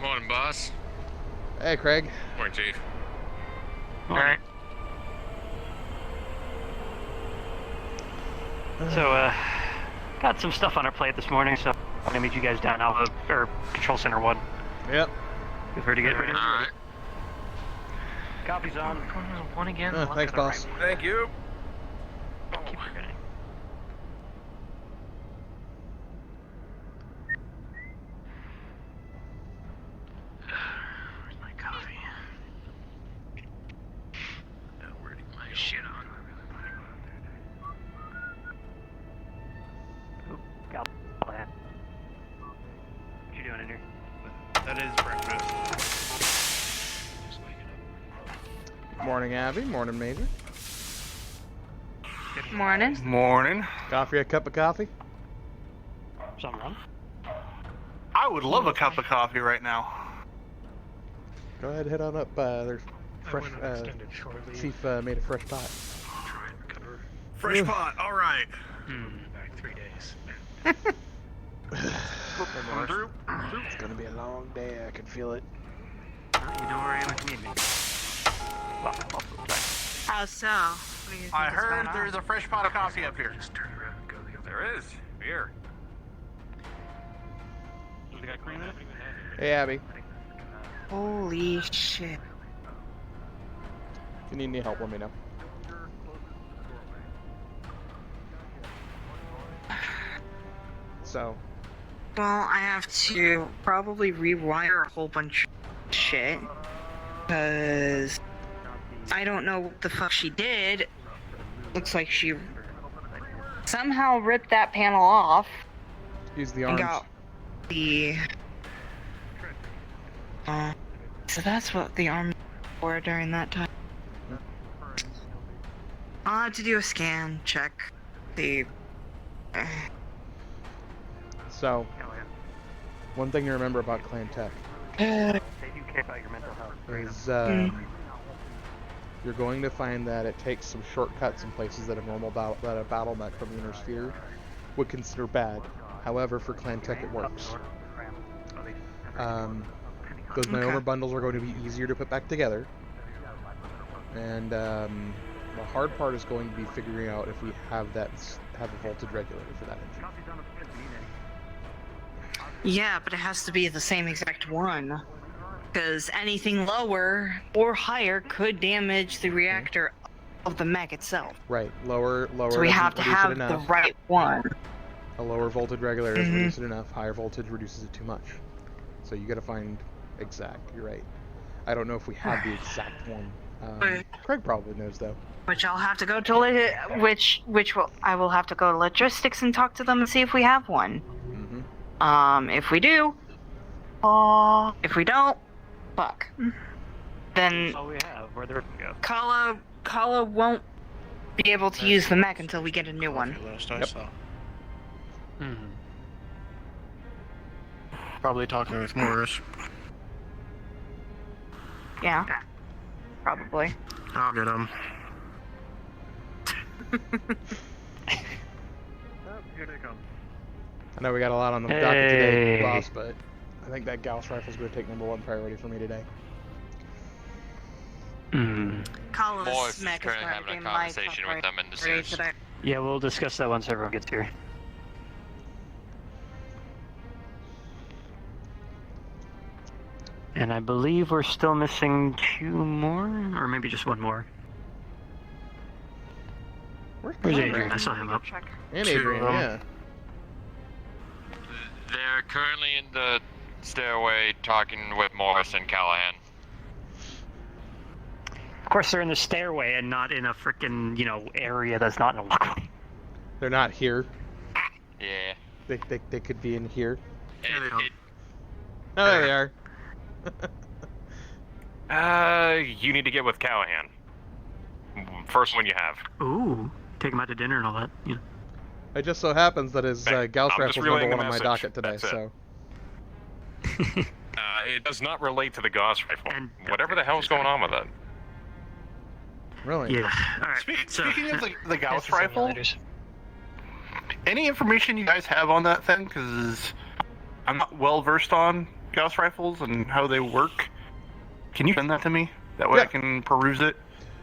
Morning, boss. Hey, Craig. Morning, Chief. Alright. So, got some stuff on our plate this morning, so I'm gonna meet you guys down Alpha, or Control Center 1. Yep. Feel free to get ready. Alright. Copy's on. One again. Thanks, boss. Thank you. Keep forgetting. Where's my coffee? Where did my shit on? Oop, got that. What you doing in here? That is breakfast. Just waking up. Morning, Abby. Morning, Major. Morning. Morning. Coffee, a cup of coffee? Something wrong? I would love a cup of coffee right now. Go ahead, head on up. There's fresh. I went extended shortly. Chief made a fresh pot. Try and recover. Fresh pot. All right. Back 3 days. It's gonna be a long day. I can feel it. You know where I am if you need me. Well, I'll try. How so? What do you think I is going heard on? there's a fresh pot of coffee up here. Just turn around and go the other There is. Beer. Does it got cream in it? Hey, Abby. Holy shit. If you need any help, let me know. So, Well, I have to probably rewire a whole bunch of shit. Because I don't know what the fuck she did. Looks like she somehow ripped that panel off use the and arms. got the... so that's what the arms were during that time. I'll have to do a scan, check the... So, one thing to remember about Clan Tech They do care about your mental health. is you're going to find that it takes some shortcuts in places that a battle mech from the inner sphere would consider bad. However, for Clan Tech it works. Those maneuver bundles are going to be easier to put back together, and the hard part is going to be figuring out if we have a voltage regulator for that engine. Yeah, but it has to be the same exact one. Because anything lower or higher could damage the reactor of the mech itself. Right, lower. So we have to have the right one. A lower voltage regulator doesn't reduce it enough. Higher voltage reduces it too much. So you got to find exact. You're right. I don't know if we have the exact one. Craig probably knows though. Which I'll have to go to I will have to go to logistics and talk to them and see if we have one. If we do, if we don't, fuck. Then That's all we have. Where the go? Kala won't be able to use the mech until we get a new one. Last I Yep. saw. Mm-hmm. Probably talking with Morris. Yeah, probably. I'll get him. Here they come. I know we got a lot on the docket today, boss, but I think that Gauss rifle is going to take #1 priority for me today. Kala's Morris is mech is currently going to having be a my conversation top with them in the priority sewers. today. Yeah, we'll discuss that once everyone gets here. And I believe we're still missing 2 more, or maybe just 1 more. Where's Where's Adrian? Adrian? I saw him up. And Adrian, yeah. They're currently in the stairway talking with Morris and Callahan. Of course, they're in the stairway and not in a freaking, area that's not in a walkway. They're not here. Yeah. They could be in here. It, Oh, there they are. You need to get with Callahan. First one you have. Ooh, take him out to dinner and all that. It just so happens that his Hey, Gauss I'm just rifle is relaying #1 the on my message. docket today, That's it. so. It does not relate to the Gauss rifle. And- Whatever the hell's going on with it. Really? Yeah. All right. Speaking of the Gauss That's the rifle, simulators. any information you guys have on that thing? Because I'm not well versed on Gauss rifles and how they work. Can you send that to me? That way Yeah. I can peruse it.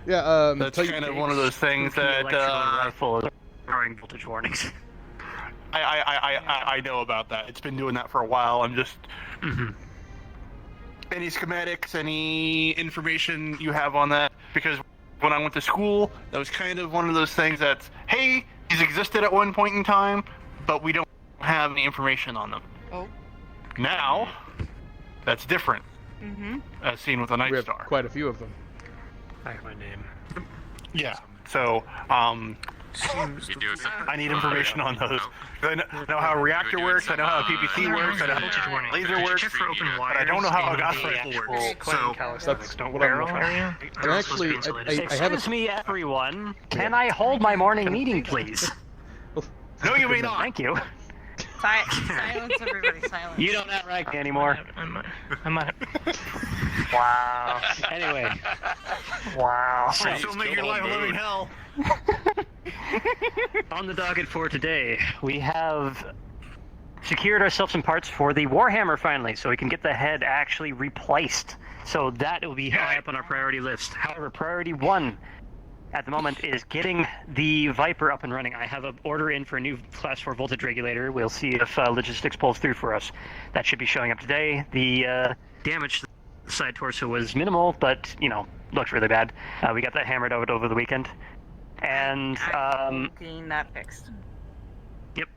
Yeah, That's kind of one of those things that. Rifle. throwing voltage warnings. I know about that. It's been doing that for a while. I'm just any schematics, any information you have on that, because when I went to school, that was kind of one of those things that's, hey, these existed at one point in time, but we don't have any information on them. Oh. Now, that's different, as seen with the Night We have Star. quite a few of them. I have my name. Yeah. So, You do it. I need information on those. I know how a reactor works. I know how a PPC works. I know how a laser works. But I don't know how a gas rifle works. So That's Don't what I'm barrel looking for. area. And actually, I have Excuse a... me, everyone. Can I hold my morning meeting, please? no, you may not. Thank you. Silence, everybody, silence. You don't outright me anymore. I might. Wow. Anyway. Wow. Still make your life a living hell. On the docket for today, we have secured ourselves some parts for the Warhammer finally, so we can get the head actually replaced. So that will be high up on our priority list. However, priority 1 at the moment is getting the Viper up and running. I have an order in for a new Class 4 voltage regulator. We'll see if logistics pulls through for us. That should be showing up today. The damage to the side torso was minimal, but, you know, looked really bad. We got that hammered out over the weekend. And, Getting that fixed. Yep.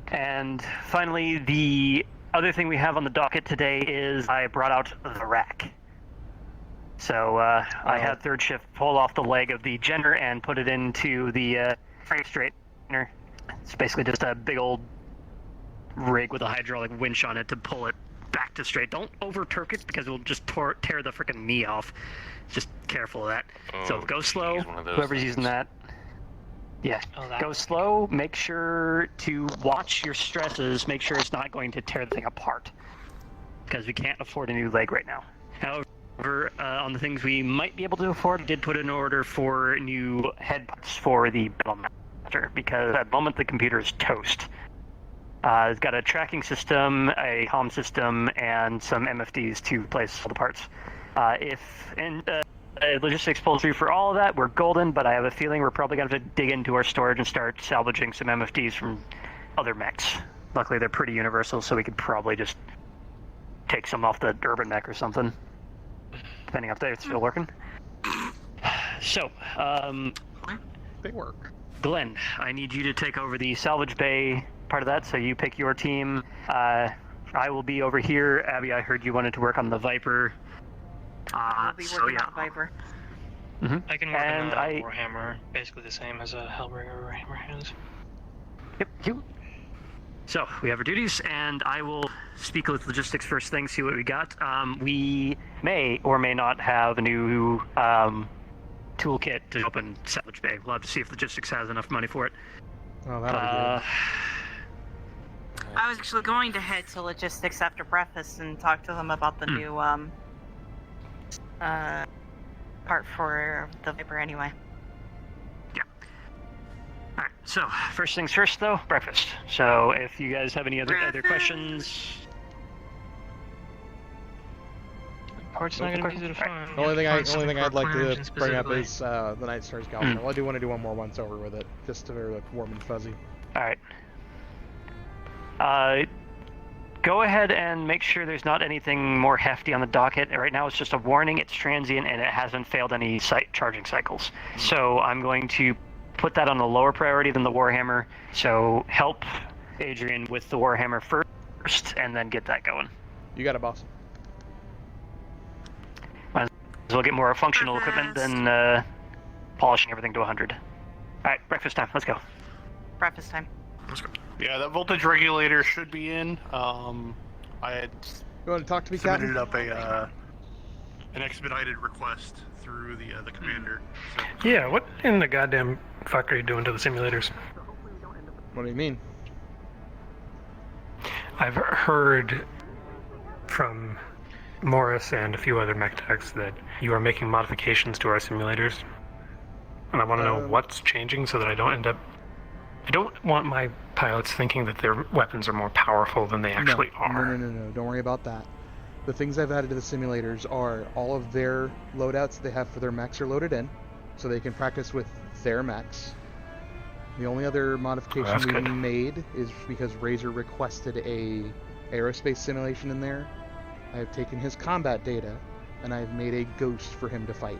And finally, the other thing we have on the docket today is I brought out the rack. So I had third shift pull off the leg of the Jenner and put it into the frame straightener. It's basically just a big old rig with a hydraulic winch on it to pull it back to straight. Don't over Turk it because it'll just tear the freaking knee off. Just careful of that. So go slow, whoever's using that. Yeah, go slow. Make sure to watch your stresses. Make sure it's not going to tear the thing apart. Because we can't afford a new leg right now. However, on the things we might be able to afford, we did put an order for new head parts for the Battlemaster. Because at the moment the computer is toast. It's got a tracking system, a HOM system, and some MFDs to place all the parts. If logistics pulls through for all of that, we're golden, but I have a feeling we're probably going to have to dig into our storage and start salvaging some MFDs from other mechs. Luckily, they're pretty universal, so we could probably just take some off the urban mech or something, depending if they're still working. So, They work. Glenn, I need you to take over the salvage bay part of that, so you pick your team. I will be over here. Abby, I heard you wanted to work on the Viper. I'll be working on Viper. I can work And on a Warhammer, basically the same as a Hellbringer Warhammer has. Yep, you. So, we have our duties, and I will speak with logistics first thing, see what we got. We may or may not have a new toolkit to open salvage bay. We'll have to see if logistics has enough money for it. Oh, that'll be good. I was actually going to head to logistics after breakfast and talk to them about the new part for the Viper anyway. Yeah. Alright, so first things first though, breakfast. So if you guys have any other questions. Part's not gonna be easy to find. The only thing I'd like to Engine bring up specifically. is the Night Star's Galvin. Well, I do want to do one more once over with it, just to look warm and fuzzy. Alright. Go ahead and make sure there's not anything more hefty on the docket. Right now it's just a warning, it's transient, and it hasn't failed any charging cycles. So I'm going to put that on a lower priority than the Warhammer. So help Adrian with the Warhammer first, and then get that going. You got it, boss. Might as well get more functional equipment than polishing everything to 100. Alright, breakfast time, let's go. Breakfast time. Yeah, that voltage regulator should be in. I had You want to talk to me, Captain? submitted up an expedited request through the commander. So. Yeah, what in the goddamn fuck are you doing to the simulators? What do you mean? I've heard from Morris and a few other mech techs that you are making modifications to our simulators. And I want to know what's changing so that I don't want my pilots thinking that their weapons are more powerful than they actually are. No. Don't worry about that. The things I've added to the simulators are all of their loadouts they have for their mechs are loaded in, so they can practice with their mechs. The only other that's modification we good. made is because Razor requested a aerospace simulation in there. I have taken his combat data, and I've made a ghost for him to fight.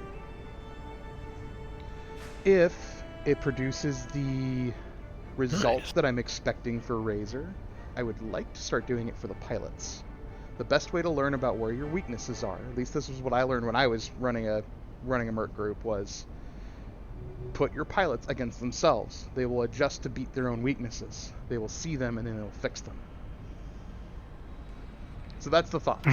If it produces the results that I'm expecting for Razor, I would like to start doing it for the pilots. The best way to learn about where your weaknesses are, at least this was what I learned when I was running a merc group, was put your pilots against themselves. They will adjust to beat their own weaknesses. They will see them and then they'll fix them. So that's the thoughts.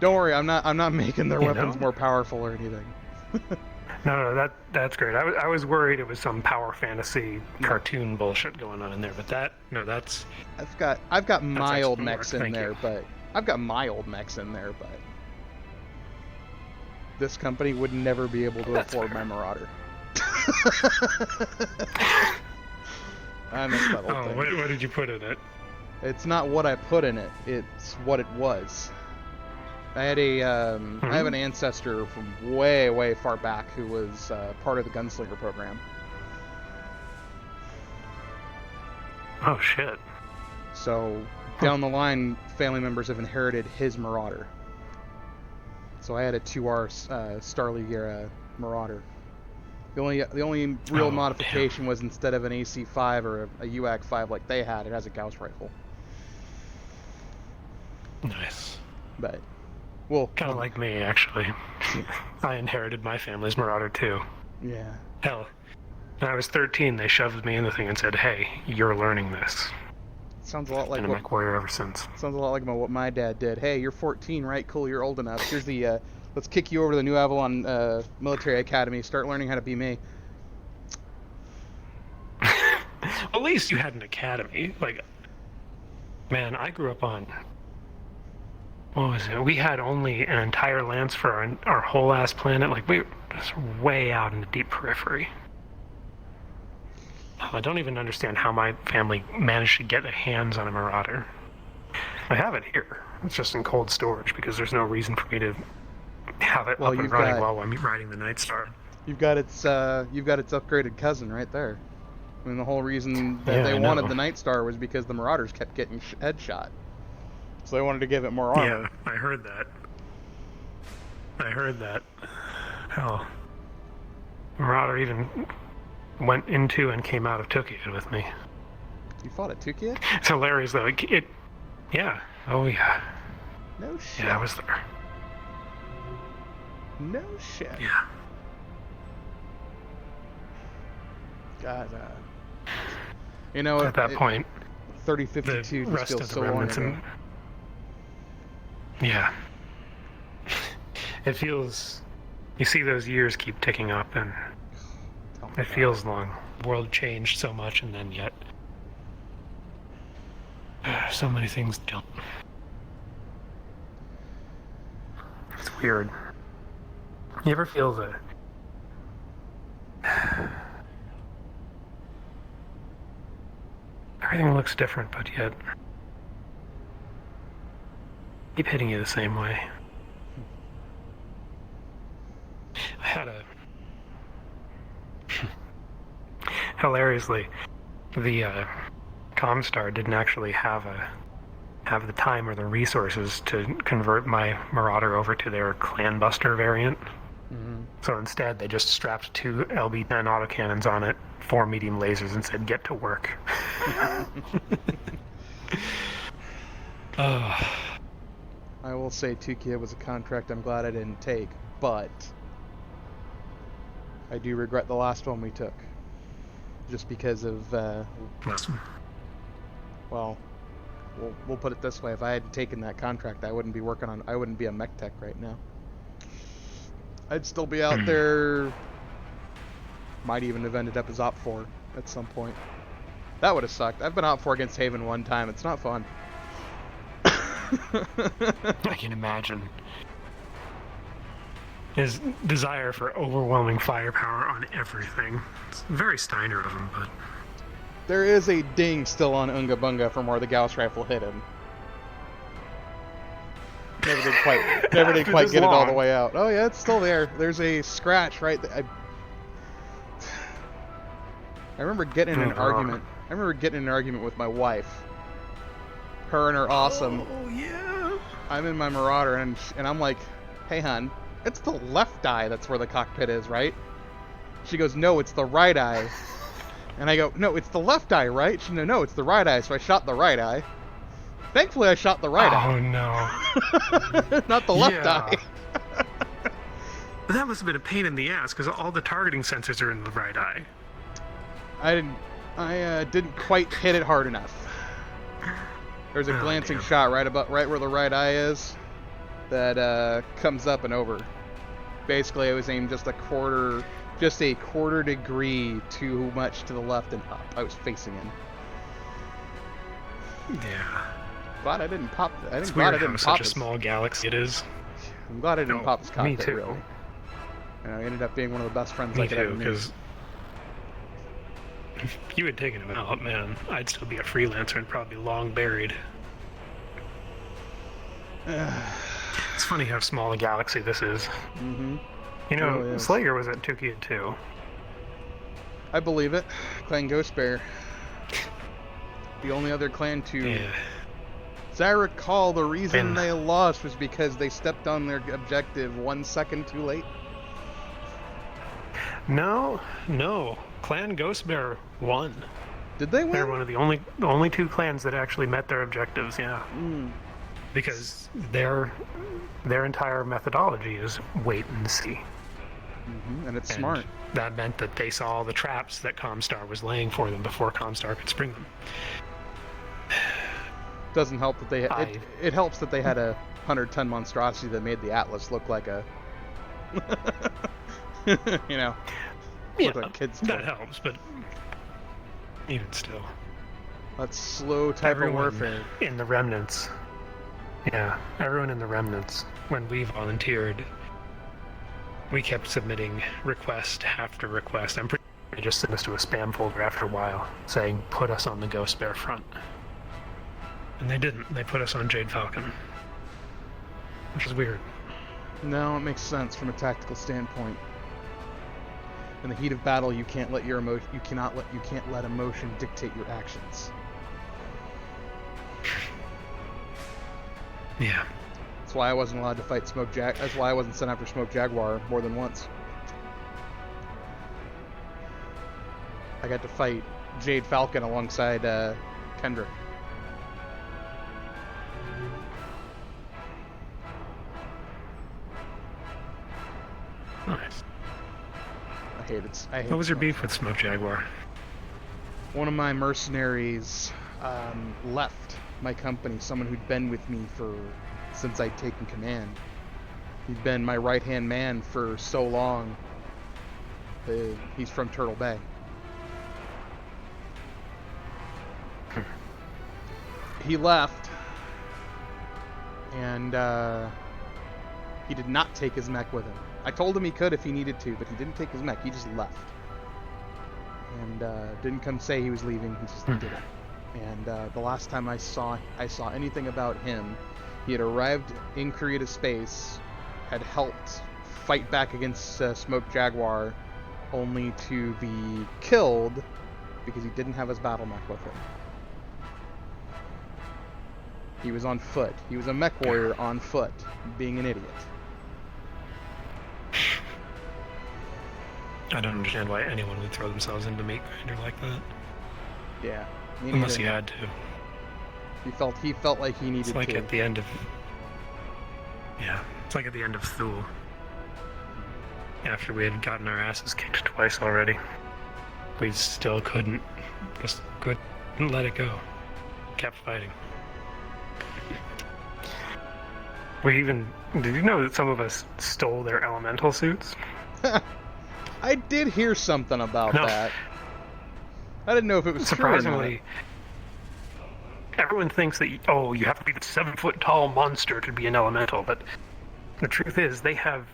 Don't worry, I'm not making their weapons more powerful or anything. No, that's great. I was worried it was some power fantasy cartoon bullshit going on in there, but that's. I've got my old excellent mechs work, in thank there, you. but this company would never be able to That's afford fair. my Marauder. I missed that whole Oh, thing. what did you put in it? It's not what I put in it; it's what it was. I had I have an ancestor from way, way far back who was part of the Gunslinger program. Oh shit. So down the line, family members have inherited his Marauder. So I had a 2R Star League era Marauder. The only real modification was instead of an AC-5 or a UAC-5 like they had, it has a Gauss rifle. Nice. But well, Kind of like me, actually. I inherited my family's Marauder too. yeah. Hell, when I was 13, they shoved me in the thing and said, "Hey, you're learning this." Sounds a lot like And I'm a warrior ever since. Sounds a lot like what my dad did. Hey, you're 14, right? Cool, you're old enough. Here's the let's kick you over to the New Avalon Military Academy. Start learning how to be me. At least you had an academy. Like, man, I grew up on. What was it? We had only an entire lance for our whole ass planet. Like, we were just way out in the deep periphery. I don't even understand how my family managed to get their hands on a Marauder. I have it here. It's just in cold storage because there's no reason for me to have it up and running while I'm riding the Night Star. You've got its upgraded cousin right there. I mean, the whole reason that they wanted the Night Star was because the Marauders kept getting headshot. So they wanted to give it more armor. Yeah, I heard that. Hell, Marauder even went into and came out of Tukid with me. You fought at Tukid? It's hilarious though. Yeah. Oh yeah. No shit. Yeah, I was there. No shit. Yeah. God, you know, At that point, 3052 the just rest feels of the so long remnants ago. and yeah, it feels. You see those years keep ticking up, and Oh my it feels long. The world changed so much, and then yet so many things don't. It's weird. You ever feel the everything looks different, but yet keep hitting you the same way? I had a hilariously, the Comstar didn't actually have the time or the resources to convert my Marauder over to their Clan Buster variant. Mm-hmm. So instead, they just strapped 2 LB-10 autocannons on it, 4 medium lasers, and said, "Get to work." I will say Tukid was a contract I'm glad I didn't take, but I do regret the last one we took. Just because of, well, we'll put it this way, if I hadn't taken that contract, I wouldn't be a mech tech right now. I'd still be out there, might even have ended up as Op 4 at some point. That would have sucked. I've been Op 4 against Haven one time, it's not fun. I can imagine. His desire for overwhelming firepower on everything. It's very Steiner of him, but... There is a ding still on Unga Bunga from where the Gauss rifle hit him. Never did quite get it all the way out. Oh yeah, it's still there. There's a scratch right there. I remember getting in an argument. I remember getting in an argument with my wife. Her and her awesome. Oh yeah. I'm in my Marauder, and I'm like, "Hey, hon, it's the left eye that's where the cockpit is, right?" She goes, "No, it's the right eye." And I go, "No, it's the left eye, right?" She goes, "No, it's the right eye." So I shot the right eye. Thankfully, I shot the right eye. Oh no. Not the left Yeah. eye. That must have been a pain in the ass because all the targeting sensors are in the right eye. I didn't quite hit it hard enough. There's a Oh, glancing damn. shot right where the right eye is that comes up and over. Basically, I was aimed just a quarter degree too much to the left and up. I was facing in. Yeah. Glad I didn't pop. It's Glad I weird how didn't such pop a his- small galaxy it is. I'm glad I didn't No, pop his me cockpit. too. Really. You know, he ended up being one of the best friends I Me could ever too, meet. because if you had taken him out, man, I'd still be a freelancer and probably long buried. It's funny how small a galaxy this is. Mm-hmm. You know, really is. Slayer was at Tukia too. I believe it. Clan Ghost Bear. The only other clan to. Yeah. As I recall, the reason And- they lost was because they stepped on their objective 1 second too late. No. Clan Ghost Bear won. Did they win? They're one of the only two clans that actually met their objectives, yeah. Mm. Because their entire methodology is wait and see. Mm-hmm. And it's And smart. that meant that they saw all the traps that Comstar was laying for them before Comstar could spring them. Doesn't help that they. I- It helps that they had a 100-ton monstrosity that made the Atlas look like a. You know. Yeah, Look like kids' that toy. helps, but even still. That's slow type Everyone of warfare. in the remnants. Yeah, everyone in the remnants, when we volunteered, we kept submitting request after request. I'm pretty sure they just sent us to a spam folder after a while, saying, put us on the Ghost Bear front. And they didn't. They put us on Jade Falcon. Which is weird. No, it makes sense from a tactical standpoint. In the heat of battle, you can't let your emotion. You can't let emotion dictate your actions. Yeah. That's why I wasn't allowed to fight That's why I wasn't sent after Smoke Jaguar more than once. I got to fight Jade Falcon alongside Kendra. Nice. I hated. What was your Smoke. beef with Smoke Jaguar? One of my mercenaries left my company. Someone who'd been with me since I'd taken command. He'd been my right-hand man for so long. He's from Turtle Bay. He left, and he did not take his mech with him. I told him he could if he needed to, but he didn't take his mech. He just left. And didn't come say he was leaving. He just did it. And the last time I saw anything about him, he had arrived in Korea space, had helped fight back against Smoke Jaguar, only to be killed because he didn't have his battle mech with him. He was on foot. He was a mech warrior on foot, being an idiot. I don't understand why anyone would throw themselves into Meat Grinder like that. Yeah. me Unless neither. he had to. He felt like he needed It's like to. at the end of... Yeah, it's like at the end of Thule. After we had gotten our asses kicked twice already. We still couldn't let it go. Kept fighting. Did you know that some of us stole their elemental suits? I did hear something about No. that. I didn't know if it was Surprisingly, everyone thinks that, you have to be the 7-foot tall monster to be an elemental, but the truth is they have,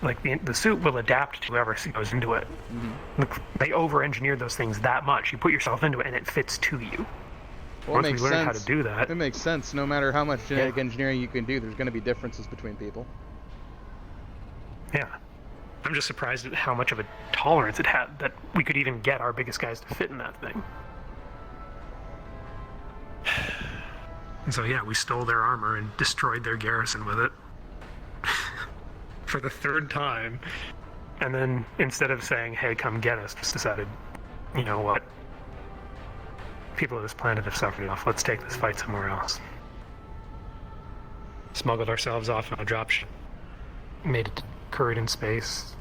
like, the suit will adapt to whoever goes into it. Mm-hmm. They over-engineer those things that much. You put yourself into it and it fits to you. Well, it Once we makes learn sense. how to do that, It makes sense. No matter how much genetic Yeah. engineering you can do, there's going to be differences between people. yeah. I'm just surprised at how much of a tolerance it had that we could even get our biggest guys to fit in that thing. And so yeah, we stole their armor and destroyed their garrison with it. For the third time. And then instead of saying, hey, come get us, just decided, you know what? People of this planet have suffered enough. Let's take this fight somewhere else. Smuggled ourselves off on a dropship. Made it to Kuridan space.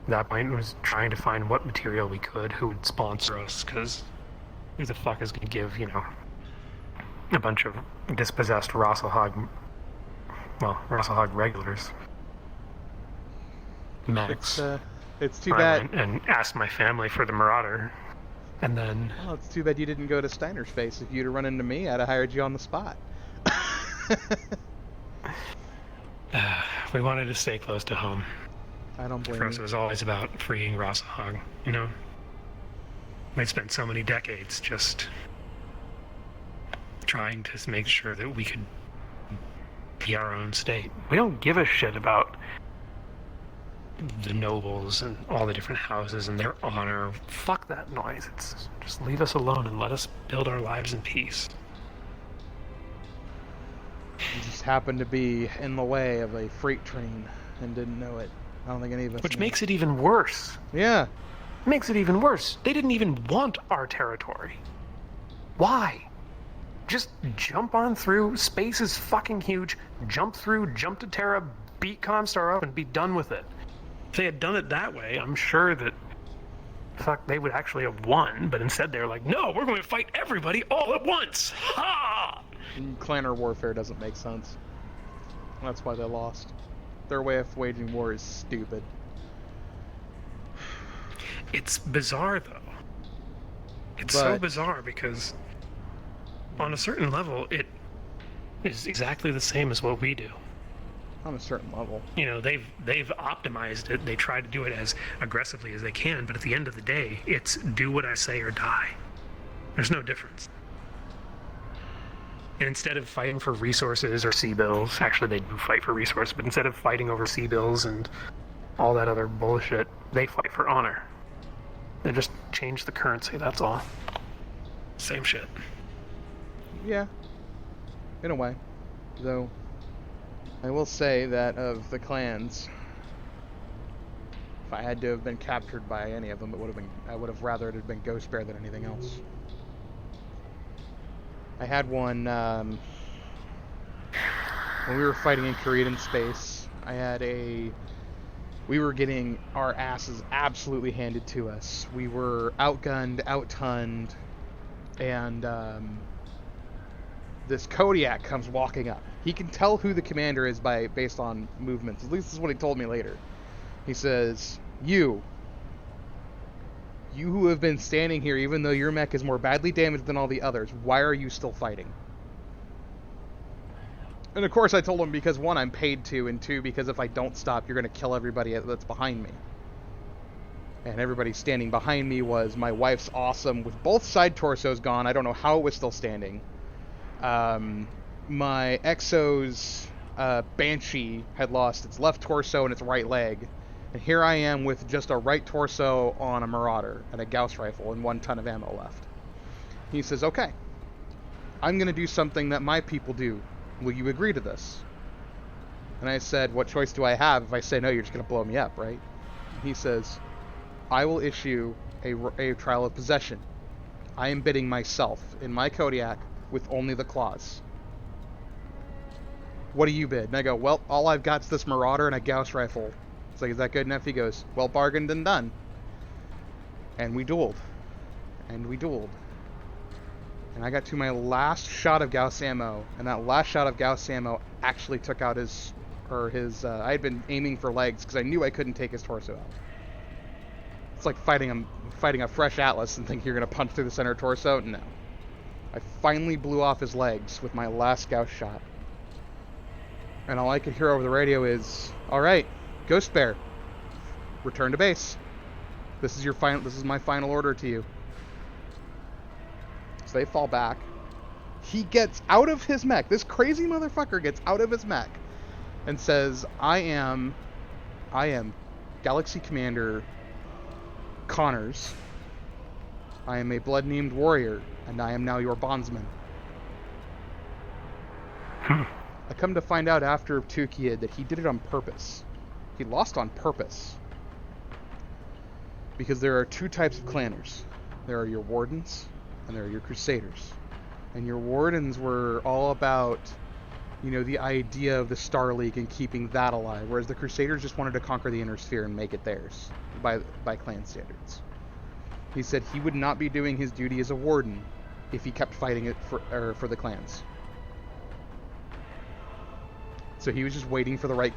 At that point, was trying to find what material we could, who would sponsor us, because who the fuck is going to give, you know, a bunch of dispossessed Rosselhog regulars max. It's too bad. And asked my family for the Marauder, and then. Well, it's too bad you didn't go to Steiner Space. If you'd have run into me, I'd have hired you on the spot. We wanted to stay close to home. I don't blame For us, you. it was always about freeing Rosselhog. You know, we spent so many decades just trying to make sure that we could be our own state. We don't give a shit about the nobles and all the different houses and their honor. Fuck that noise. It's just leave us alone and let us build our lives in peace. You just happened to be in the way of a freight train and didn't know it. I don't think any of us Which knew. makes it even worse. Yeah. Makes it even worse. They didn't even want our territory. Why? Just jump on through. Space is fucking huge. Jump through, jump to Terra, beat Comstar up, and be done with it. If they had done it that way, I'm sure that they would actually have won, but instead they're like, no, we're going to fight everybody all at once. Ha! Clanner warfare doesn't make sense. That's why they lost. Their way of waging war is stupid. It's bizarre, though. It's so bizarre because on a certain level, it is exactly the same as what we do. On a certain level. You know, they've optimized it. They try to do it as aggressively as they can, but at the end of the day, it's do what I say or die. There's no difference. And instead of fighting for resources or sea bills, actually they do fight for resources, but instead of fighting over sea bills and all that other bullshit, they fight for honor. They just change the currency, that's all. Same shit. Yeah. In a way. Though, I will say that of the clans, if I had to have been captured by any of them, I would have rather it had been Ghost Bear than anything else. I had one, when we were fighting in Kuridan space, we were getting our asses absolutely handed to us. We were outgunned, outtonned, and, this Kodiak comes walking up. He can tell who the commander is based on movements. At least this is what he told me later. He says, You who have been standing here, even though your mech is more badly damaged than all the others, why are you still fighting? And of course I told him because 1, I'm paid to, and 2, because if I don't stop, you're going to kill everybody that's behind me. And everybody standing behind me was my wife's awesome, with both side torsos gone. I don't know how it was still standing. My Exo's Banshee had lost its left torso and its right leg. And here I am with just a right torso on a Marauder and a Gauss rifle and 1 ton of ammo left. He says, okay, I'm going to do something that my people do. Will you agree to this? And I said, what choice do I have? If I say no, you're just going to blow me up, right? And he says, I will issue a trial of possession. I am bidding myself in my Kodiak with only the claws. What do you bid? And I go, well, all I've got is this Marauder and a Gauss rifle. It's like, is that good enough? He goes, well, bargained and done. And we dueled. And we dueled. And I got to my last shot of Gauss ammo, and that last shot of Gauss ammo actually took out his, I had been aiming for legs because I knew I couldn't take his torso out. It's like fighting a fresh Atlas and thinking you're going to punch through the center torso. No. I finally blew off his legs with my last Gauss shot. And all I could hear over the radio is, all right, Ghost Bear, return to base. This is my final order to you. So they fall back. He gets out of his mech. This crazy motherfucker gets out of his mech and says, I am I am Galaxy Commander Connors. I am a blood-named warrior, and I am now your bondsman. I come to find out after Tukiyid that he did it on purpose. He lost on purpose. Because there are two types of clanners. There are your wardens, and there are your crusaders. And your wardens were all about, you know, the idea of the Star League and keeping that alive, whereas the crusaders just wanted to conquer the inner sphere and make it theirs, by clan standards. He said he would not be doing his duty as a warden if he kept fighting it for the clans. So he was just waiting for the right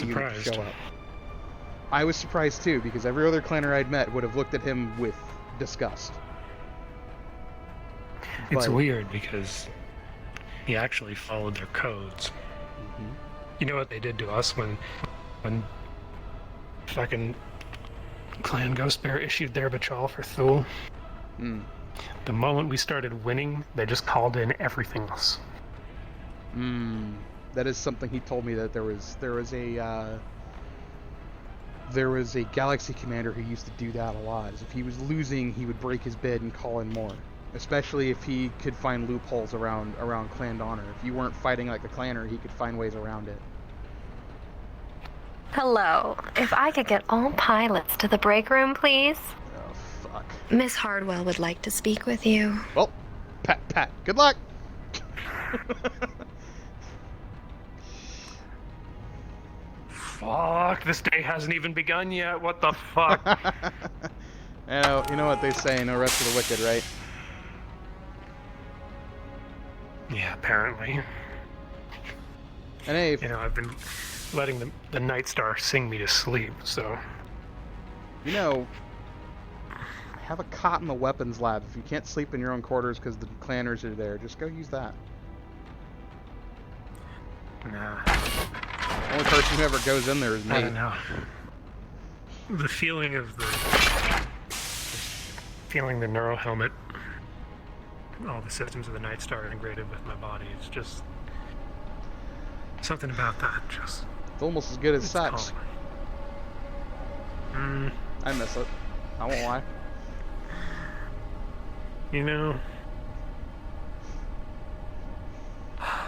unit to show up. I was surprised too, because every other clanner I'd met would have looked at him with disgust. It's weird because he actually followed their codes. Mm-hmm. You know what they did to us when fucking Clan Ghost Bear issued their Bachal for Thule? The moment we started winning, they just called in everything else. That is something he told me, that there was a Galaxy Commander who used to do that a lot. If he was losing, he would break his bid and call in more. Especially if he could find loopholes around clanned honor. If you weren't fighting like the clanner, he could find ways around it. Hello. If I could get all pilots to the break room, please. Oh, fuck. Miss Hardwell would like to speak with you. Well, Pat, good luck! Fuck, this day hasn't even begun yet. What the fuck? You know what they say, no rest for the wicked, right? Yeah, apparently. And hey, You know, I've been letting the Night Star sing me to sleep, so... you know, have a cot in the weapons lab. If you can't sleep in your own quarters because the clanners are there, just go use that. Nah. The only person who ever goes in there is me. I don't know. The feeling of feeling the neuro helmet, all the systems of the Night Star integrated with my body, it's just something about that. Just It's almost as good as it's sex. calming. I miss it. I won't lie. You know,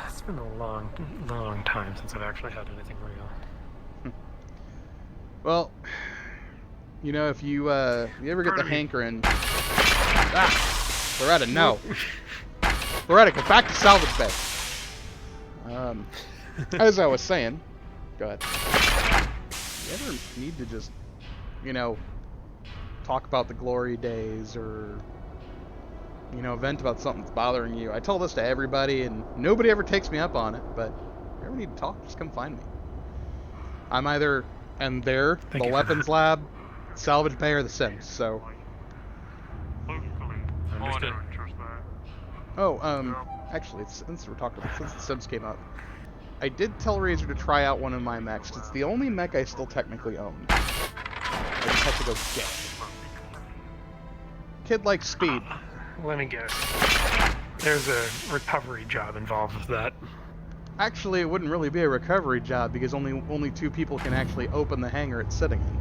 it's been a long, long time since I've actually had anything real. Well, you know, if you ever get the Pardon me. hankering... Loretta, no. Loretta, go back to salvage bay. As I was saying, go ahead. You ever need to just, you know, talk about the glory days, or, you know, vent about something that's bothering you? I tell this to everybody, and nobody ever takes me up on it, but if you ever need to talk, just come find me. I'm either the Thank you for weapons that. lab, salvage bay, or the Sims, so... Understood. Oh, actually, since we're talking about, since the Sims came up, I did tell Razor to try out one of my mechs. It's the only mech I still technically own. I just have to go get it. Kid likes speed. Let me guess. There's a recovery job involved with that. Actually, it wouldn't really be a recovery job, because only two people can actually open the hangar it's sitting in.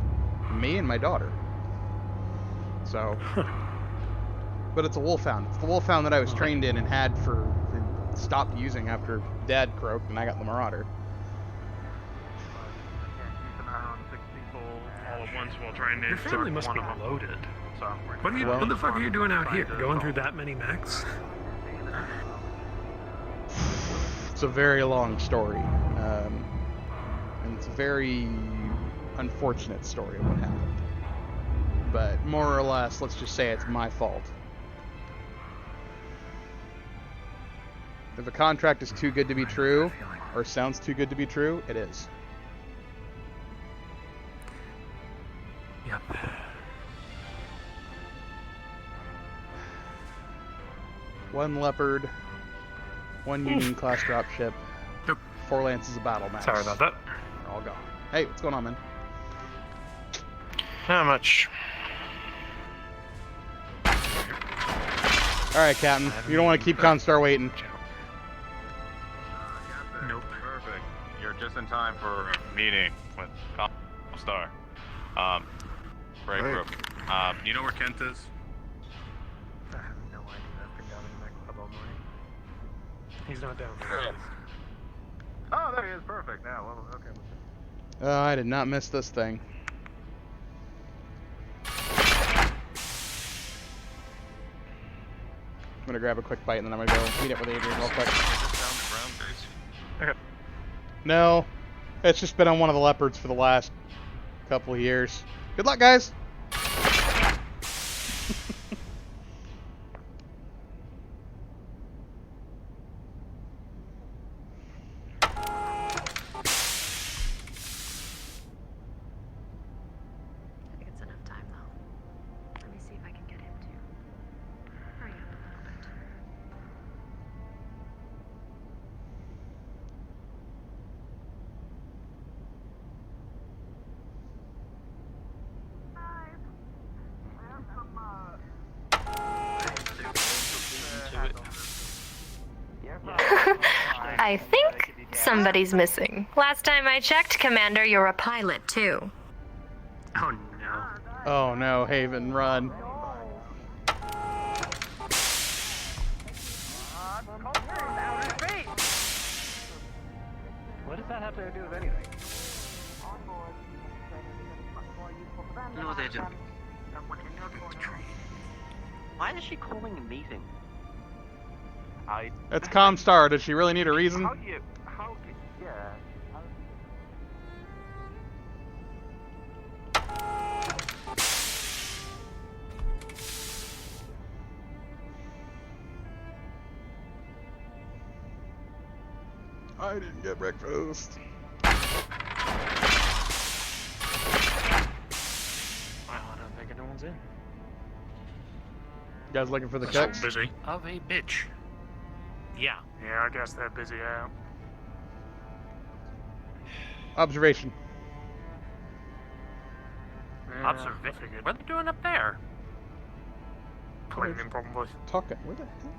Me and my daughter. So... But it's a wolfhound. It's the wolfhound that I was trained in and had and stopped using after Dad croaked and I got the Marauder. Keep an eye on 6 people all at once while trying to Your family insert must one be of them. loaded. So, What the fuck are you doing out here? Going through that many mechs? It's a very long story. And it's a very unfortunate story of what happened. But more or less, let's just say it's my fault. If a contract is too good to be true, or sounds too good to be true, it is. Yep. One Leopard, one Union class dropship, Yep. 4 Lances of battle max. Sorry about that. They're all gone. Hey, what's going on, man? Not much. Alright, Captain. You don't want to keep Constar waiting. Nope. Perfect. You're just in time for a meeting with Comstar. Right, Right. bro. Do you know where Kent is? I have no idea. I've been down in that club all morning. He's not down there. Oh, there he is. Perfect. Now, well, okay. I did not miss this thing. I'm gonna grab a quick bite and then I'm gonna go meet up with Adrian real quick. Okay. No, it's just been on one of the leopards for the last couple of years. Good luck, guys! I think it's enough time, though. Let me see if I can get him to hurry up a little bit. I think somebody's missing. Last time I checked, Commander, you're a pilot, too. Oh no. Oh no, Haven, run. What does that have to do with anything? No, they don't. Why is she calling a meeting? It's Comstar. Does she really need a reason? Yeah. I didn't get breakfast. Well, I don't think anyone's in. You guys looking for the So cooks? busy. Of a bitch. Yeah. Yeah, I guess they're busy out. Observation. Yeah, Observation. figured. What are they doing up there? Cleaning, probably. Talking. Where the hell?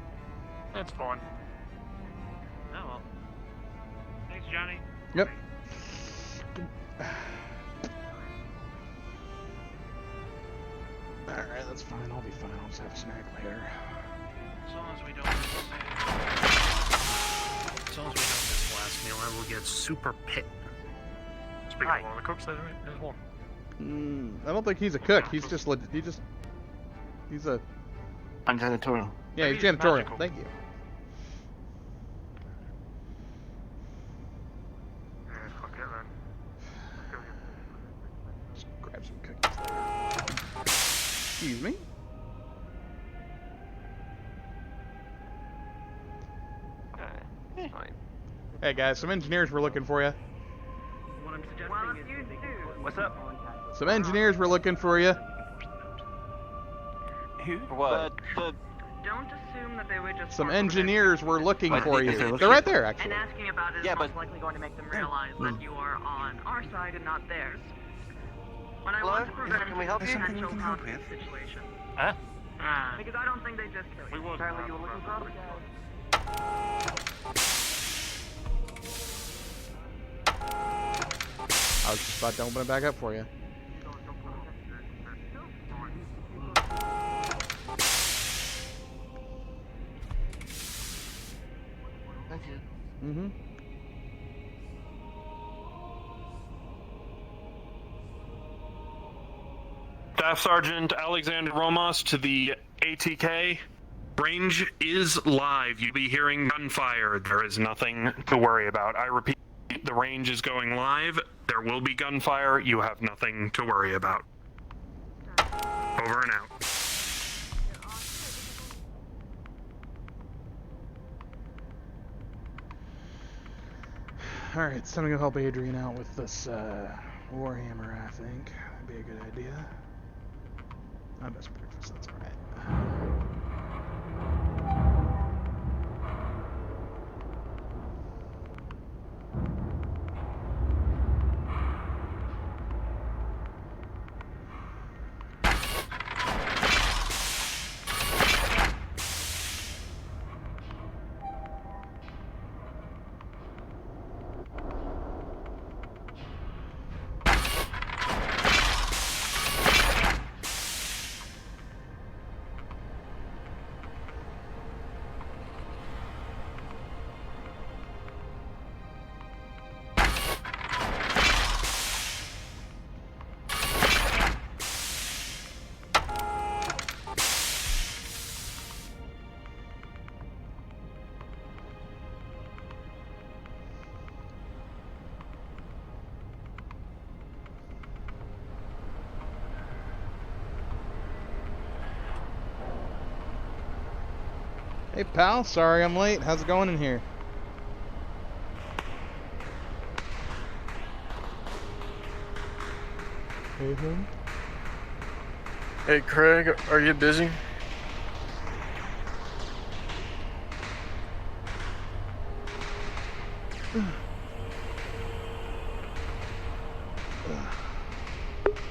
That's fine. Oh well. Thanks, Johnny. Yep. Alright, that's fine. I'll be fine. I'll just have a snack later. As long as we don't miss last meal, I will get super pit. Speaking of one of the cooks, there's one. I don't think he's a cook. He's just he's a I'm janitorial. yeah. Maybe He's he's janitorial. magical. Thank you. Yeah, fuck it then. Go get Just grab some cookies later. Excuse me. Fine. Hey guys, some engineers were looking for you. What I'm suggesting is what's up? Some engineers were looking for you. For what? Don't assume that they would just. Some park over there engineers were looking What for is you. there looking They're right for? there, and actually. asking about it is Yeah, most but- likely going to make them realize that you are on our side and not theirs. When I Hello? want to Is prevent there- can we help you? potential conflict situation. Huh? Because I don't think they just kill you. Apparently you were looking for us? I was just about to open it back up for you. Thank you. Mm-hmm. Staff Sergeant Alexander Romos to the ATK. Range is live. You'll be hearing gunfire. There is nothing to worry about. I repeat, the range is going live. There will be gunfire. You have nothing to worry about. Over and out. Alright, it's time to go help Adrian out with this Warhammer, I think. That'd be a good idea. I missed breakfast, that's alright. Hey pal, sorry I'm late. How's it going in here? Mm-hmm. Hey Craig, are you busy?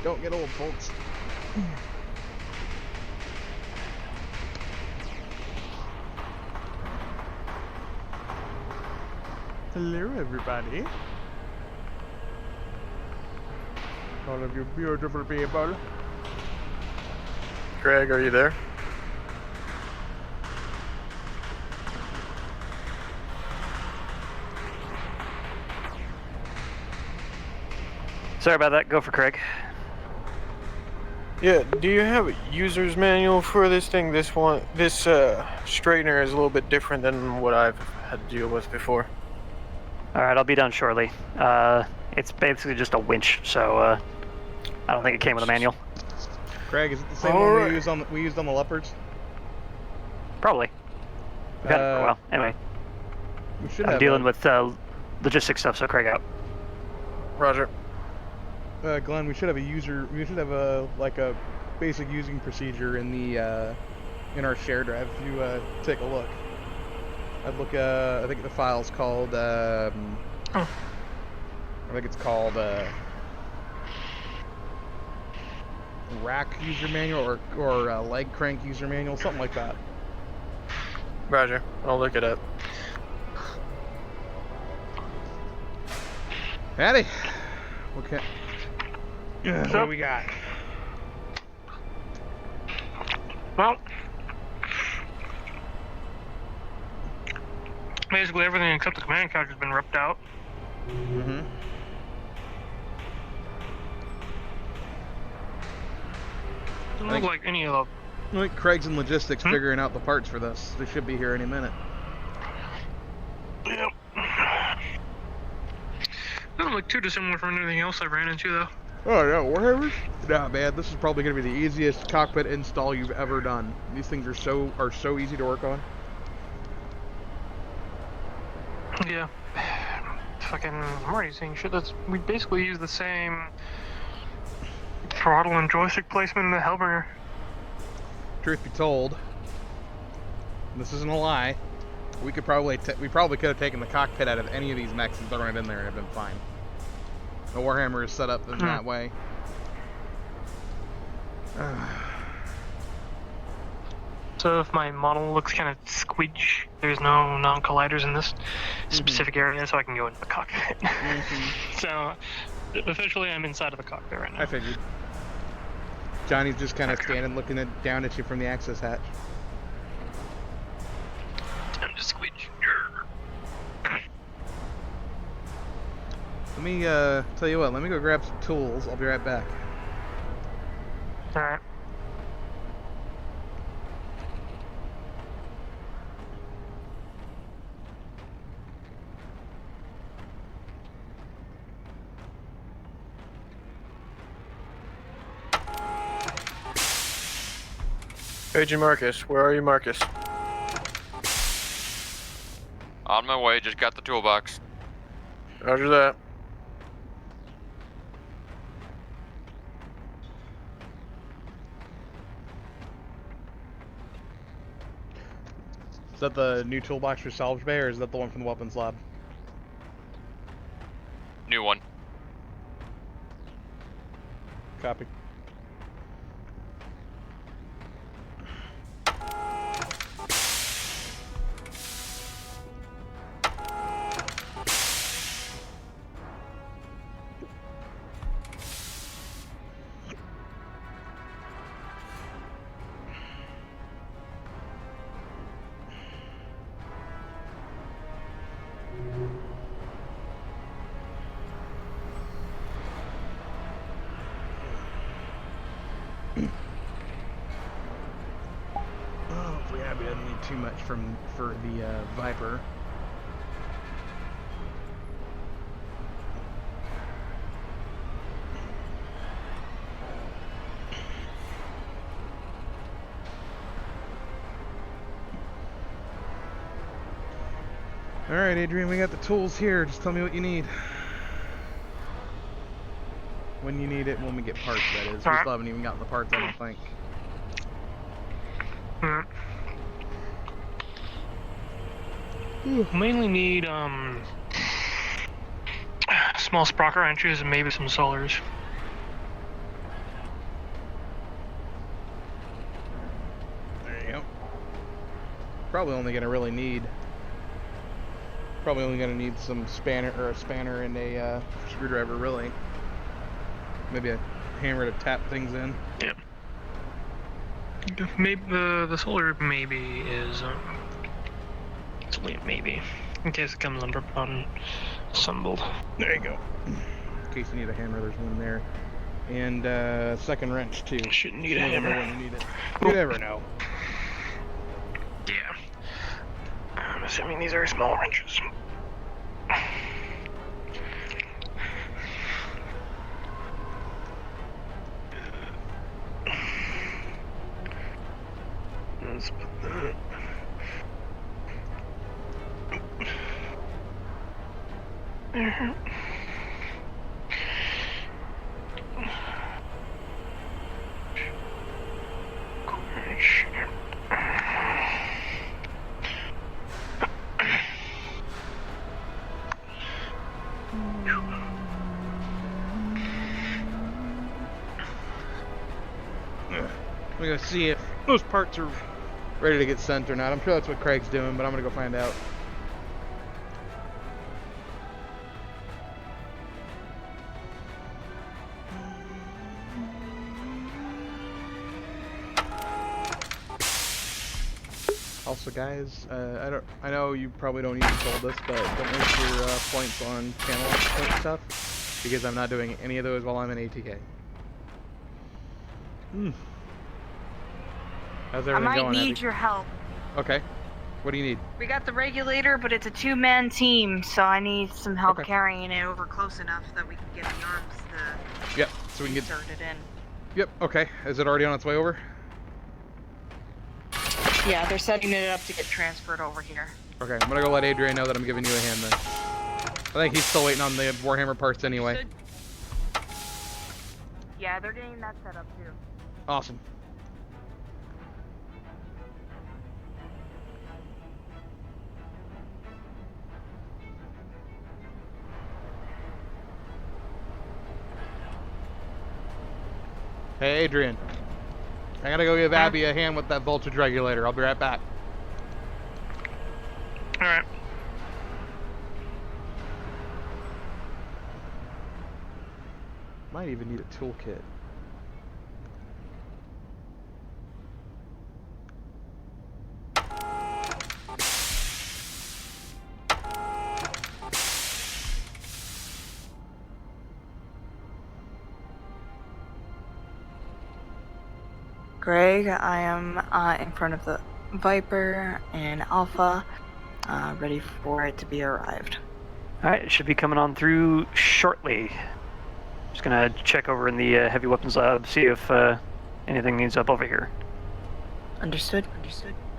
Don't get old, folks. Hello, everybody. All of you beautiful people. Craig, are you there? Sorry about that. Go for Craig. Yeah, do you have a user's manual for this thing? This straightener is a little bit different than what I've had to deal with before. All right, I'll be done shortly. It's basically just a winch, so I don't think it came with a manual. Craig, is it the same All one right. we used on the leopards? Probably. We've had it for a while. Anyway, We should I'm have dealing with logistics stuff, so Craig out. Roger. Glenn, we should have a like a basic using procedure in the in our share drive. If you take a look, I'd look. I think the file's called. I think it's called rack user manual or leg crank user manual, something like that. Roger. I'll look it up. Patty, okay. What do we got? Well, basically everything except the command couch has been ripped out. Mm-hmm. Doesn't look like any of I think Craig's in logistics figuring out the parts for this. They should be here any minute. Yep. Doesn't look too dissimilar from anything else I ran into, though. Oh no, Warhammers? Nah, man, this is probably going to be the easiest cockpit install you've ever done. These things are so easy to work on. Yeah. Fucking, I'm already seeing shit we basically use the same throttle and joystick placement in the Hellbringer. Truth be told, and this isn't a lie, we could probably could have taken the cockpit out of any of these mechs and thrown it in there and it'd been fine. The Warhammer is set up in that way. So if my model looks kind of squidge, there's no non-colliders in this specific area, so I can go into the cockpit. So officially, I'm inside of the cockpit right now. I figured. Johnny's just kind of standing looking down at you from the access hatch. Time to squidge. Let me tell you what, let me go grab some tools. I'll be right back. Alright. Agent Marcus, where are you, Marcus? On my way, just got the toolbox. Roger that. Is that the new toolbox for salvage bay, or is that the one from the weapons lab? New one. Copy. Hopefully Abby doesn't need too much for the Viper. Alright, Adrian, we got the tools here. Just tell me what you need. When you need it, when we get parts, that is. We still haven't even gotten the parts, I don't think. Mainly need small sprocket wrenches and maybe some solars. There you go. Probably only gonna really need. Probably only gonna need some spanner or a spanner and a screwdriver, really. Maybe a hammer to tap things in. Yeah. Maybe the solar maybe is it's only a maybe in case it comes unassembled. There you go. In case you need a hammer, there's one there. And second wrench too. Shouldn't need a hammer when you need it. You never know. Yeah. I'm assuming these are small wrenches. Let's put that. There. We're gonna see if those parts are ready to get sent or not. I'm sure that's what Craig's doing, but I'm gonna go find out. Also, guys, I know you probably don't need to told this, but don't waste your points on channel point stuff, because I'm not doing any of those while I'm in ATK. How's everything I going? might need your help. Okay. What do you need? We got the regulator, but it's a two-man team, so I need some help Okay. carrying it over close enough that we can get the arms to Yep. So we can get. inserted in. Yep. Okay. Is it already on its way over? Yeah, they're setting it up to get transferred over here. Okay. I'm gonna go let Adrian know that I'm giving you a hand then. I think he's still waiting on the Warhammer parts anyway. Yeah, they're getting that set up too. Awesome. Hey, Adrian. I gotta go give Abby a hand with that voltage regulator. I'll be right back. Alright. Might even need a toolkit. Greg, I am in front of the Viper and Alpha, ready for it to be arrived. Alright, it should be coming on through shortly. Just gonna check over in the heavy weapons lab, see if anything needs up over here. Understood.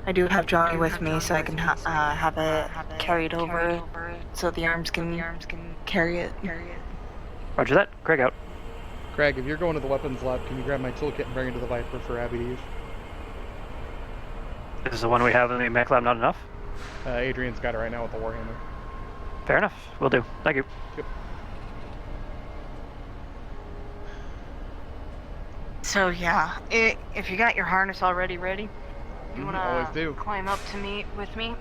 I do have Johnny with me, so I can have it carried over so the arms can carry it. Roger that. Craig out. Craig, if you're going to the weapons lab, can you grab my toolkit and bring it to the Viper for Abby to use? This is the one we have in the mech lab, not enough? Adrian's got it right now with the Warhammer. Fair enough. Will do. Thank you. Yep. So yeah, if you got your harness already ready, you wanna always do. climb up to me with me?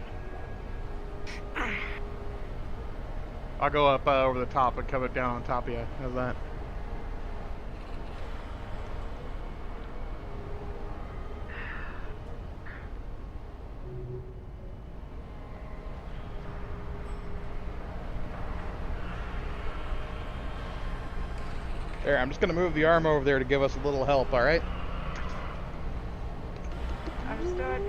I'll go up over the top and come it down on top of you. How's that? There, I'm just gonna move the arm over there to give us a little help, alright? Understood.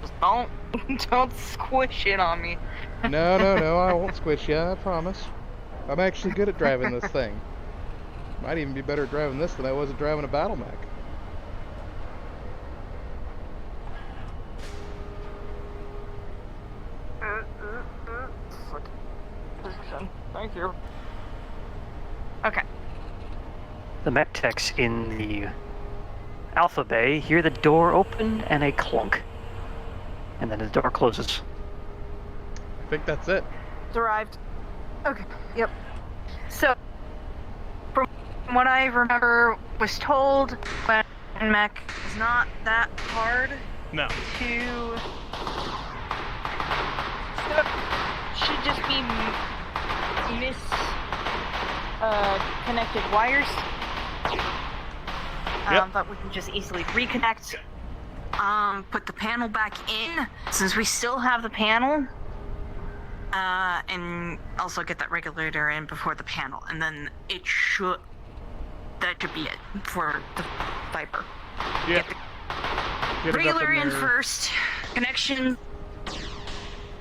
Just don't squish it on me. No, I won't squish you, I promise. I'm actually good at driving this thing. Might even be better at driving this than I was at driving a battle mech. Thank you. Okay. The mech techs in the Alpha Bay hear the door open and a clunk. And then the door closes. I think that's it. It's arrived. Okay. Yep. So, from what I remember, was told when mech is not that hard No. to. Should just be connected wires. Yep. But we can just easily reconnect. Put the panel back in since we still have the panel. And also get that regulator in before the panel, and then that should be it for the Viper. Yeah. Get it up Regulator in there. first, connection,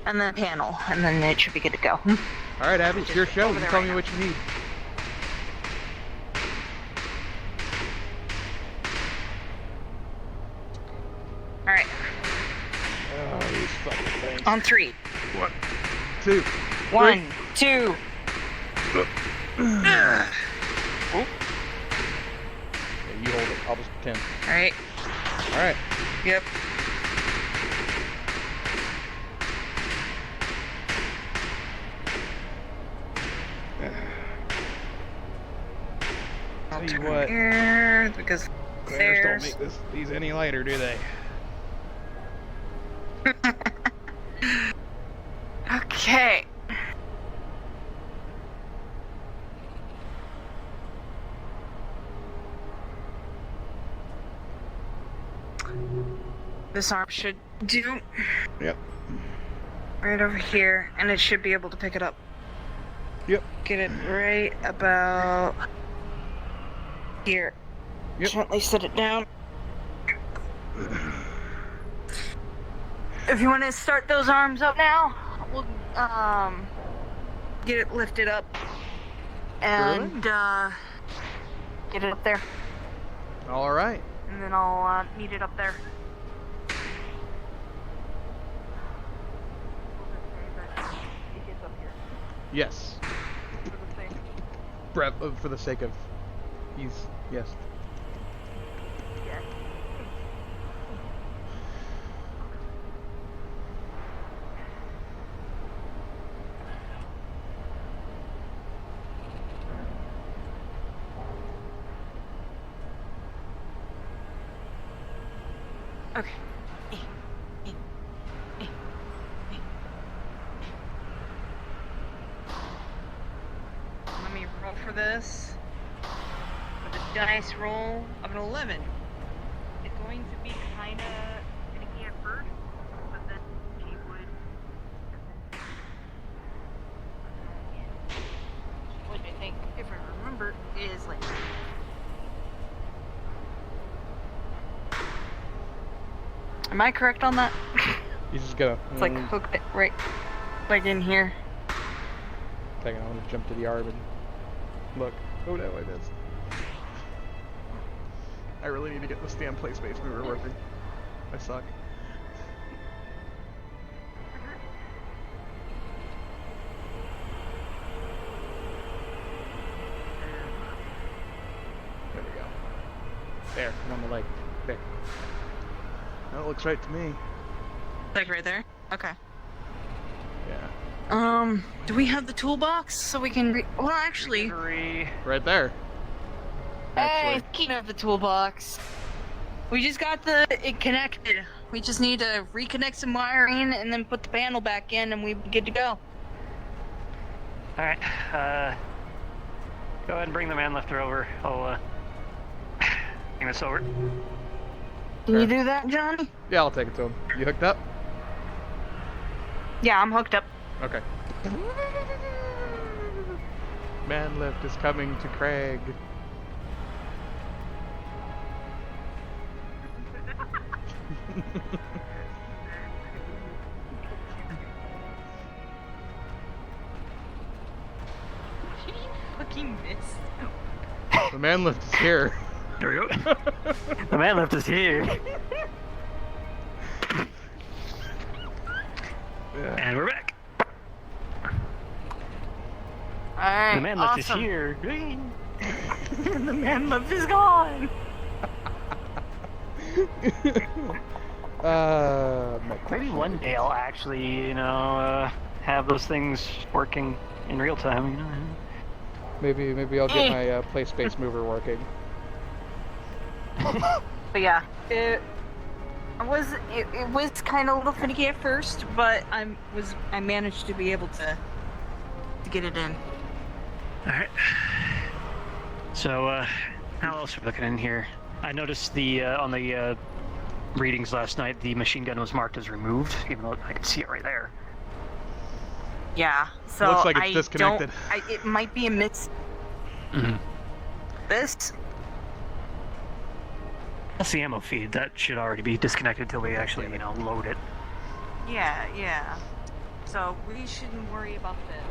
and then panel, and then it should be good to go. All right, Abby, it's your show. Over You there tell right me now. what you need. All right, Oh, these fucking things. on 3. 1, 2. 1, 2. Yeah, you hold it. I'll just pretend. All right. All right. Yep. Tell you Turn what. here because Bears don't there's. make these any lighter, do they? Okay. This arm should do Yep. right over here, and it should be able to pick it up. Yep. Get it right about here. Yep. Gently set it down. If you want to start those arms up now, we'll get it lifted up and get it up there, All right. and then I'll meet it up there. Yes. For the sake of ease. Yes. Okay. Let me roll for this. With a dice roll of an 11. It's going to be kinda finicky at first, but then she would. Which I think, if I remember, is like. Am I correct on that? You just gotta. It's like hooked it right in here. Hang on, I'm gonna jump to the arm and look. Oh no, I missed. I really need to get this damn play space mover working. I suck. There we go. There, and on the leg. There. That looks right to me. Like right there? Okay. Yeah. Do we have the toolbox so we can well, actually. Right there. Hey, Actually. speaking of the toolbox, we just got it connected. We just need to reconnect some wiring and then put the panel back in, and we're good to go. All right. Go ahead and bring the man lifter over. I'll bring this over. Can you do that, Johnny? Yeah, I'll take it to him. You hooked up? Yeah, I'm hooked up. Okay. Manlift is coming to Craig. Fucking miss. The manlift is here. There we go. The man lift is here. Yeah. And we're back. Alright, The man lift is awesome. here. The man lift is gone. Maybe one day I'll actually, have those things working in real time. Maybe I'll get my play space mover working. But yeah, it was kind of a little finicky at first, but I managed to be able to get it in. All right. So, how else are we looking in here? I noticed on the readings last night, the machine gun was marked as removed, even though I could see it right there. Yeah. So Looks like it's disconnected. It might be a mix. Mm-hmm. This. That's the ammo feed. That should already be disconnected until we actually, load it. Yeah. So we shouldn't worry about this.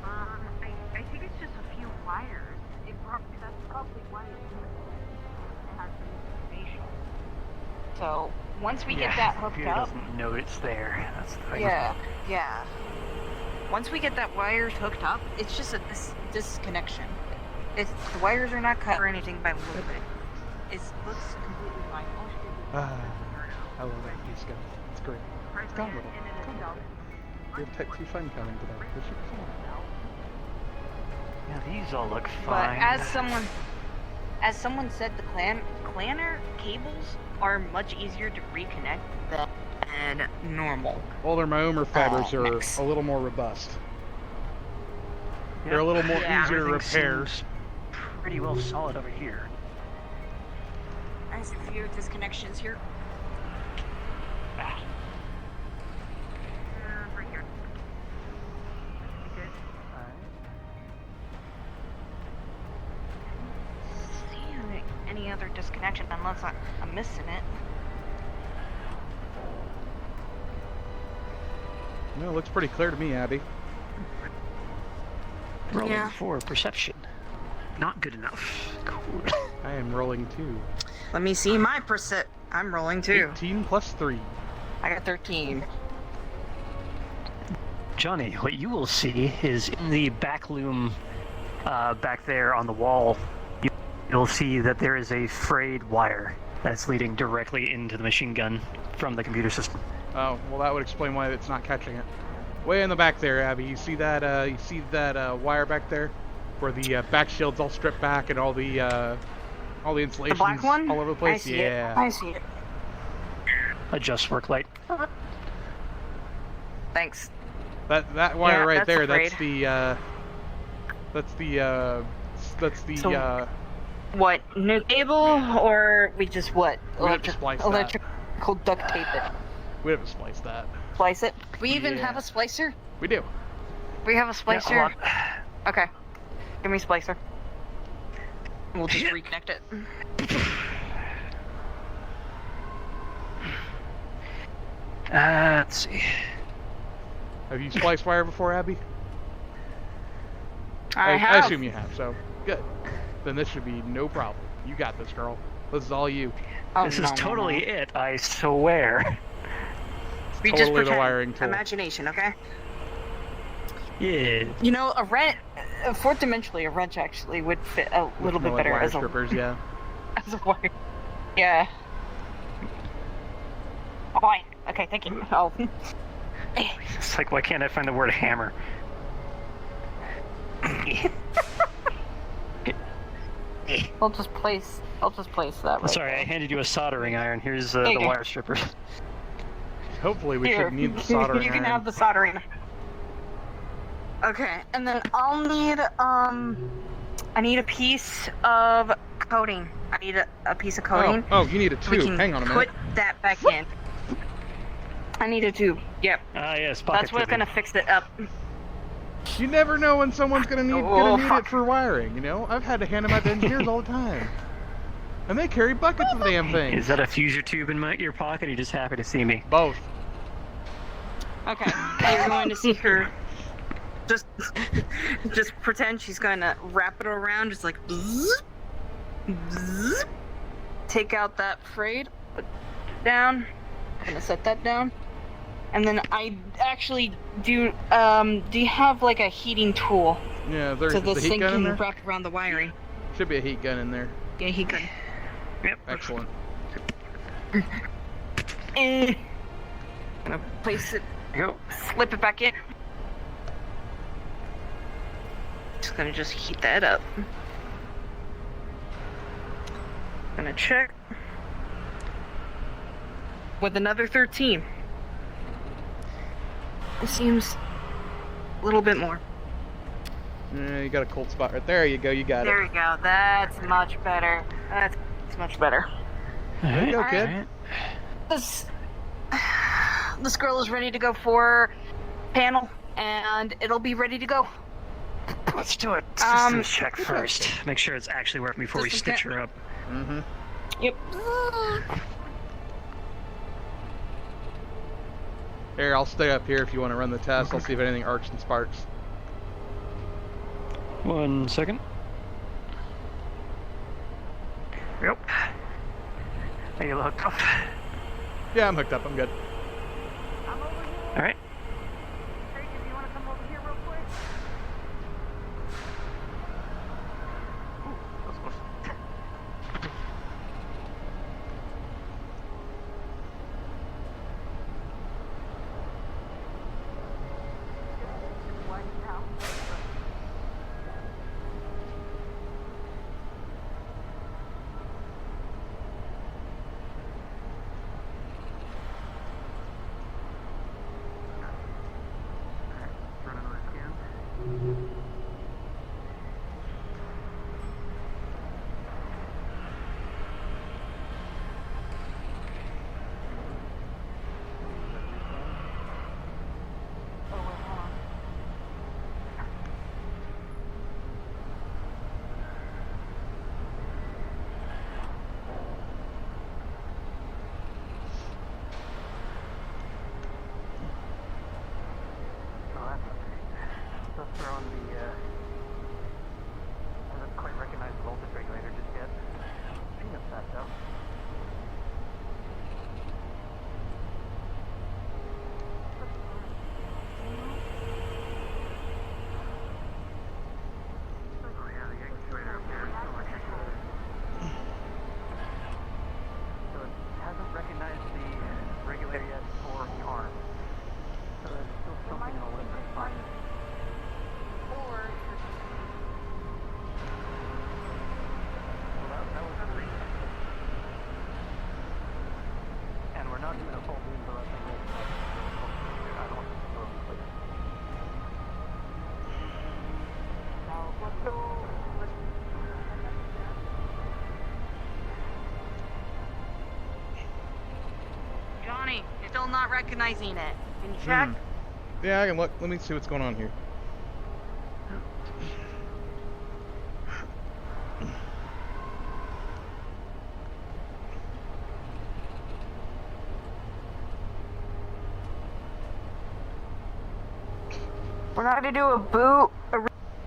I think it's just a few wires. That's probably why it has some information. So once we get that hooked computer up. doesn't know it's there. That's the thing. Yeah. Once we get that wires hooked up, it's just a disconnection. The wires are not cut or anything by movement. It looks completely fine. I love that piece, guys. It's great. It's gone a little. We have Type 2 fun coming today. This should be fun. Yeah, these all look But fine. as someone said, the clanner cables are much easier to reconnect than normal. Well, their myomer fibers are mix. a little more robust. They're a little more easier to repair. Seems pretty well solid over here. There's a few disconnections here. Right here. See any other disconnection unless I'm missing it. No, it looks pretty clear to me, Abby. Rolling for perception. Not good enough. Cool. I am rolling 2. Let me see my percent. I'm rolling too. 18 plus 3. I got 13. Johnny, what you will see is in the back loom back there on the wall, you'll see that there is a frayed wire that's leading directly into the machine gun from the computer system. Oh, well, that would explain why it's not catching it. Way in the back there, Abby. You see that? Wire back there, where the back shield's all stripped back and all the insulation's The black one? all over the place. I see it. I see it. Adjust work light. Thanks. That wire Yeah, right that's there. afraid. That's the. What, new cable, or we just what? We have to splice that. Electrical duct tape it. We have to splice that. Splice it? We even Yeah. have a splicer? We do. We have a splicer? Yeah, Okay. Give me a splicer. We'll just reconnect it. Let's see. Have you spliced wire before, Abby? I I have. assume you have, so good. Then this should be no problem. You got this, girl. This is all you. This is totally it, I swear. We Totally just the pretend. wiring tool. Imagination, okay? Yeah. You know, a wrench, fourth dimensionally, a wrench actually would fit a little bit More like better wire as strippers, yeah. as a wire. Yeah. Oh, boy. Okay, thank you. Oh. It's like, why can't I find the word hammer? I'll just place that right Sorry, I handed you a soldering iron. Here's the There you go. wire strippers. Hopefully we Here, shouldn't need the soldering you can iron. have the soldering. Okay, and then I'll need I need a piece of coating. I need a piece of coating. Oh, you need a We tube. can Hang on a put minute. that back in. I need a tube. Yep. Ah, yes, pocket That's what's tubing. gonna fix it up. You never know when someone's gonna need it for wiring, you know? I've had to hand them out to engineers all the time. And they carry buckets of damn things. Is that a fuser tube in your pocket, or are you just happy to see me? Both. Okay. You're going to see her. Just pretend she's gonna wrap it around, just like bzzz, bzzz. Take out that frayed, put it down. Gonna set that down. And then I actually do. Do you have like a heating tool? Yeah, there's so the this heat thing gun in can there. wrap around the wiring. Should be a heat gun in there. Yeah, heat gun. Yep. Excellent. Gonna place it. Go. Slip it back in. Just gonna heat that up. Gonna check with another 13. It seems a little bit more. Yeah, you got a cold spot right there. You go. You got There it. we go. That's much better. That's much better. There you go, All kid. Right. This girl is ready to go for panel, and it'll be ready to go. Let's do it. Systems check first. Make sure it's actually working before we System stitch check. her up. Mm-hmm. Yep. Here, I'll stay up here if you want to run the test. I'll see if anything arcs and sparks. 1 second. Yep. Are you hooked up? Yeah, I'm hooked up. I'm good. All right. Craig, if you want to come over here real quick. They're on the, I don't quite recognize the voltage regulator just yet. I think that's that though. Oh yeah, the actuator up there is still like so it hasn't recognized the regulator yet for the arm. So there's still something in the list that's fine. And we're not doing a full beam for us. I don't want to go over it. Now, let's go. Johnny, you're still not recognizing it. Can you check? Yeah, I can look. Let me see what's going on here. We're not gonna do a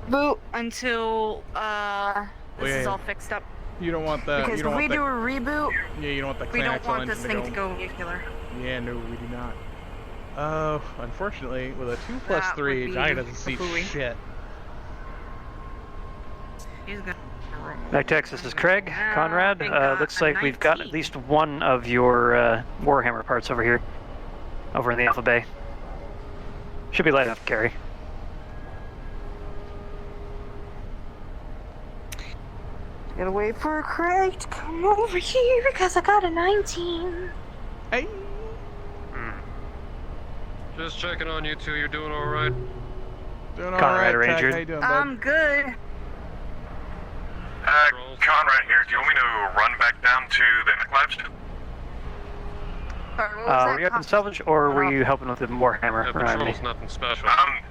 reboot until this is all fixed up. You don't want that. Because you don't if we want do that, a reboot, yeah, you don't want that we don't climax want this engine thing to go nuclear. Yeah, no, we do not. Oh, unfortunately, with a 2 plus That 3, would Johnny be doesn't see a buoy. shit. He's gonna Back Texas is Craig, Yeah, Conrad. thank God, Looks a like we've got 19. at least one of your Warhammer parts over here, over in the Alpha Bay. Should be light enough to carry. Gotta wait for Craig to come over here because I got a 19. Hey. Just checking on you two. You're doing all right? Doing Conrad alright, Ranger. How you doing, bud? I'm good. Conrad here. Do you want me to run back down to the mech labs? Sorry, what was Were you up in salvage, or were you helping with the Warhammer? Yeah, Remind me. patrol's nothing special. I'm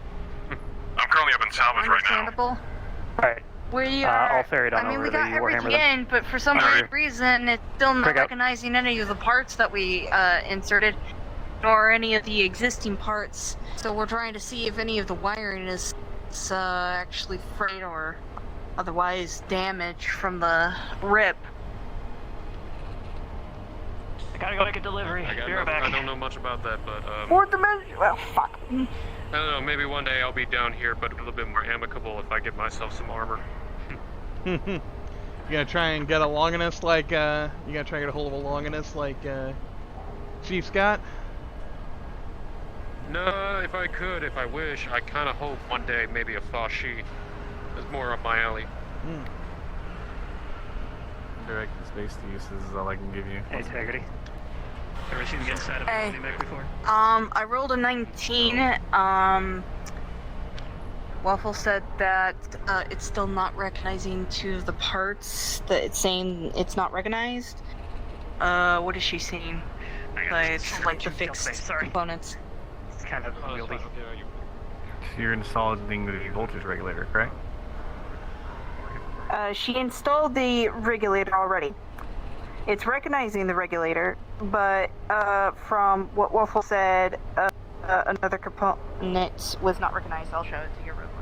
currently up in salvage right now. Understandable. Alright. We I'll ferry it on I mean, over we to got the everything Warhammer then. in, but for some Alright. reason, it's still not Craig out. recognizing any of the parts that we inserted, nor any of the existing parts. So we're trying to see if any of the wiring is actually frayed or otherwise damaged from the rip. I gotta go make a delivery. Be right back. I don't know much about that, but Fourth dimension. Well, fuck. I don't know. Maybe one day I'll be down here, but a little bit more amicable if I get myself some armor. You gonna try and get a Longinus like, you gonna try and get a hold of a Longinus like, Chief Scott? No, if I could, if I wish, I kind of hope one day maybe a Fashi is more up my alley. Direct space to use is all I can give you. Hey, Integrity. Ever seen the inside of Hey. a mech before? I rolled a 19. Waffle said that it's still not recognizing two of the parts. That it's saying it's not recognized. What is she saying? It's like the fixed components. It's kind of unwieldy. So you're installing the voltage regulator, correct? She installed the regulator already. It's recognizing the regulator, but from what Waffle said, another component was not recognized. I'll show it to you real quick.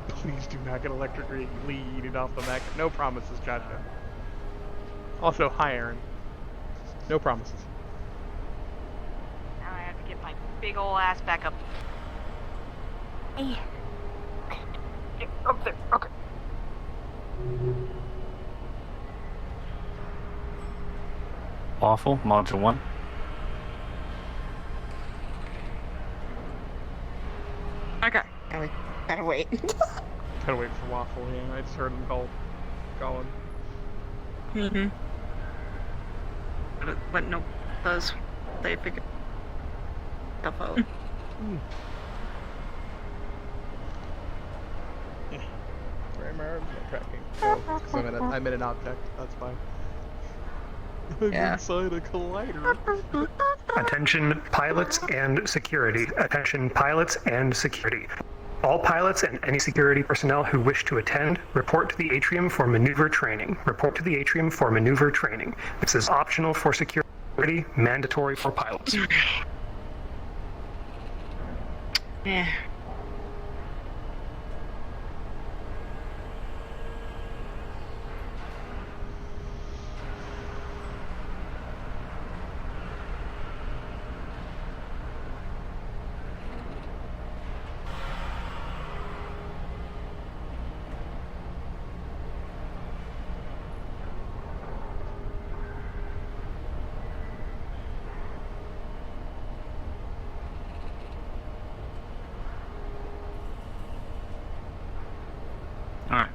Please do not get electrically leaded off the mech. No promises, gotcha. Also, hi, Aaron. No promises. Now I have to get my big ol' ass back up. Hey. Get up there. Okay. Waffle, module 1. Okay. Gotta wait. Gotta wait for Waffle, yeah. I just heard him calling. Mm-hmm. But no, those they figured stuff out. Where am I? Not tracking. Oh, 'cause I'm in an object. That's fine. I'm inside a collider. Attention pilots and security. Attention pilots and security. All pilots and any security personnel who wish to attend, report to the atrium for maneuver training. Report to the atrium for maneuver training. This is optional for security, mandatory for pilots. Yeah. Alright.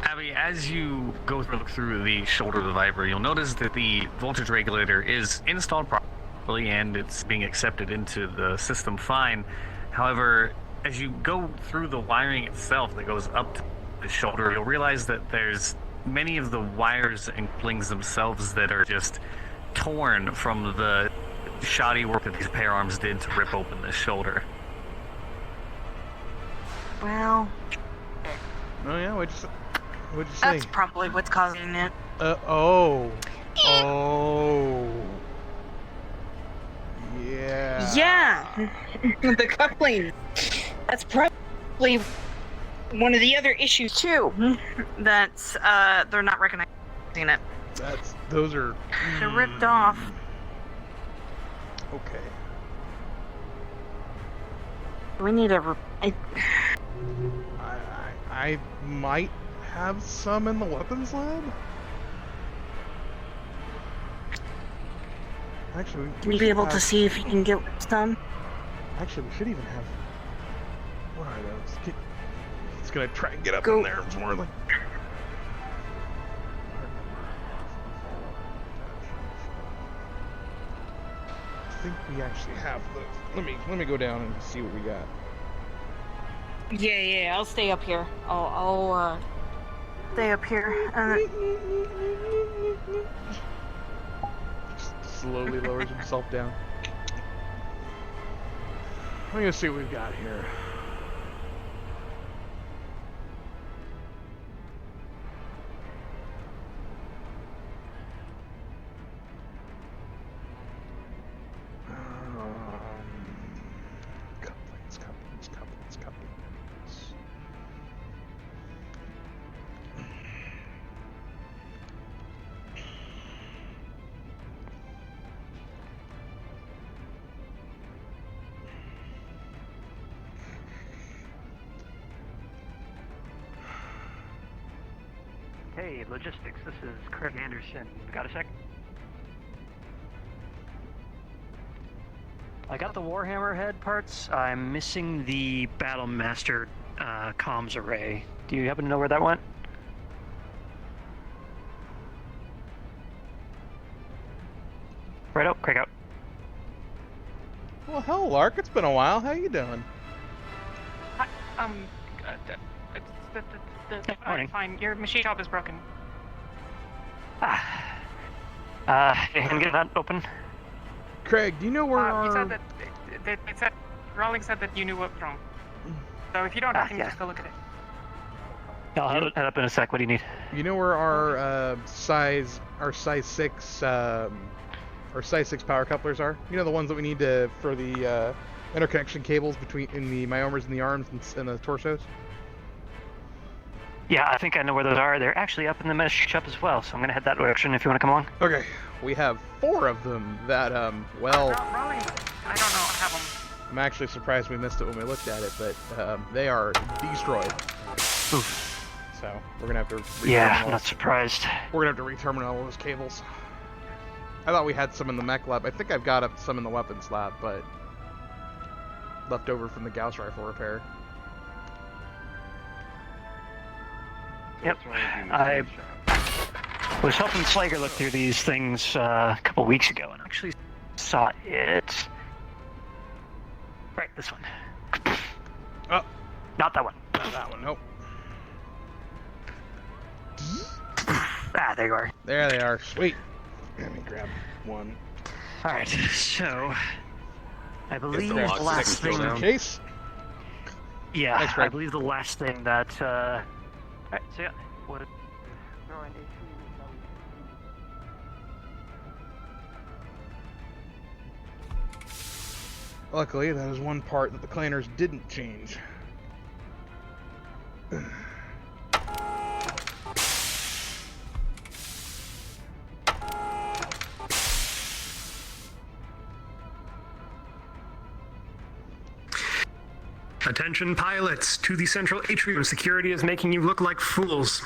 Abby, as you go through the shoulder of the Viper, you'll notice that the voltage regulator is installed properly and it's being accepted into the system fine. However, as you go through the wiring itself that goes up to the shoulder, you'll realize that there's many of the wires and links themselves that are just torn from the shoddy work that these pair arms did to rip open the shoulder. Well, Oh yeah, what'd you say? that's probably what's causing it. Oh. Yeah. Yeah, the coupling. That's probably one of the other issues too. That's they're not recognizing it. Those are. They're ripped off. Okay. We need a. I might have some in the weapons lab. Actually, Can you be able to see if you can get some? Actually, we should even have. What are those? It's gonna try and get up Go. in there. It's more like. I think we actually have the. Let me go down and see what we got. Yeah, I'll stay up here. I'll stay up here. Just slowly lowers himself down. I'm gonna see what we've got here. Couplings. Hey, logistics, this is Craig Anderson. Got a sec? I got the Warhammer head parts. I'm missing the Battlemaster comms array. Do you happen to know where that went? Right out, Craig out. Well, hell, Lark, it's been a while. How you doing? Morning. Fine. Your machine shop is broken. You can get that open? Craig, do you know where You said that it said Rawling said that you knew what was wrong. So if you don't, I can just go look at it. I'll head up in a sec. What do you need? You know where our size 6 power couplers are? You know the ones that we need to for the interconnection cables between the myomers and the arms and the torsos? Yeah, I think I know where those are. They're actually up in the mesh shop as well, so I'm gonna head that direction if you want to come along. Okay, we have 4 of them that, well... Rawling, I don't know, I have them. I'm actually surprised we missed it when we looked at it, but they are destroyed. Oof. So, we're gonna have to... Yeah, I'm not surprised. We're gonna have to re-terminate all those cables. I thought we had some in the mech lab. I think I've got some in the weapons lab, but... left over from the Gauss rifle repair. Yep. I was helping Slager look through these things a couple weeks ago and actually saw it. Right, this one. Oh. Not that one. Not that one, nope. There you are. There they are. Sweet. Let me grab one. Alright, so... I believe the box last thing... Case? Yeah, Thanks, I Greg. believe the last thing that... Alright, so yeah. What... Luckily, that is one part that the claners didn't change. Attention pilots, to the central atrium. Security is making you look like fools.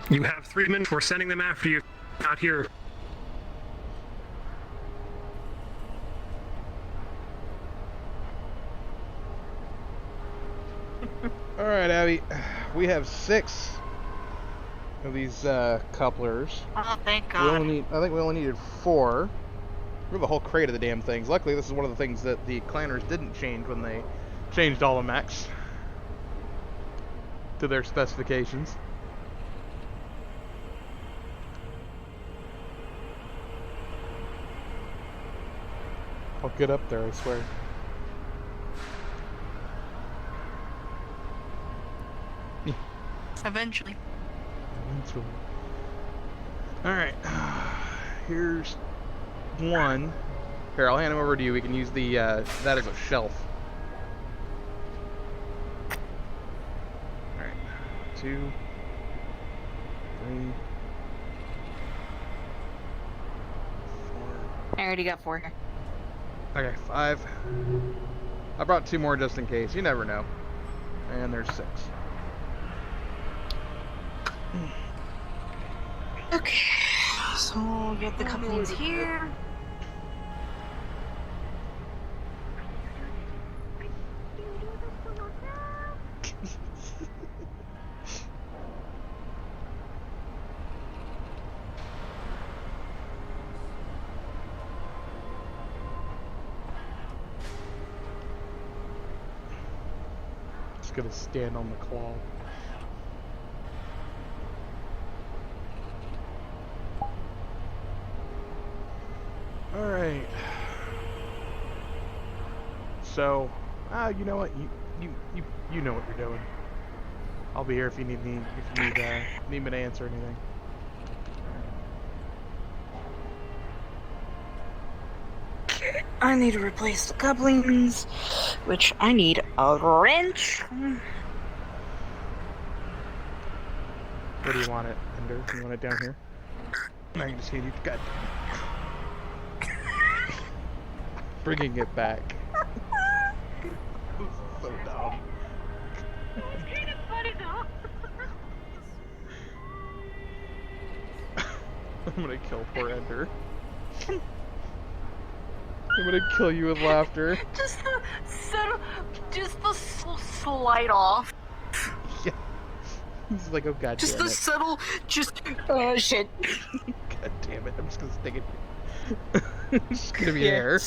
You have 3 minutes. We're sending them after you. Not here. Alright, Abby. We have 6 of these couplers. Oh, thank I God. think we only needed 4. We have a whole crate of the damn things. Luckily, this is one of the things that the claners didn't change when they changed all the mechs to their specifications. I'll get up there, I swear. Eventually. Alright. Here's one. Here, I'll hand him over to you. We can use the that as a shelf. Alright. 2, 3, 4. I already got 4 here. Okay, 5. I brought 2 more just in case. You never know. And there's 6. Okay, so we'll get the couplings here. Just gonna stand on the claw. Alright. So, you know what? You know what you're doing. I'll be here if you need me. If you need me to answer anything. I need to replace the couplings, which I need a wrench. Where do you want it, Ender? You want it down here? I can just hand you. God. Bringing it back. So dumb. It's funny though. I'm gonna kill poor Ender. I'm gonna kill you with laughter. Just the subtle, just the slide off. Yeah. He's like, oh god Just damn the it. subtle, shit. God damn it, I'm just gonna stick it. It's just gonna be there.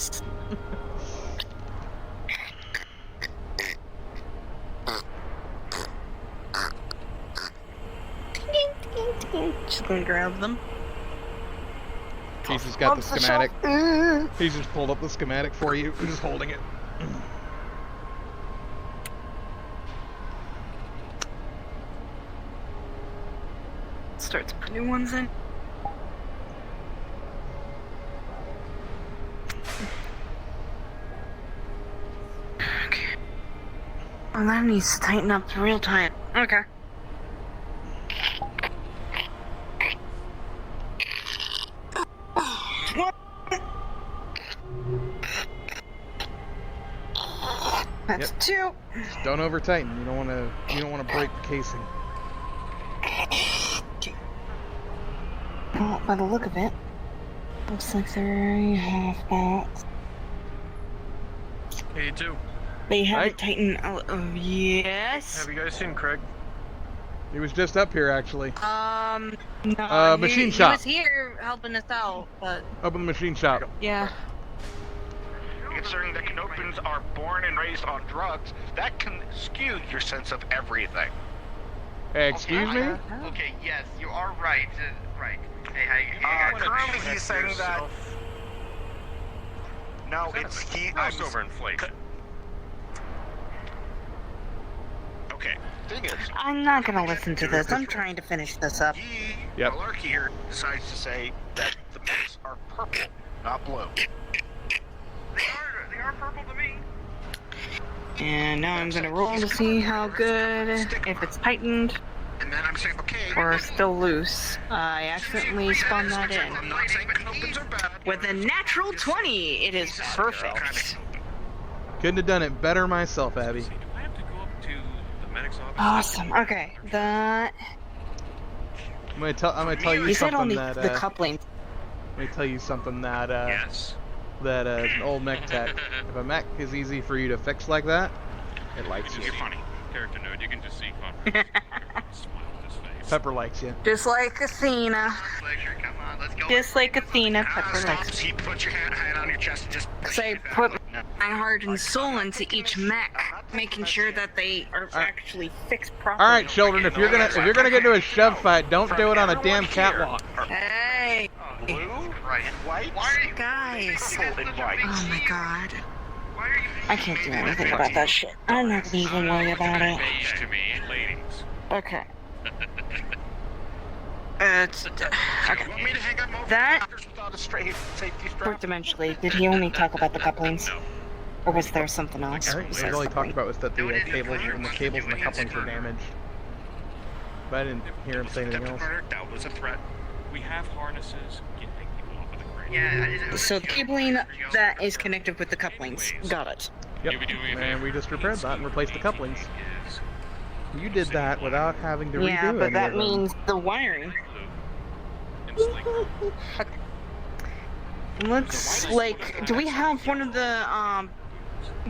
Just gonna grab them. He's just got the schematic. He's just pulled up the schematic for you. I'm just holding it. Start to put new ones in. Okay. Well, that needs to tighten up real tight. Okay. That's two. Just don't over tighten. You don't wanna break the casing. Well, by the look of it, looks like they have got. Hey, you too. They have Right. it tightened. Yes. Have you guys seen Craig? He was just up here actually. No. Machine he shop. was here helping us out, but Open the machine shop. yeah. Considering that Canopans are born and raised on drugs, that can skew your sense of everything. Hey, excuse me? Okay, yes, you are right. Right. Hey, currently he's saying that. No, it's he. I'm overinflation. Okay. Thing is, I'm not gonna listen to this. I'm trying to finish this up. Yep. Malarkey here decides to say that the books are purple, not blue. They are purple to me. And now I'm gonna roll to see how good, if it's tightened, And then I'm saying, okay. or still loose. I accidentally spun that in. I'm not saying Canopans are bad. With a natural 20, it is perfect. Couldn't have done it better myself, Abby. Do I have to go up to the medic's office? Awesome. Okay, that. I'm gonna tell you He said something only that the coupling. let me tell you something that Yes. that an old mech tech. If a mech is easy for you to fix like that, it likes you. You're funny. Character node, you can just see confidence. Smile on his face. Pepper likes you. Just like Athena. Pleasure, come on, let's go. Just like Athena, Pepper Stop. likes. See, put your hand on your chest and just. Because I put my heart and soul into each mech, making sure that they are actually fixed properly. All right, children. If you're gonna get into a shove fight, don't do it on a damn catwalk. Hey, Blue, right, and white. Why are you guys. and white? Oh my god. I can't do anything about that shit. I'm not gonna even worry about it. Beige to me, ladies. Okay. It's okay. Want me to hang up over That without a straight safety strap? worked eventually. Did he only talk about the couplings, or was there something else? I think what he besides really the talked coupling? about was that the cables and the couplings were damaged. But I didn't hear him say anything else. That was a threat. We have harnesses. Get people off of the crane. Yeah. So the cabling that is connected with the couplings. Got it. Yep. And we just repaired that and replaced the couplings. You did that without having to redo Yeah, but any that of them. means the wiring. Let's do we have one of the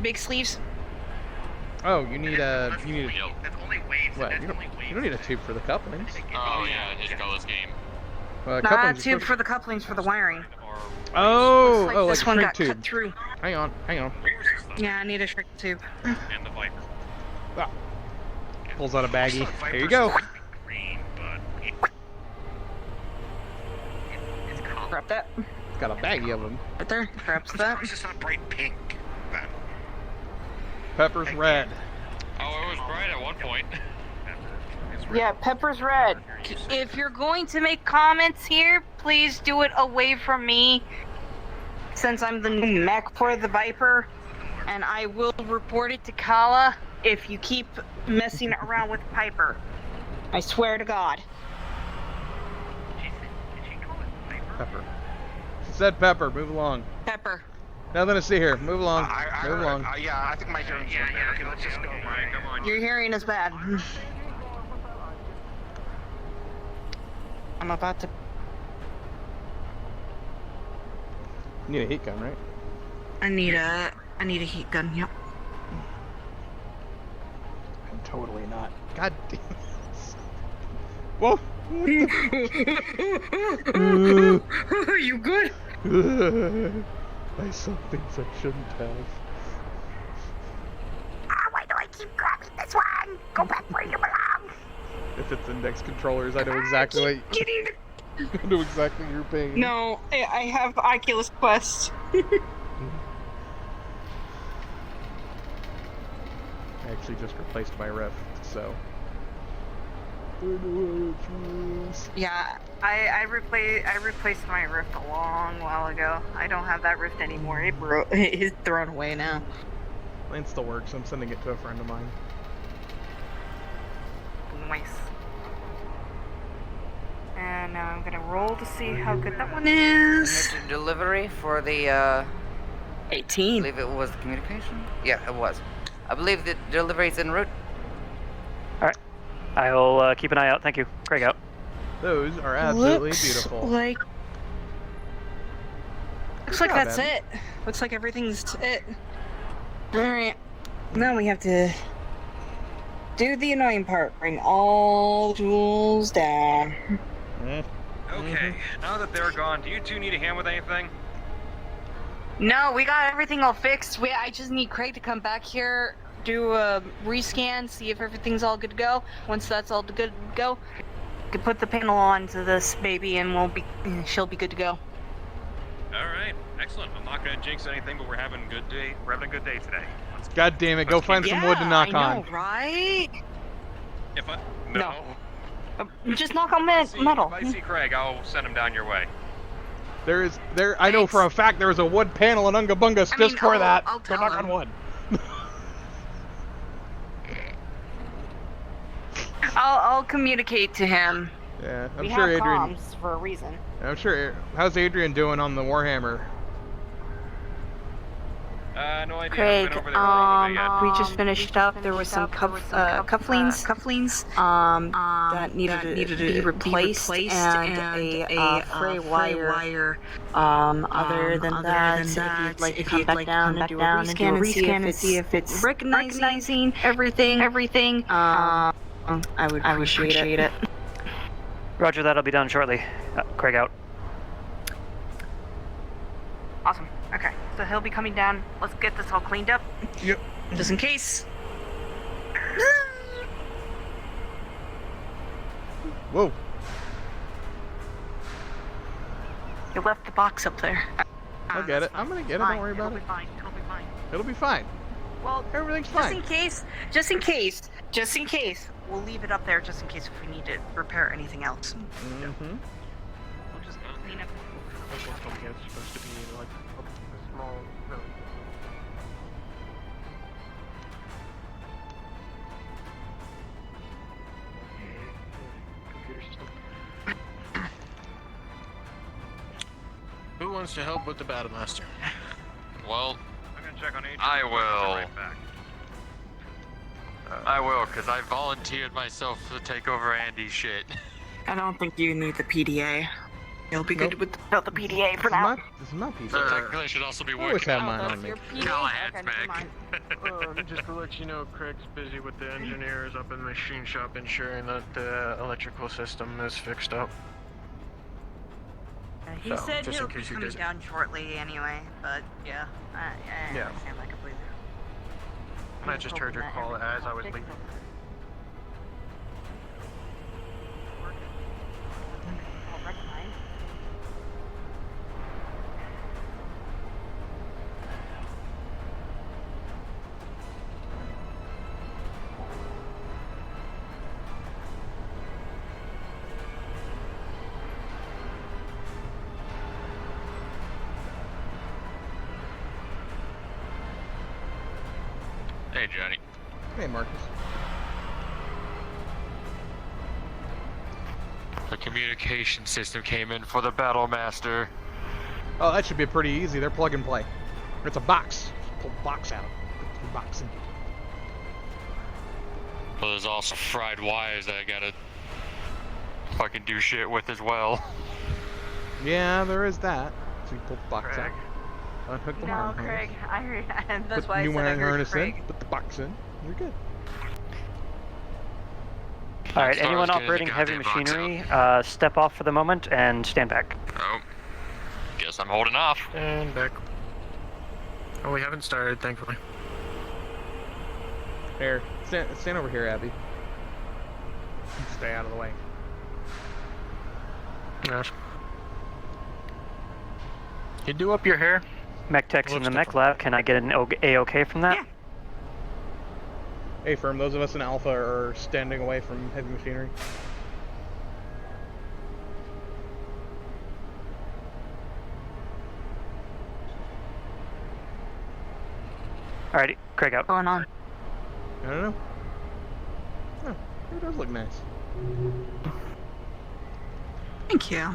big sleeves? Oh, you need a That's only waves. what? That's You only waves. don't need a tube for the couplings. Oh yeah, his color's game. Not couplings are tube supposed- for the couplings for the wiring. Oh, Like oh, like this a one shrink got tube. cut through. Hang on. Yeah, I need a shrink tube. And the Viper. Ah. Pulls out a baggie. Here you go. Green, but Grab that. Got a baggie of them. Right there. Grabs that. it's not bright pink. Then. Pepper's red. Oh, it was bright at one point. Yeah, Pepper's red. If you're going to make comments here, please do it away from me, since I'm the new mech for the Viper, and I will report it to Kala if you keep messing around with Piper. I swear to God. Pepper. She said Pepper. Move along. Pepper. Nothing to see here. Move along. Move along. Yeah, I think my hearing's bad. Okay, let's just go. Alright, come on. Your hearing is bad. I'm about to. You need a heat gun, right? I need a heat gun. Yep. I'm totally not. God damn it. Whoa. Are you good? I saw things I shouldn't have. Why do I keep grabbing this one? Go back where you belong. If it's index controllers, I know exactly what. I know exactly your pain. No, I have Oculus Quest. I actually just replaced my Rift, so. I know how it feels. Yeah, I replaced my Rift a long while ago. I don't have that Rift anymore. It broke. It's thrown away now. Mine still works. I'm sending it to a friend of mine. Nice. And now I'm gonna roll to see how good that one is. Delivery for the 18. I believe it was the communication. Yeah, it was. I believe the delivery's en route. Alright. I'll keep an eye out. Thank you. Greg out. Those are absolutely Looks beautiful. Looks Good like job, that's Abby. it. Looks like everything's it. Alright. Now we have to do the annoying part. Bring all tools down. Okay, now that they're gone, do you two need a hand with anything? No, we got everything all fixed. I just need Craig to come back here, do a rescan, see if everything's all good to go. Once that's all good to go, we can put the panel onto this baby and she'll be good to go. Alright, excellent. I'm not gonna jinx anything, but we're having a good day. We're having a good day today. God damn it, go find some wood to knock I know, on. right? If I... No. Just knock on metal. If I see Craig, I'll send him down your way. I know for a fact there was a wood panel in Unga Bungus just for that. I'll Go tell knock him. on wood. I'll communicate to him. Yeah, I'm We sure have Adrian. comms for a reason. I'm sure. How's Adrian doing on the Warhammer? No idea. Craig, I haven't been over there all of it yet. we just finished up. There was some cufflinks that needed to be replaced, and a fray wire. Other than that, if you'd like to come back down and do a rescan and see if it's recognizing everything, I would appreciate it. Roger, that'll be done shortly. Craig out. Awesome. Okay, so he'll be coming down. Let's get this all cleaned up. Yep. Just in case. Whoa. You left the box up there. I'll get it. I'm gonna get it. Don't worry about it. It'll be fine. It'll be fine. Well, everything's just fine. just in case, we'll leave it up there just in case if we need to repair anything else. Mm-hmm. We'll just clean up. It's supposed to be like a small village. Computer system. Who wants to help with the battle master? Well, I'm gonna check on Adrian. I I'll will. be right back. I will, because I volunteered myself to take over Andy's shit. I don't think you need the PDA. You'll be good without the PDA for now. This is my piece. So technically, I should also be I always working have on mine that's on me. your PDA? Callahan's Okay, back. Just to let you know, Craig's busy with the engineers up in the machine shop ensuring that the electrical system is fixed up. He So, said just he'll in be case you coming guys- down shortly anyway, but yeah, I Yeah. understand that completely. I just heard your call as I was leaving. Hey, Johnny. Hey, Marcus. The communication system came in for the Battle Master. Oh, that should be pretty easy. They're plug and play. It's a box. Just pull the box out. Put the box in. But there's also fried wires that I gotta fucking do shit with as well. Yeah, there is that. So you pull the box out. Unhook the No, iron Craig. harness. That's Put why I new said I iron heard harness Craig. in. Put the box in. You're good. All right, As far anyone as getting the operating heavy goddamn box machinery, step off for the moment and stand back. Oh. Guess I'm holding off. And back. Oh, we haven't started, thankfully. Here, stand over here, Abby. Stay out of the way. Yes. You do up your hair? Mech techs in the mech lab, can I get an A-OK from that? Yeah. Hey, firm, those of us in Alpha are standing away from heavy machinery. Alrighty, Craig out. What's going on? I don't know. Oh, it does look nice. Thank you.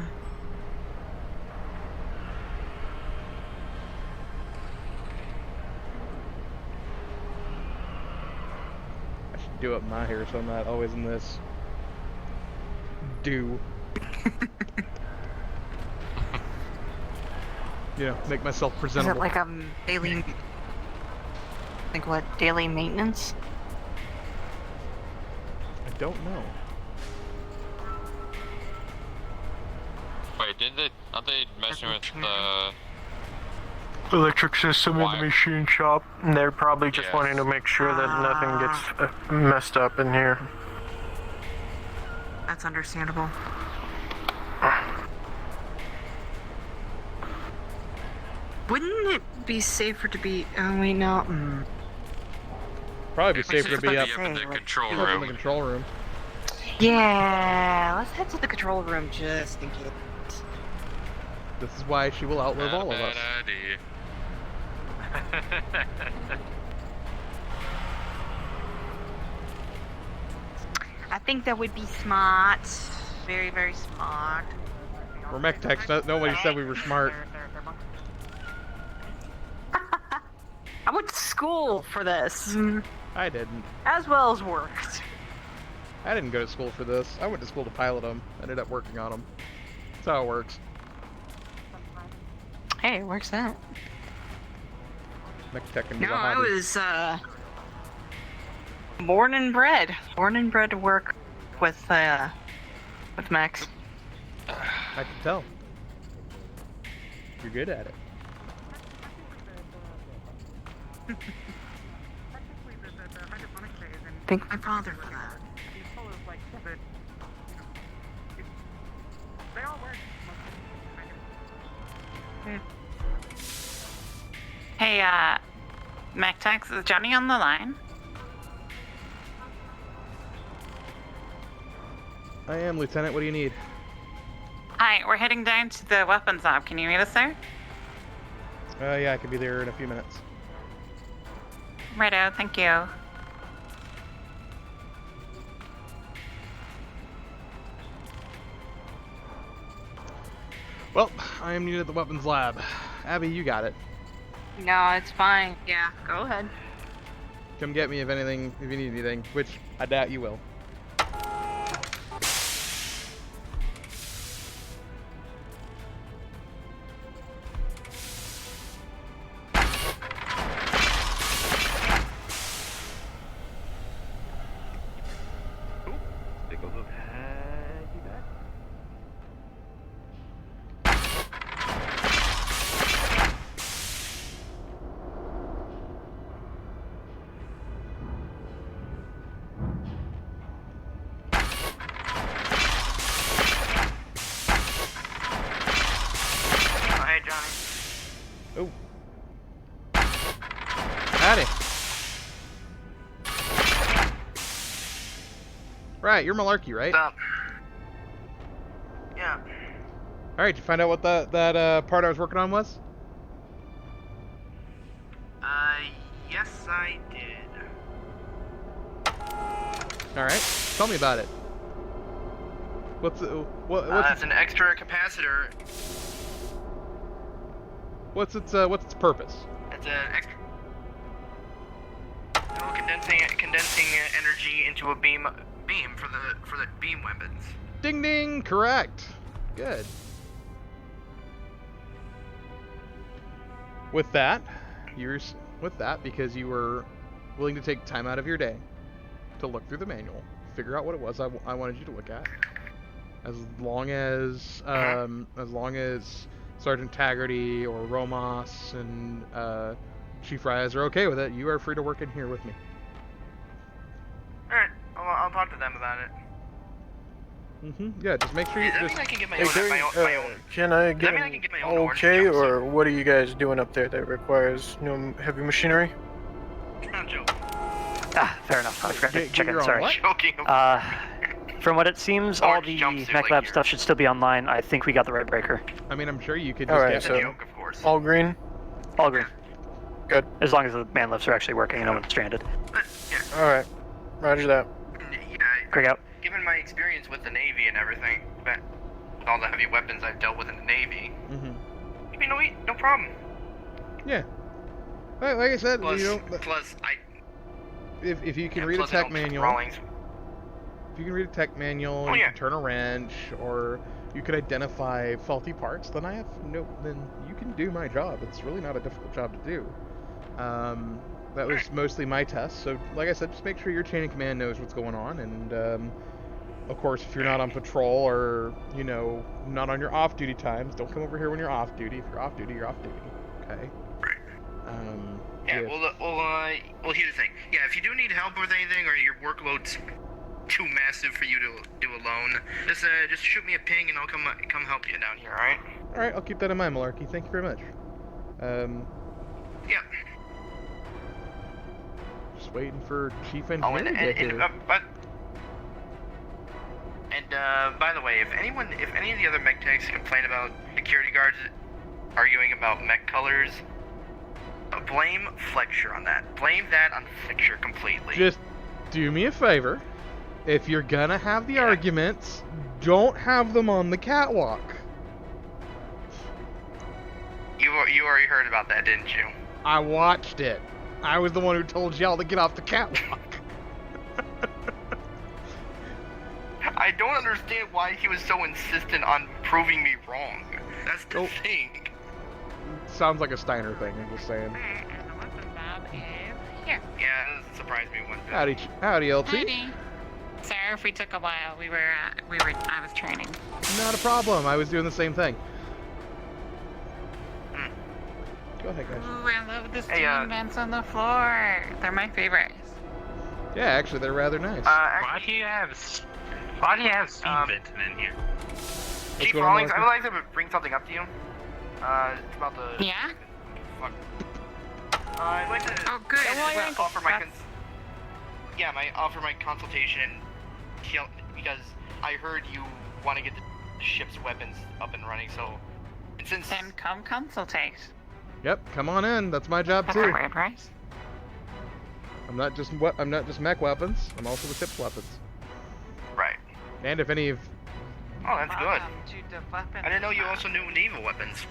I should do up my hair so I'm not always in this do. You know, make myself Is presentable. it like daily? Like what? Daily maintenance? I don't know. Wait, aren't they messing with the Electric system in Why? the machine shop. And they're probably just Yes. wanting to make sure that nothing gets messed up in here. That's understandable. Wouldn't it be safer to be? Oh wait, no. Probably be safer to be up in the control in the room? control room. Yeah, let's head to the control room just in case. This is why she will outlive all of us. idea. I think that would be smart. Very, very smart. We're mech techs. Nobody said we were smart. I went to school for this, I didn't. as well as worked. I didn't go to school for this. I went to school to pilot them. Ended up working on them. That's how it works. Hey, it works out. Mech tech and No, I was born and bred to work with mechs. I can tell. You're good at it. Thank my father for that. Hey, Mech Techs, is Johnny on the line? I am, Lieutenant. What do you need? Hi, we're heading down to the weapons lab. Can you meet us there? Yeah, I could be there in a few minutes. Righto, thank you. Well, I am needed at the weapons lab. Abby, you got it. No, it's fine. Yeah, go ahead. Come get me if you need anything, which I doubt you will. Hey, Johnny. Oh. Howdy. Right, you're Malarkey, right? Stop. Yeah. Alright, did you find out what that part I was working on was? Yes, I did. All right, tell me about it. What's It's an extra capacitor. what's its purpose? It's an extra. Condensing energy into a beam for the beam weapons. Ding ding, correct. Good. With that, because you were willing to take time out of your day to look through the manual, figure out what it was I wanted you to look at. As long as Sergeant Taggarty or Romos and Chief Reyes are okay with it, you are free to work in here with me. Alright, I'll talk to them about it. Yeah, just make sure you Does that mean I can get my own? Can I get I can get my own okay, or what are you guys doing up there that requires no heavy machinery? I'm joking. Fair enough. I forgot to check your in. own Sorry. what? Joking. From what it seems, all the mech lab stuff should still be online. I think we got the right breaker. I mean, I'm sure you could All just right, get so joke, of course. all green. All green. Good. As long as the man lifts are actually working and no one's stranded. All right, Roger that. Greg out. Given my experience with the Navy and everything, with all the heavy weapons I've dealt with in the Navy, no problem. Yeah. Like I said, Plus, you know, if you can read a tech manual, if you can read a tech manual, you can turn a wrench, or you could identify faulty parts, then then you can do my job. It's really not a difficult job to do. That was mostly my test, so like I said, just make sure your chain of command knows what's going on, and of course, if you're not on patrol or, not on your off-duty times, don't come over here when you're off-duty. If you're off-duty, you're off-duty, okay? Well, here's the thing. Yeah, if you do need help with anything, or your workload's too massive for you to do alone, just shoot me a ping and I'll come help you down here, alright? Alright, I'll keep that in mind, Malarkey. Thank you very much. Yeah. Just waiting for Chief Engineer to get here. By the way, if any of the other mech techs complain about security guards arguing about mech colors, blame Flexure on that. Blame that on Flexure completely. Just do me a favor. If you're gonna have the arguments, don't have them on the catwalk. You already heard about that, didn't you? I watched it. I was the one who told y'all to get off the catwalk. I don't understand why he was so insistent on proving me wrong. That's the thing. Sounds like a Steiner thing, I'm just saying. Here. Yeah, it doesn't surprise me one bit. Howdy, LT. Howdy. Sorry if we took a while. I was training. Not a problem. I was doing the same thing. Go ahead, guys. Ooh, I love the steam vents on the floor. They're my favorites. Yeah, actually, they're rather nice. Why do you have steam venting in here? Chief Rawlings, I would like to bring something up to you. It's about the... Yeah? Fuck. I'd like to... Oh, good. offer my consultation, because I heard you want to get the ship's weapons up and running, so... Since... Then come consultate. Yep, come on in. That's my job, too. That's weird, right? I'm not just mech weapons. I'm also the ship's weapons. Right. And if any of... Oh, that's good. To the weapons. I didn't know you also knew naval weapons.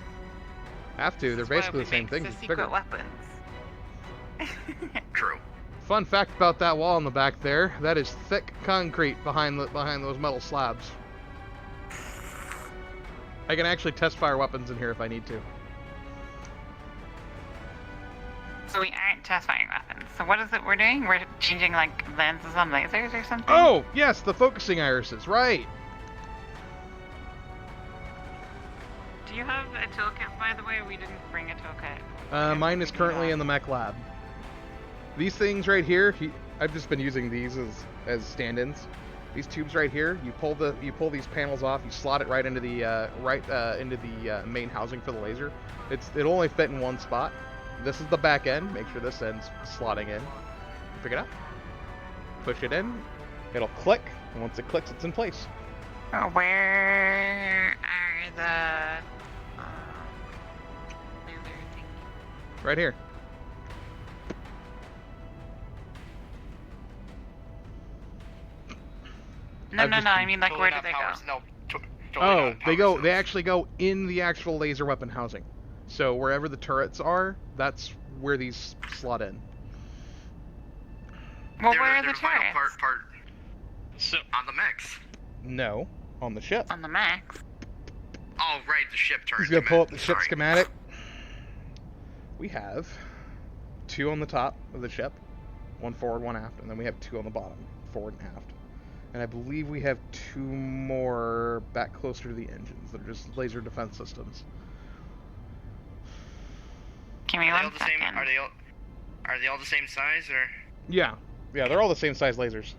Have to. They're basically the same thing. The Just secret bigger. weapons. True. Fun fact about that wall in the back there: that is thick concrete behind those metal slabs. I can actually test fire weapons in here if I need to. So we aren't test firing weapons. So what is it we're doing? We're changing like lenses on lasers or something? Oh, yes, the focusing irises, right. Do you have a toolkit, by the way? We didn't bring a toolkit. Mine is currently in the mech lab. These things right here, I've just been using these as stand-ins. These tubes right here, you pull these panels off, you slot it right into the main housing for the laser. It'll only fit in one spot. This is the back end. Make sure this end's slotting in. Pick it up, push it in, it'll click, and once it clicks, it's in place. Where are the laser thingies? Right here. No, I've no, just no. been- I mean, like, where do they go? No. Oh, they actually go in the actual laser weapon housing. So wherever the turrets are, that's where these slot in. Well, They're, where are they're the vital turrets? part So on the mechs. No, on the ship. On the max. Oh, right, the ship turret. He's gonna pull up the ship Sorry. schematic. We have 2 on the top of the ship, 1 forward, 1 aft, and then we have 2 on the bottom, forward and aft. And I believe we have 2 more back closer to the engines that are just laser defense systems. Give me Are they all one the same? second. Are they all the same size or? Yeah, they're all the same size lasers.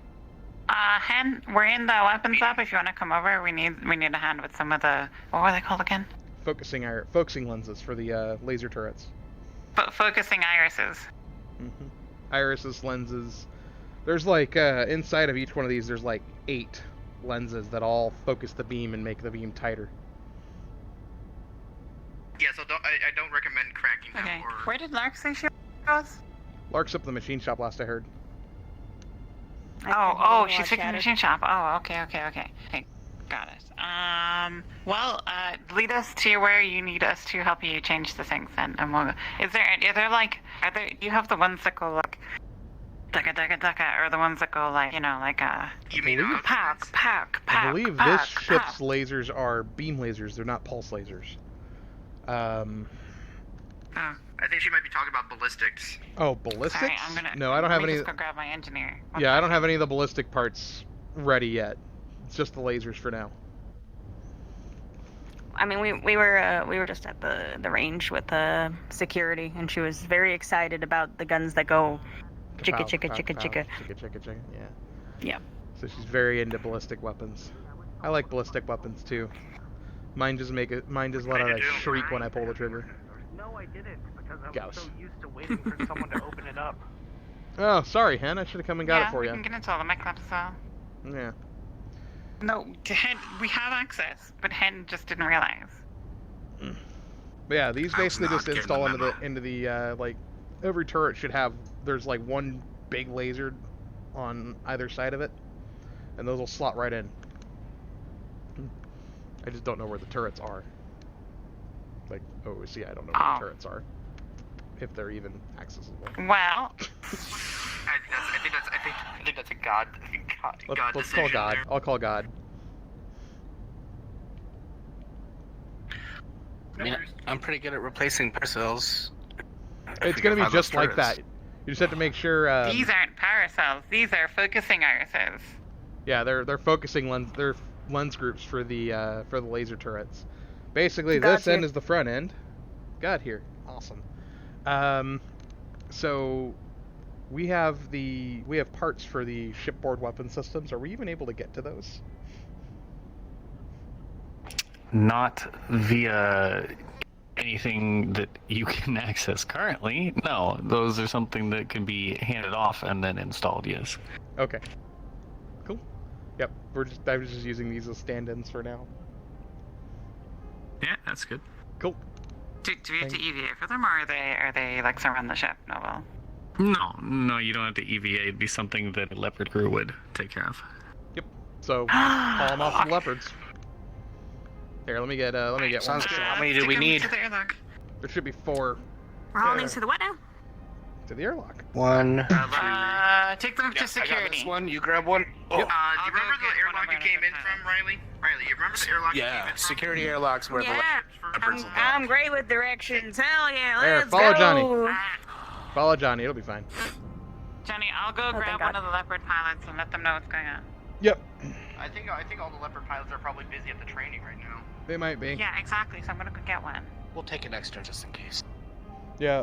Hen, we're in the weapons lab. If you want to come over, we need a hand with some of the, what were they called again? Focusing lenses for the laser turrets. Focusing irises. Irises, lenses. There's like inside of each one of these, there's like 8 lenses that all focus the beam and make the beam tighter. Yeah, so I don't recommend cracking them. Okay. Or... Where did Lark say she was? Lark's up at the machine shop last I heard. Oh, she's fixing the machine shop. Oh, okay. Okay, got it. Well, lead us to where you need us to help you change the things then, and we'll. Do you have the ones that go like, ducka, or the ones that go like, You mean pock. I believe this ship's lasers are beam lasers. They're not pulse lasers. I think she might be talking about ballistics. Oh, ballistics? Sorry, I'm gonna. No, I don't have let me any. Just go grab my engineer. Yeah, I don't have any of the ballistic parts ready yet. It's just the lasers for now. I mean, we were just at the range with the security, and she was very excited about the guns that go chicka. Yeah. Yeah. So she's very into ballistic weapons. I like ballistic weapons too. Mine just let out a shriek when I pull the trigger. No, I didn't, because I was Gauss. so used to waiting for someone to open it up. Oh, sorry, Hen. I should have come and got it for you. Yeah, we can get into all the mech labs as well. Yeah. No, Hen, we have access, but Hen just didn't realize. But yeah, these basically just install into the like every turret should have. There's like one big laser on either side of it, and those will slot right in. I just don't know where the turrets are. Like, oh, see, I don't know where the turrets are. If they're even accessible. Well, I think that's a God Let's call God. there. I'll call God. I mean, I'm pretty good at replacing paracels. It's gonna be just like that. You just have to make sure. these aren't paracells. These are focusing irises. Yeah, they're focusing lens. They're lens groups for the laser turrets. Basically, this end is the front end. Got here. Awesome. So we have parts for the shipboard weapon systems. Are we even able to get to those? Not via anything that you can access currently. No, those are something that can be handed off and then installed, yes. Okay. Cool. Yep, I was just using these as stand-ins for now. Yeah, that's good. Cool. Do we have to EVA for them, or are they like surround the ship? No, well. No, you don't have to EVA. It'd be something that a Leopard crew would take care of. Yep. So call them off the Leopards. Here, let me get Sounds one. good. How many do we need? There should be 4. We're all needs to the what now? To the airlock. 1, 2. Take them to security. I got this one. You grab one. Oh. Do you remember the airlock you came in from, Riley? Riley, you remember the airlock you came in from? Security airlocks where I'm great with directions. Hell yeah, There, let's follow go. Johnny. Follow Johnny. It'll be fine. Johnny, I'll go grab one of the Leopard pilots and let them know what's going on. Yep. I think all the Leopard pilots are probably busy at the training right now. They might be. Yeah, exactly. So I'm gonna go get one. We'll take an extra just in case. Yeah,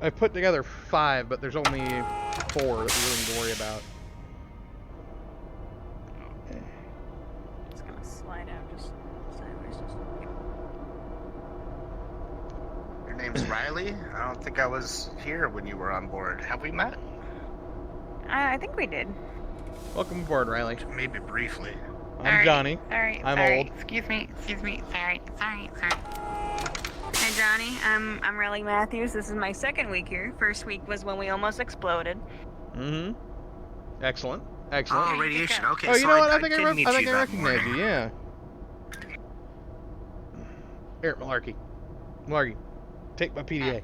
I put together 5, but there's only 4 that we really need to worry about. It's gonna slide out just sideways. Your name's Riley? I don't think I was here when you were on board. Have we met? I think we did. Welcome aboard, Riley. Maybe briefly. I'm Johnny. Sorry. I'm old. Excuse me. Sorry. Hey Johnny, I'm Riley Matthews. This is my second week here. First week was when we almost exploded. Mm-hmm. Excellent. Excellent. Oh, radiation. Okay. Oh, you so know what? I did think meet I you that recognize morning. you. Yeah. Here, Malarkey. Malarkey, take my PDA.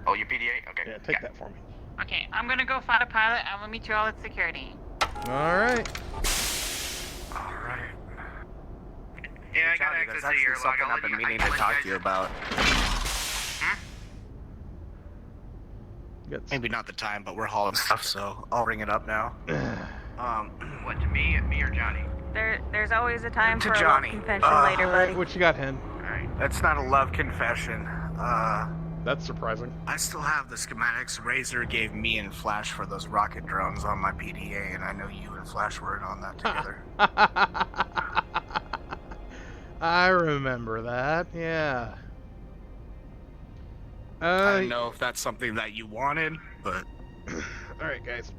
Oh, your PDA? Okay. Yeah, take that for me. Okay, I'm gonna go find a pilot. I will meet you all at security. All right. Alright. Yeah, I got Johnny, access there's to your actually log. something I've been meaning to talk to you about. Maybe not the time, but we're hauling stuff, so I'll ring it up now. What, to me or Johnny? There's always a time To for Johnny. a love confession later, buddy. What you got, Hen? Alright. That's not a love confession. That's surprising. I still have the schematics Razor gave me and Flash for those rocket drones on my PDA, and I know you and Flash were in on that together. I remember that. Yeah. I don't know if that's something that you wanted, but all right, guys.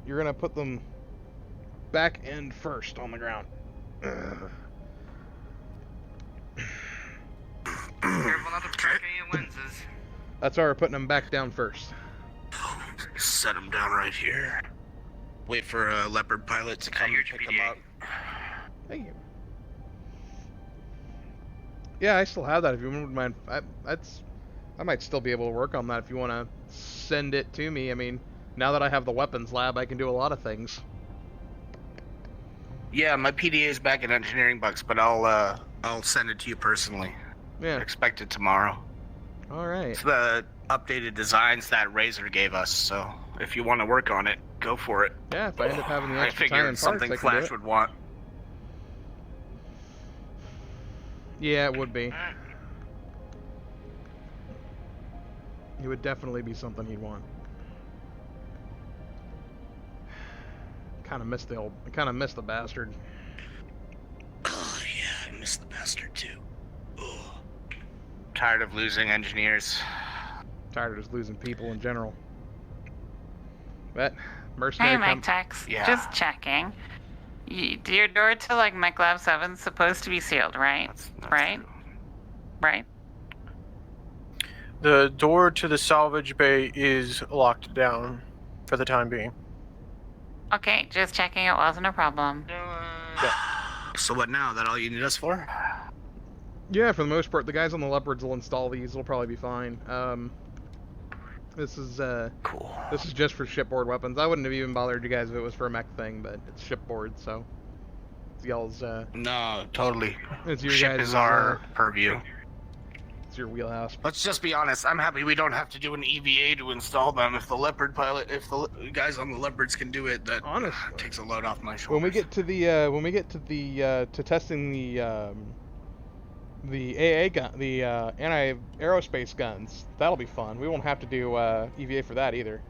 You're gonna put them back end first on the ground. Careful not to break any lenses. That's why we're putting them back down first. set them down right here. Wait for a Leopard pilot to come and pick them up. Thank you. Yeah, I still have that. If you wouldn't mind, I might still be able to work on that if you want to send it to me. I mean, now that I have the weapons lab, I can do a lot of things. Yeah, my PDA is back in engineering bucks, but I'll send it to you personally. Yeah. Expect it tomorrow. All right. It's the updated designs that Razor gave us, so if you want to work on it, go for it. Yeah, if I end up having the I extra time figured and parts, something I can do Flash it. would want. Yeah, it would be. It would definitely be something he'd want. Kind of missed the bastard. Oh yeah, I missed the bastard too. Ugh. Tired of losing engineers. Tired of just losing people in general. But Hey, mercenary. Mike Tex. Yeah. Just checking. Your door to like Mech Lab 7's supposed to be sealed, right? Right? Right? The door to the salvage bay is locked down for the time being. Okay, just checking it wasn't a problem. So what now? That all you need us for? Yeah, for the most part, the guys on the Leopards will install these. It'll probably be fine. This is cool. This is just for shipboard weapons. I wouldn't have even bothered you guys if it was for a mech thing, but it's shipboard, so it's y'all's. No, totally. It's your Ship guys' is our purview. It's your wheelhouse. Let's just be honest. I'm happy we don't have to do an EVA to install them. If the Leopard pilot, if the guys on the Leopards can do it, that takes a load off my shoulders. When we get to to testing the AA gun, the anti-aerospace guns, that'll be fun. We won't have to do EVA for that either.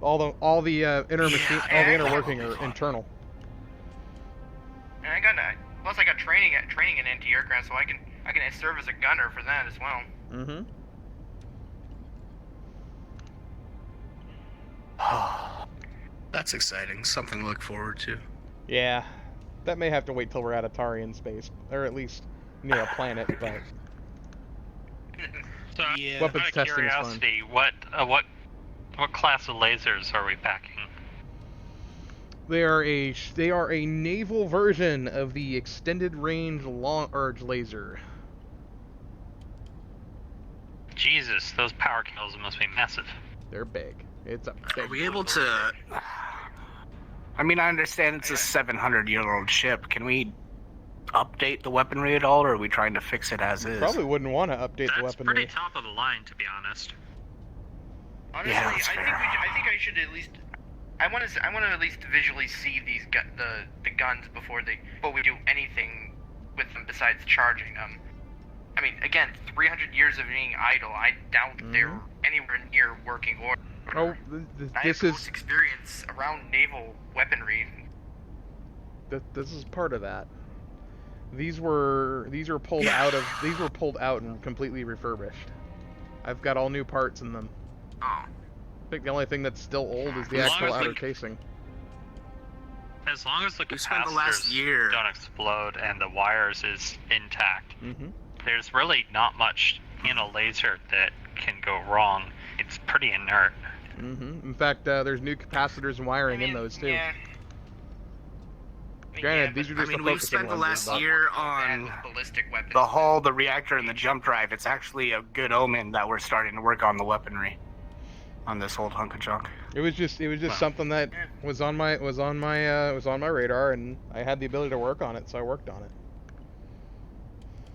All the inner working are internal. And I got training in anti-aircraft, so I can serve as a gunner for that as well. Mm-hmm. That's exciting. Something to look forward to. Yeah, that may have to wait till we're at Atari in space, or at least near a planet. But So, weapons out of testing is fun. curiosity, what class of lasers are we packing? they are a naval version of the extended range long range laser. Jesus, those power kills must be massive. They're big. It's a big. Are we able to? I mean, I understand it's a 700-year-old ship. Can we update the weaponry at all, or are we trying to fix it as is? Probably wouldn't want to update the That's weaponry. pretty top of the line, to be honest. Honestly, Yeah, I that's think I should at least. I want to at least visually see these the guns before we do anything with them besides charging them. I mean, again, 300 years of being idle. I doubt they're anywhere near working order. Oh, I have this close is experience around naval weaponry. this is part of that. These were pulled out and completely refurbished. I've got all new parts in them. Oh. I think the only thing that's still old is the As actual long as outer the- casing. As long as the We spent the last capacitors year- don't explode and the wires is intact, Mm-hmm. there's really not much in a laser that can go wrong. It's pretty inert. In fact, there's new capacitors and wiring in those too. Yeah. Granted, these are just the we've focusing spent the lenses, last but- year on the hull, the reactor, and the jump drive. It's actually a good omen that we're starting to work on the weaponry on this old hunk of junk. It was just something that was on my radar, and I had the ability to work on it, so I worked on it.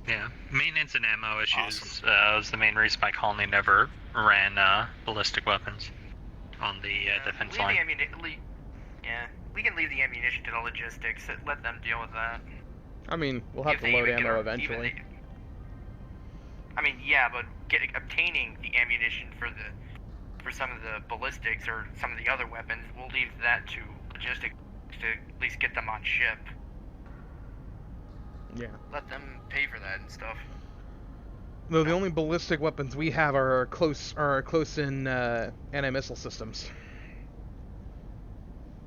Yeah, maintenance and ammo issues was the main reason my colony never ran ballistic weapons on the defense line. We can leave the ammunition to the logistics. Let them deal with that. I mean, we'll have to load ammo eventually. But obtaining the ammunition for some of the ballistics or some of the other weapons, we'll leave that to logistics to at least get them on ship. Yeah. Let them pay for that and stuff. No, the only ballistic weapons we have are close-in anti-missile systems.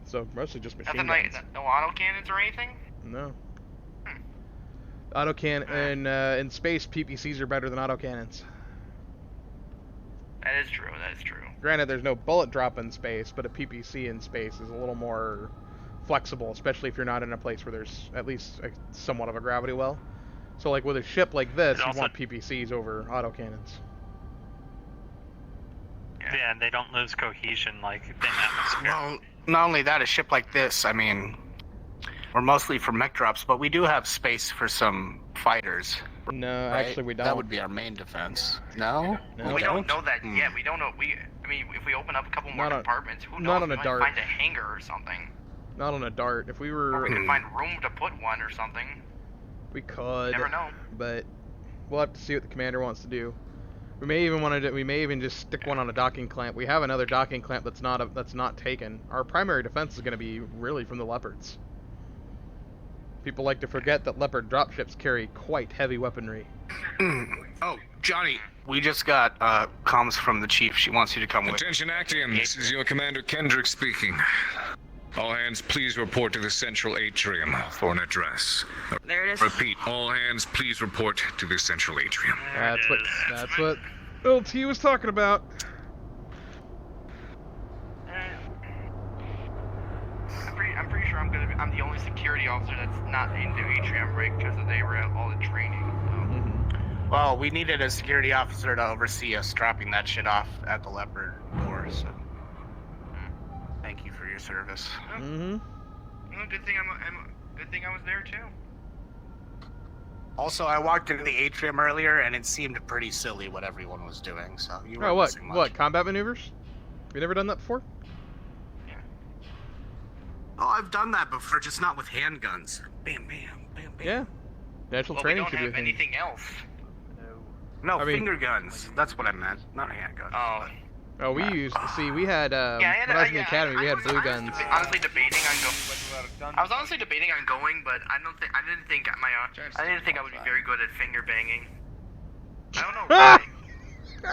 So mostly just machine guns. No autocannons or anything? No. Autocannon in space, PPCs are better than autocannons. That is true. That is true. Granted, there's no bullet drop in space, but a PPC in space is a little more flexible, especially if you're not in a place where there's at least somewhat of a gravity well. So, like with a ship like this, you want PPCs over autocannons. Yeah, and they don't lose cohesion like in atmosphere. Well, not only that, a ship like this, I mean, we're mostly for mech drops, but we do have space for some fighters. No, right? actually we don't. That would be our main defense. No? We don't know that yet. We don't know. If we open up a couple more compartments, who knows? Not on we a might dart. find a hangar or something. Not on a dart. If we were... Or we can find room to put one or something. We could. Never know. But we'll have to see what the commander wants to do. We may even want to. We may even just stick one on a docking clamp. We have another docking clamp that's not taken. Our primary defense is going to be really from the Leopards. People like to forget that Leopard dropships carry quite heavy weaponry. Oh, Johnny, we just got comms from the chief. She wants you to come with. Attention Actium, this is your Commander Kendrick speaking. All hands please report to the central atrium for an address. There it is. Repeat, all hands please report to the central atrium. That's what LT was talking about. I'm pretty sure I'm the only security officer that's not in the atrium, right? Because they were at all the training. Well, we needed a security officer to oversee us dropping that shit off at the Leopard door, so... Thank you for your service. Mm-hmm. Well, good thing good thing I was there too. Also, I walked into the atrium earlier, and it seemed pretty silly what everyone was doing, so you weren't missing much. What, combat maneuvers? You never done that before? Oh, I've done that before, just not with handguns. Bam, bam, bam, bam. Yeah. Natural training should be a thing. Anything else? No, finger guns. That's what I meant, not handguns. Oh, we used to see. We had when I was in the academy, we had blue guns. I was honestly debating on going, but I didn't think I would be very good at finger banging. I don't know why.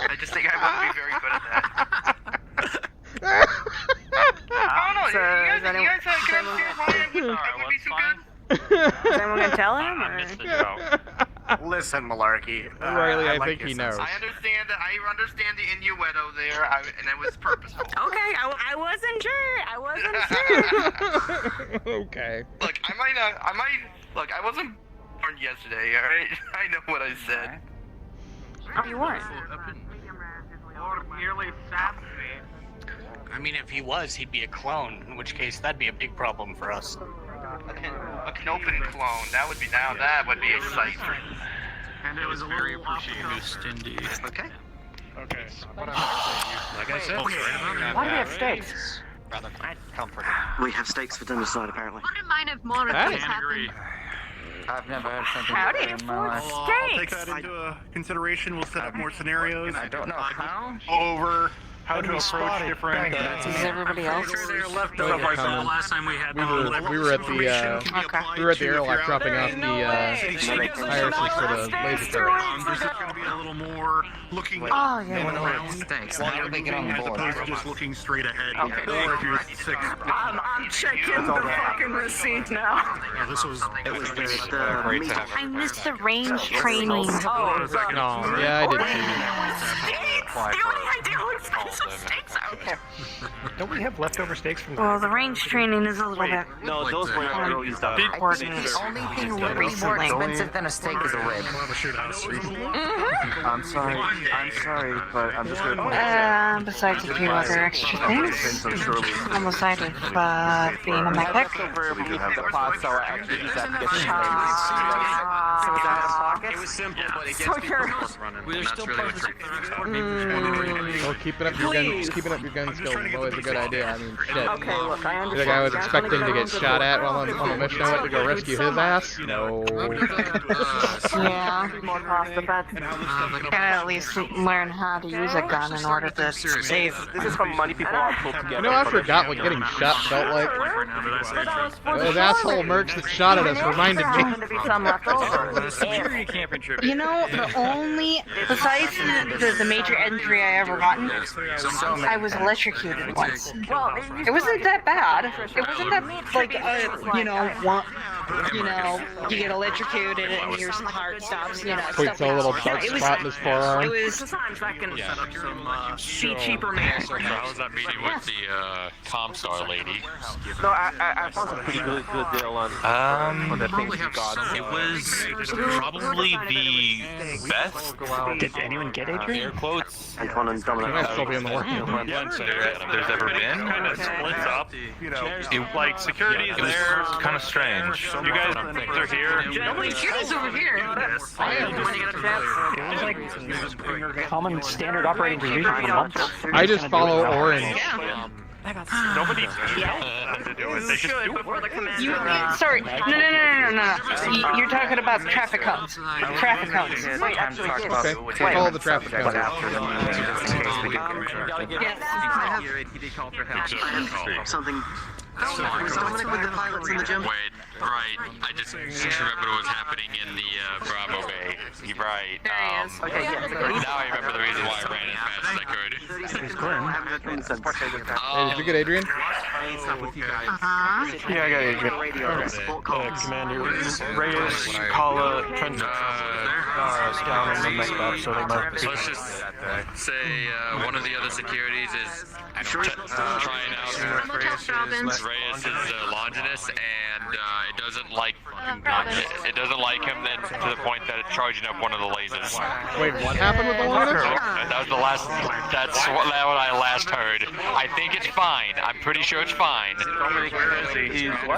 I just think I wouldn't be very good at that. I don't know. You guys can understand why I would be so good? Is anyone gonna tell him? Or? Listen, Malarkey. Riley, I like think he knows. I understand the innuendo there, and it was purposeful. Okay, I wasn't sure. Okay. Look, I wasn't born yesterday, alright? I know what I said. Oh, you weren't. Or merely fancy. I mean, if he was, he'd be a clone, in which case that'd be a big problem for us. A Knopen clone, that would be a sight for... And it was very appreciated indeed. Okay. Okay. Like I said, Why do we have stakes? rather comforting. We have stakes for dinner tonight, apparently. Wouldn't mind if more of this happened. I've never heard something Howdy, like that in my life. I'll take that into consideration. We'll set up more scenarios. I don't know how. Over how to approach different. Is everybody else? Last time we had we were at the airlock dropping off the irises for the laser turret. There's going to be a little more looking around How do they get on as board? opposed to just looking straight ahead. Okay. Or if you're sick. I'm checking the fucking receipt now. No, this was. It was just I missed the range training. Oh, yeah, I did see it. The only idea what special stakes are. Okay. Don't we have leftover steaks from Well, the range training is a little bit. No, those were not used up. important. The only thing way more expensive than a steak is a rib. I'm sorry, but I'm just gonna. Besides a few other extra things, I'm excited about being a medic. It was simple, but it So you're. We're still part of Well, keeping up your gun skill is always a good idea. I mean, shit. Okay, look, I The guy was expecting to get shot at while on the mission. I went to go rescue his ass. No. Yeah, more cost effective. Gotta at least learn how to use a gun in order to save. This is how money people are pulled together. You know, I forgot what getting shot felt like. Those asshole mercs that shot at us reminded me. To be some left over. Security can't contribute. You know, the only, besides the major injury I ever gotten, I was electrocuted once. Well, it wasn't that bad. It wasn't that, like, you get electrocuted and your heart stops, Points stuff a little like dark that. spot in his forearm. It was Sometimes that can set up some be cheaper, man. How was that meeting with the Comstar lady? No, I found a pretty good deal on the things you got. It was probably the best. Did anyone get Adrian? Air quotes. Antoine and Dominic. Might still be in the war. There's ever been. Kind of splits up. Like security is there. Kind of strange. You guys are here. Security's over here. It was like common standard operating procedure for the month. I just follow Orange. Nobody has to do it. They just do it. Sorry, no. You're talking about traffic cones. Traffic cones. Okay, follow the traffic cones. Something. Was Dominic with the pilots in the gym? Wait, right. I just remembered what was happening in the Bravo Bay. You're right. Now I remember the reason why I ran as fast as I could. Hey, did you get Adrian? Yeah, I got Adrian. Commander Reyes, Kala, Trent, down on the mech map, so they might be. Let's just say one of the other securities is trying out Reyes is Longinus, and it doesn't like him then to the point that it's charging up one of the lasers. Wait, what happened with the Longinus? That was the last. That's what I last heard. I think it's fine. I'm pretty sure it's fine.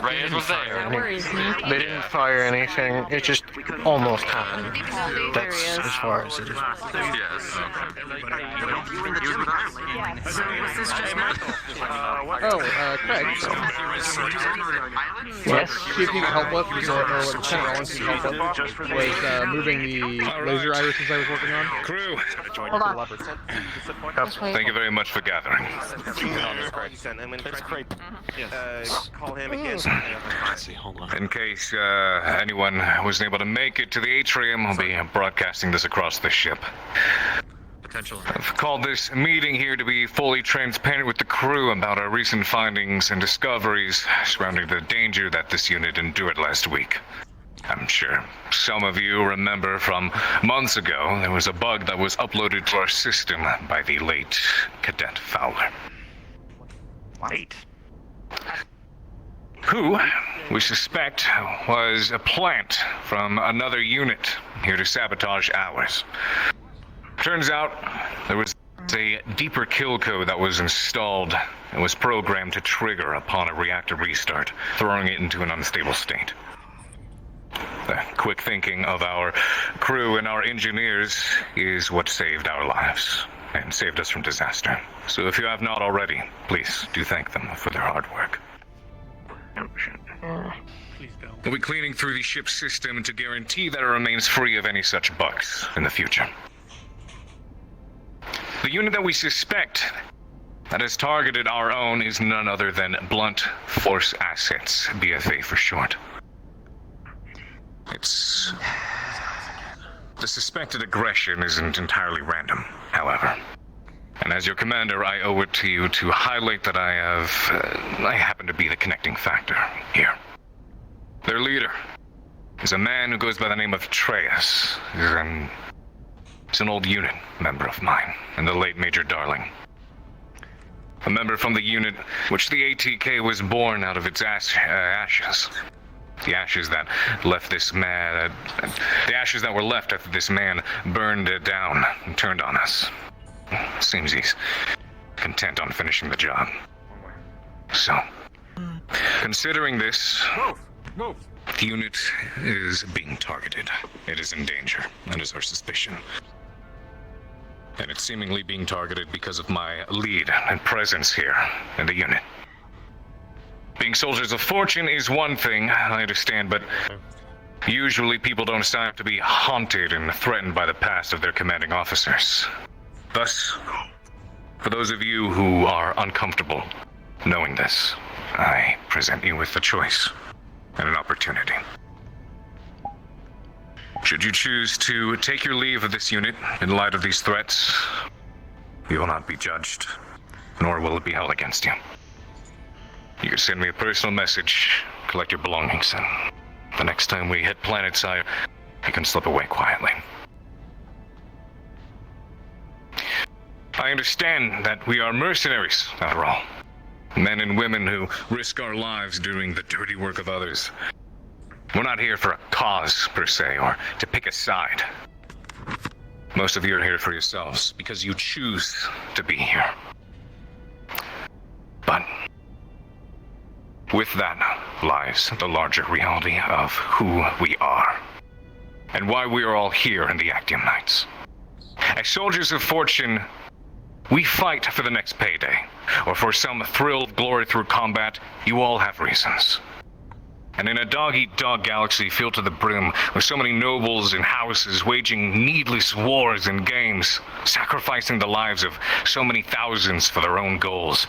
Reyes was there. They didn't fire anything. It just almost happened. That's as far as it is. Yes. Craig. Yes. See if you can help with, or what Lieutenant Rollins can help with, was moving the laser irises I was working on. Crew, Hold on. thank you very much for gathering. Call him again. In case anyone wasn't able to make it to the atrium, I'll be broadcasting this across the ship. I've called this meeting here to be fully transparent with the crew about our recent findings and discoveries surrounding the danger that this unit endured last week. I'm sure some of you remember from months ago there was a bug that was uploaded to our system by the late Cadet Fowler. Wait. Who, we suspect, was a plant from another unit here to sabotage ours. Turns out there was a deeper kill code that was installed and was programmed to trigger upon a reactor restart, throwing it into an unstable state. The quick thinking of our crew and our engineers is what saved our lives and saved us from disaster. So if you have not already, please do thank them for their hard work. We'll be cleaning through the ship's system to guarantee that it remains free of any such bugs in the future. The unit that we suspect that has targeted our own is none other than Blunt Force Assets, BFA for short. It's... The suspected aggression isn't entirely random, however. And as your commander, I owe it to you to highlight that I happen to be the connecting factor here. Their leader is a man who goes by the name of Treyas. He's an old unit member of mine, and the late Major Darling. A member from the unit which the ATK was born out of its ashes. The ashes that left this man... the ashes that were left after this man burned down and turned on us. Seems he's content on finishing the job. So, considering this, the unit is being targeted. It is in danger. That is our suspicion. And it's seemingly being targeted because of my lead and presence here in the unit. Being soldiers of fortune is one thing, I understand, but usually people don't have to be haunted and threatened by the past of their commanding officers. Thus, for those of you who are uncomfortable knowing this, I present you with a choice and an opportunity. Should you choose to take your leave of this unit in light of these threats, you will not be judged, nor will it be held against you. You can send me a personal message, collect your belongings, and the next time we hit planetside, you can slip away quietly. I understand that we are mercenaries, after all. Men and women who risk our lives doing the dirty work of others. We're not here for a cause, per se, or to pick a side. Most of you are here for yourselves, because you choose to be here. But with that lies the larger reality of who we are, and why we are all here in the Actium Knights. As soldiers of fortune, we fight for the next payday, or for some thrill of glory through combat. You all have reasons. And in a dog-eat-dog galaxy filled to the brim, with so many nobles and houses waging needless wars and games, sacrificing the lives of so many thousands for their own goals,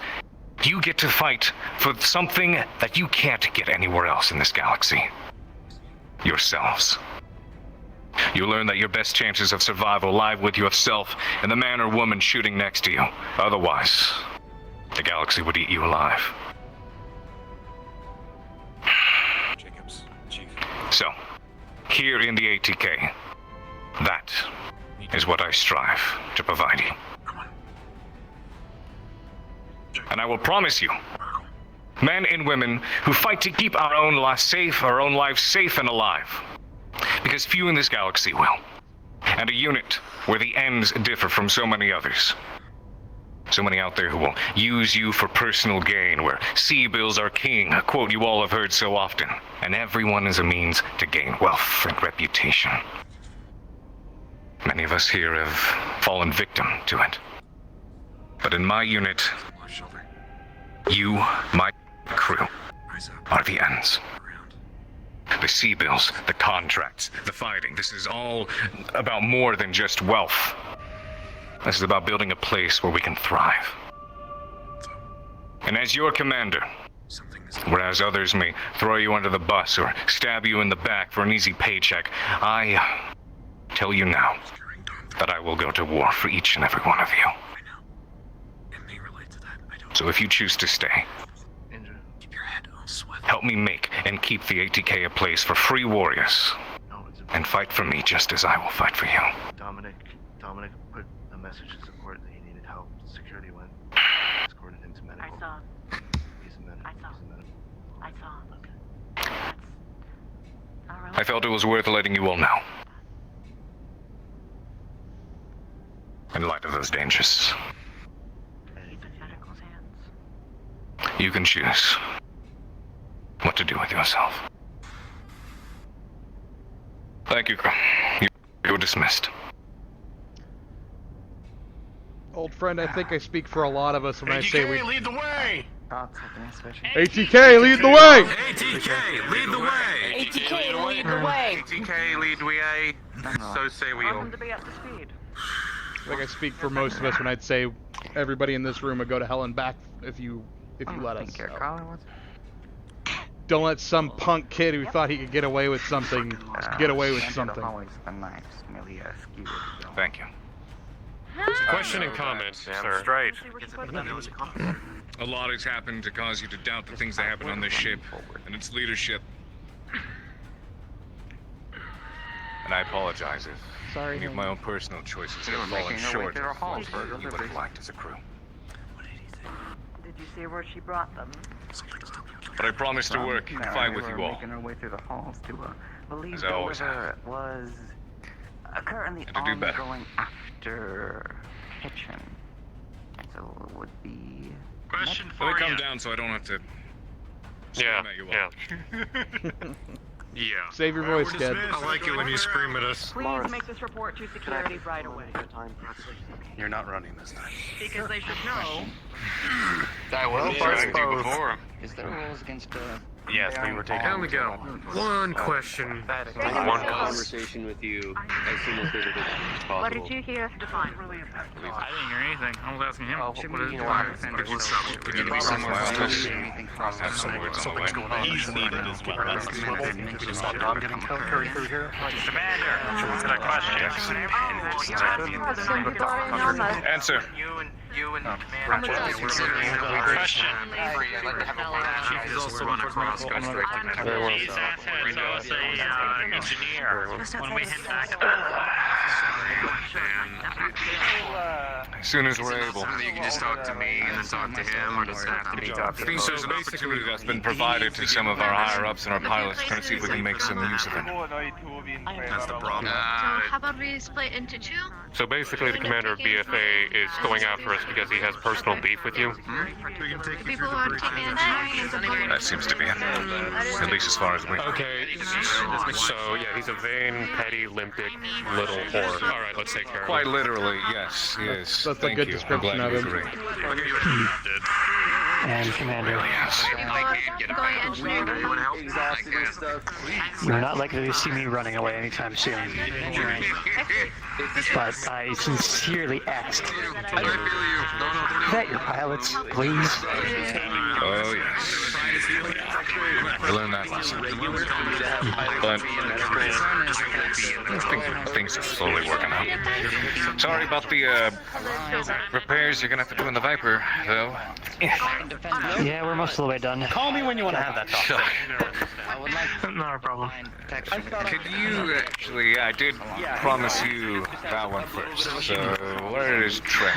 you get to fight for something that you can't get anywhere else in this galaxy. Yourselves. You learn that your best chances of survival lie with yourself and the man or woman shooting next to you. Otherwise, the galaxy would eat you alive. So, here in the ATK, that is what I strive to provide you. And I will promise you, men and women who fight to keep our own lives safe and alive, because few in this galaxy will, and a unit where the ends differ from so many others. So many out there who will use you for personal gain, where C-bills are king, a quote you all have heard so often, and everyone is a means to gain wealth and reputation. Many of us here have fallen victim to it. But in my unit, you, my crew, are the ends. The C-bills, the contracts, the fighting, this is all about more than just wealth. This is about building a place where we can thrive. And as your commander, whereas others may throw you under the bus or stab you in the back for an easy paycheck, I tell you now that I will go to war for each and every one of you. So if you choose to stay, help me make and keep the ATK a place for free warriors, and fight for me just as I will fight for you. Dominic put a message to support that he needed help. Security went, escorted him to medical. I saw. He's a medical. I saw. I felt it was worth letting you all know. In light of those dangers, you can choose what to do with yourself. Thank you, you're dismissed. Old friend, I think I speak for a lot of us when I say we... lead the way! ATK, lead the way! ATK, lead the way! ATK, lead the way! ATK, lead the way. So say we all. To be up to speed. I think I speak for most of us when I'd say everybody in this room would go to hell and back if you let us. So. Don't let some punk kid who thought he could get away with something get away with something. Thank you. Question and comment, sir. Straight. A lot has happened to cause you to doubt the things that happen on this ship and its leadership. And I apologize if any of my own personal choices have fallen short of what you would have liked as a crew. see where she brought them. But I promise to work fine with we you were all. making our way through the halls to believe As the I always liver was currently And to do better. ongoing after kitchen. So it would be. Question Let for me come you. down so I don't have to Yeah, scream at you all. Yeah. Save your voice, kid. I like it when you scream at us. Please make this report to security right away. You're not running this time. Because they should know. I will. Before. Is there rules against Yes, we were taking. Here we go. One question. One conversation with you as soon as physically possible. What did you hear? Define. I didn't hear anything. I was asking him. What is Could you be somewhere else? I have some words on the way. He's needed as well. That's the Commander, to the question. Answer. You and Question. He's also run across. These assets owe us a engineer when we head back. As soon as we're able. You can just talk to me and then talk to him, or does it have to be talked to? So there's an opportunity that's been provided to some of our higher-ups and our pilots, trying to see if we can make some use of it. That's the problem. How about we split into two? So basically, the commander of BFA is going after us because he has personal beef with you. The people who are taking engineering and supporting. That seems to be it. At least as far as we know. Okay, so yeah, he's a vain, petty, limpic, little whore. All right, let's take care of him. Quite literally, yes, he is. That's a Thank good you. description I'm glad of you him. agree. And Commander, Going engineering. you're not likely to see me running away anytime soon. But I sincerely ask that your pilots, please. Oh, yes. I learned that lesson. But I think things are slowly working out. Sorry about the repairs you're gonna have to do in the Viper, though. Yeah, we're most of the way done. Call me when you want to have that talk. Not a problem. Could you actually? I did promise you that one first. So where is Trent?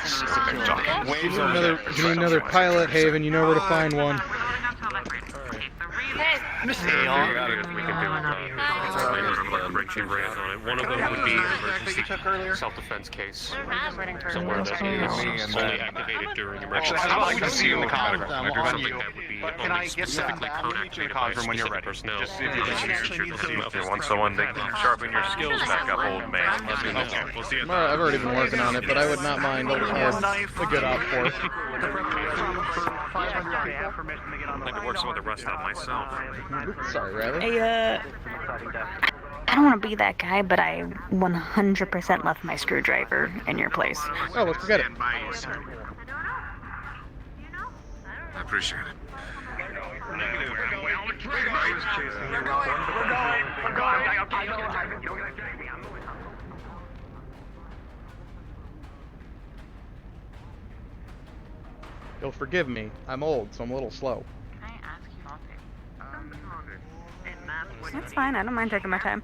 If you need another pilot, Haven, you know where to find one. We can do break chamber on it. One of them would be an emergency self-defense case. Somewhere that is only activated during emergency. I'd like to see you in the conference. Something that would be only specifically code-activated by specific personnel. If you want someone to sharpen your skills back up, old man, let me know. We'll see. I've already been working on it, but I would not mind a good op force. I'd like to work some of the rest out myself. Sorry, Riley. Hey, I don't want to be that guy, but I 100% left my screwdriver in your place. Oh, let's forget it. I appreciate it. You'll forgive me. I'm old, so I'm a little slow. That's fine. I don't mind taking my time.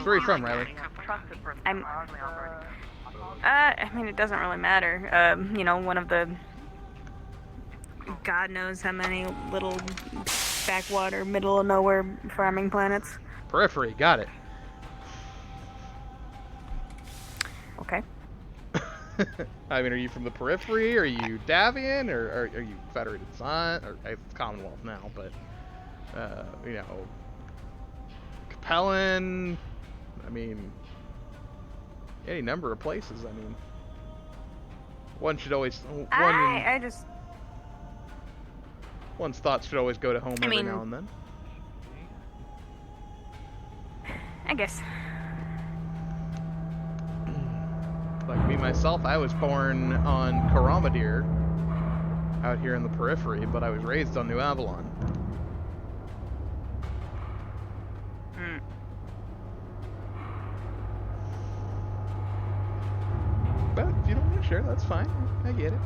Where are you from, Riley? I mean, it doesn't really matter. You know, one of the God knows how many little backwater, middle of nowhere farming planets. Periphery, got it. Okay. I mean, are you from the periphery? Are you Davian? Or are you Federated Sun? Or it's Commonwealth now, but you know, Capellan. I mean, any number of places. I mean, one should always I just. One's thoughts should always go to home every now and then. I guess. Like me myself, I was born on Karamadir, out here in the periphery, but I was raised on New Avalon. But if you don't want to share, that's fine. I get it.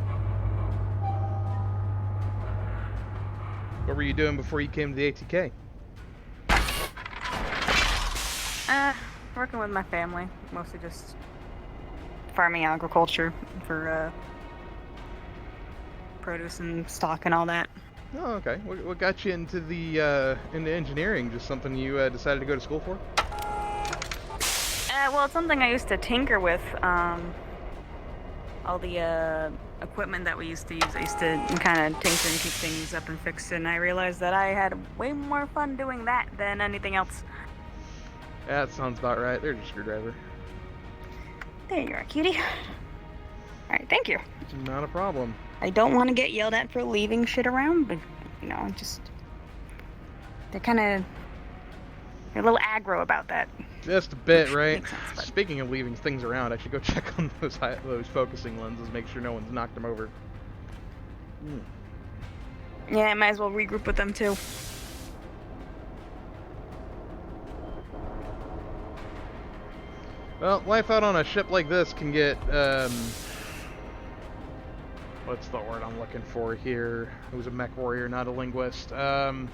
What were you doing before you came to the ATK? Working with my family, mostly just farming agriculture for produce and stock and all that. Oh, okay. What got you into the into engineering? Just something you decided to go to school for? Well, it's something I used to tinker with. All the equipment that we used to use, I used to kind of tinker and keep things up and fix it, and I realized that I had way more fun doing that than anything else. Yeah, that sounds about right. There's a screwdriver. There you are, cutie. Alright, thank you. Not a problem. I don't want to get yelled at for leaving shit around, but, you know, just... They're a little aggro about that. Just a bit, right? Makes sense, but... Speaking of leaving things around, I should go check on those focusing lenses, make sure no one's knocked them over. Yeah, I might as well regroup with them, too. Well, life out on a ship like this can get, what's the word I'm looking for here? Who's a mech warrior, not a linguist. You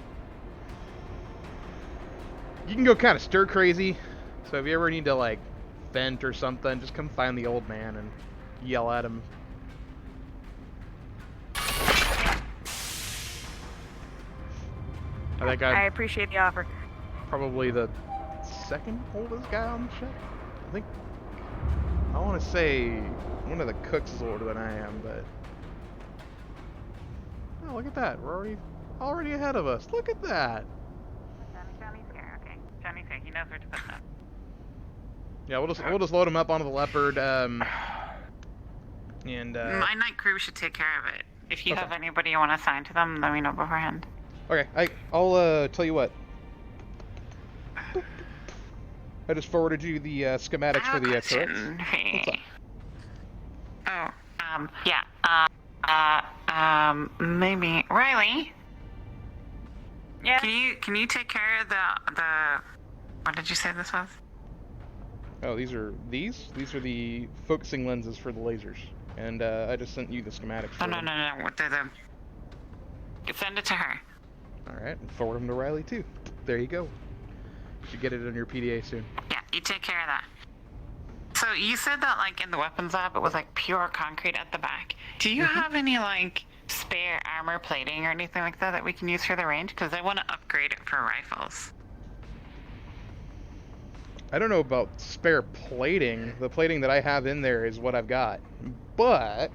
can go kind of stir crazy. So if you ever need to, like, vent or something, just come find the old man and yell at him. I appreciate the offer. Probably the second oldest guy on the ship. I want to say one of the cooks is older than I am, but... Oh, look at that. We're already ahead of us. Look at that. Johnny's here. Okay. Johnny's here. He knows where to put them. Yeah, we'll just load him up onto the Leopard, and My night crew should take care of it. If you have anybody you want to assign to them, let me know beforehand. Okay, I'll tell you what. I just forwarded you the schematics for the turrets. Maybe Riley. Yeah. Can you take care of the what did you say this was? Oh, these are the focusing lenses for the lasers, and I just sent you the schematics. For them. No. What they're the? Send it to her. All right, and forward them to Riley too. There you go. You should get it on your PDA soon. Yeah, you take care of that. So you said that like in the weapons lab it was like pure concrete at the back. Do you have any like spare armor plating or anything like that we can use for the range? Because I want to upgrade it for rifles. I don't know about spare plating. The plating that I have in there is what I've got. But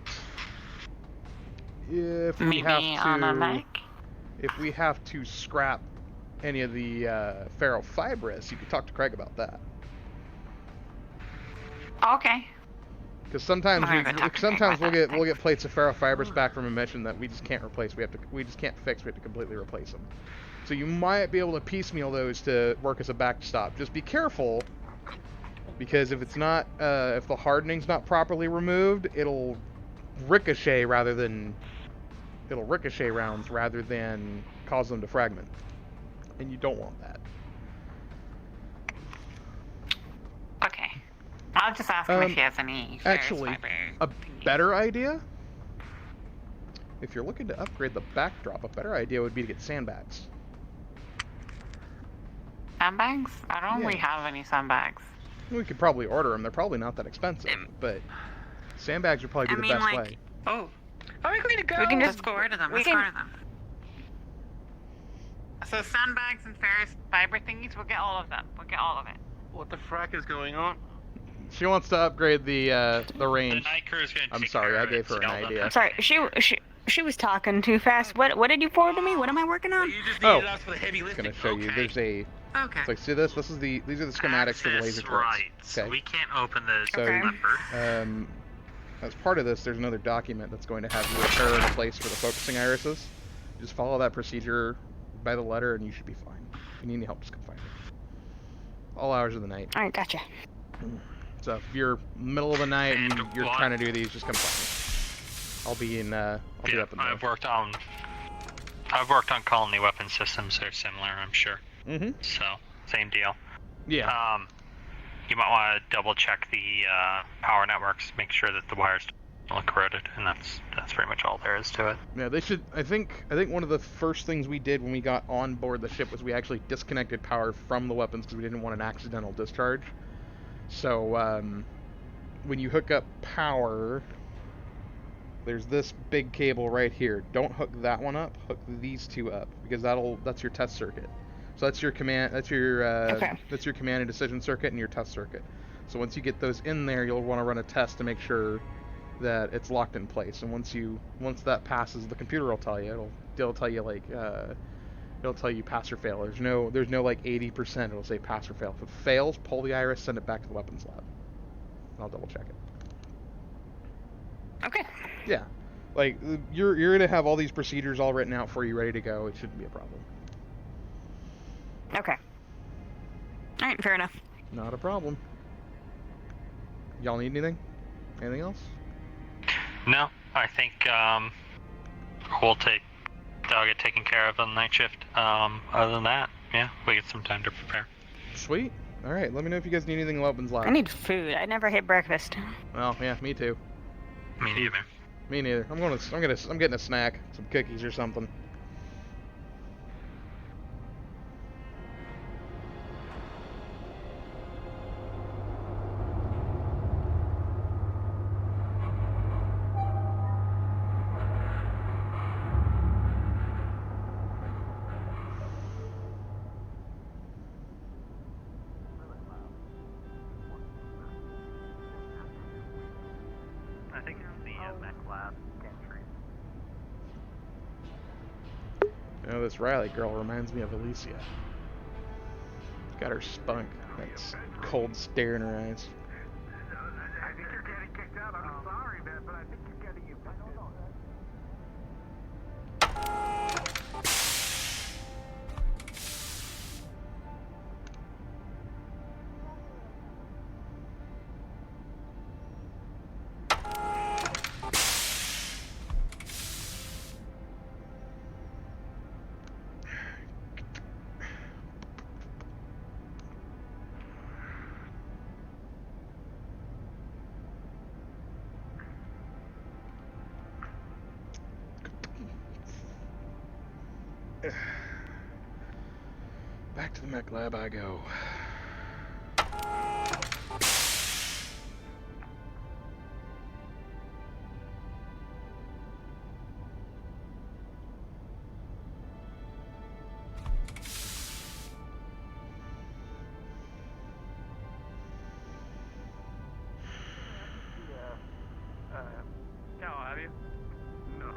if we have to scrap any of the ferrofibrous, you could talk to Craig about that. Okay. Because sometimes we'll get plates of ferrofibrous back from a mission that we just can't replace. We just can't fix. We have to completely replace them. So you might be able to piecemeal those to work as a backstop. Just be careful, because if it's not, if the hardening's not properly removed, it'll ricochet rounds rather than cause them to fragment, and you don't want that. Okay. I'll just ask him if he has any. Actually, a better idea. If you're looking to upgrade the backdrop, a better idea would be to get sandbags. Sandbags? I don't really have any sandbags. We could probably order them. They're probably not that expensive, but sandbags would probably be the best way. Oh. Are we going to go? We can just go order them. Let's go order them. So sandbags and ferrous fiber thingies, we'll get all of them. We'll get all of it. What the frack is going on? She wants to upgrade the range. The night crew's gonna I'm sorry, I gave her an idea. I'm sorry, she was talking too fast. What did you forward to me? What am I working on? Oh, I'm gonna show you. There's a. Okay. Like, see this? These are the schematics for the laser turrets. Right. So we can't open the Leopard. As part of this, there's another document that's going to have you repair in a place for the focusing irises. Just follow that procedure by the letter, and you should be fine. If you need any help, just come find me. All hours of the night. All right, gotcha. So if you're middle of the night and you're trying to do these, just come find me. I'll be in. I'll be up in there. I've worked on colony weapon systems. They're similar, I'm sure. Mm-hmm. So same deal. Yeah. You might want to double check the power networks, make sure that the wires don't look corroded, and that's pretty much all there is to it. Yeah, they should. I think one of the first things we did when we got on board the ship was we actually disconnected power from the weapons because we didn't want an accidental discharge. So when you hook up power, there's this big cable right here. Don't hook that one up. Hook these two up because that's your test circuit. So that's your command. That's your that's your command and decision circuit and your test circuit. So once you get those in there, you'll want to run a test to make sure that it's locked in place. And once that passes, the computer will tell you. It'll tell you like it'll tell you pass or fail. There's no like 80%. It'll say pass or fail. If it fails, pull the iris, send it back to the weapons lab. And I'll double check it. Okay. Yeah, like you're gonna have all these procedures all written out for you, ready to go. It shouldn't be a problem. Okay. All right, fair enough. Not a problem. Y'all need anything? Anything else? No, I think we'll get taken care of on the night shift. Other than that, yeah, we get some time to prepare. Sweet. All right. Let me know if you guys need anything in weapons lab. I need food. I never hit breakfast. Well, yeah, me too. Me neither. Me neither. I'm getting a snack, some cookies or something. I think it's the mech lab gantry. You know, this Riley girl reminds me of Alicia. Got her spunk, that cold stare in her eyes. I think you're getting kicked out. I'm sorry, man, but I think you're getting evicted. Back to the mech lab I go. No, have you? No.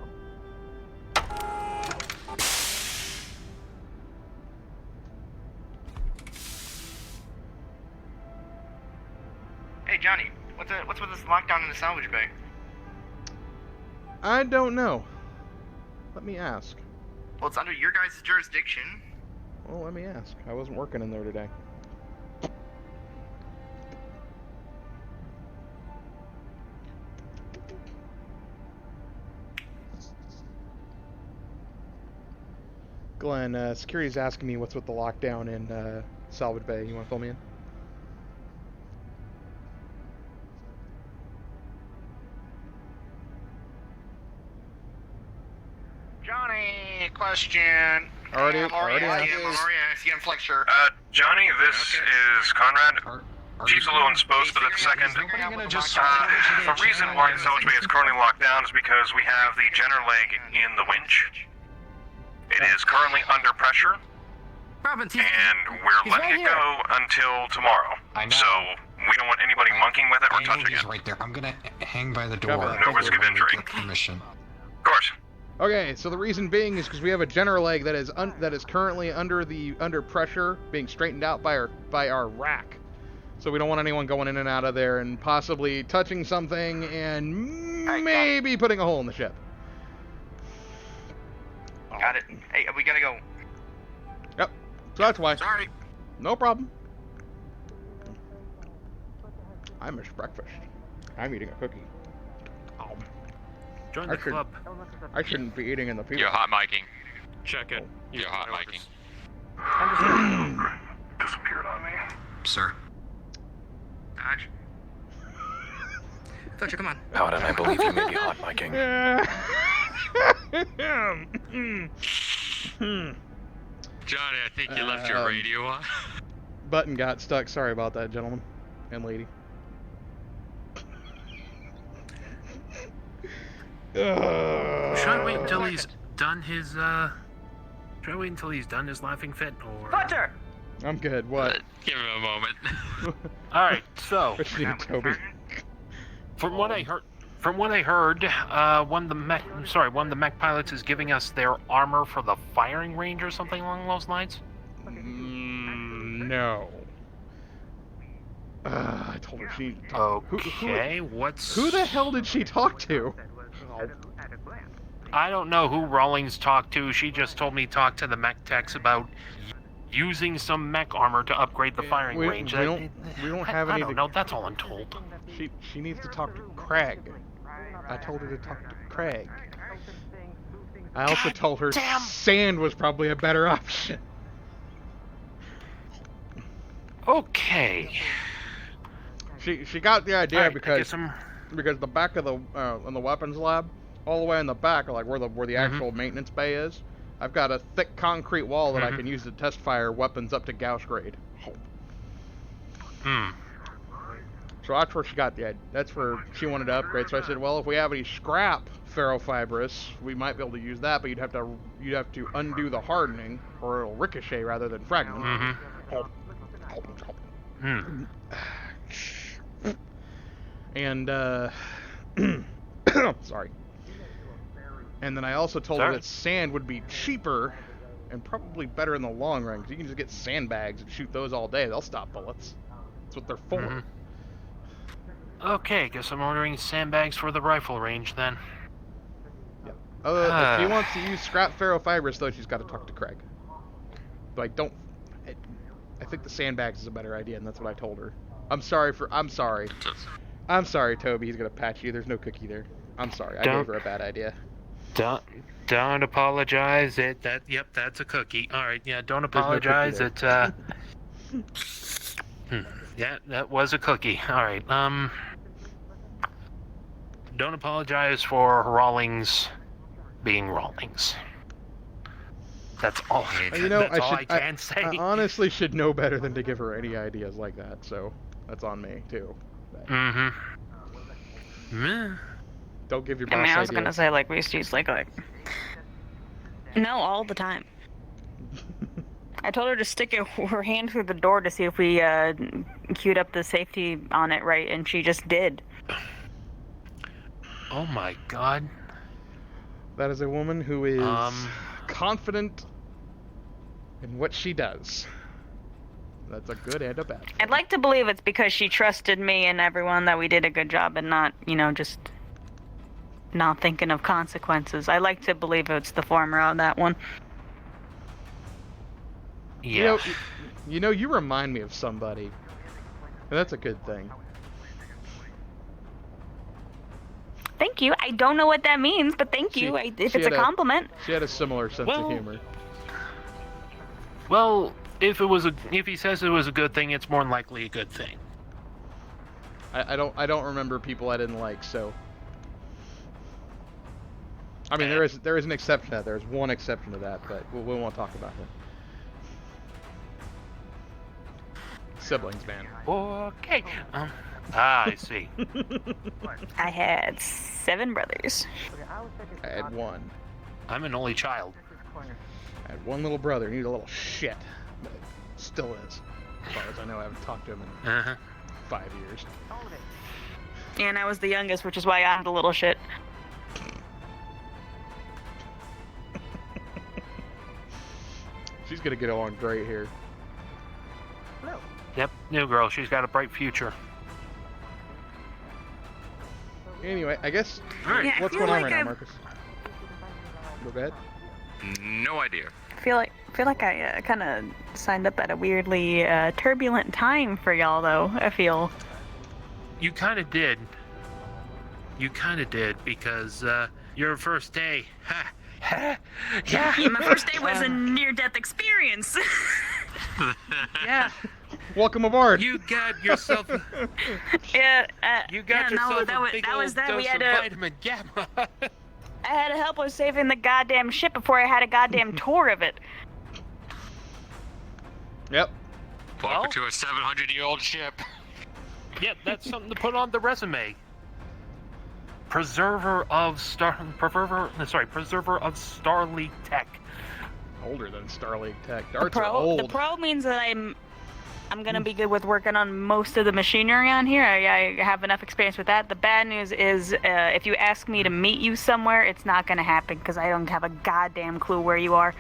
Hey Johnny, what's with this lockdown in the salvage bay? I don't know. Let me ask. Well, it's under your guys' jurisdiction. Well, let me ask. I wasn't working in there today. Glenn, security's asking me what's with the lockdown in Salvage Bay. You want to fill me in? Johnny, question. Already I'm already asking Flexure. Johnny, this is Conrad. Chief's a little indisposed, but at the second. The reason why Salvage Bay is currently locked down is because we have the Jenner leg in the winch. It is currently under pressure, and we're letting it go until tomorrow. So we don't want anybody monkeying with it or touching it. Right there. I'm gonna hang by the door. No risk of injury. Permission. Of course. Okay, so the reason being is because we have a Jenner leg that is currently under pressure, being straightened out by our rack. So we don't want anyone going in and out of there and possibly touching something and maybe putting a hole in the ship. Got it. Hey, we gotta go. Yep. So that's why. Sorry. No problem. I missed breakfast. I'm eating a cookie. Join the club. I shouldn't be eating in the people. You're hot micing. Check it. You're hot micing. Disappeared on me. Sir. Dodge. Fletcher, come on. How did I believe you may be hot micing? Johnny, I think you left your radio on. Button got stuck. Sorry about that, gentlemen and lady. Should I wait until he's done his, Should I wait until he's done his laughing fit, or... Butcher! I'm good. What? Give him a moment. Alright, so... Toby. From what I heard, one of the mech pilots is giving us their armor for the firing range or something along those lines. No. I told her she. Okay, Who the hell did she talk to? I don't know who Rawlings talked to. She just told me talk to the mech techs about using some mech armor to upgrade the firing range. We don't have any. I don't know. That's all I'm told. She needs to talk to Craig. I told her to talk to Craig. I also told her sand was probably a better option. Okay. She got the idea Right, because the back of the in the weapons lab, all the way in the back, like where the actual maintenance bay is, I've got a thick concrete wall that I can use to test fire weapons up to Gauss grade. So that's where she got the idea. That's where she wanted to upgrade. So I said, well, if we have any scrap ferrofibrous, we might be able to use that, but you'd have to undo the hardening, or it'll ricochet rather than fragment. And sorry. And then I also told her that sand would be cheaper and probably better in the long run, because you can just get sandbags and shoot those all day. They'll stop bullets. That's what they're for. Okay, guess I'm ordering sandbags for the rifle range then. Yep. If she wants to use scrap ferrofibrous, though, she's got to talk to Craig. But I think the sandbags is a better idea, and that's what I told her. I'm sorry, Toby. He's gonna patch you. There's no cookie there. I'm sorry. I gave her a bad idea. Don't apologize. That's a cookie. All right, yeah. Don't apologize. No yeah, that was a cookie. All right. Don't apologize for Rawlings being Rawlings. That's all. That's all I can say. I honestly should know better than to give her any ideas like that. So that's on me too. Don't give your boss I was ideas. gonna say, like, we used to use, like, no, all the time. I told her to stick her hand through the door to see if we queued up the safety on it right, and she just did. Oh my god. That is a woman who is confident in what she does. That's a good and a bad thing. I'd like to believe it's because she trusted me and everyone that we did a good job and not, just not thinking of consequences. I like to believe it's the former on that one. Yeah. You remind me of somebody. And that's a good thing. Thank you. I don't know what that means, but thank you. If it's a compliment. She had a similar sense of humor. Well, if he says it was a good thing, it's more than likely a good thing. I don't remember people I didn't like, so. I mean, there is an exception to that. There's one exception to that, but we won't talk about it. Siblings, man. Okay. I see. I had 7 brothers. I had 1. I'm an only child. I had 1 little brother. He was a little shit, but still is. As far as I know, I haven't talked to him in 5 years. And I was the youngest, which is why I'm the little shit. She's gonna get along great here. Yep, new girl. She's got a bright future. Anyway, I guess. Alright. What's going on right now, Marcus? Go bed? No idea. I feel like I kind of signed up at a weirdly turbulent time for y'all, though. I feel. You kind of did. Because your first day. Yeah. My first day was a near-death experience. Yeah. Welcome aboard. You got yourself. Yeah. You got yourself a big old dose We had of vitamin gamma. I had to help with saving the goddamn ship before I had a goddamn tour of it. Yep. Welcome to a 700-year-old ship. Yep, that's something to put on the resume. preserver of Starleague Tech. Older than Starleague Tech. The Darts are pro, old. the pro means that I'm gonna be good with working on most of the machinery on here. I have enough experience with that. The bad news is, if you ask me to meet you somewhere, it's not gonna happen because I don't have a goddamn clue where you are.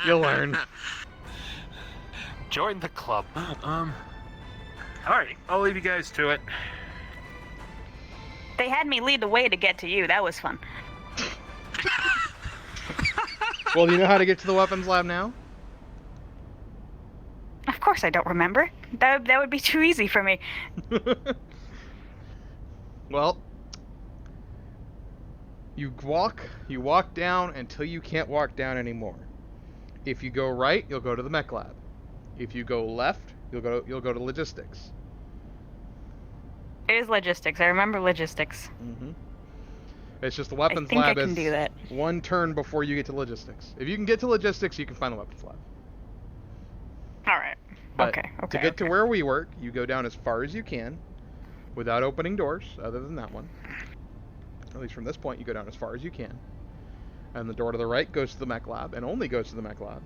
You'll learn. Join the club. Alright, I'll leave you guys to it. They had me lead the way to get to you. That was fun. Well, do you know how to get to the weapons lab now? Of course I don't remember. That would be too easy for me. Well, you walk down until you can't walk down anymore. If you go right, you'll go to the mech lab. If you go left, you'll go to logistics. It is logistics. I remember logistics. Mm-hmm. It's just the weapons I think lab I can is do that. one turn before you get to logistics. If you can get to logistics, you can find the weapons lab. Alright. But Okay. to get to where we work, you go down as far as you can without opening doors, other than that one. At least from this point, you go down as far as you can. And the door to the right goes to the mech lab, and only goes to the mech lab.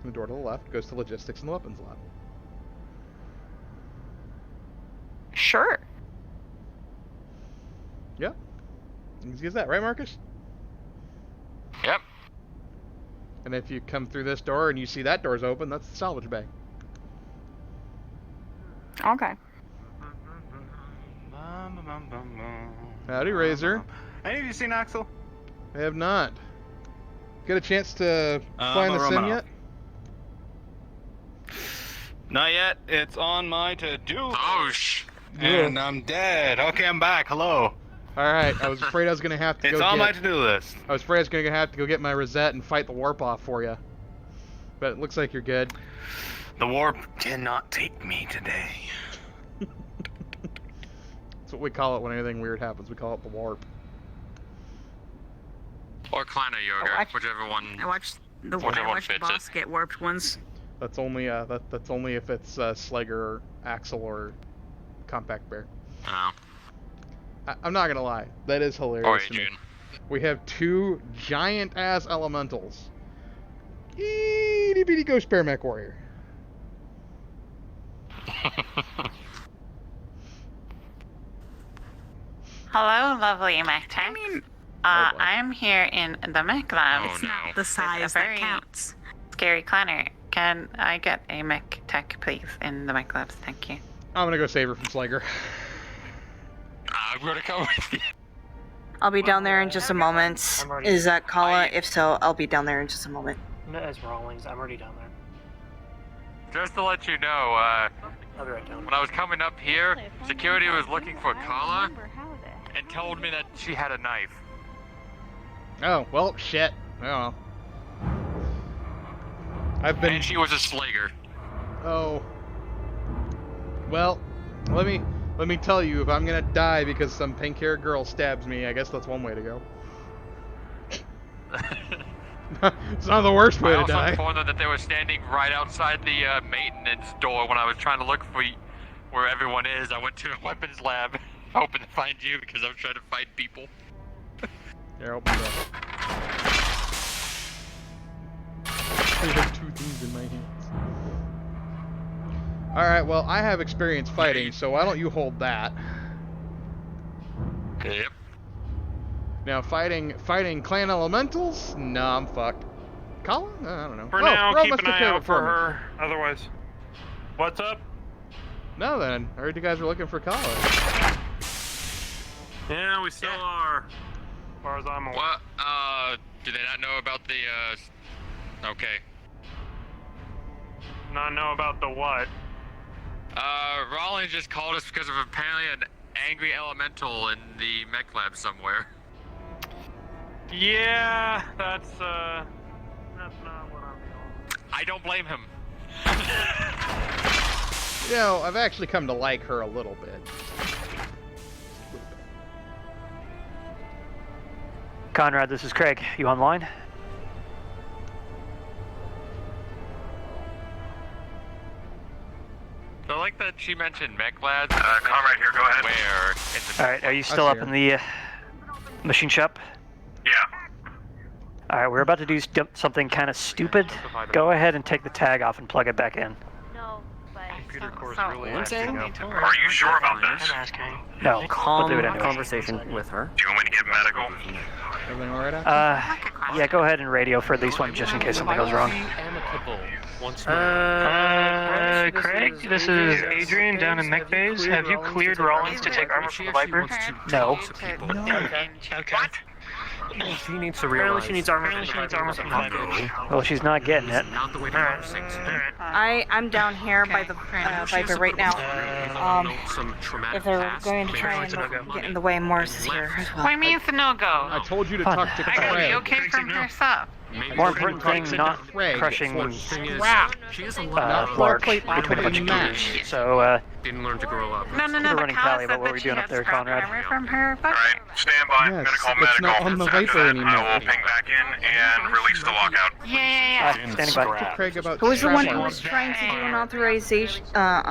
And the door to the left goes to logistics and the weapons lab. Sure. Yep. Easy as that, right, Marcus? Yep. And if you come through this door and you see that door's open, that's the salvage bay. Okay. Howdy, Razor. Any of you seen Axel? I have not. Get a chance to find the sim Romanoff. yet? Not yet. It's on my to-do. Oh, sh. And I'm dead. Okay, I'm back. Hello. Alright, I was afraid I was going to have to It's go on get... my to-do list. I was afraid I was going to have to go get my Rosette and fight the warp off for you. But it looks like you're good. The warp cannot take me today. That's what we call it when anything weird happens. We call it the warp. Or Kleiner Yoga, whichever one. I watched the fits boss it. get warped once. That's only that's only if it's Slager or Axel or Compact Bear. Oh. I'm not gonna lie, that is hilarious. Or to me. Adrian. We have two giant ass elementals. Itty bitty ghost bear mech warrior. Hello, lovely mech tech. I'm here in the mech lab. Oh, It's no. not The size that very counts. Scary Clanner. Can I get a mech tech, please, in the mech labs? Thank you. I'm gonna go save her from Slager. I'm gonna come with you. I'll be down there in just a moment. Is that Kala? If so, I'll be down there in just a moment. As Rawlings, I'm already down there. Just to let you know, I'll be right down. when I was coming up here, security was looking for Kala and told me that she had a knife. Oh, well, shit. Oh. I've been... And she was a Slager. Oh. Well, let me tell you, if I'm gonna die because some pink-haired girl stabs me, I guess that's one way to go. It's not the worst way I to also die. informed them that they were standing right outside the maintenance door when I was trying to look for where everyone is. I went to the weapons lab, hoping to find you because I was trying to find people. Here, open it up. I have two things in my hands. Alright, well, I have experience fighting, so why don't you hold that? Yep. Now, fighting clan elementals? No, I'm fucked. Colin? I don't know. For Oh, now, Ro keep must an take eye care of out it for me. her. Otherwise, what's up? No, then. I heard you guys were looking for Colin. Yeah, we still are. As far as I'm aware. What? Do they not know about the, Okay. Not know about the what? Rollins just called us because of apparently an angry elemental in the mech lab somewhere. Yeah, that's not what I'm doing. I don't blame him. You know, I've actually come to like her a little bit. Conrad, this is Craig. You online? So, like, that she mentioned mech lads. Comrade here, go ahead. Where? Alright, are you still up in the machine shop? Yeah. Alright, we're about to do something kind of stupid. Go ahead and take the tag off and plug it back in. No, but... Computer core is So- really One acting second. up. Are you sure about this? I'm asking. No, we'll do it anyway. Conversation with her. Do you want me to get medical? Everything alright after? Yeah, go ahead and radio for at least one just in case something goes wrong. Craig, this is Adrian down in Mech Bays. Have you cleared Rollins to take armor from the Viper? No. Okay. She needs to Apparently realize. she needs armor from the Viper. Well, she's not getting it. I'm down here by the Viper right now. If they're going to try and get in the way, Morris is here as well. What means no-go? I told you to Fun. talk to I gotta be Craig. okay from her stuff. More important thing, not crushing Crap. Clark between a bunch of computers. So, Didn't learn to grow up. No, Keep a running tally about what we're doing up there, Conrad. From her Alright, stand by. I'm Yes, gonna call it's medical. not on the After Viper that, anymore. I will ping back in and release the lockout. Yeah. standing by. Talk to Craig about Who was the one who scrapping. was trying to do unauthorized Can I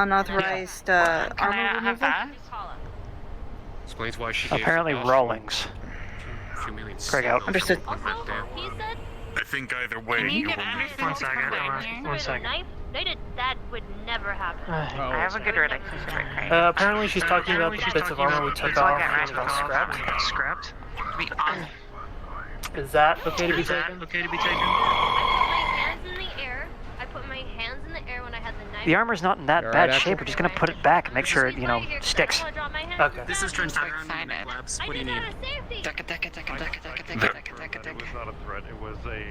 armor have removal? that? Explains why she gave Apparently Sebastian Rawlings. 2 million Craig out. Understood. on that day. He said... I think either way, Can you you get will Anderson One to second, come down alright. here? One second. Knife? That would never happen. I have a good relationship with Craig. Apparently she's talking about the bits of armor we took off and got scrapped. To be honest. Is that okay to be taken? I put my hands in the air when I had the knife. The armor's not in that You bad alright, shape. We're just gonna put it back and make sure it, sticks. Okay. This is Trent Tyler Labs. What do you need? It was not a threat, it was a...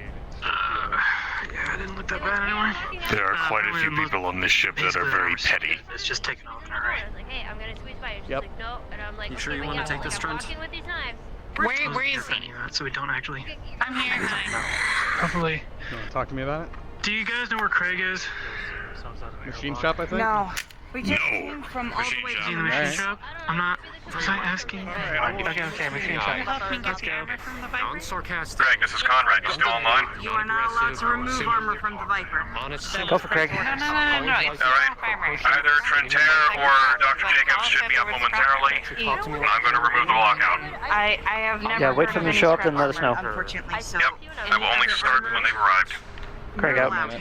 Yeah, I didn't look that bad anyway. There are quite a few people on this ship that are very petty. It's just taken off. I was like, hey, I'm gonna squeeze by. She's Yep. like, no. And I'm like, You sure okay, you but wanna yeah, take this, I'm Trent? walking with these knives. Where is he? So we don't actually. I'm here. Hopefully. You wanna talk to me about it? Do you guys know where Craig is? Machine shop, I think? No. We just came from all the way In the down. machine Alright. shop? I'm not. Was I asking? Okay, machine shop. Help me get Let's the go. armor from the Viper. Non-sarcastic. Greg, this is Conrad, you still online? You are not allowed to remove armor from the Viper. Honest. Go for Craig. No. It's Alright, not armor. either Trentair or Dr. Jacobs should be up momentarily. I'm gonna remove the lockout. I have never. Yeah, wait heard for them of to show any up, then let us know. scrap armor, Unfortunately, so. Yep, I will only start when they've arrived. Craig out. Any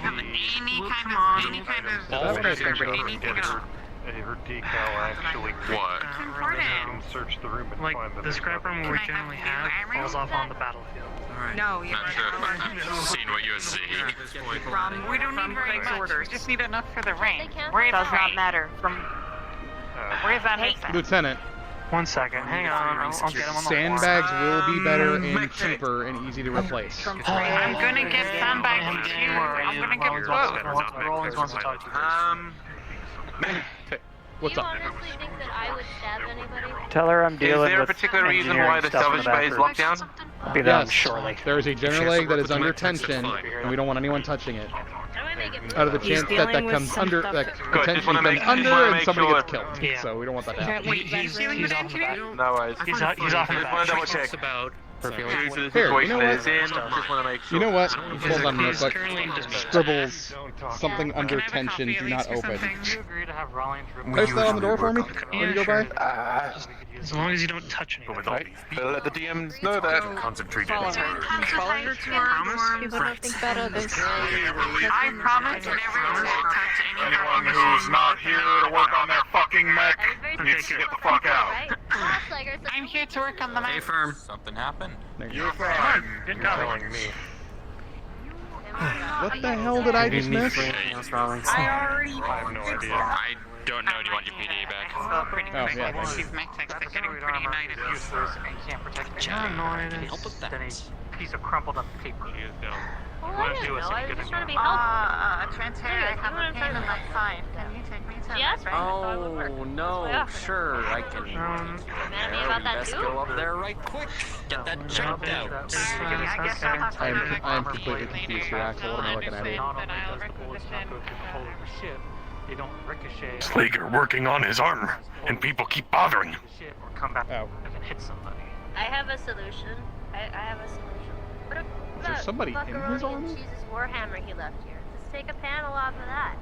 kind of That's what I was thinking. anything at all. Her decal actually... What? can search the room and Like, find the scrap armor we generally have falls off on the battlefield. No, you're Not sure if I've seen what you see. We don't need very much. We just need enough for the ring. Where is does not Ray? matter. Where's that Hickson? Lieutenant, 1 second, hang on. I'll get him on the sandbags will be better and cheaper and easy to replace. I'm gonna get sandbags too. I'm gonna get both. Rollins wants to talk to you. What's up? Do you honestly think that I would stab anybody? Tell her I'm dealing with Is there a particular reason why the salvage bay is locked down? I'll be down Yes, shortly. there is a general leg that is under tension, and we don't want anyone touching it. Out of the chance that that comes under, that Good, tension just wanna comes make- under just wanna and make somebody sure. gets killed. Yeah. So we don't want that to happen. He's off the back. No worries. He's off in the Just wanna back. double check. About Who's the Here, you situation know is what? in. Just wanna make You sure. know what? Hold on real He's quick. currently in dispatch. Scribbles, something under Can I have a tension, copy do at not least or open. something? Can you that on the door for me when you go by? As long as you don't touch anything. Let the DMs know that. concentrated. Promise? People don't think bad of this. I promise never to touch Anyone anything. who's not here to work on their fucking mech needs to get the fuck out. I'm here to work on the map. Firm. Something happened. You're fine. You're telling me. What the hell did I just miss? I already. I have no idea. I don't know. Do you want your PD back? So pretty Oh, quick. yeah, thank you. These mech techs are getting pretty united. Then a piece of crumpled up paper. Well, I don't know. I was just trying to be helpful. Trentair, I have a pain in my side. Can you take me to Yes? the Oh no, sure, I can. Mad at me about that Best too? go up there right quick. Get that checked out. I guess I'll have to I'm completely confused here, Axel. What am I looking at here? But I'll requisition. They don't ricochet. Slager working on his armor, and people keep bothering him. Or come back Oh. and hit somebody. I have a solution. I have a solution. What there about somebody in his Buckaroni armor? and Cheese's Warhammer he left here? Just take a panel off of that.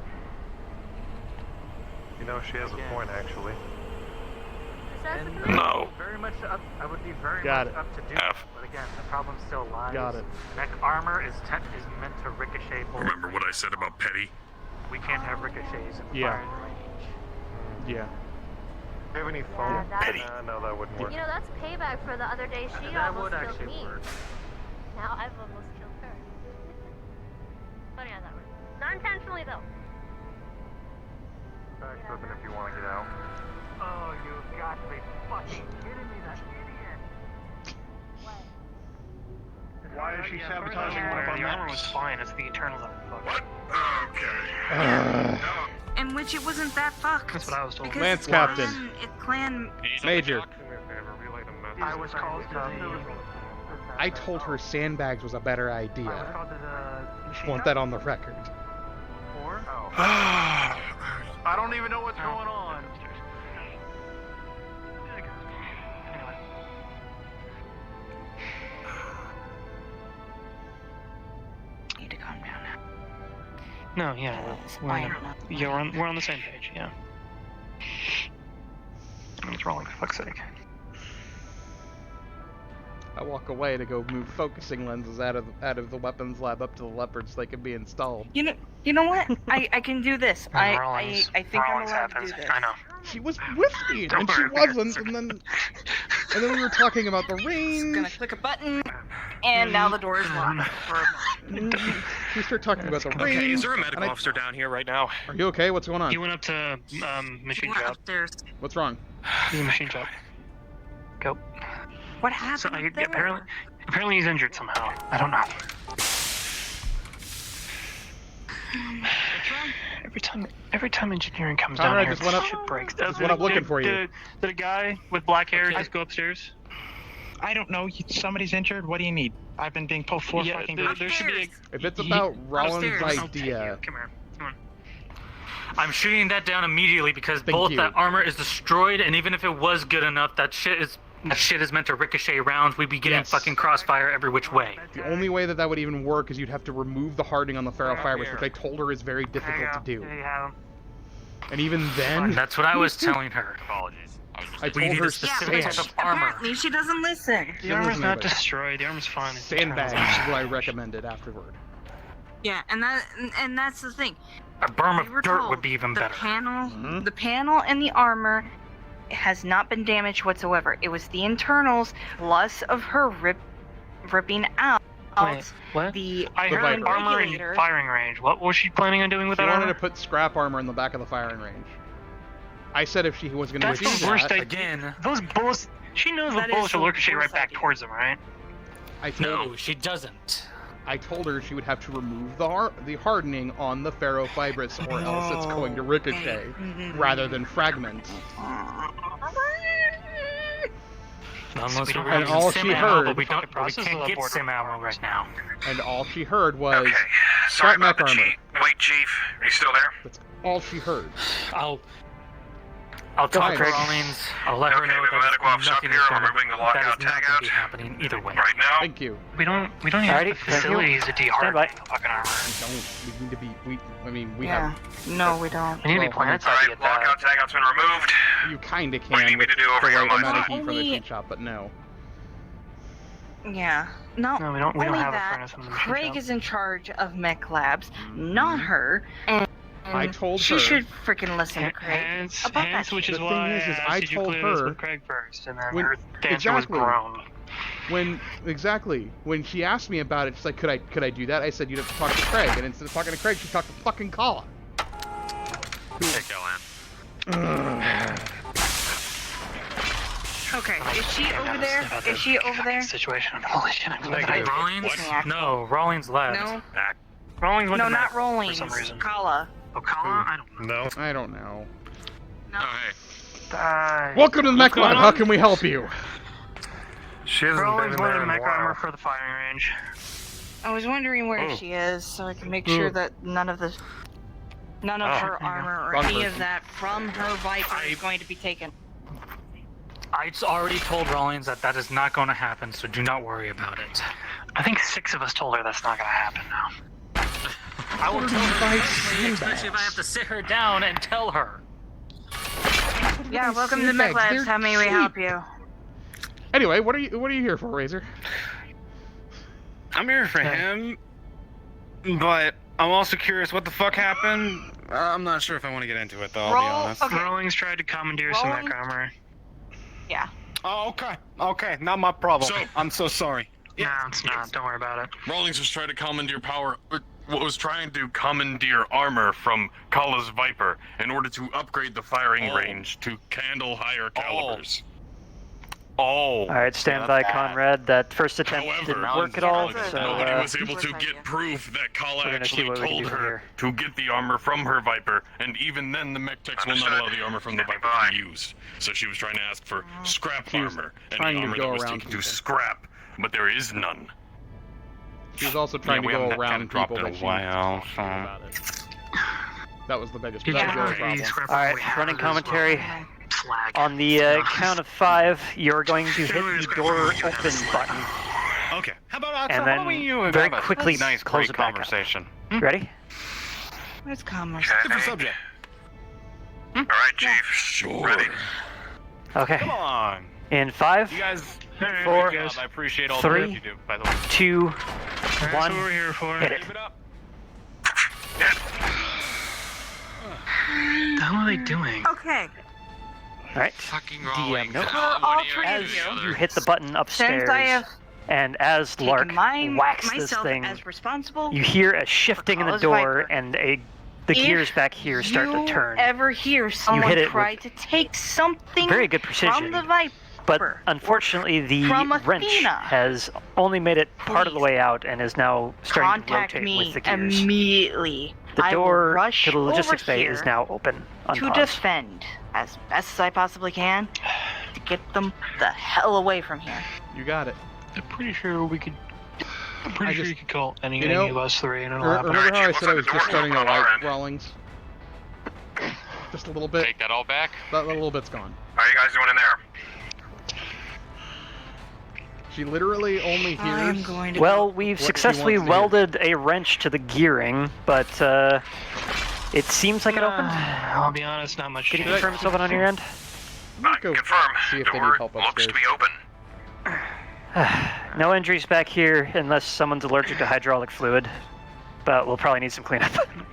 You know, she has a point, actually. No. Very much up. I would be very Got much it. up to do. But again, the problem still lies. Got it. Mech armor is meant to ricochet bullets. Remember what I said about Petty? We can't have ricochets in the Yeah. firing range. Yeah. Do you have any phone? No, that wouldn't work. You know, that's payback for the other day. She That almost would killed actually me. work. Now I've almost killed her. But yeah, that works. Not intentionally though. Back flipping if you want to get out. Oh, you've got to be fucking kidding me, that idiot. Why is she sabotaging one of our The armor maps? was fine. It's the internals that were fucked. In which it wasn't that fucked. That's what I was told. Because Lance it's Captain. Clan. Major. I was called to the... I told her sandbags was a better I was idea. called to the machine Want shop? that on the record. Or? Oh. I don't even know what's going on. Need to calm down now. No, yeah, we're on the same page. Yeah. What's wrong? For fuck's sake. I walk away to go move focusing lenses out of the weapons lab up to the leopard so they can be installed. You know what? I can do this. I think I'm Rollins allowed to happens. do this. I know. She was with me, Don't and she worry. wasn't, and then we were talking about the range. Gonna click a button, and now the door is locked. We start talking about the range. Okay, is there a and medical officer down here right now? Are you okay? What's going on? He went up to machine What shop. upstairs? What's wrong? He's in machine shop. Go. What happened So there? apparently he's injured somehow. I don't know. Every time engineering comes down Conrad here, just went up- shit breaks. just went up looking for you. Did a guy with black hair just go upstairs? I don't know. Somebody's injured. What do you need? I've been being pulled for Yeah, fucking there should be a... If it's about Rollins' Upstairs. idea, Come here. Come on. I'm shooting that down immediately because Thank both you. that armor is destroyed, and even if it was good enough, that shit is meant to ricochet rounds. We'd be getting Yes. fucking crossfire every which way. the only way that would even work is you'd have to remove the hardening on the ferrofibers, which I told her is very difficult to do. There you have him. And even then, That's what I was telling her. Apologies. I We told need her a specific sand. type of armor. Apparently, she doesn't listen. She The doesn't armor's listen to not anybody. destroyed. The armor's fine. It's Sandbags internals. is what I recommended afterward. Yeah, and that's the thing. A berm We were of dirt told would be even the better. The panel and the armor has not been damaged whatsoever. It was the internals plus of her ripping out Wait, what? the I heard Viper. armor in regulator. firing range. What was she planning on doing with She that wanted armor? to put scrap armor in the back of the firing range. I said if she was going to That's do the worst that, idea. Again. Those bullets. She knows That what is bullets will the ricochet right worst back idea. towards them, right? I told No, she doesn't. I told her she would have to remove the hardening on the ferrofibrous, or else it's going to ricochet rather than fragment. Unless we're And using all sim she ammo, heard- but we Process can't of get border sim ammo right now. And all she heard was Okay, sorry scrap about mech the armor. chief. Wait, Chief, are you still there? That's all she heard. I'll talk to Craig. Rollins. I'll let her Okay, know we have a that medical officer up nothing here. is We're gonna, moving the that lockout is not tagout. going to be happening either way. Right now? Thank you. We don't even have the facilities to deharden the fucking armor. We don't. We need to be. We Yeah. have. No, we don't. We need to be planning All to right, get that. lockout tagout's been removed. You kinda What do you can need me with to do over the here right on amount my of side? heat from the Only- machine shop, but no. Yeah. No, No, we don't only have a that, furnace in the machine Craig shop. is in charge of mech labs, not her. And I told she her- should freaking listen to Craig. Hence, about hence that which shit. is The thing why is I did you told clear this her with Craig first, and then when- her answer was exactly. grown. When she asked me about it, she's like, could I do that? I said you'd have to talk to Craig, and instead of talking to Craig, she talked to fucking Kala. Hey, Callahan. Okay, is she over there? Is she over there? Situation. Holy shit! I'm glad Hey, I- Rollins? What? No, Rollins left. No. Rollins went No, to not Mac Rollins. for some reason. Kala. Oh, Kala? I don't know. No. I don't know. No. Oh, hey. Welcome to the Mech going Lab. on? How can we help you? She hasn't been Rollins in went there to in a mech armor while. for the firing range. I was wondering where Oh. she is, so I can make sure that none of her armor or Wrong any person. of that from her Viper is going to be taken. I already told Rollins that is not going to happen, so do not worry about it. I think 6 of us told her that's not going to happen now. I will tell her, especially if I have to sit her down and tell her. Yeah, those welcome to sea bags. MechLabs. They're How may we cheap. help you? Anyway, what are you here for, Razor? I'm here for him, but I'm also curious what the fuck happened. I'm not sure if I want to get into it, though, I'll be honest. Rawlings tried to commandeer some mech armor. Yeah. Oh, okay. Okay, not my problem. I'm so sorry. No, it's not. Don't worry about it. Rawlings was trying to commandeer armor from Kala's Viper in order to upgrade the firing range to handle higher calibers. All right, stand by, Conrad. That first attempt didn't work at all, so nobody was able to get proof that Kala we're gonna see actually what we can told do from her here. to get the armor from her Viper, and even then the mech techs will not allow the armor from the Viper to be used. So she was trying to ask for scrap armor, and trying the to armor go that was around taken to people. scrap, but there is none. She was also trying to go around people that she while, That was the biggest Yeah. problem. All right, running commentary. On the count of 5, you're going to hit the door open button. Okay. How about And why then don't you very have a quickly nice, close great it back up. conversation? Ready? Where's commerce? Different subject. All right, Chief. Sure. Ready. Okay. Come on. In 5, You guys, 4, great job. I appreciate all the 3, work you do, by the way. 2, That's 1. what we're here for. Hit it. Keep it up. What the hell are they doing? Okay. All right. Fucking DM note. all three As of you. you hit the button upstairs, Since I have and as Lark taken whacks this myself thing, as responsible, you hear a shifting in the Kala's door, Viper. and the gears back here start to turn. Ever hear someone hit it try to take something Very good precision. from the Viper? But unfortunately, the From wrench Athena. has only made it part of the way out and is now starting Contact to rotate me with the gears. immediately. The I will door rush to the logistics over bay here is now open. to Unpaused. defend as best as I possibly can to get them the hell away from here. You got it. I'm pretty sure we could. I'm pretty sure you could call any you know, of us three and it'll happen. Remember how I said I was just starting to like Rawlings? Just a little bit. Take that all back. That little bit's gone. How are you guys doing in there? She literally only hears. Well, we've what she successfully wants to hear. welded a wrench to the gearing, but it seems like it opened. I'll be honest, not much. Can you confirm it's open on your end? Confirm. See if they need Door help looks upstairs. to be open. No injuries back here unless someone's allergic to hydraulic fluid, but we'll probably need some cleanup.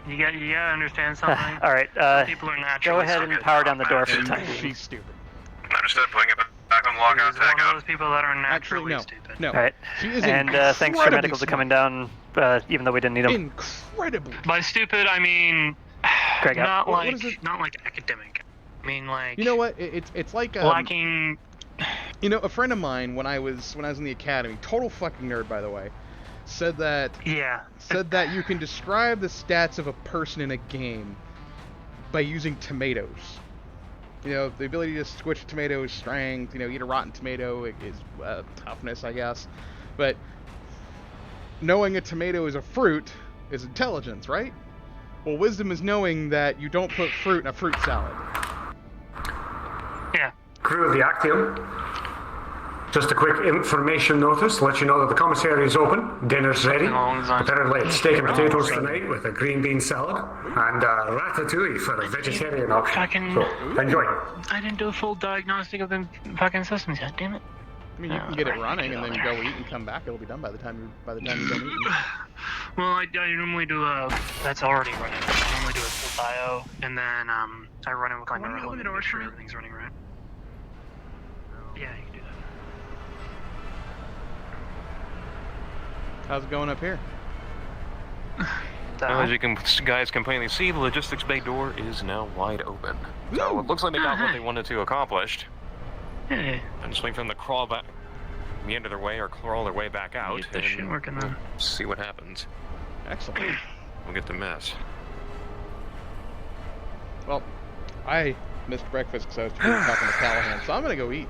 You gotta understand something. All right, People are go naturally ahead and power down the door for the time She's being. stupid. Understood. Putting it back on lockout He's one tag of those people that are naturally no. stupid. No. All right, She is and thanks for incredibly medicals for smart. coming down, even though we didn't need them. Incredibly. By stupid, I mean Greg, out. not What like is it? not like academic. I mean like You know what? It's like lacking. You know, a friend of mine when I was in the academy, total fucking nerd by the way, said that you can describe the stats of a person in a game by using tomatoes. You know, the ability to switch tomatoes, strength, you know, eat a rotten tomato is toughness, I guess. But knowing a tomato is a fruit is intelligence, right? Well, wisdom is knowing that you don't put fruit in a fruit salad. Yeah. Crew of the Actium. Just a quick information notice to let you know that the commissary is open, dinner's ready. Apparently it's steak and potatoes tonight with a green bean salad, and ratatouille for a vegetarian option. So, enjoy. I didn't do a full diagnostic of the fucking systems yet. Damn it. I mean, you can get it running and then go eat and come back. It'll be done by the time you're done eating. Well, I normally do that's already running. I normally do a full bio, and then I run it with my neural and make sure everything's running right. Yeah, you can do that. How's it going up here? As you can guys can plainly see, the logistics bay door is now wide open. So it looks like they got what they wanted to accomplish. Hey. I'm just waiting for them to crawl back, meander their way or crawl their way back out. Get this shit working then. See what happens. Excellent. We'll get the mess. Well, I missed breakfast because I was too busy talking to Callahan, so I'm gonna go eat.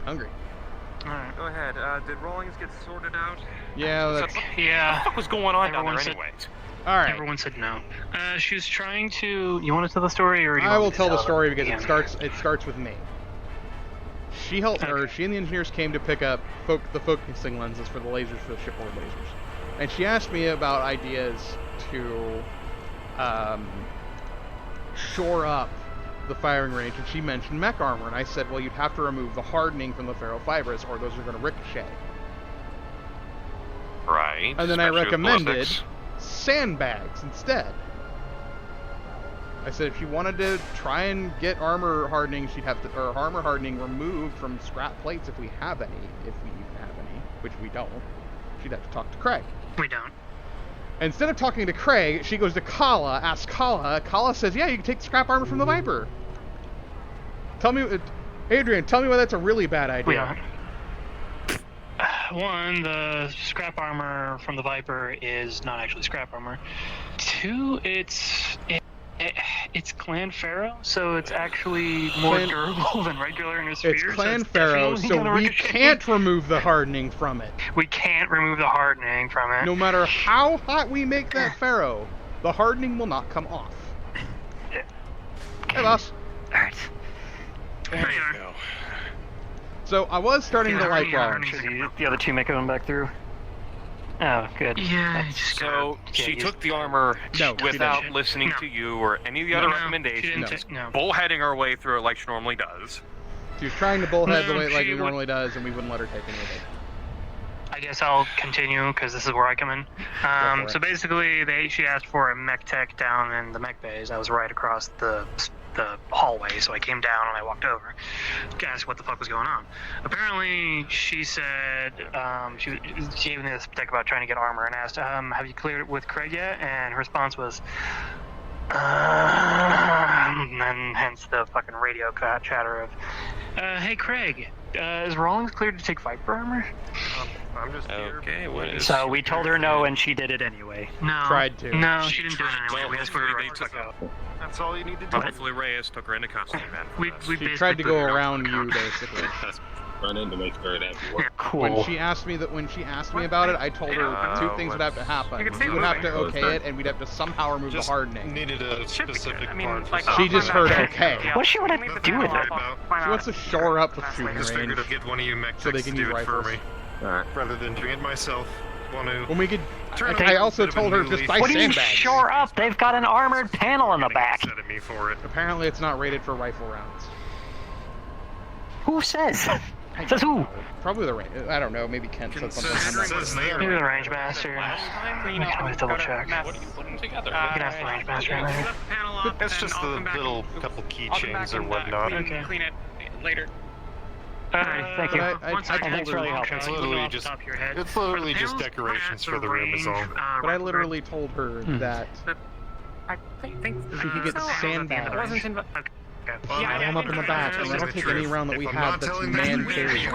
Hungry. Alright. Go ahead. Did Rawlings get sorted out? Yeah, that's... Yeah. What the fuck was going on down there Everyone said- anyways? Alright. Everyone said no. She was trying to. You want to tell the story, or do you I want will me to tell the it? story because Yeah. it starts with me. She helped her. She and the engineers came to pick up the focusing lenses for the lasers for the shipboard lasers, and she asked me about ideas to shore up the firing range, and she mentioned mech armor, and I said, well, you'd have to remove the hardening from the ferrofibers, or those are going to ricochet. Right. And then I especially with recommended ballistics. sandbags instead. I said if she wanted to try and get armor hardening, she'd have to, or armor hardening removed from scrap plates if we have any, if we even have any, which we don't. She'd have to talk to Craig. We don't. Instead of talking to Craig, she goes to Kala, asks Kala. Kala says, yeah, you can take scrap armor from the Viper. Tell me, Adrian, tell me why that's a really bad idea. We don't. One, the scrap armor from the Viper is not actually scrap armor. Two, it's Clan Pharaoh, so it's actually more durable than regular in a sphere. It's Clan Pharaoh, so we can't remove the hardening from it. We can't remove the hardening from it. No matter how hot we make that Pharaoh, the hardening will not come off. Hey, boss. Alright. There you go. So I was starting to like the other two make it on back through. Oh, good. Yeah. So she took the armor without listening to you or any of the other recommendations, bullheading her way through it like she normally does. She was trying to bullhead the way like she normally does, and we wouldn't let her take any of it. I guess I'll continue because this is where I come in. So basically, she asked for a mech tech down in the mech bays. I was right across the hallway, so I came down and I walked over, asked what the fuck was going on. Apparently, she said she gave me this deck about trying to get armor and asked, "Have you cleared it with Craig yet?" And her response was, and then hence the fucking radio chatter of, "Hey Craig, is Rawlings cleared to take Viper armor?" I'm just okay. What is? So we told her no, and she did it anyway. No. Tried to. No, she didn't do it anyway. We asked for her to That's all you need to do. Hopefully Reyes took her into custody, man. She tried to go around you, basically. Run in to make sure it actually works. Cool. When she asked me about it, I told her two things would have to happen. We would have to okay it, and we'd have to somehow remove the hardening. Needed a specific part. She just heard okay. What does she want to do with it? She wants to shore up the shooting I just figured range I'd get one of you mech so they techs can to use do it for rifles. me. Rather than doing it myself. When we could, I also told her just buy What do you sandbags. shore up? They've got an armored panel in the back. Apparently, it's not rated for rifle rounds. Who says? Says who? Probably the range. I don't know. Maybe Kent said something. Maybe the range master. Let's double check. What are you putting together? You can ask the range master later. It's just a little couple keychains or whatnot. Clean it later. Alright, thank you. Thanks for all your help. It's literally just decorations for the room is all. But I literally told her that I think she could get sandbags. Yeah, I'm up in the back, and that'll take any round that we have that's man-carried.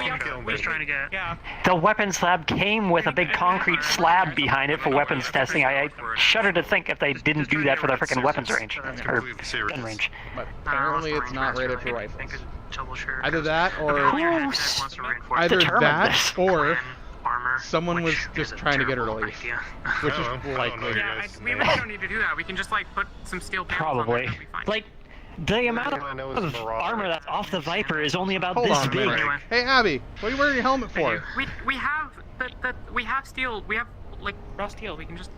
The weapons lab came with a big concrete slab behind it for weapons testing. I shudder to think if they didn't do that for their freaking weapons range or gun range. But apparently, it's not rated for rifles. Either that, or either that, or someone was just trying to get her to leave, which is likely. Yeah, we really don't need to do that. We can just like put some steel panels on there, Probably. that'll be fine. Like, the amount of armor that's off the Viper is only about Hold this on a big. minute. Hey, Abby, what are you wearing your helmet for? We have we have steel. We have like raw steel. We can just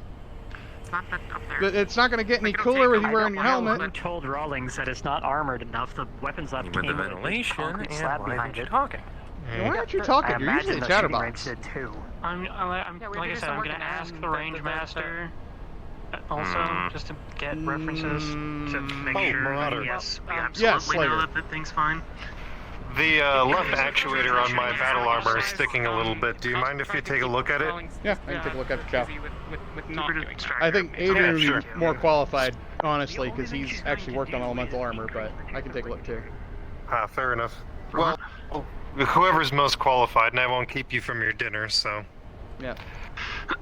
slap that up there. It's not going to get any cooler with you wearing your helmet. I told Rawlings that it's not armored enough. The weapons lab came the with a big ventilation concrete and slab why behind did you it. talking? Why aren't you talking? I You're usually a imagine the shooting range chatterbox. did too. I'm like I said, I'm gonna ask the range master also just to get references to make sure Marauder. that yes, we absolutely know that thing's fine. The left actuator on my battle armor is sticking a little bit. Do you mind if you take a look at it? Yeah, I can take a look at the cow. With not doing that. I think Adrian would sure. be more qualified, honestly, because he's actually worked on elemental armor, but I can take a look too. Fair enough. Well, whoever's most qualified, and I won't keep you from your dinner, so. Yeah.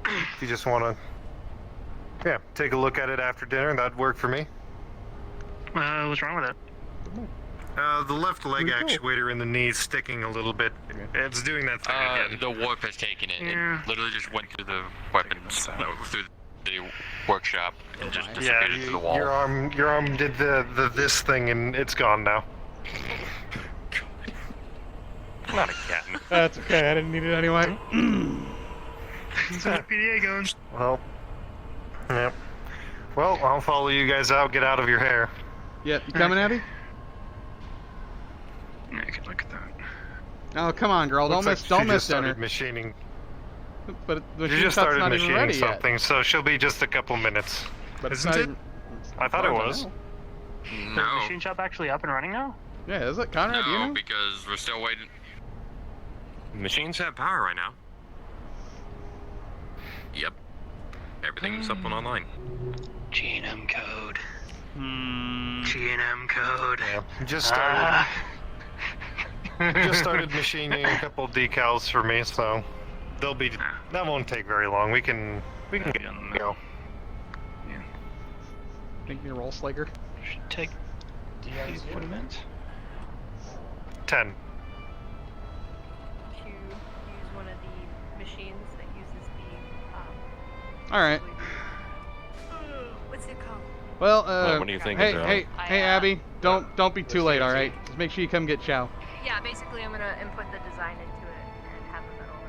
If you just want to, take a look at it after dinner, that'd work for me. What's wrong with it? The left leg actuator in the knee is sticking a little bit. It's doing that thing again. The warp has taken it. It literally just went through the weapons, through the workshop, and just disappeared into the wall. Your arm did this thing, and it's gone now. Not again. That's okay, I didn't need it anyway. So the PDA guns. Well, yeah. Well, I'll follow you guys out. Get out of your hair. Yeah, you coming, Abby? I could look at that. Oh, come on, girl. Don't miss dinner. Machining. But the You machine just shop's started not even machining ready something, yet. so she'll be just a couple minutes. But it's Isn't not it? even- I thought it was. Is the machine shop actually up and running now? Yeah, is it? Conrad, do you know? because we're still waiting. Machines have power right now. Yep. Everything's up and online. G&M code. G&M code. Yeah, just started. Just started machining a couple decals for me, so they'll be. That won't take very long. We can get on the go. Make me a roll, Slager. Should take 40 minutes. 10. To use one of the machines that uses the All right. what's it called? Well, what do you think, hey, Joe? hey, Abby, don't be too late, all right? Just make sure you come get Chow. Yeah, basically I'm gonna input the design into it and have the metal run.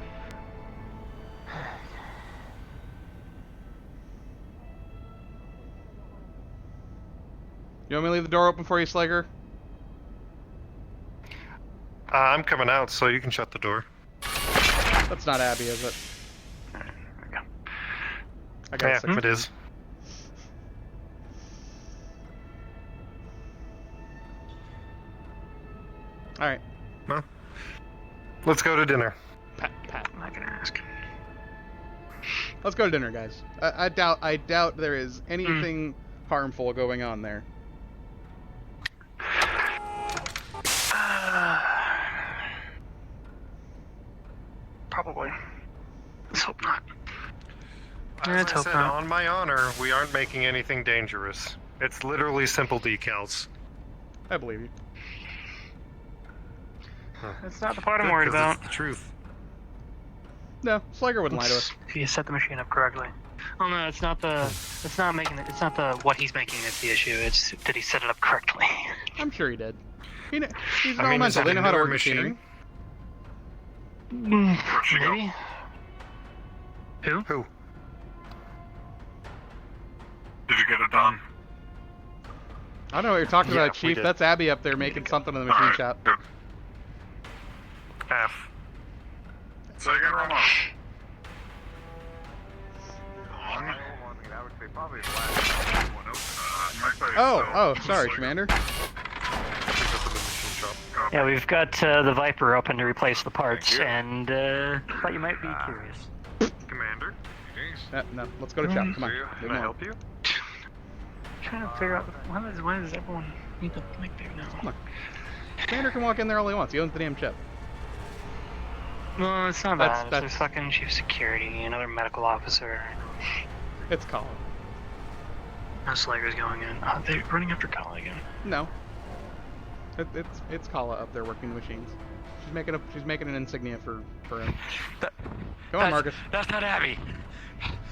You want me to leave the door open for you, Slager? I'm coming out, so you can shut the door. That's not Abby, is it? I got Yeah, 6. it is. All right. Well, let's go to dinner. Pat. I'm not gonna ask. Let's go to dinner, guys. I doubt there is anything harmful going on there. Probably. Let's hope not. As I said, on my honor, we aren't making anything dangerous. It's literally simple decals. I believe you. That's not the part I'm worried about. It's the truth. No, Slager wouldn't lie to us. If you set the machine up correctly. Oh no, it's not the. It's not making it. It's not the what he's making that's the issue. It's did he set it up correctly? I'm sure he did. He's an I mean, elemental. is that They know how to a work machine? machinery. Maybe. Who? Did you get it done? I don't know what you're talking Yeah, about, we Chief. did. That's Abby up there making something in the machine shop. F. Second run off. Oh, sorry, Commander. Yeah, we've got the Viper open to replace the parts, and thought you might be curious. Commander? No, let's go to shop. Come on. Can I help you? Trying to figure out when does everyone need to make there now? Come on. Commander can walk in there all he wants. He owns the damn chip. No, it's not That's- bad. that's- There's fucking chief security, another medical officer. It's Colin. No Slager's going in. Oh, they're running after Kala again. No. It's Kala up there working the machines. She's making an insignia for him. Come on, Marcus. That's not Abby.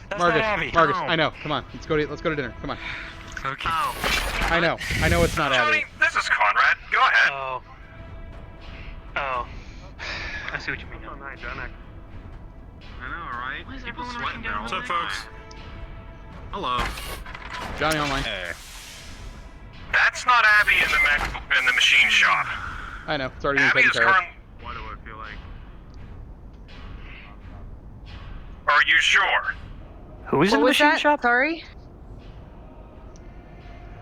That's Marcus. not Abby. Marcus. No. I know. Come on. Let's go to dinner. Come on. Okay. I know it's not Abby. Johnny, this is Conrad. Go ahead. Oh. I see what you mean now. I know, right? Why is People everyone sweating running there down all the the time. folks? Hello. Johnny online. That's not Abby in the machine shop. I know. It's already been Abby taken is care of. current. Why do I feel like? Are you sure? Who's in the machine shop? Sorry?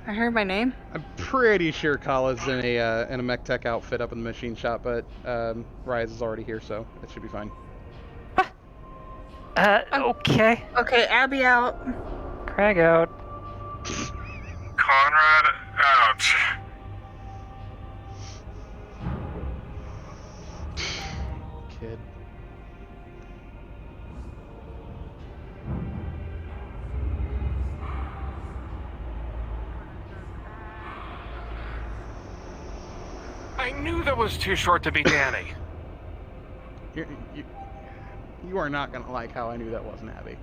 I heard my name. I'm pretty sure Kala's in a mech tech outfit up in the machine shop, but Rise is already here, so it should be fine. Okay. Okay, Abby out. Craig out. Conrad out. Kid. I knew that was too short to be Danny. You are not gonna like how I knew that wasn't Abby.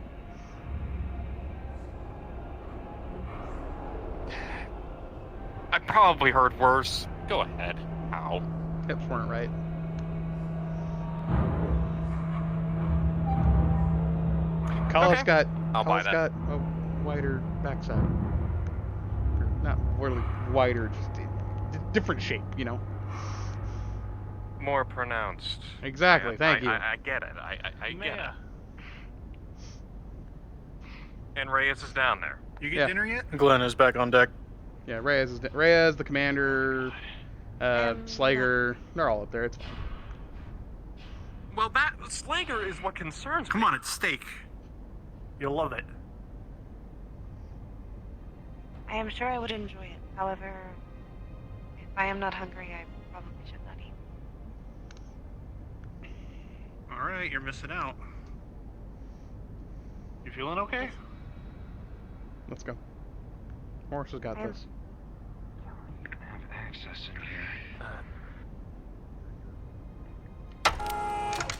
I probably heard worse. Go ahead. Ow. Hips weren't right. Kala's Okay. I'll buy got a wider backside. Or not really wider, just a different shape, you know. more pronounced. Exactly. And Thank you. I get it. I get it. And Reyes is down there. You get Yeah. dinner yet? Glenn is back on deck. Yeah, Reyes, the commander, Slager, they're all up there. It's fine. Well, that Slager is what concerns me. Come on, it's steak. You'll love it. I am sure I would enjoy it. However, if I am not hungry, I probably should not eat. All right, you're missing out. You feeling okay? Let's go. Morris has got this. Have access in here.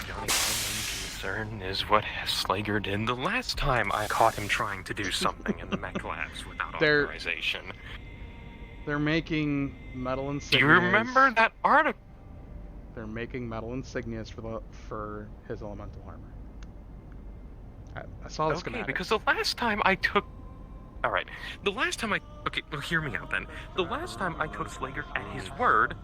Johnny's only concern is what Slager did the last time I caught him trying to do something in the mech labs without authorization. They're making metal insignias. Do you remember that article? They're making metal insignias for his elemental armor. I saw the schematic. Because the last time I took... Alright, the last time Okay, well, hear me out then. The last time I took Slager at his word...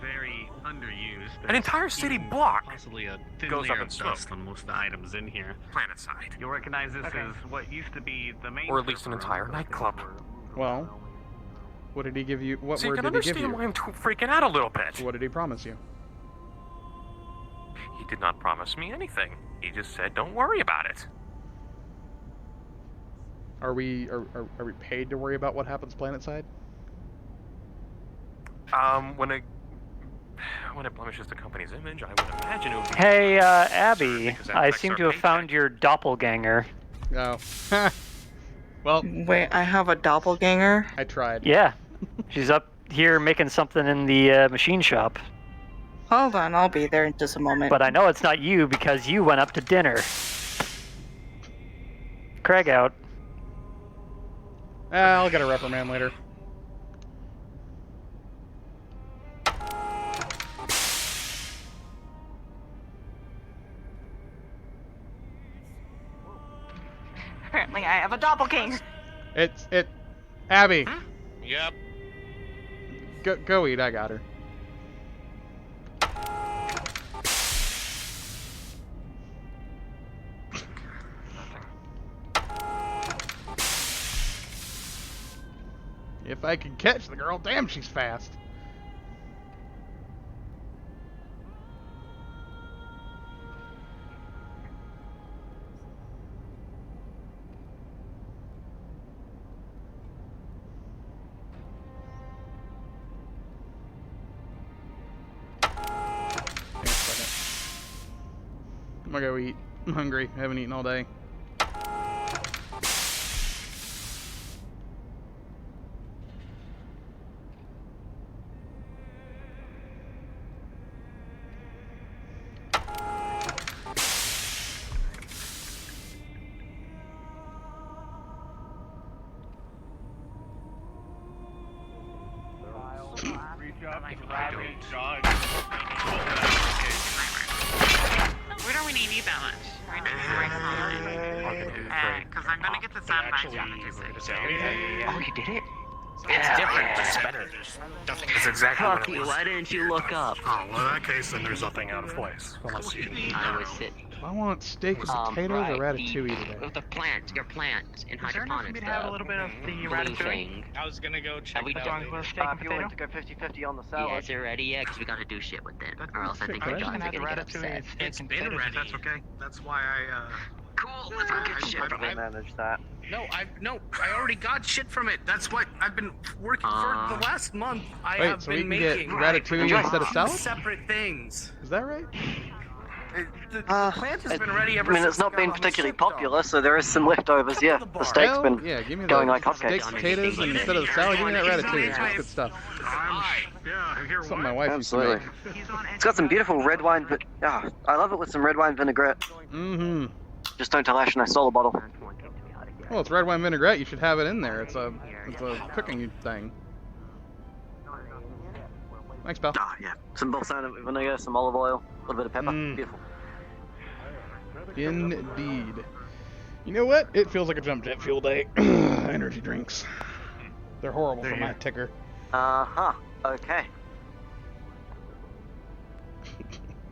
Very underused. An entire city block Possibly a thin goes layer up in of smoke. dust on most of the items in here. Planet side. You'll recognize this as what used to be the main... Or at least an entire nightclub. Well, what did he give you? What So you word can did he give understand you? why I'm freaking out a little bit. What did he promise you? He did not promise me anything. He just said, don't worry about it. Are we paid to worry about what happens planet side? When it blemishes the company's image, I would imagine it would be... Hey, Abby, because that I affects seem our to have paycheck. found your doppelganger. Oh. Well... Wait, I have a doppelganger? I tried. Yeah. She's up here making something in the machine shop. Hold on, I'll be there in just a moment. But I know it's not you because you went up to dinner. Craig out. I'll get a reprimand later. Apparently I have a doppelganger. Abby. Yep. Go eat, I got her. If I can catch the girl, damn, she's fast. I'm gonna go eat. I'm hungry. I haven't eaten all day. We don't really need that much. We're because I'm gonna get the sound back on the Oh, you did it? It's different. Yeah. It's better. There's nothing. It's exactly what it was. Why didn't you look up? Oh, well, in that case, then there's nothing out of place. Well, let's see. I was sitting. I want steak with potatoes or ratatouille today. The plant, your plant in hydroponics. Is there enough for me to have a little bit of the ratatouille? I was gonna go check we that done out. with steak and if you want potato? to go 50-50 on the salad. Yeah, is it ready yet? Because we gotta do shit with it. Or else I think I'm the just John's gonna are have the gonna get ratatouille upset. and steak and potatoes, if that's okay. That's why I, Cool, let's go get shit from it. manage that. No, I already got shit from it. That's what I've been working for the last month. I Wait, have so we been can get making ratatouille instead of salad? separate things. Is that right? The plant has been ready ever since. it's not I got been on the particularly ship, though. popular, so there is some leftovers, yeah. The steak's Well, been yeah, give me going the like steak, hotcakes. potatoes, and instead of the salad, give me that ratatouille. That's good stuff. Something my wife used to Absolutely. make. It's got some beautiful red wine, but I love it with some red wine vinaigrette. Mm-hmm. Just don't tell Ashton I stole a bottle. Well, it's red wine vinaigrette. You should have it in there. It's a cooking thing. Thanks, pal. Ah, yeah. Some balsamic vinegar, some olive oil, a little bit of pepper. Mm. Beautiful. Indeed. You know what? It feels like a jump jet fuel day. Energy drinks. They're horrible for my ticker. Uh-huh. Okay.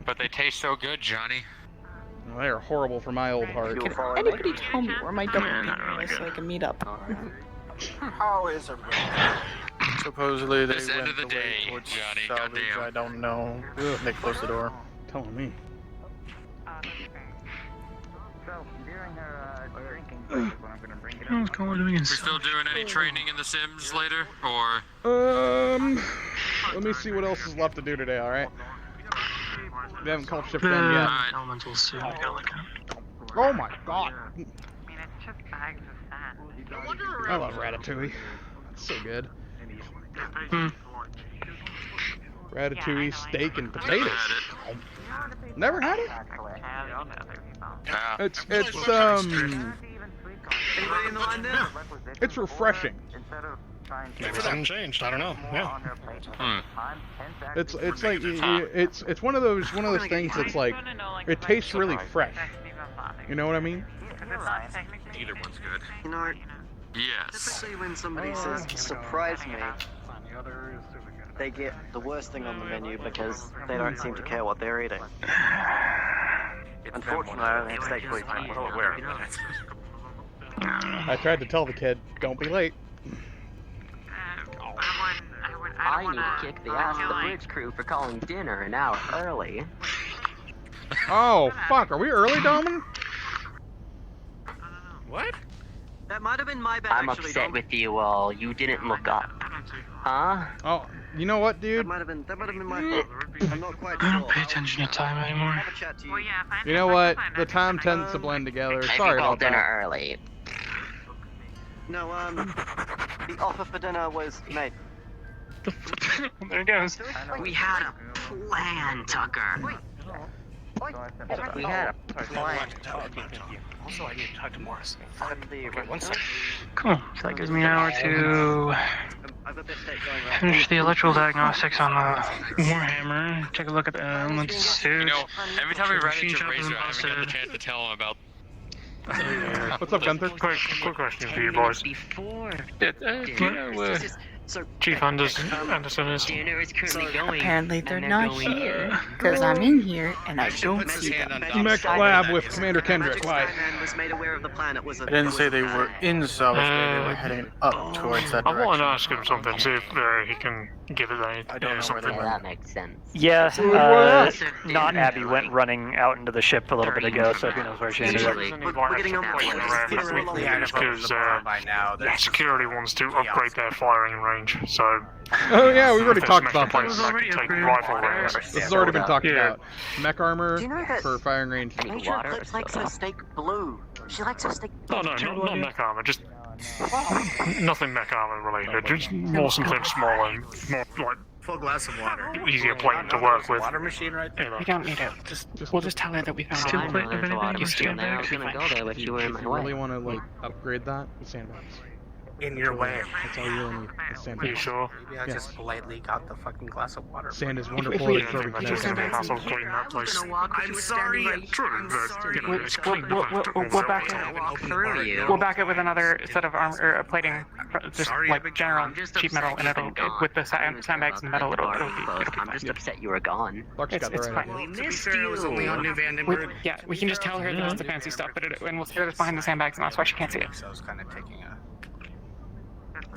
But they taste so good, Johnny. Well, they are horrible for my old heart. Can anybody tell me where my double beam is so I can meet up? How is it? Supposedly they This end went of the away day, towards Johnny, salvage. goddamn. I don't know. They closed the door. Telling me. What's going on We're still doing any training in The Sims later, or? Let me see what else is left to do today, alright? We haven't called shift end yet. Elemental suit. I gotta look at. Oh my god! I love Ratatouille. It's so good. Ratatouille, steak, and potatoes. Never had it? It's refreshing. Maybe something changed. I don't know. Yeah. It's like it's one of those things that's like it tastes really fresh. You know what I mean? Either one's good. You know, Yes. typically when somebody says surprise me, they get the worst thing on the menu because they don't seem to care what they're eating. Unfortunately, I only have steak please. I'm well aware of that. I tried to tell the kid, don't be late. I need to kick the ass of the bridge crew for calling dinner an hour early. Oh, fuck, are we early, Domin? What? That might have been my bad, I'm actually, upset Dom. with you all. You didn't look up. Huh? Oh, you know what, dude? That might have been my fault. I'm not quite sure. I don't pay attention to time anymore. Have a chat to you. You know what? The time tends to blend together. Maybe Sorry call about dinner that. early. No, the offer for dinner was made. There it goes. We had a plan, Tucker. We had a plan. Also, I need to talk to Morris. Okay, 1 second. Cool. So that gives me an hour to finish the electrical diagnostics on the Warhammer. Take a look at the elements suit. You know, every time we run Machine into shop Razor, I never busted. get the chance to tell him about. What's up, Gunther? Quick question for you boys. Chief Anderson is. Dinner is currently going. Apparently they're not here, because I'm in here and I don't see them. Mech Lab with Commander Kendrick. Why? Was made aware of the plan. It was I didn't say they were in salvage bay. They were heading up towards that I want to direction. ask him something, see if he can give it any. I don't know where they Yeah, went. that makes sense. Yeah, not Abby went running out into the ship a little bit ago, so who knows where she ended up. We're getting on board. Because security wants to upgrade their firing range, so. Oh yeah, we've already if talked there's about mech this. plates that can take rifle range. This has already been talked Yeah. about. Mech armor Do you know that for firing range. Major Eclipse likes her steak blue. She likes her steak blue. No, not mech armor, just nothing mech armor related. Just more something small and more like Full glass of water. easier plate to work with. Water machine right there. We don't need it. We'll just tell her that we found Steel it. plate, if anything, you steal I was gonna go there, but you were in my If you really way. want to like upgrade that, the sandbox. In your way. That's all you really need. The Are you sandbox. sure? Maybe I just politely got the fucking glass of water. Sand is If wonderful. we It's very just good. hassle clean that place. I'm sorry. True, but you know, it's clean. We'll back it. We'll back it with another set of armor or plating, just like general cheap metal, and it'll with the sandbags and metal. It'll be I'm just upset you were gone. Clark's got the it's right fine. idea. To be fair, it was only on New Vandenberg. Yeah, we can just tell her that it's the fancy stuff, but and we'll see her behind the sandbags, and that's why she can't see it. So I was kind of taking a.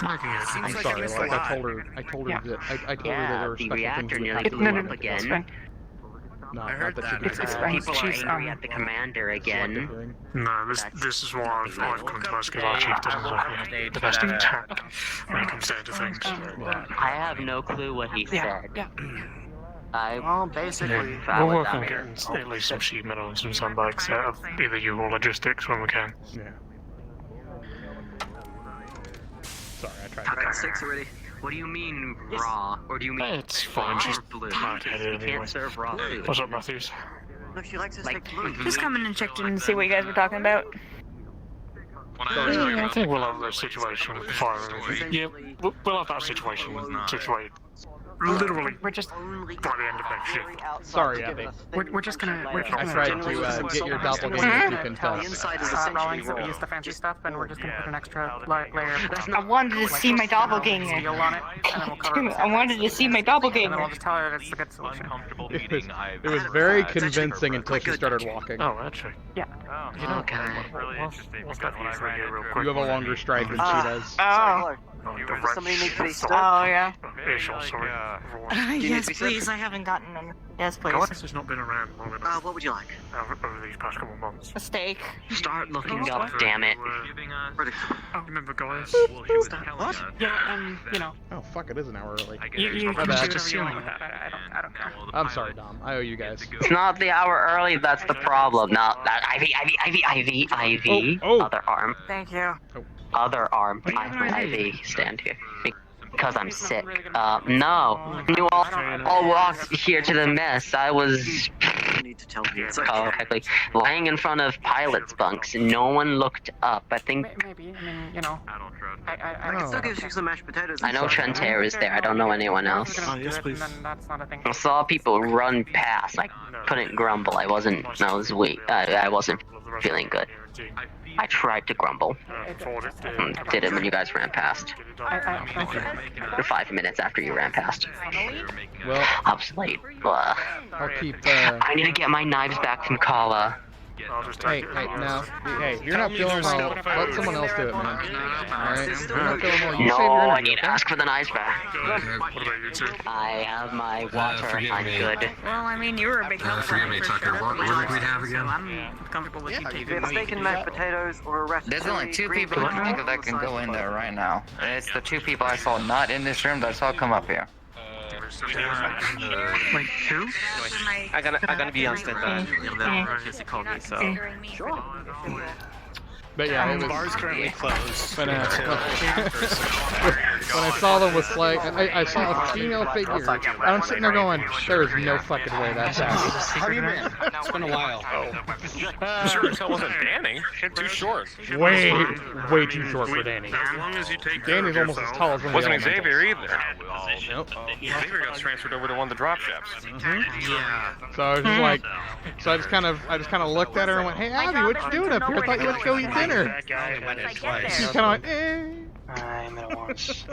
I'm Seems like sorry. I missed Like a I lot. told her. I told her Yeah. that. I told her that Yeah, there were the special things reactor we nearly had to blew do. up again. No, I not heard that that. she It's did. fine. People are She's, angry at the commander again. No, this is why I've come to ask if our chief doesn't look the best intact when it comes down to things. I have no clue what he said. Yeah. I basically. We'll work on getting at least some sheet metal and some sandbags out of either you or logistics when we can. Yeah. Sorry, I tried. I got 6 already. What do you mean raw? Or do you mean It's fine, raw she's or blue? hard-headed You anyway. can't serve raw food. What's up, Matthews? No, she likes her Like, steak blue. Just coming and checked in and see what you guys were talking about. I think we'll have that situation with the firing. Yeah, we'll have that situation situated. Literally. We're just by the end of next shift. Sorry, Abby. we're just gonna I tried to get your doppelganger to confess. Rollings that we use the fancy stuff, and we're just gonna put an extra layer. I wanted to see my doppelganger. Steel on it, and then we'll cover it. I wanted to see my And then doppelganger. we'll just tell her that's the good solution. It was very convincing until she started walking. Oh, actually. Yeah. Okay. Really interesting. We'll start using it real quick. You have a longer stride than she does. Oh. Somebody need to be stuck? Oh, yeah. Facial, sorry. Yes, please. I haven't gotten them. Yes, please. Galaxy has not been around long enough. What would you like? Over these past couple of months. A steak. Start looking up, damn it. Remember, guys? What? Yeah, you know. Oh, fuck, it is an hour early. You My can bad. do whatever you want with that. I don't know. I'm sorry, Dom. I owe you guys. It's not the hour early, that's the problem. Not that IV. Other arm. Thank you. Other arm. I have my IV stand here. Because I'm sick. No. You all walked here to the mess. I was Need to tell me. correctly lying in front of pilot's bunks. No one looked up. I think Maybe. I mean, you know. I can still give you some mashed potatoes. I know Trentair is there. I don't know anyone else. Oh, yes, please. That's not a thing. I saw people run past. I couldn't grumble. I was weak. I wasn't feeling good. I tried to grumble. Did it when you guys ran past. 5 minutes after you ran past. Well, I was late. I'll keep, I need to get my knives back from Kala. Hey, no. Hey, if you're not feeling well, let someone else do it, man. Alright? If you're not feeling well, you No, save your I energy, need to okay? ask for the knives back. I have my water. I'm good. Well, I mean, you were a big help. Forgive me, Tucker. What did we have again? So I'm comfortable with you taking Steak and mashed potatoes or a ratatouille. There's only two people I can think of that can go in there right now. And it's the two people I saw not in this room that I saw come up here. Wait, who? I'm gonna be on standby. He called me, so. Sure. But yeah, it was... Bar's currently closed. When I saw them with like, I saw a female figure, and I'm sitting there going, there is no fucking way that's happening. How have you been? It's been a while. Sure as hell wasn't Danny. Too short. Way too short for Danny. As long as you take care Danny's of almost as yourself. tall as one of the Wasn't Xavier either. Nope. Xavier got transferred over to one of the drop ships. Yeah. So I was just like, I just kind of looked at her and went, hey Abby, what you doing up here? I thought you went to go eat dinner. She's kind of like, eh. I'm gonna watch.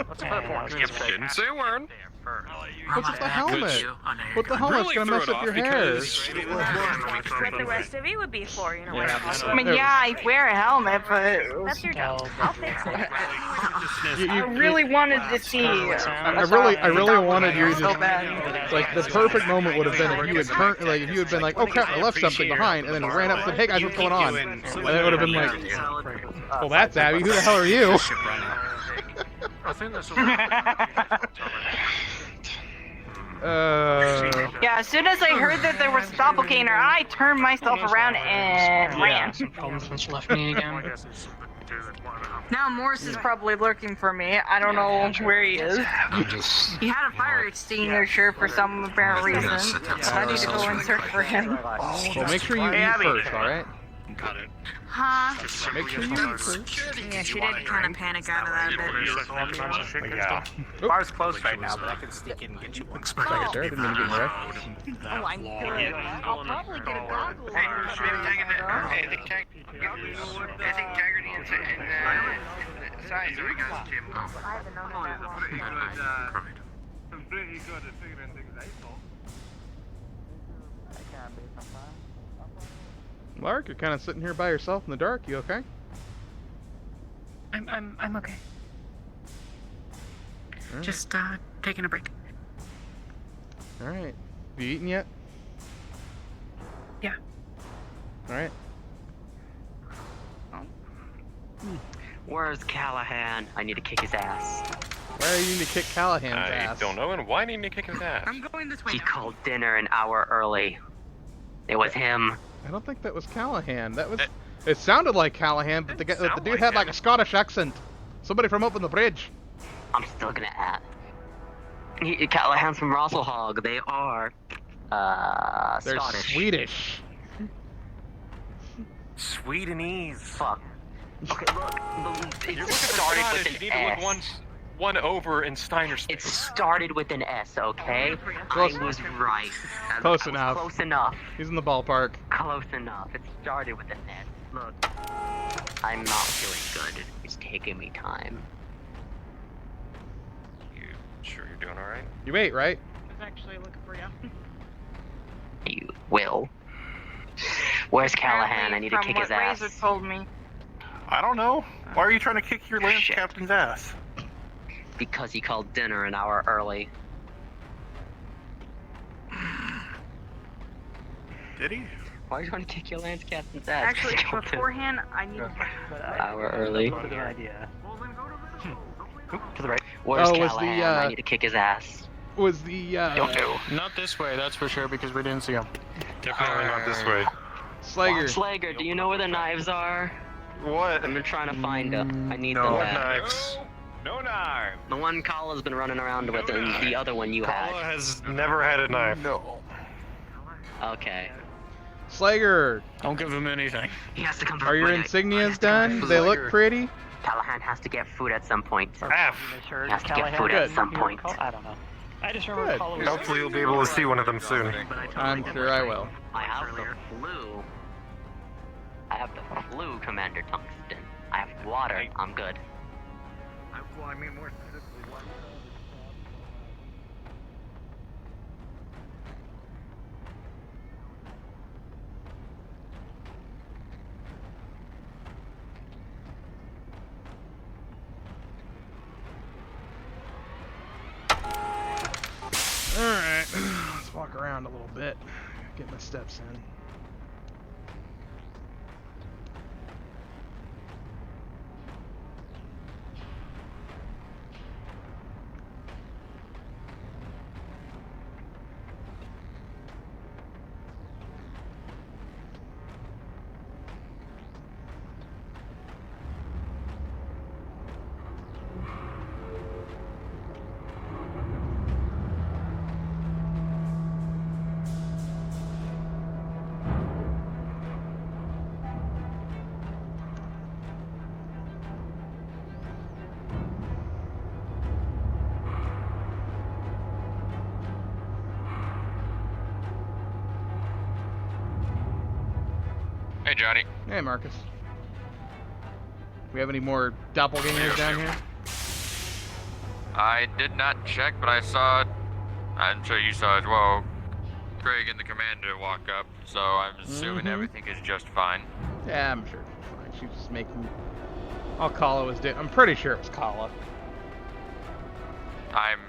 Didn't say a word. What's with the helmet? What the helmet's gonna mess up your hair? That's what the rest of you would be for, you know. I mean, yeah, I wear a helmet, but That's your job. I'll fix it. I really wanted to see. I really wanted you to. Like the perfect moment would have been if you had turned, like if you had been like, oh crap, I left something behind, and then ran up and said, hey guys, what's going on? And it would have been like, well, that's Abby. Who the hell are you? I think that's Yeah, as soon as I heard that there was a doppelganger, I turned myself around and ran. Problems left me again. Now Morris is probably looking for me. I don't know where he is. He had a fire extinguisher for some apparent reason. I need to go and search for him. Well, make sure you eat first, alright? Got it. Huh? Make sure you eat first. Yeah, she did kind of panic out of that a bit. Yeah. Bar's closed right now, but I can sneak in and get you one. I didn't mean to get wrecked. Oh, I'm good. I'll probably get a goggle. Hey, I think Jaggerty and Size are going to Jim. I haven't known that long. Pretty good at figuring things out. Lark, you're kind of sitting here by yourself in the dark. You okay? I'm okay. Right. Just taking a break. All right. Have you eaten yet? Yeah. All right. Where's Callahan? I need to kick his ass. Why do you need to kick Callahan's I ass? don't know, and why didn't he kick his ass? I'm going this way. He called dinner an hour early. It was him. I don't think that was Callahan. That was. It sounded like Callahan, but the dude had like a Scottish accent. Somebody from up on the bridge. I'm still gonna add. Callahan's from Rosselhog. They are, They're Scottish. Swedish. Swedenese. Fuck. Okay, look. It You're started Scottish, with you an need to look S. once. one over in Steiner space. It started with an S, okay? Close. I was right. Close I was enough. Close enough. He's in the ballpark. Close enough. It started with an S. Look, I'm not feeling good. It's taking me time. You sure you're doing alright? You ate, right? I was actually looking for you. You will. Where's Callahan? I need to kick his ass. Razor told me. I don't know. Why are you trying to kick your lance captain's ass? Because he called dinner an hour early. Did he? Why are you trying to kick your lance captain's ass? Actually, beforehand, I need An hour early. Good idea. To the right. Where's was Callahan? the, I need to kick his ass. Was the, Don't do. Not this way, that's for sure, because we didn't see him. Definitely not this way. Slager. Slager, do you know where the knives are? What? I've been trying to find them. I need No them what back. knives. No knife. The one Kala's been running around with, and the other one you Kala had. has never had a knife. No. Okay. Slager. Don't give him anything. He has to come. Are your insignias done? Do they look pretty? Callahan has to get food at some point. F. Sure, Has to get Callahan food at didn't some hear point. call? I don't know. I just remember Good. Call was. Hopefully you'll be able to see one of them soon. I'm sure I will. I have the flu. I have the flu, Commander Tungsten. I have water. I'm good. Well, I mean, more specifically, what? Alright, let's walk around a little bit. Get my steps in. Hey, Johnny. Hey, Marcus. We have any more doppelgangers down here? I did not check, but I saw, I'm sure you saw as well, Craig and the commander walk up, so I'm assuming everything is just fine. Yeah, I'm sure she's fine. She's just making... All Kala was doing... I'm pretty sure it was Kala. I'm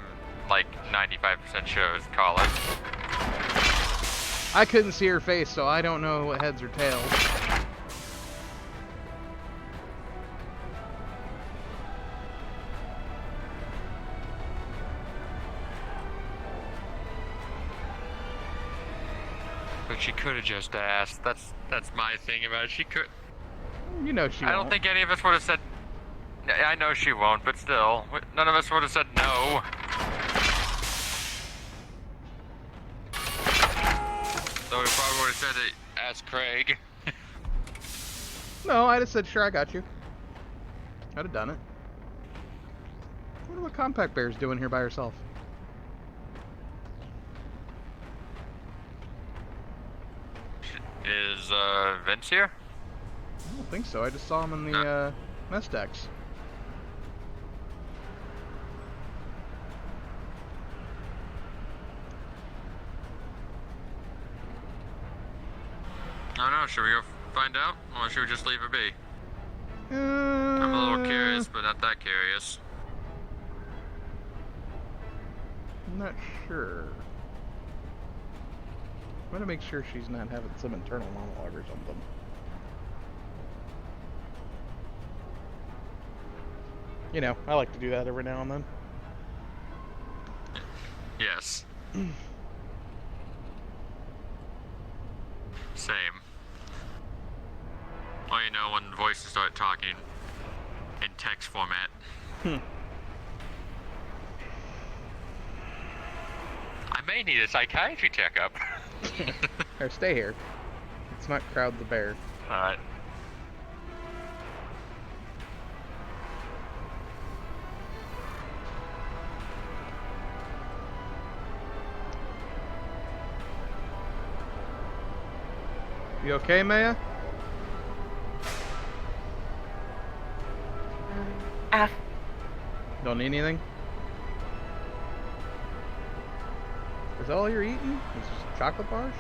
like 95% sure it's Kala. I couldn't see her face, so I don't know what heads or tails. But she could have just asked. That's my thing about it. She could. You know she I don't won't. think any of us would have said. I know she won't, but still, none of us would have said no. So we probably would have said that. Ask Craig. No, I'd have said, sure, I got you. I'd have done it. I wonder what Compact Bear's doing here by herself. Is Vince here? I don't think so. I just saw him in the mess decks. I don't know. Should we go find out, or should we just leave her be? I'm a little curious, but not that curious. I'm not sure. I'm gonna make sure she's not having some internal monologue or something. You know, I like to do that every now and then. Yes. Same. Well, you know, when voices start talking in text format. I may need a psychiatry checkup. Or stay here. Let's not crowd the bear. Alright. You okay, Maya? Don't need anything? Is that all you're eating? Is just chocolate bars?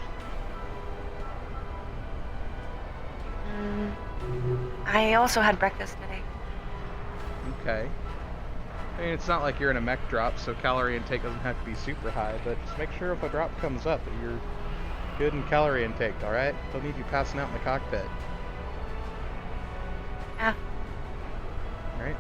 I also had breakfast today. Okay. I mean, it's not like you're in a mech drop, so calorie intake doesn't have to be super high, but just make sure if a drop comes up that you're good in calorie intake, alright? Don't need you passing out in the cockpit. Yeah. Alright.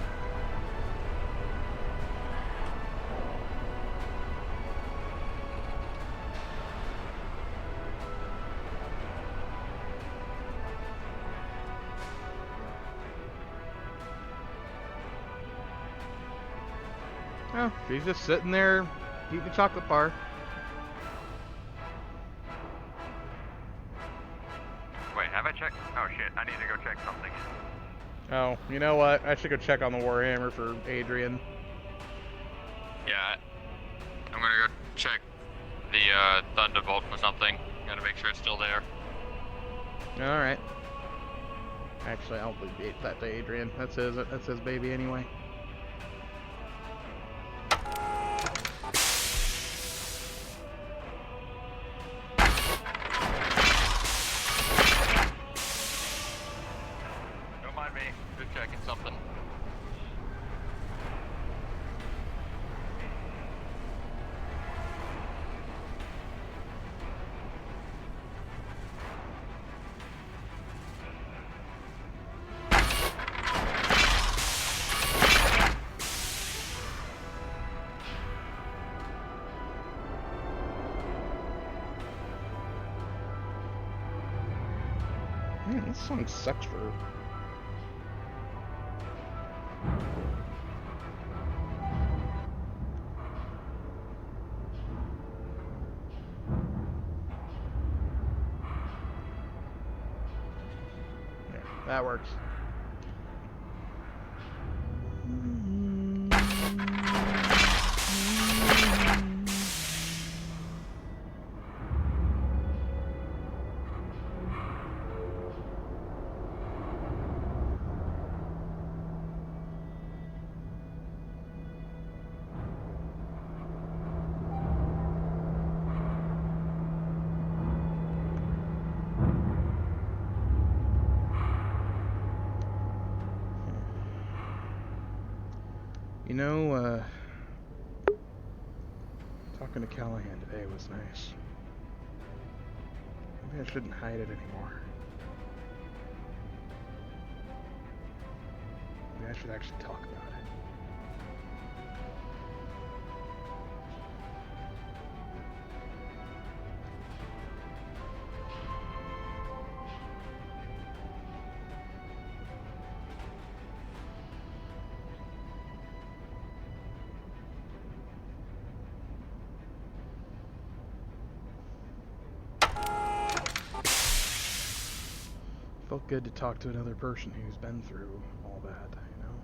Oh, she's just sitting there eating a chocolate bar. Wait, have I checked? Oh shit, I need to go check something. Oh, you know what? I should go check on the Warhammer for Adrian. Yeah, I'm gonna go check the Thunderbolt or something. Gotta make sure it's still there. Alright. Actually, I'll leave that to Adrian. That's his baby anyway. Don't mind me, just checking something. Man, this song sucks for... There, that works. You know, talking to Callahan today was nice. Maybe I shouldn't hide it anymore. Maybe I should actually talk about it. Felt good to talk to another person who's been through all that, you know?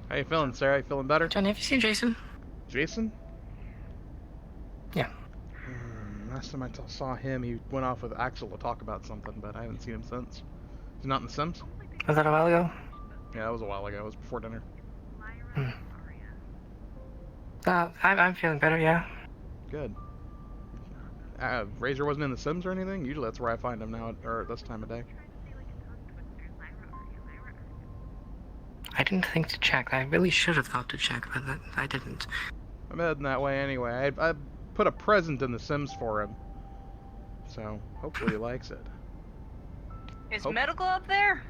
How you feeling, Sarah? You feeling better? John, have you seen Jason? Jason? Yeah. Last time I saw him, he went off with Axel to talk about something, but I haven't seen him since. He's not in The Sims? Was that a while ago? Yeah, that was a while ago. It was before dinner. I'm feeling better, yeah. Good. Razor wasn't in The Sims or anything? Usually that's where I find him now, or this time of day. I didn't think to check. I really should have thought to check, but I didn't. I'm heading that way anyway. I put a present in the Sims for him. So, hopefully he likes it. Is medical up there?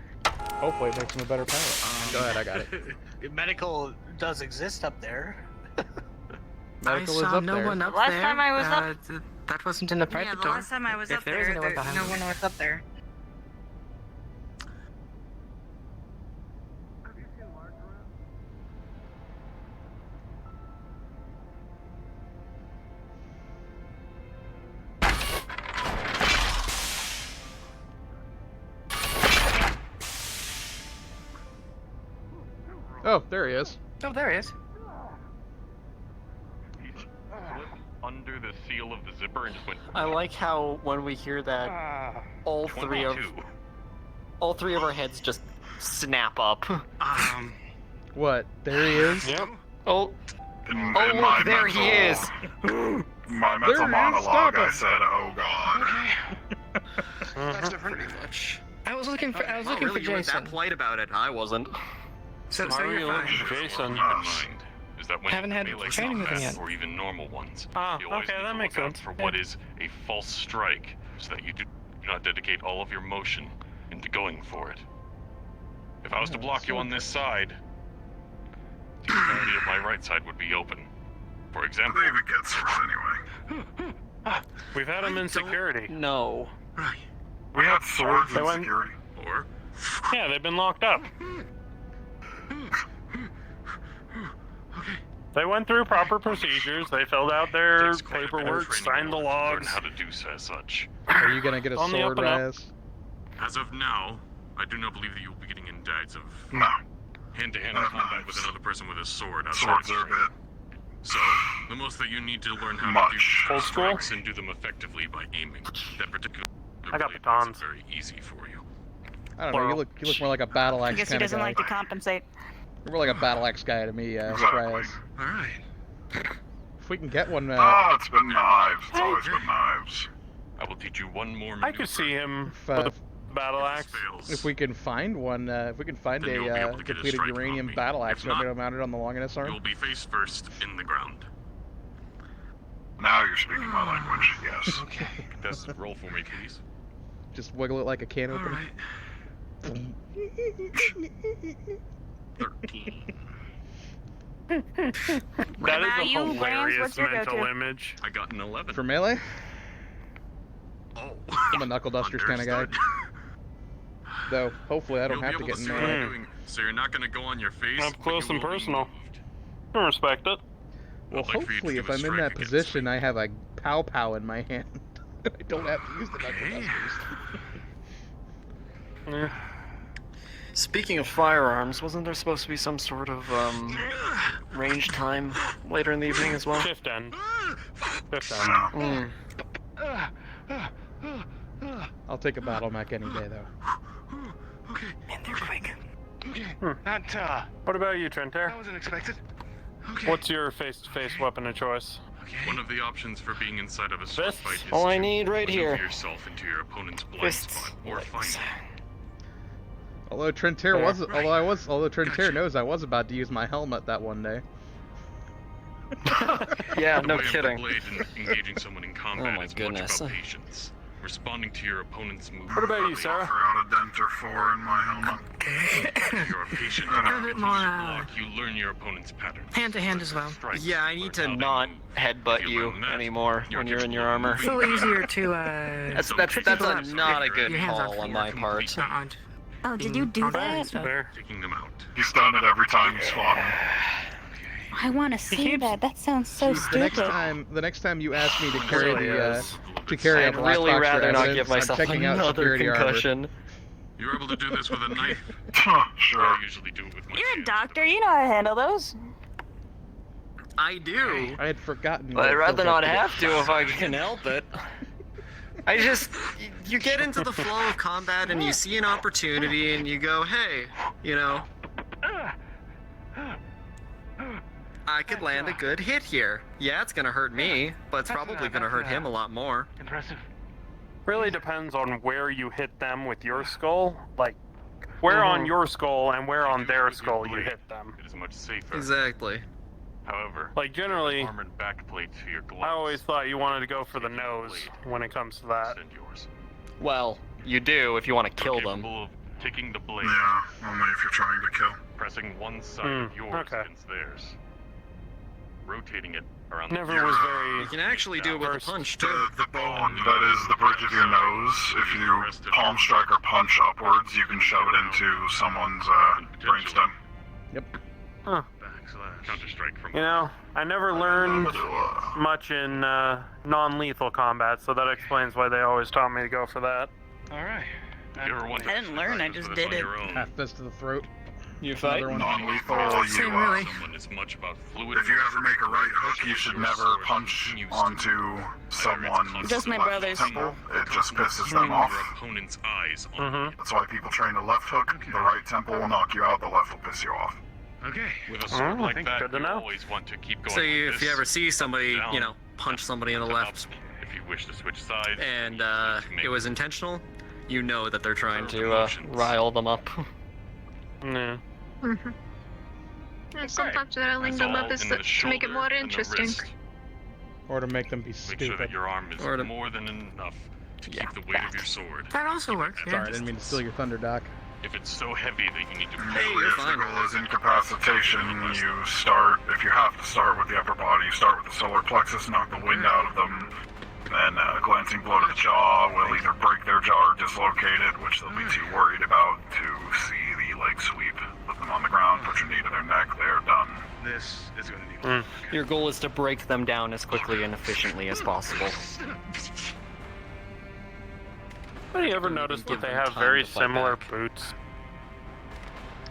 Hopefully it makes him a better pilot. Go ahead, I got it. Medical does exist up there. Medical I is saw up no there. one up Last there. time I was up... That wasn't in the private Yeah, the door. last time I was If up there is there, anyone behind no me. one was up there. Oh, there he is. Oh, there he is. Under the seal of the zipper and just went. I like how when we hear that, all three of our heads just snap up. What? There he is? Yep. Oh. Look, there he is. My There mental he is, monologue, stop I it. said, "Oh God." That's pretty much. I was looking for really, for you were Jason. that polite about it. I wasn't. So Why were you're you fine. looking for Jason? Keep in mind is that when Haven't had melee training with him combat, yet. or even normal ones, Ah, you always okay, need that to makes look out sense. for what is a false strike, so that you do not dedicate all of your motion into going for it. If I was to block you on this side, the entirety of my right side would be open. For example, David gets first anyway. We've had him in security. No. Right. We had swords They in went- security. or Yeah, they've been locked up. They went through proper procedures. They filled out their takes quite a bit of paperwork, training signed in the order to learn logs. how to do so as such. Are you gonna get a On the up sword, and up. Raz? As of now, I do not believe that you will be getting indicts of No. hand-to-hand combat with another person with a sword. Swords are a bit So, the most that you need to learn how to much. do Old school? strikes and do them effectively by aiming. That particular I got blade batons. makes it very easy for you. I don't know. You look more like a battle I axe guess he kind of doesn't guy. like to compensate. You're more like a battle axe guy to me, Exactly. Raz. All right. If we can get one, It's been knives. It's always been knives. I will teach you one more I maneuver. could see him if, with a battle If axe. this fails, if we can find one, if we can find Then you'll be able a to get a completed strike uranium on me. battle axe, If you want me not, to mount it on the Longinus you arm? will be face first in the ground. Now you're speaking my language. Yes. Okay. That's roll for me, please. Just wiggle it like a can All opener. right. 13. That is about a you, Grams? hilarious What's your mental go-to? image. I got an 11. For melee? Oh. I'm a knuckle dusters kind of guy. Understood. Though, hopefully I don't You'll have be to able get in see what I'm melee. doing, so you're not going to go on your face. Up but close you and will be personal. moved. I respect it. Well, I'd like for you to hopefully do if a I'm in strike that against position, I have a pow-pow in my hand. I don't have to use the knuckle Okay. dusters. Speaking of firearms, wasn't there supposed to be some sort of range time later in the evening as well? Shift end. Shift Mm. end. I'll take a battle mech any day, though. Okay. Man, they're quick. Okay. Hmm. That What about you, Trenter? wasn't expected. Okay. What's your face-to-face weapon of choice? One of the options for being inside of a sword Fists? fight is All I to need right maneuver here. yourself into your opponent's blind Fists. spot or find it. Although Trentair Yeah. was, although Trentair knows I was about to use my helmet that one day. Yeah, The no way of the kidding. blade in engaging someone in combat my is goodness. much about patience. Responding to your opponent's movement. What about you, Sarah? Out a dent or 4 in my helmet. If you're a patient A enough bit to more, block, you learn your opponent's patterns. hand to hand as well. Strikes, Yeah, I need to learn how they not move. headbutt If you learn that, anymore you're when you're in your capable of armor. It's a little easier to That's Some that's cases that's have not a some good Your hands call aren't on my free. part. aren't. Oh, did you do that? Fair. Taking them out. He's done it every time he's fought him. I want to see keeps- that. That sounds so The next stupid. time you ask me to carry really the is. to carry a I'd black really box for rather not evidence, give myself I'm checking out another security armor. concussion. You're able to do this with a knife. Sure. I usually do it with my You're a hands. doctor. You know how to handle those. I do. I had forgotten. But what I'd it rather feels not like to have to if I can help it. I just, you get into the flow of combat and you see an opportunity and you go, hey, you know, I could land a good hit here. Yeah, it's gonna hurt me, but it's probably gonna hurt him a lot more. Impressive. Really depends on where you hit them with your skull. Like, where on your skull and where on their skull you hit them. It is much safer. Exactly. However, Like generally, armored backplate to your gloves. I always thought you wanted to go for the nose when it comes to that. Well, you do if you want to kill them. Capable of taking the blade. Yeah, only if you're trying to kill. Pressing one side of yours against theirs. Rotating it around Never the was very... You can actually do it with a punch, too. The bone that is the bridge of your nose, if you palm strike or punch upwards, you can shove it into someone's brainstem. Yep. Huh. Counter-strike from... You know, I never learned much in non-lethal combat, so that explains why they always taught me to go for that. Alright. I didn't learn, I just did it. Half fist to the throat. You fight? Non-lethal, Same, really. It's much about fluid. If you ever make a right hook, you should never punch onto someone's Just my left brothers. temple. It just pisses them off. Your opponent's eyes on That's why people train the left hook. The right temple will knock you out, the left will piss you off. Okay. With a sword like that, you always want to keep going. So like if you this, ever see somebody, down, you know, punch somebody on the left, if you wish to switch sides, and it was intentional, you know that they're trying to rile them up. Yeah. Sometimes riling them up is to make it more interesting. Or to make them be Make stupid. sure that your arm is Or to- more than enough to keep the weight of your sword. That also works. Sorry, I didn't mean to steal your thunder, Doc. If it's so heavy that you need to If the goal is incapacitation, you start, if you have to start with the upper body, you start with the solar plexus, knock the wind out of them, then a glancing blow to the jaw will either break their jaw or dislocate it, which they'll be too worried about to see the leg sweep. Put them on the ground, put your knee to their neck, they're done. This is going to be Your goal is to break them down as quickly and efficiently as possible. Have you ever noticed that they have very similar boots?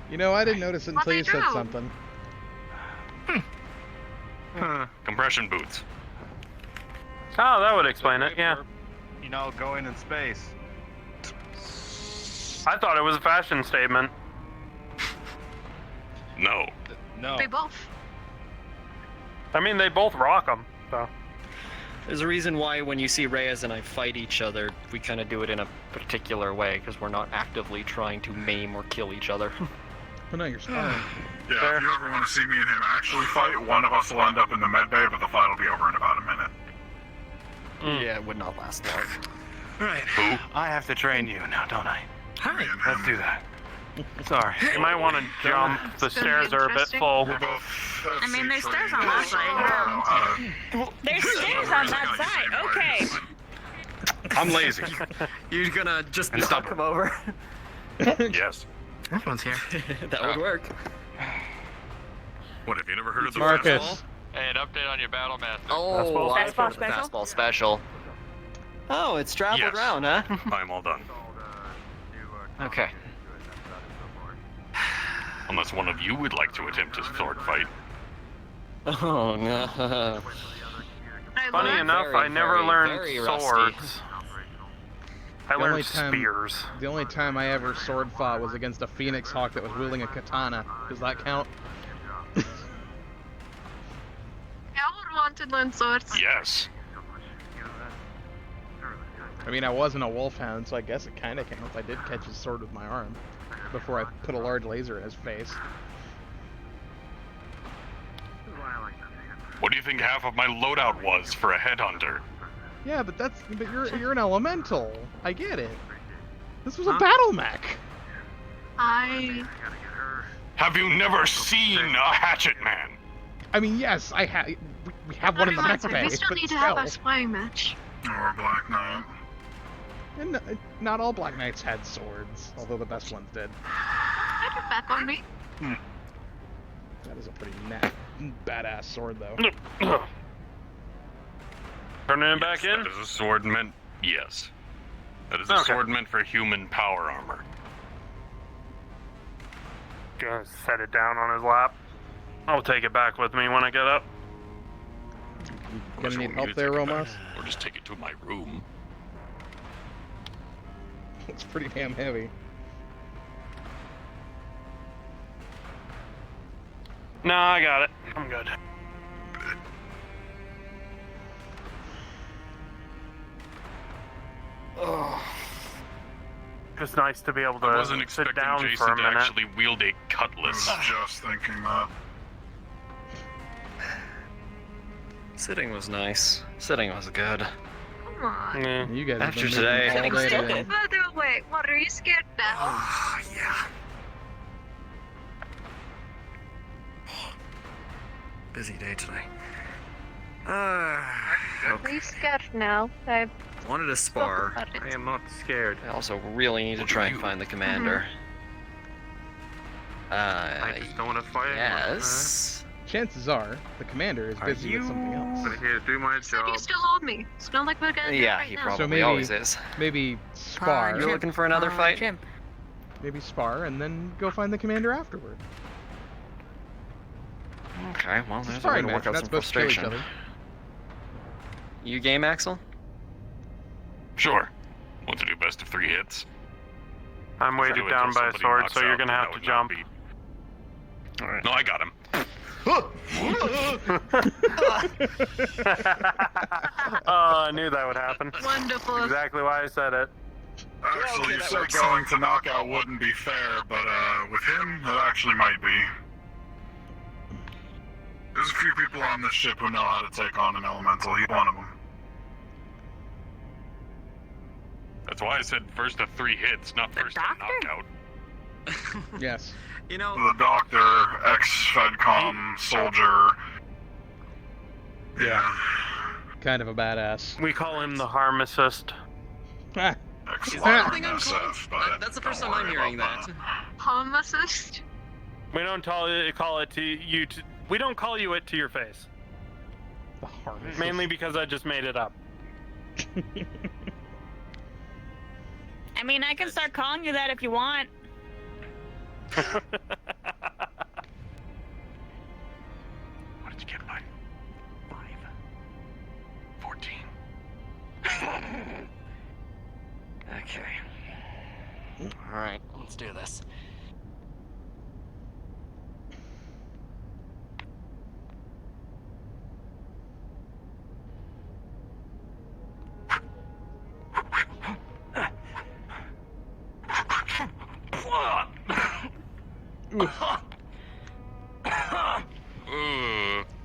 You know, I didn't notice it until you said do? something. compression boots. Oh, that would explain it, yeah. You know, going in space. I thought it was a fashion statement. No. No. They both. I mean, they both rock them, so. There's a reason why when you see Reyes and I fight each other, we kind of do it in a particular way, because we're not actively trying to maim or kill each other. But no, you're sparring. Yeah, if you ever want to see me and him actually fight, one of us will end up in the med bay, but the fight will be over in about a minute. Yeah, it would not last long. Alright. I have to train you now, don't I? Hi. Let's do that. Sorry. You might want to jump. The stairs are a bit full. I mean, there's stairs on that side. There's stairs on that side. Okay. I'm lazy. You're gonna just And knock stubborn. him over? Yes. This one's here. That would work. What, have you never heard of the Marcus. fastball? Hey, an update on your battle master. Oh, I've Fastball heard of the special? fastball special. Oh, it's traveled Yes. around, huh? I'm all done. Okay. Unless one of you would like to attempt a sword fight. Oh no. Funny enough, I never learned swords. I The only learned time- spears. The only time I ever sword fought was against a Phoenix Hawk that was wielding a katana. Does that count? I would want to learn swords. Yes. I mean, I wasn't a wolfhound, so I guess it kind of counts. I did catch his sword with my arm before I put a large laser in his face. What do you think half of my loadout was for a headhunter? Yeah, but you're an elemental. I get it. This was a battle mech. Have you never seen a hatchet man? I mean, yes, we have one in the mech bay. We still but need to have still. a sparring match. Or Black Knight. And not all Black Knights had swords, although the best ones did. Have it back on me. That is a pretty badass sword, though. Turning it back in? That is a sword meant... Yes. That is a Okay. sword meant for human power armor. Gonna set it down on his lap. I'll take it back with me when I get up. Gonna need help there, Romos? Or just take it to my room. It's pretty damn heavy. No, I got it. I'm good. Oh. Just nice to be able I to wasn't sit expecting down Jason for a to minute. actually wield a cutlass. I was just thinking that. Sitting was nice. Sitting was good. Come on. You guys have After been today. moving all day Still today. further away. What, are you scared now? Yeah. Busy day today. Are you scared now? I Wanted to spar. I am not scared. I also really need to try and find the commander. I just don't want to fight Yes. Chances are, the commander is busy with something else. I'm here to do my said job. you still hold me. It's not like we're gonna do it Yeah, right he now. probably So maybe, always is. maybe spar. You're looking for another fight? Maybe spar and then go find the commander afterward. Okay, well, there's a way Sparring to match, work out not some supposed to kill each frustration. other. You game, Axel? Sure. Want to do best of 3 hits? I'm weighted Do it down till by a somebody sword, knocks so you're out, gonna that have to would not jump. be- No, I got him. Oh, I knew that would happen. Wonderful. Exactly why I said it. Actually, you said going to knockout wouldn't be fair, but with him, it actually might be. There's a few people on this ship who know how to take on an elemental. He's one of them. That's why I said first of 3 hits, not first to knockout. Yes. You know, The doctor, ex-Fedcom soldier. Yeah. Kind of a badass. We call him the harm assist. That's the first time I'm hearing that. Home assist? We don't call it to you. We don't call you it to your face. The harm assist. Mainly because I just made it up. I mean, I can start calling you that if you want. What did you get, bud? 5. 14. Okay. Alright, let's do this.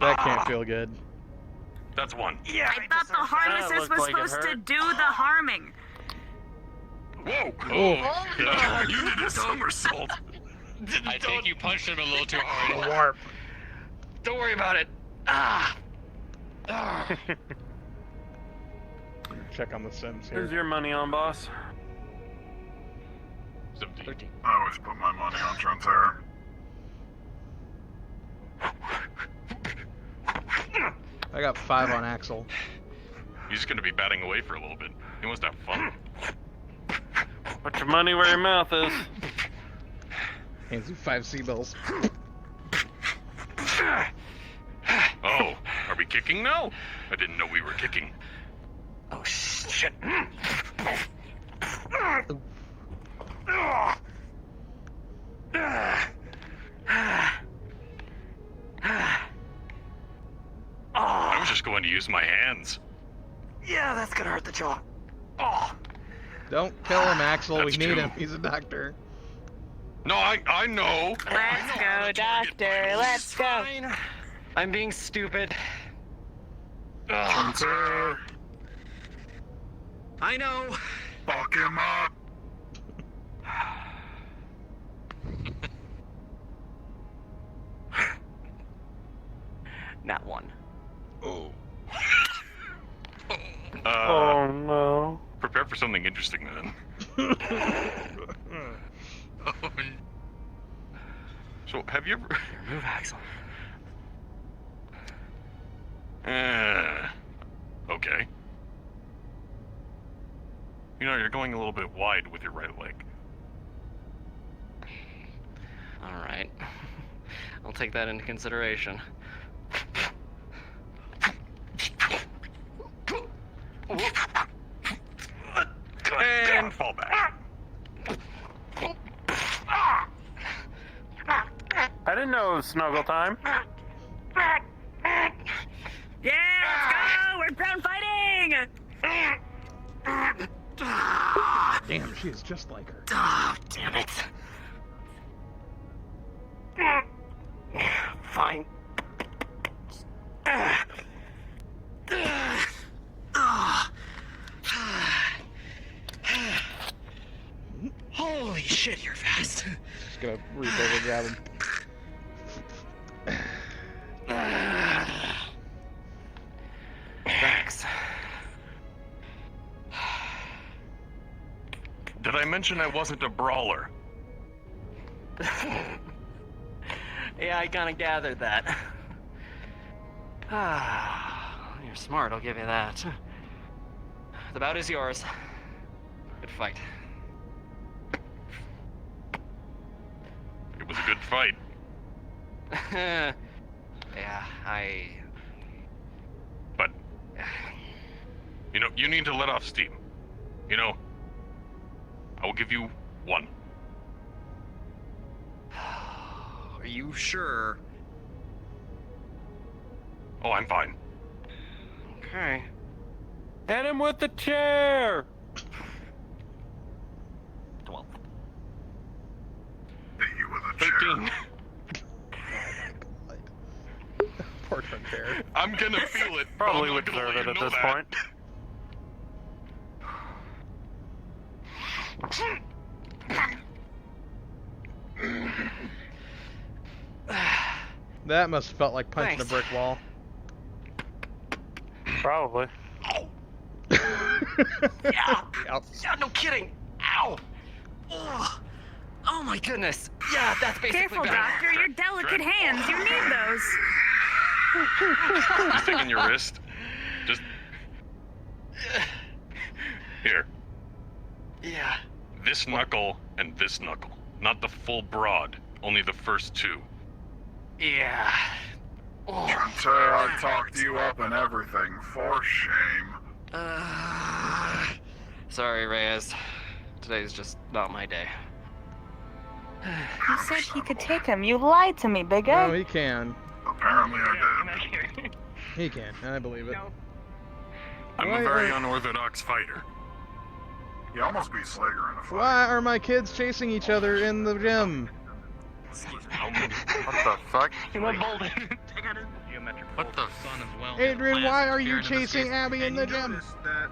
That can't feel good. That's 1. Yeah, I thought the harnesses was supposed to do the harming. Whoa! Oh. Yeah, you did a somersault. I think you punched him a little too hard. Warp. Don't worry about it. Ah. Check on the Sims here. Who's your money on, boss? 17. I always put my money on Trentera. I got 5 on Axel. He's just gonna be batting away for a little bit. He wants to have fun. Put your money where your mouth is. Hands you 5 sea bills. Oh, are we kicking now? I didn't know we were kicking. Oh, shit. I was just going to use my hands. Yeah, that's gonna hurt the jaw. Oh. Don't kill him, Axel. We That's need 2. him. He's a doctor. No, I know. Let's go, doctor. Let's go. Fine. I'm being stupid. Trentera, I know. fuck him up. Not 1. Oh. Oh no. Prepare for something interesting then. So, have you ever... Move, Axel. Okay. You know, you're going a little bit wide with your right leg. Alright. I'll take that into consideration. And fall back. I didn't know it was snuggle time. Yeah, let's go! We're ground fighting! Damn, she is just like her. Oh, damn it. Fine. shit, you're fast. Just gonna reach over and grab him. Thanks. Did I mention I wasn't a brawler? Yeah, I kind of gathered that. You're smart, I'll give you that. The bout is yours. Good fight. It was a good fight. Yeah, But, you know, you need to let off steam. You know, I will give you 1. Are you sure? Oh, I'm fine. Okay. Hit him with the chair! 12. Hit you with a chair. 13. Portrait there. I'm gonna feel it. Probably I'm would not gonna deserve let it at you know this that. point. That must have felt like punching a brick wall. Probably. Yeah. Yep. Yeah, no kidding. Ow. Ugh. Oh my goodness. Yeah, that's basically Careful, better. Doctor. Your delicate hands. You need those. Just taking your wrist. Just. Here. Yeah. This knuckle and this knuckle. Not the full broad, only the first 2. Yeah. Chantera talked you up and everything. For shame. Sorry, Reyes. Today's just not my day. You said he could take him. You lied to me, Big A. No, he can. Apparently I did. He can, and I believe it. I'm a very unorthodox fighter. You almost beat Slager in a fight. Why are my kids chasing each other in the gym? What the fuck? He went bolden. What the Adrian, why are you chasing Abby in the gym? That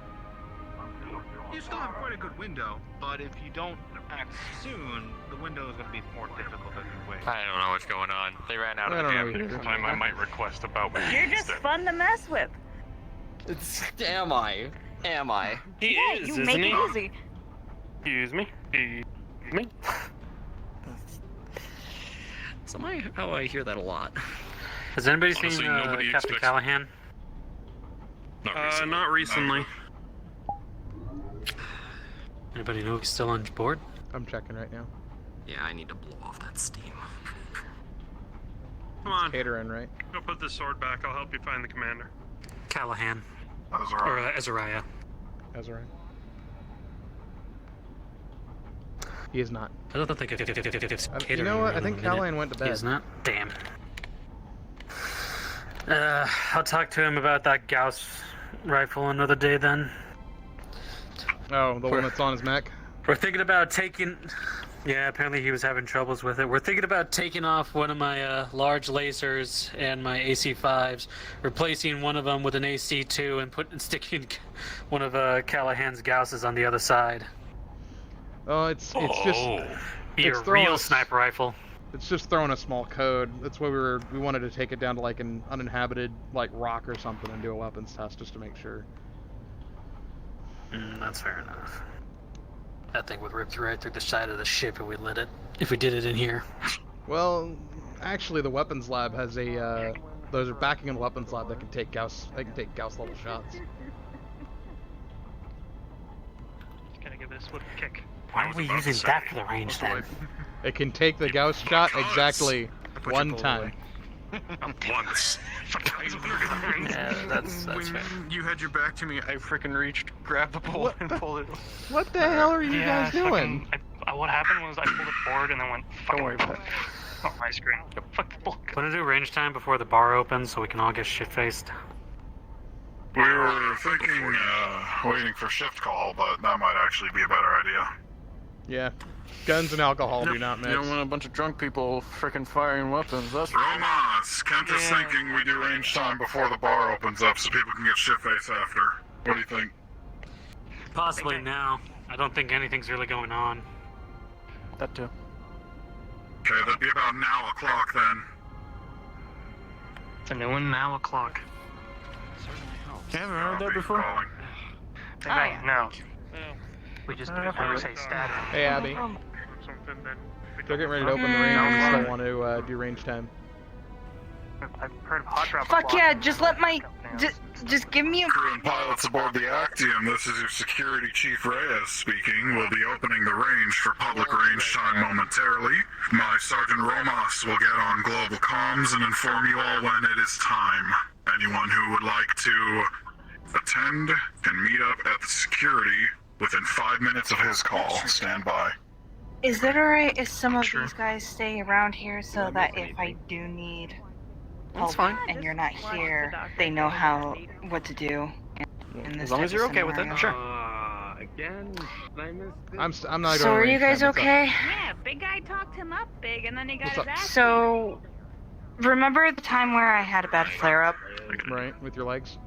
you still have quite a good window, but if you don't act soon, the window is going to be more difficult as you wait. I don't know what's going on. They ran out I of the don't know gym. either. Next time I might request about my You're just fun to mess with. Am I? He Yeah, is, you isn't make he? it easy. Excuse me. Excuse me. Somehow I hear that a lot. Has anybody Honestly, seen nobody Captain expects- Callahan? Not recently. Anybody know he's still on board? I'm checking right now. Yeah, I need to blow off that steam. Come on. Catering, right? Go put this sword back. I'll help you find the commander. Callahan. Azariah. Or Azariah. Azariah. He is not. I don't think it's catering. You know what? I in a think minute. Callahan went to bed. He's not? Damn. I'll talk to him about that Gauss rifle another day then. Oh, the one that's on his mech? We're thinking about taking... Yeah, apparently he was having troubles with it. We're thinking about taking off one of my large lasers and my AC-5s, replacing one of them with an AC-2 and sticking one of Callahan's Gausses on the other side. Oh, it's just... Be a real sniper rifle. It's just throwing a small code. That's why we wanted to take it down to like an uninhabited like rock or something and do a weapons test just to make sure. That's fair enough. That thing would rip right through the side of the ship if we lit it. If we did it in here. Well, actually, the weapons lab has a. Those are backing in the weapons lab that can take Gauss. They can take Gauss level shots. Just gotta give it a swift kick. Why are we using that for the range then? It can take the Gauss shot exactly one time. Once. Yeah, that's when fair. you had your back to me, I freaking reached, grabbed the bolt, and pulled it. What the hell are you guys doing? What happened was I pulled it forward and then went. Don't worry about it. Oh, my screen. Fuck the bolt. Want to do range time before the bar opens so we can all get shit-faced? We were thinking, waiting for shift call, but that might actually be a better idea. Yeah. Guns and alcohol do not You mix. don't want a bunch of drunk people freaking firing weapons. That's Romas, Kent is thinking we do range time before the bar opens up so people can get shit face after. What do you think? Possibly now. I don't think anything's really going on. that too. Okay, that'd be about now o'clock then. The new one now o'clock. You haven't heard that before? No. We just say static. Hey, Abby. They're getting ready to open the range. We still want to do range time. I've heard of hot drop. Fuck yeah, just let my... Just give me a... Crew and pilots aboard the Actium, this is your security chief Reyes speaking. We'll be opening the range for public range time momentarily. My Sergeant Romas will get on global comms and inform you all when it is time. Anyone who would like to attend can meet up at the security within 5 minutes of his call. Stand by. Is it alright if some of these guys stay around here so that if I do need help and you're not here, they know what to do in this As long as you're okay with it, sure. Again, I missed it. I'm not. So are you guys okay? Yeah, big guy talked him up big, and then he got his ass. So, remember the time where I had a bad flare-up? Right, with your legs?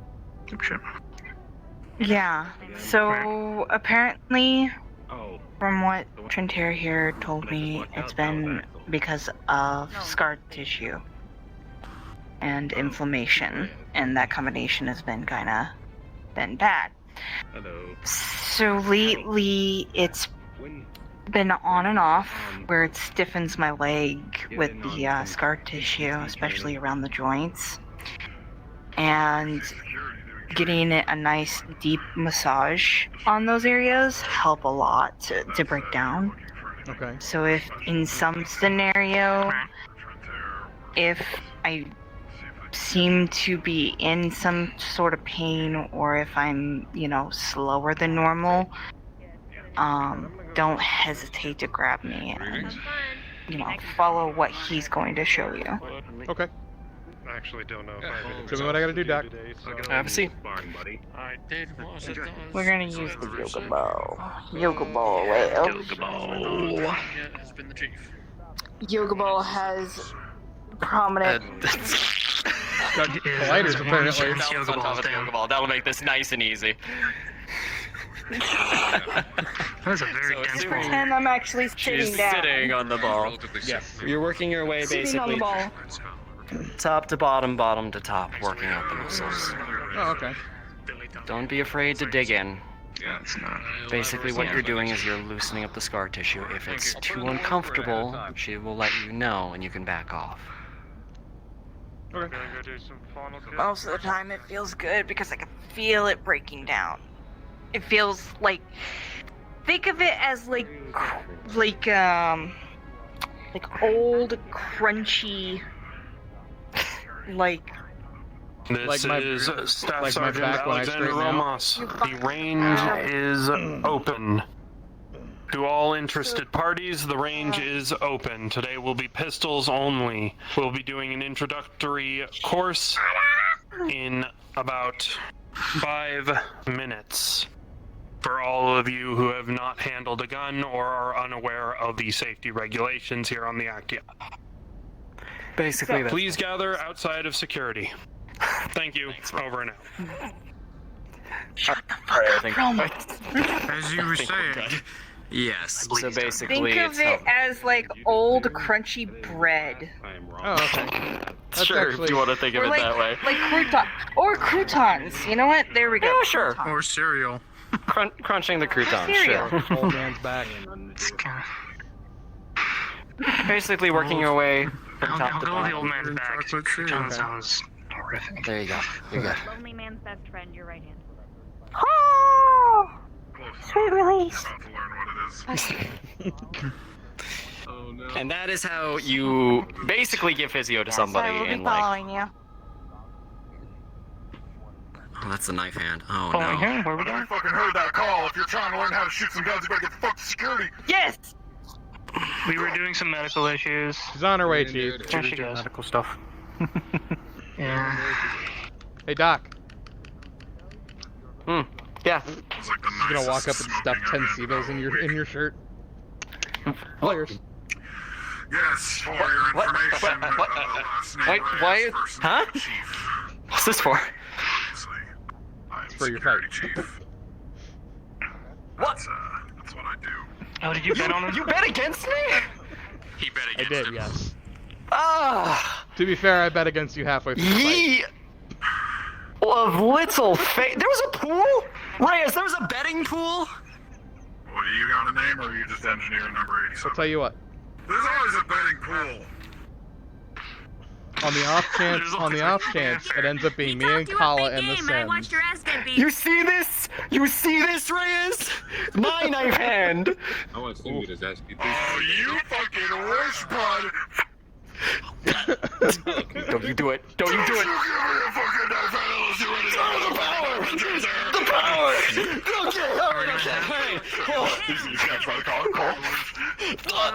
Yeah. So, apparently, from what Trinter here told me, it's been because of scar tissue and inflammation, and that combination has been been bad. So lately, it's been on and off, where it stiffens my leg with the scar tissue, especially around the joints, and getting a nice deep massage on those areas help a lot to break down. Okay. So if in some scenario, if I seem to be in some sort of pain, or if I'm, slower than normal, don't hesitate to grab me and, follow what he's going to show you. Okay. I actually don't know if I have Show me what I gotta do, Doc. Have a seat. I did what it does. We're gonna use the yoga ball. Yoga ball, well. Yoga ball has been the chief. Yoga ball has prominent... Colliders, apparently. Yoga ball. That'll make this nice and easy. That's a very dense ball. Pretend I'm actually sitting She's down. sitting on the ball. Yes. You're working your way Sitting on the basically ball. top to bottom, bottom to top, working out the muscles. Oh, okay. Don't be afraid to dig in. Basically what you're doing is you're loosening up the scar tissue. If it's too uncomfortable, she will let you know and you can back off. Okay. Most of the time it feels good because I can feel it breaking down. It feels like, think of it as like old crunchy, This my- is Staff like my Sergeant back when I Alexander straighten out. Romas. The range is open. To all interested parties, the range is open. Today will be pistols only. We'll be doing an introductory course in about 5 minutes. For all of you who have not handled a gun or are unaware of the safety regulations here on the Actium. Basically, that's Please gather outside of security. Thank you. Over and out. shut the fuck up, As you were saying. Yes. So basically, Think of it's it as like old crunchy bread. Oh, okay. That's sure, actually... if you want to think of Or it like, that way. like croutons. You know what? There we go. Yeah, sure. Croutons. Or cereal. Crunching the croutons, Cereal. sure. Old man's back. Basically working your way from top I'll to go with the bottom. old man's back. John sounds horrific. There you go. You're good. Lonely man's best friend, your right hand. Oh! Sweet release. About to learn what it is. Oh no. And that is how you basically give physio to somebody I will be in like following you. Oh, that's a knife hand. Oh Following no. him? Where we going? Fucking heard that call. If you're trying to learn how to shoot some guns, you better get the fuck to security. Yes! We were doing some medical issues. She's on her way, Chief. There she goes. Medical stuff. Yeah. Hey, Doc. Yeah. It's like the You're gonna walk up nicest and stuff smoking 10 I've been C-bills in your shirt. Players. Yes, for your information. last name Why? Reyes, first name Huh? Chief. What's this for? Obviously, I'm for your security fight. chief. What? That's what I do. Oh, did you bet on him? You bet against me? He bet I against did, him. yes. Ah! To be fair, I bet against you halfway through the fight. Ye of little faith. There was a pool? Reyes, there was a betting pool? What, do you got a name, or are you just engineer number 87? I'll tell you what. There's always a betting pool. On the off chance, it ends up being me and Kala in the Sims. You see this? You see this, Reyes? My knife hand. I want to see me just ask you. Oh, you fucking wish, bud! Don't you do it. Don't you do it. The power!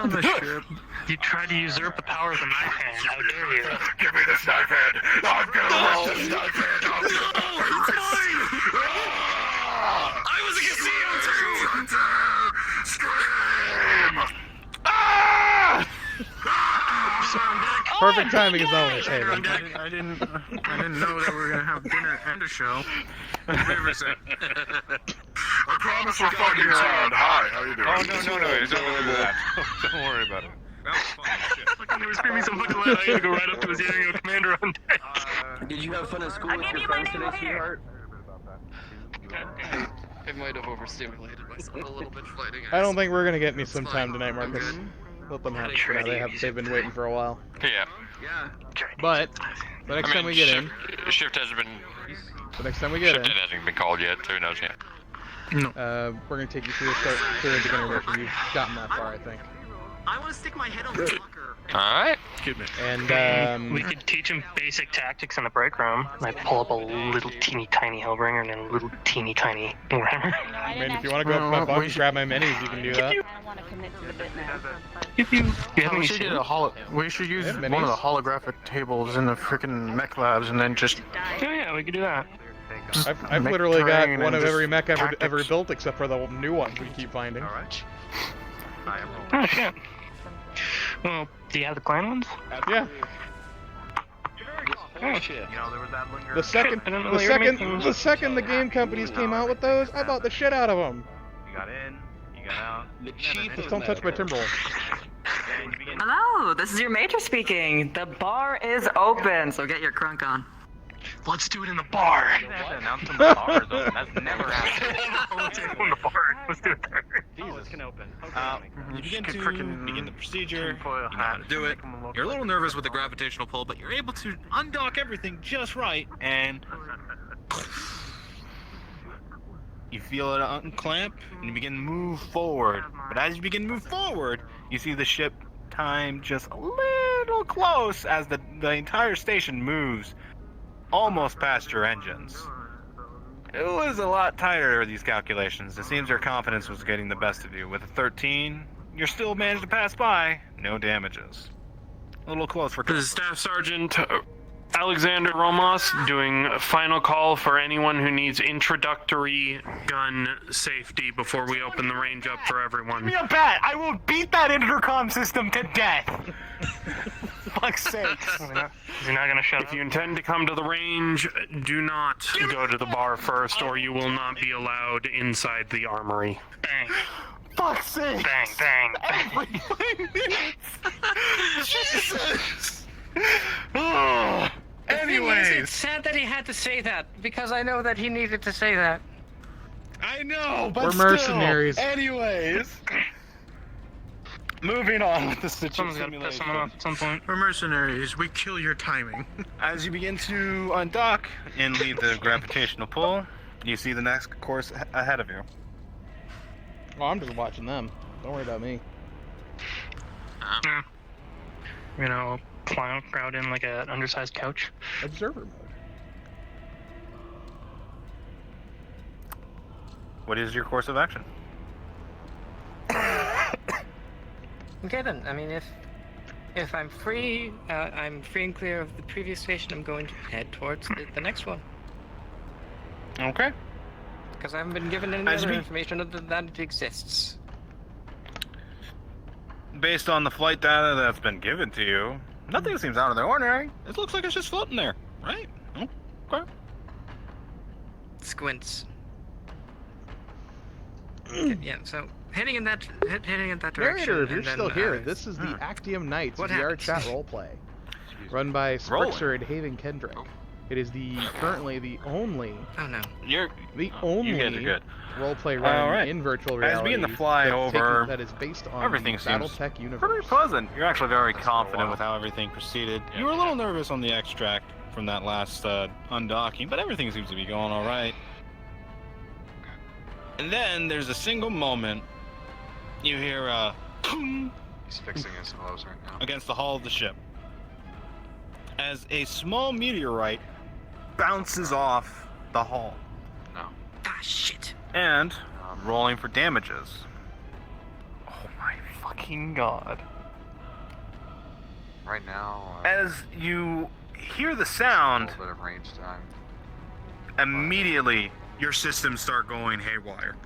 On the ship. You tried to usurp the power of the knife hand. How dare you? Give me this knife hand! I'm gonna lift this knife hand off your I was a casino too! Scream! Ah! Perfect timing is always, Hayden. I didn't know that we were gonna have dinner and a show. Riverside. I promise we're fucking around. Hi, how you doing? Oh, no, don't worry about that. Don't worry about it. That was fun as shit. Fucking, they were screaming so fucking loud, I had to go right up to his ear and go, Commander on deck. Did you have fun at school with your friends today, sweetheart? I might have overstimulated myself a little bit fighting. I don't think we're gonna get me some time tonight, Marcus. Let them have it. They've been waiting for a while. Yeah. But the next time we get in, Shift hasn't been. the next time we get in, Shift hasn't been called yet. Who knows yet? we're gonna take you through a beginner mission. You've gotten that far, I think. I want to stick my head on the locker. Alright. And we could teach him basic tactics in the break room. I pull up a little teeny tiny Hellbringer and then a little teeny tiny Warhammer. I mean, if you want to go up my bunk and grab my minis, you can do that. I want to commit to the bit now. We should get a we should use one of the holographic tables in the freaking mech labs and then just. Yeah, we could do that. I've literally got terrain one and of just every mech ever tactics. built except for the new ones we keep finding. Oh shit. Well, do you have the clan ones? Yeah. Oh shit. The second the game companies came out with those, I bought the shit out of them. You got in, you got out. Just don't touch my Timberwolf. Hello, this is your major speaking. The bar is open, so get your crunk on. Let's do it in the bar. Announce the bars open. That's never happened. Let's do it in the bar. Let's do it there. Jesus can open. You begin to begin the procedure. You know how to do it. You're a little nervous with the gravitational pull, but you're able to undock everything just right, and you feel it unclamp, and you begin to move forward. But as you begin to move forward, you see the ship time just a little close as the entire station moves almost past your engines. It was a lot tighter, these calculations. It seems your confidence was getting the best of you. With a 13, you're still managed to pass by. No damages. A little close for This is Staff Sergeant Alexander Romos doing a final call for anyone who needs introductory gun safety before we open the range up for everyone. Give me a bat! I will beat that intercom system to death! Fuck's sake. You're not gonna shut up. If you intend to come to the range, do not go to the bar first, or you will not be allowed inside the armory. Bang. Fuck's sake! Bang, bang, bang. Every 5 minutes! Jesus! Anyways. It's sad that he had to say that, because I know that he needed to say that. I know, but We're still. mercenaries. Anyways. Moving on with the Someone's gotta piss someone off at some point. We're mercenaries. We kill your timing. As you begin to undock and leave the gravitational pull, you see the next course ahead of you. Oh, I'm just watching them. Don't worry about me. You know, crowd in like an undersized couch. Observer mode. What is your course of action? Okay then, I mean, if I'm free, I'm free and clear of the previous station, I'm going to head towards the next one. Okay. Because I haven't been given any other information other than that it exists. Based on the flight data that's been given to you, nothing seems out of the ordinary. It looks like it's just floating there, right? Okay. Squints. Okay, yeah, so heading in that direction. Narrator, if you're and then, still here, this is the Actium Knights what VR happens? chat roleplay, run by Sprixer and Haven Kendrick. It is currently the only You're only you guys are good. roleplay run in virtual reality. As we begin to fly over, that is based on everything the seems BattleTech universe. pretty pleasant. You're actually very confident with how everything proceeded. You were a little nervous on the extract from that last undocking, but everything seems to be going all right. And then there's a single moment you hear a boom. He's fixing his gloves right now. Against the hull of the ship, as a small meteorite bounces off the hull. No. Ah, shit. And I'm rolling for damages. Oh my fucking god. Right now, As you hear the sound, a little bit of range time. immediately your systems start going haywire.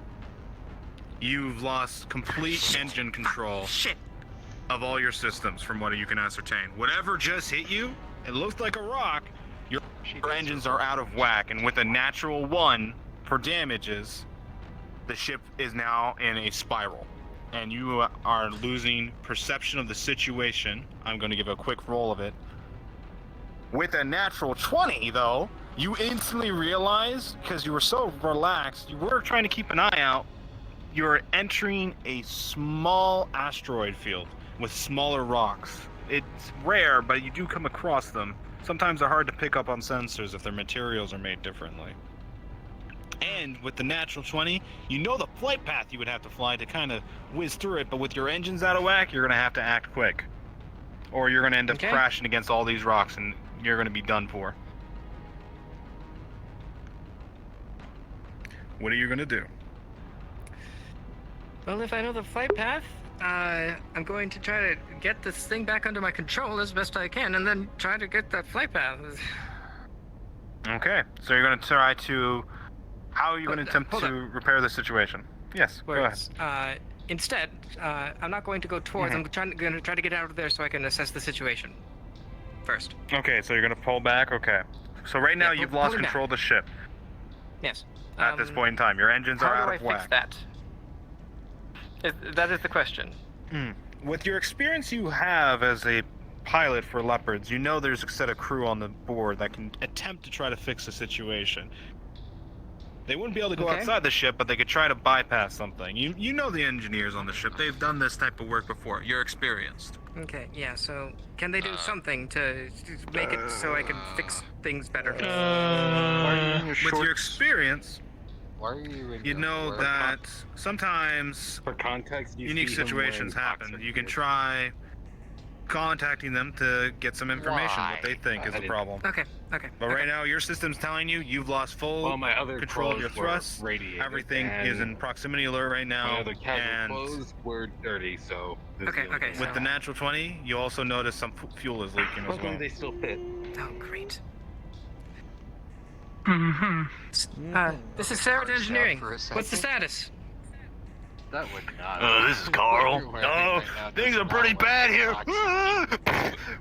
You've lost complete engine control of all your systems from what you can ascertain. Whatever just hit you, it looks like a rock. Your engines are out of whack, and with a natural 1 for damages, the ship is now in a spiral. And you are losing perception of the situation. I'm going to give a quick roll of it. With a natural 20, though, you instantly realize, because you were so relaxed, you were trying to keep an eye out, you're entering a small asteroid field with smaller rocks. It's rare, but you do come across them. Sometimes they're hard to pick up on sensors if their materials are made differently. And with the natural 20, you know the flight path you would have to fly to kind of whiz through it, but with your engines out of whack, you're going to have to act quick. Or you're going to end up crashing against all these rocks, and you're going to be done for. What are you going to do? Well, if I know the flight path, I'm going to try to get this thing back under my control as best I can, and then try to get that flight path. Okay, so you're going to try to... How are you going to attempt to repair the situation? Yes, go ahead. Instead, I'm not going to go towards. I'm going to try to get out of there so I can assess the situation first. Okay, so you're going to pull back? Okay. So right now you've lost control of the ship. Yes. At this point in time. Your engines are out of whack. How do I fix that? That is the question. With your experience you have as a pilot for Leopards, you know there's a set of crew on the board that can attempt to try to fix the situation. They wouldn't be able to go outside the ship, but they could try to bypass something. You know the engineers on the ship. They've done this type of work before. You're experienced. Okay, yeah, so can they do something to make it so I can fix things better? With your experience, you know that sometimes for context, unique situations happen. You can try contacting them to get some information what they think is the problem. Okay. But right now, your system's telling you you've lost full control of your thrusts. Everything is in proximity alert right now. My other casual clothes were dirty, so. With the natural 20, you also notice some fuel is leaking as well. Hopefully they still fit. Oh, great. This is Sarah Engineering. What's the status? That would not. This is Carl. Things are pretty bad here.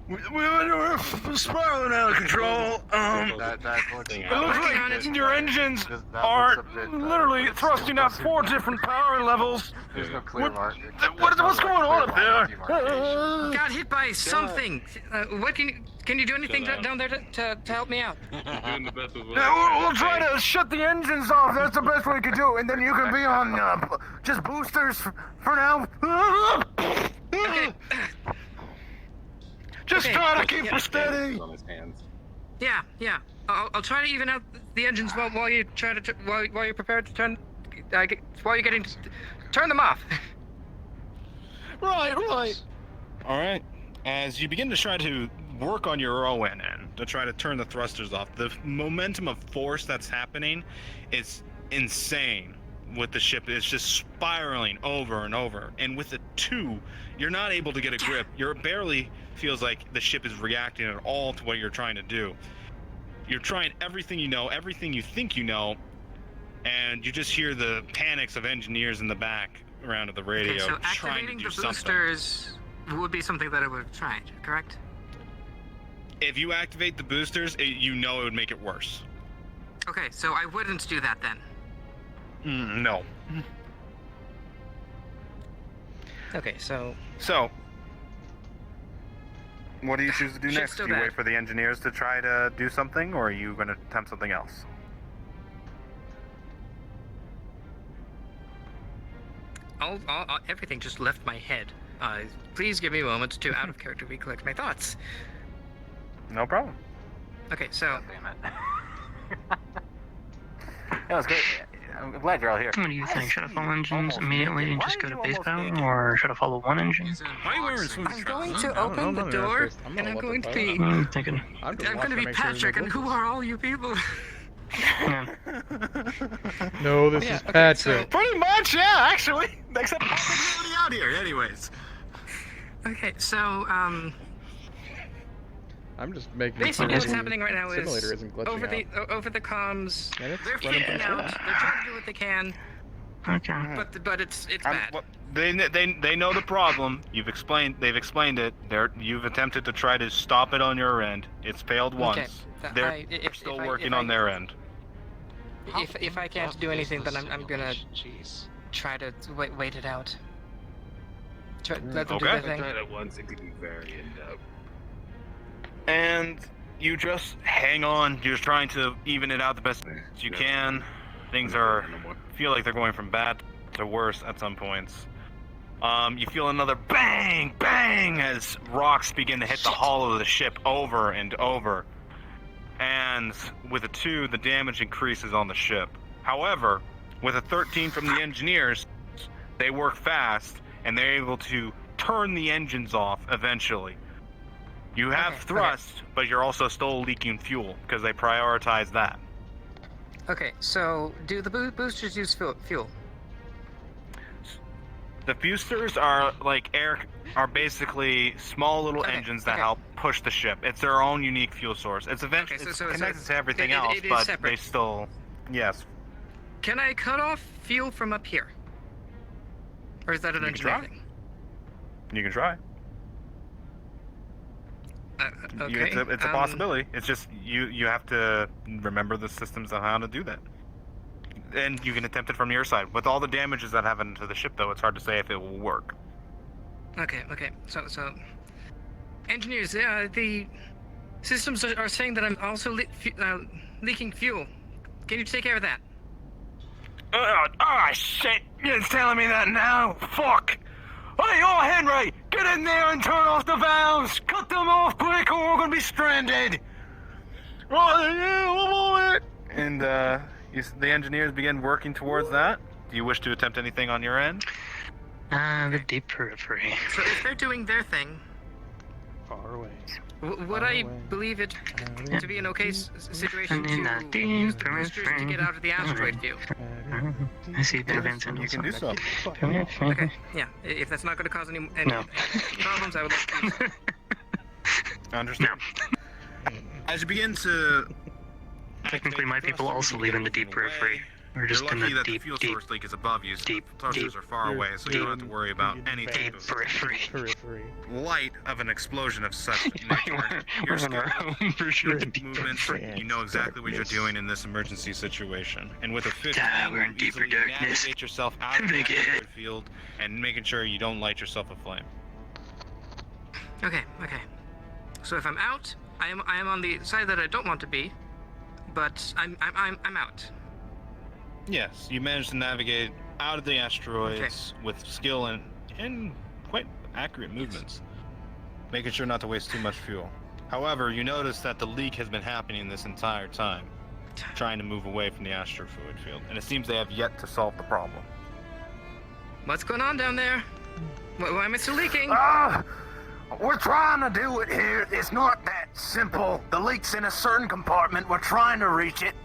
We're spiraling out of control. It looks like your engines are literally thrusting out 4 different power levels. There's no clear mark. What's going on up there? Got hit by something. What can you do anything down there to help me out? We'll try to shut the engines off. That's the best we can do, and then you can be on just boosters for now. Just try to keep it steady. Yeah. I'll try to even out the engines while you try to while you're prepared to turn while you're getting turn them off. Right. All right. As you begin to try to work on your ON end to try to turn the thrusters off, the momentum of force that's happening is insane. With the ship, it's just spiraling over and over. And with the 2, you're not able to get a grip. You're barely feels like the ship is reacting at all to what you're trying to do. You're trying everything you know, everything you think you know, and you just hear the panics of engineers in the back around at the radio so trying to activating do the something. boosters would be something that I would have tried, correct? If you activate the boosters, you know it would make it worse. Okay, so I wouldn't do that then. No. Okay, so what do you choose to do Shit's next? still Do you bad. wait for the engineers to try to do something, or are you going to attempt something else? Everything just left my head. Please give me a moment to out of character recollect my thoughts. No problem. Okay, so. That was great. I'm glad you're all here. What do you think? Should I follow engines immediately and just go to base bound, or should I follow one engine? Why are you wearing swim I'm going to open the door, and I'm going to be. I'm thinking. I'm going to be Patrick, and who are all you people? No, this is Patrick. Pretty much, yeah, actually. Except Patrick's already out here, anyways. Okay, so, I'm just making basically sure what's happening right now is simulator isn't glitching over the comms. And it's They're running freaking pretty out. fast. They're trying to do what they can. Okay. But it's bad. They know the problem. They've explained it. You've attempted to try to stop it on your end. It's failed once. Okay. They're still working on their end. If I can't do anything, then I'm gonna try to wait it out. Let them do their thing. Tried it once, it could be very in-depth. And you just hang on. You're just trying to even it out the best you can. Things feel like they're going from bad to worse at some points. You feel another bang, bang as rocks begin to hit the hull of the ship over and over. And with a 2, the damage increases on the ship. However, with a 13 from the engineers, they work fast, and they're able to turn the engines off eventually. You have thrust, but you're also still leaking fuel, because they prioritize that. Okay, so do the boosters use fuel? The boosters are are basically small little engines that help push the ship. It's their own unique fuel source. It's eventually connected to everything else, it is but separate. they still, yes. Can I cut off fuel from up here? Or is that an You can engineer try. thing? You can try. Okay. It's a possibility. It's just you have to remember the systems on how to do that. And you can attempt it from your side. With all the damages that happen to the ship, though, it's hard to say if it will work. Okay. So, engineers, the systems are saying that I'm also leaking fuel. Can you take care of that? Shit! You're telling me that now? Fuck! Hey, Henry! Get in there and turn off the valves! Cut them off quick or we're gonna be stranded! Right, yeah, one moment! And, the engineers begin working towards that. Do you wish to attempt anything on your end? The deep periphery. So if they're doing their thing, Far away. would I believe it to be an okay situation to get out of the asteroid view? I see a bit of intent. You can do so. Okay, yeah. If that's not going to cause any problems, I would like to. I understand. As you begin to... Technically, my people also live in the deep periphery. We're just You're in lucky the that deep, the fuel deep, source leak is above you, so the thrusters are far away, so you don't have to worry about any type of periphery. light of an explosion of such nature. Your movements, you know exactly what you're doing in this emergency situation. And with a 15, we're in you deeper easily darkness. navigate yourself out of the asteroid field and making sure you don't light yourself aflame. Okay. So if I'm out, I am on the side that I don't want to be, but I'm out. Yes, you managed to navigate out of the asteroids with skill and quite accurate movements, making sure not to waste too much fuel. However, you notice that the leak has been happening this entire time, trying to move away from the asteroid field, and it seems they have yet to solve the problem. What's going on down there? Why am I still leaking? We're trying to do it here. It's not that simple. The leak's in a certain compartment. We're trying to reach it.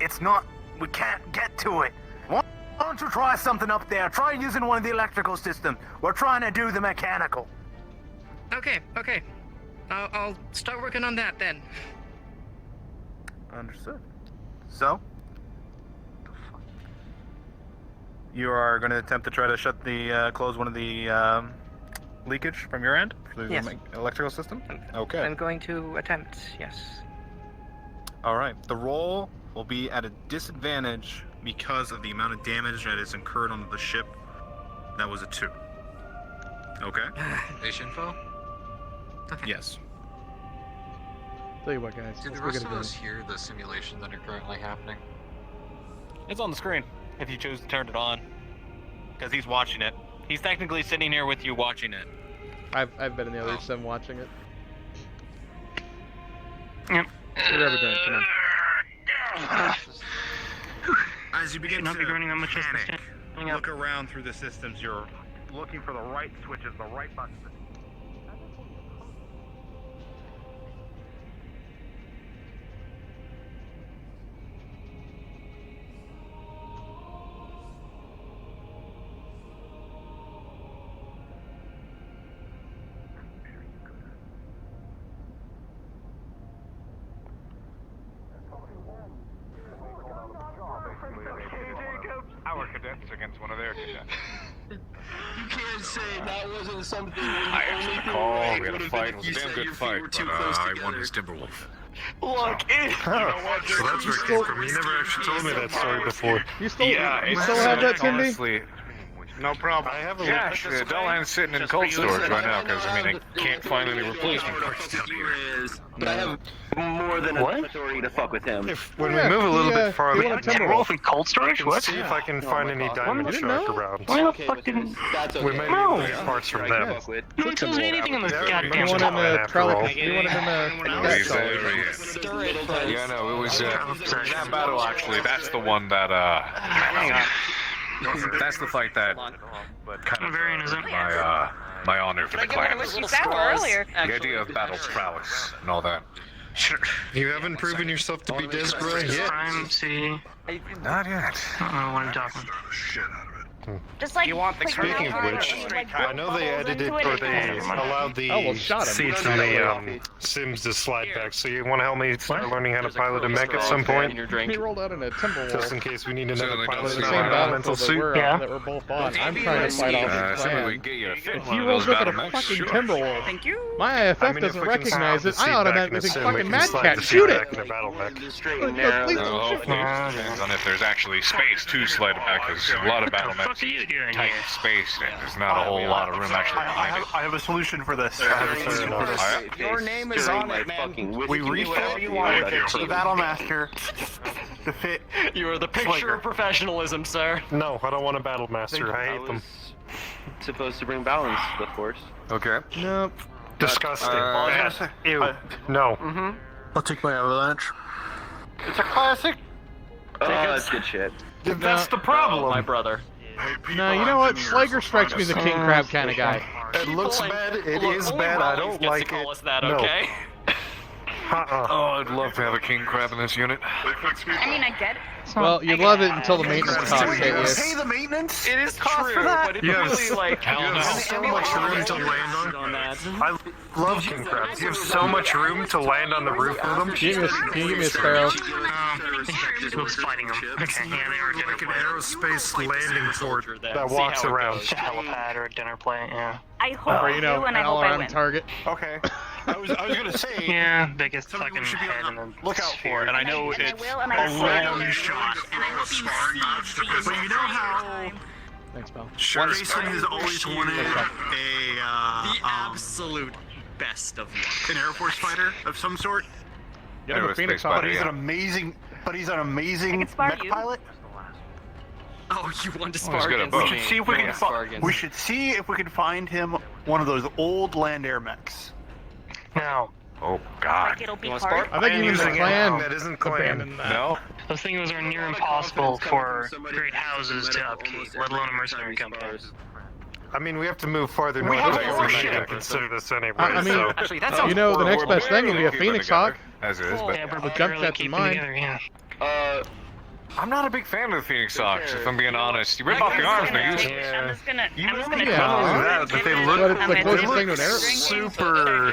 We can't get to it. Why don't you try something up there? Try using one of the electrical systems. We're trying to do the mechanical. Okay. I'll start working on that then. Understood. So, you are going to attempt to try to close one of the leakage from your end through Yes. the electrical system? Okay. I'm going to attempt, yes. Alright, the roll will be at a disadvantage because of the amount of damage that is incurred onto the ship. That was a 2. Okay. Ish info? Okay. Yes. Tell you what, guys. Do Let's the go rest get of a us drink. hear the simulations that are currently happening? It's on the screen, if you choose to turn it on. Because he's watching it. He's technically sitting here with you watching it. I've been in the other sim watching it. Yep. Grab a drink, come on. As you begin to not be burning that much panic, look around through the systems, you're looking for the right switches, the right buttons. Our cadets against one of their cadets. You can't say that wasn't something. I actually called. We had a fight. It was a damn good fight. But I won his Timberwolf. Look, So that's where it came from. You never actually told me that story before. You still have that, Timmy? Honestly, no problem. I have a Dellahan's sitting in cold storage right now because I can't find any replacement parts down here. but I have more than enough authority to fuck with him. When we move a little bit farther, Timberwolf in cold storage? What? See if I can find any diamond shark around. Why the fuck didn't... We may need parts from them. No one tells me anything on this goddamn You want stuff. in the trolley? You want in the... Yeah, no, it was that battle actually. That's the one that that's the fight that kind of my honor for the clan. earlier. The idea of battle prowess and all that. Sure. You haven't proven yourself to be desperate yet. See. Not yet. I don't know what I'm talking about. Just like You want the Speaking of which, I know they edited or they allowed the seats in the Sims to slide back. So you want to help me start learning how to pilot a mech at some point? He rolled out in a Timberwolf. Just in case we need another pilot in The our same elemental battlefield suit. that we're both on. I'm trying to fight off his clan. If he rolls up in a fucking Timberwolf, my IFF doesn't recognize it. I automatically think fucking Mad Cat, shoot it! Depends on if there's actually space to slide it back, because a lot of battle mechs tight space and there's not a whole lot of room actually behind it. I have a solution for this. Your name is on it, man. We refit the Battle Master to fit. You are the picture of professionalism, sir. No, I don't want a battle master. I hate them. Supposed to bring balance to the force. Okay. Nope. Disgusting. Ew. No. I'll take my avalanche. It's a classic. That's good shit. That's the problem. My brother. No, you know what? Slager strikes me as a king crab kind of guy. It looks bad. It is bad. I don't like it. No. Oh, I'd love to have a king crab in this unit. I mean, I get it. Well, you love it until the maintenance costs hit you. Pay the maintenance? It is cost True, for that, but it's yes. really like You have so much room to land on. I love king crabs. You have so much room to land on the roof of them. Can you give me a sparrow? Who's fighting them? Okay, yeah, they were Like an aerospace landing port that walks around. a helipad or a dinner plane, yeah. I hope Or, you know, and I an hope I all-around win. target. Okay. I was gonna say. Yeah, biggest fucking head in the Look out for it, and I know it's I will, and I a will. long shot. And I hope you see But you know how Thanks, pal. Jason has always wanted the absolute best of luck. an Air Force fighter of some sort? Yeah, the Phoenix But Hawk. he's an amazing mech pilot. Oh, you want to he's spar got a against bow. We should see if we can we should. should see if we can find him one of those old land air mechs. No. Oh God. Like it'll be You want hard. I think even the clan That isn't clan. abandoned that. No. I was thinking those are near impossible for great houses to upkeep, let alone a mercenary company. I mean, we have to move farther north. We should consider this anyway. I mean, so. Actually, that sounds you know, the next best thing would be a Phoenix Hawk. As it is, but Yeah, but With we're jump barely sets in keeping mind. together, yeah. I'm not a big fan of the Phoenix Hawks, if I'm being honest. You rip off the arms, and I'm you just gonna Yeah. Not only that, but they look, But it's the they closest look thing to an air. super.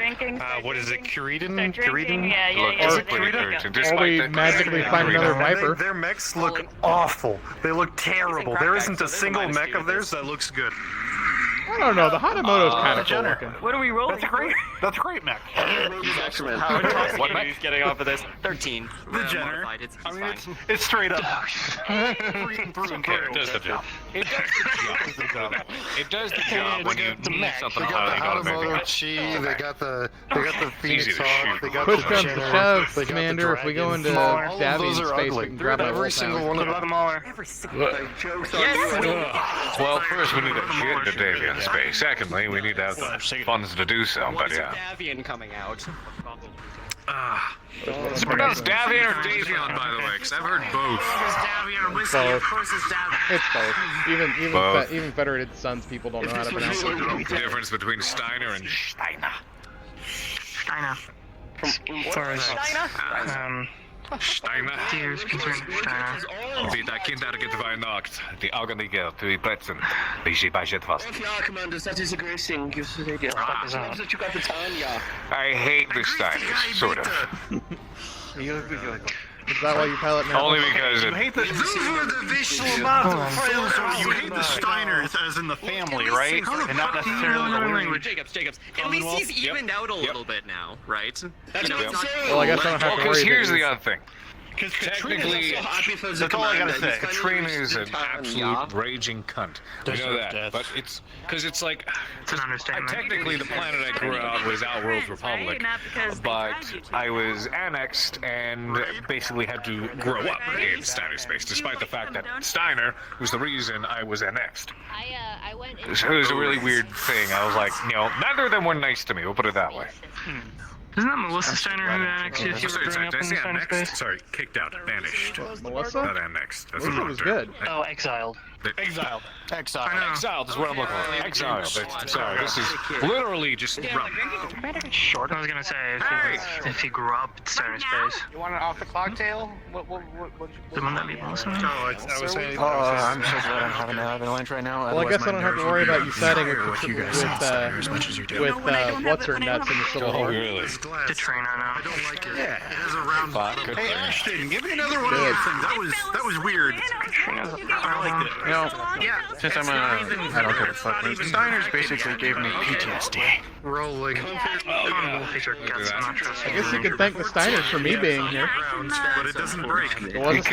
What is it? Cretan? Cretan? Yeah, look yeah, pretty there you good. go. Just Or we like the magically find another Viper. Their mechs look awful. They look terrible. There isn't a single mech of theirs that looks good. I don't know. The Hanamoto's kind of cool looking. What are we rolling? That's a great mech. Excellent. How What is getting off of this? 13. The Jenner. It's I mean, fine. it's straight up. It does the job. It does the job. It does the job when you need something They got the hot. Hanamoto Chi, they got the Phoenix easy to Hawk, they got Push the comes Jenner, to shove, they got Commander. the If we go into Dragon. All of Davian's those are space, ugly. we can grab my Every wolf single hound. one of What about them. them all are? Well, first we need to get into Davian space. Secondly, we need to have the funds to do so. But yeah. Davian coming out. So pronounced Davian or Davion, by the way? Because I've heard both. It's both. Even Both. Even Federated Sons people don't know how to pronounce it. The difference between Steiner and Steiner. Steiner. Sorry. Steiner. Tears concerned Steiner. Wie dat kind uitgewaaid naakt. Die augenblicke twee plätzen. Wie sie bei shit vast. Yeah, Commanders, that is a great thing. Gives us an idea. That you got the town, yeah. I hate the Steiners, sort of. Is that why you pilot now? Only because it... Those were the visual amounts of files. You hate the Steiners as in the family, right? And not necessarily the language. Jacobs. At least he's evened out a little bit now, right? That's You know, what it's I'm not- saying. Well, I guess I don't have to Because worry. here's that the he's- other thing. Because Technically, that's all I gotta say. Katrina is an absolute raging cunt. We know that. But it's because it's like, It's an understatement. technically the planet I grew up was Outworld Republic, Not because they but tried you to. I was annexed and basically had to grow up in Steiner space, despite the fact that Steiner was the reason I was annexed. I went So it was a really weird thing. I was like, neither of them were nice to me. We'll put it that way. Isn't that Melissa Steiner who annexed you if you were growing up in Steiner space? Sorry, kicked out, banished. Melissa? Not annexed. That's Melissa was good. Oh, exiled. Exiled. Exiled is what I'm looking for. Exiled. Sorry, this is literally just rum. Short. I was gonna say if he grew up in Steiner space. You want it off the cocktail? Wouldn't that be Melissa? No, I was saying. I'm so glad I'm having an avalanche right now. Well, I guess I don't have to worry about you fighting with what you guys say Steiner as much as you do. what's her nuts in the Civil War. Really? Katrina, I no. don't like it. Yeah, it is a round. Good Hey, thing. Ashton, give me another one of those things. That was weird. I liked it. You know, since I'm I don't give a fuck. The Steiners basically gave me PTSD. Rolling. I guess you can thank the Steiners for me being here. But it doesn't break. It was a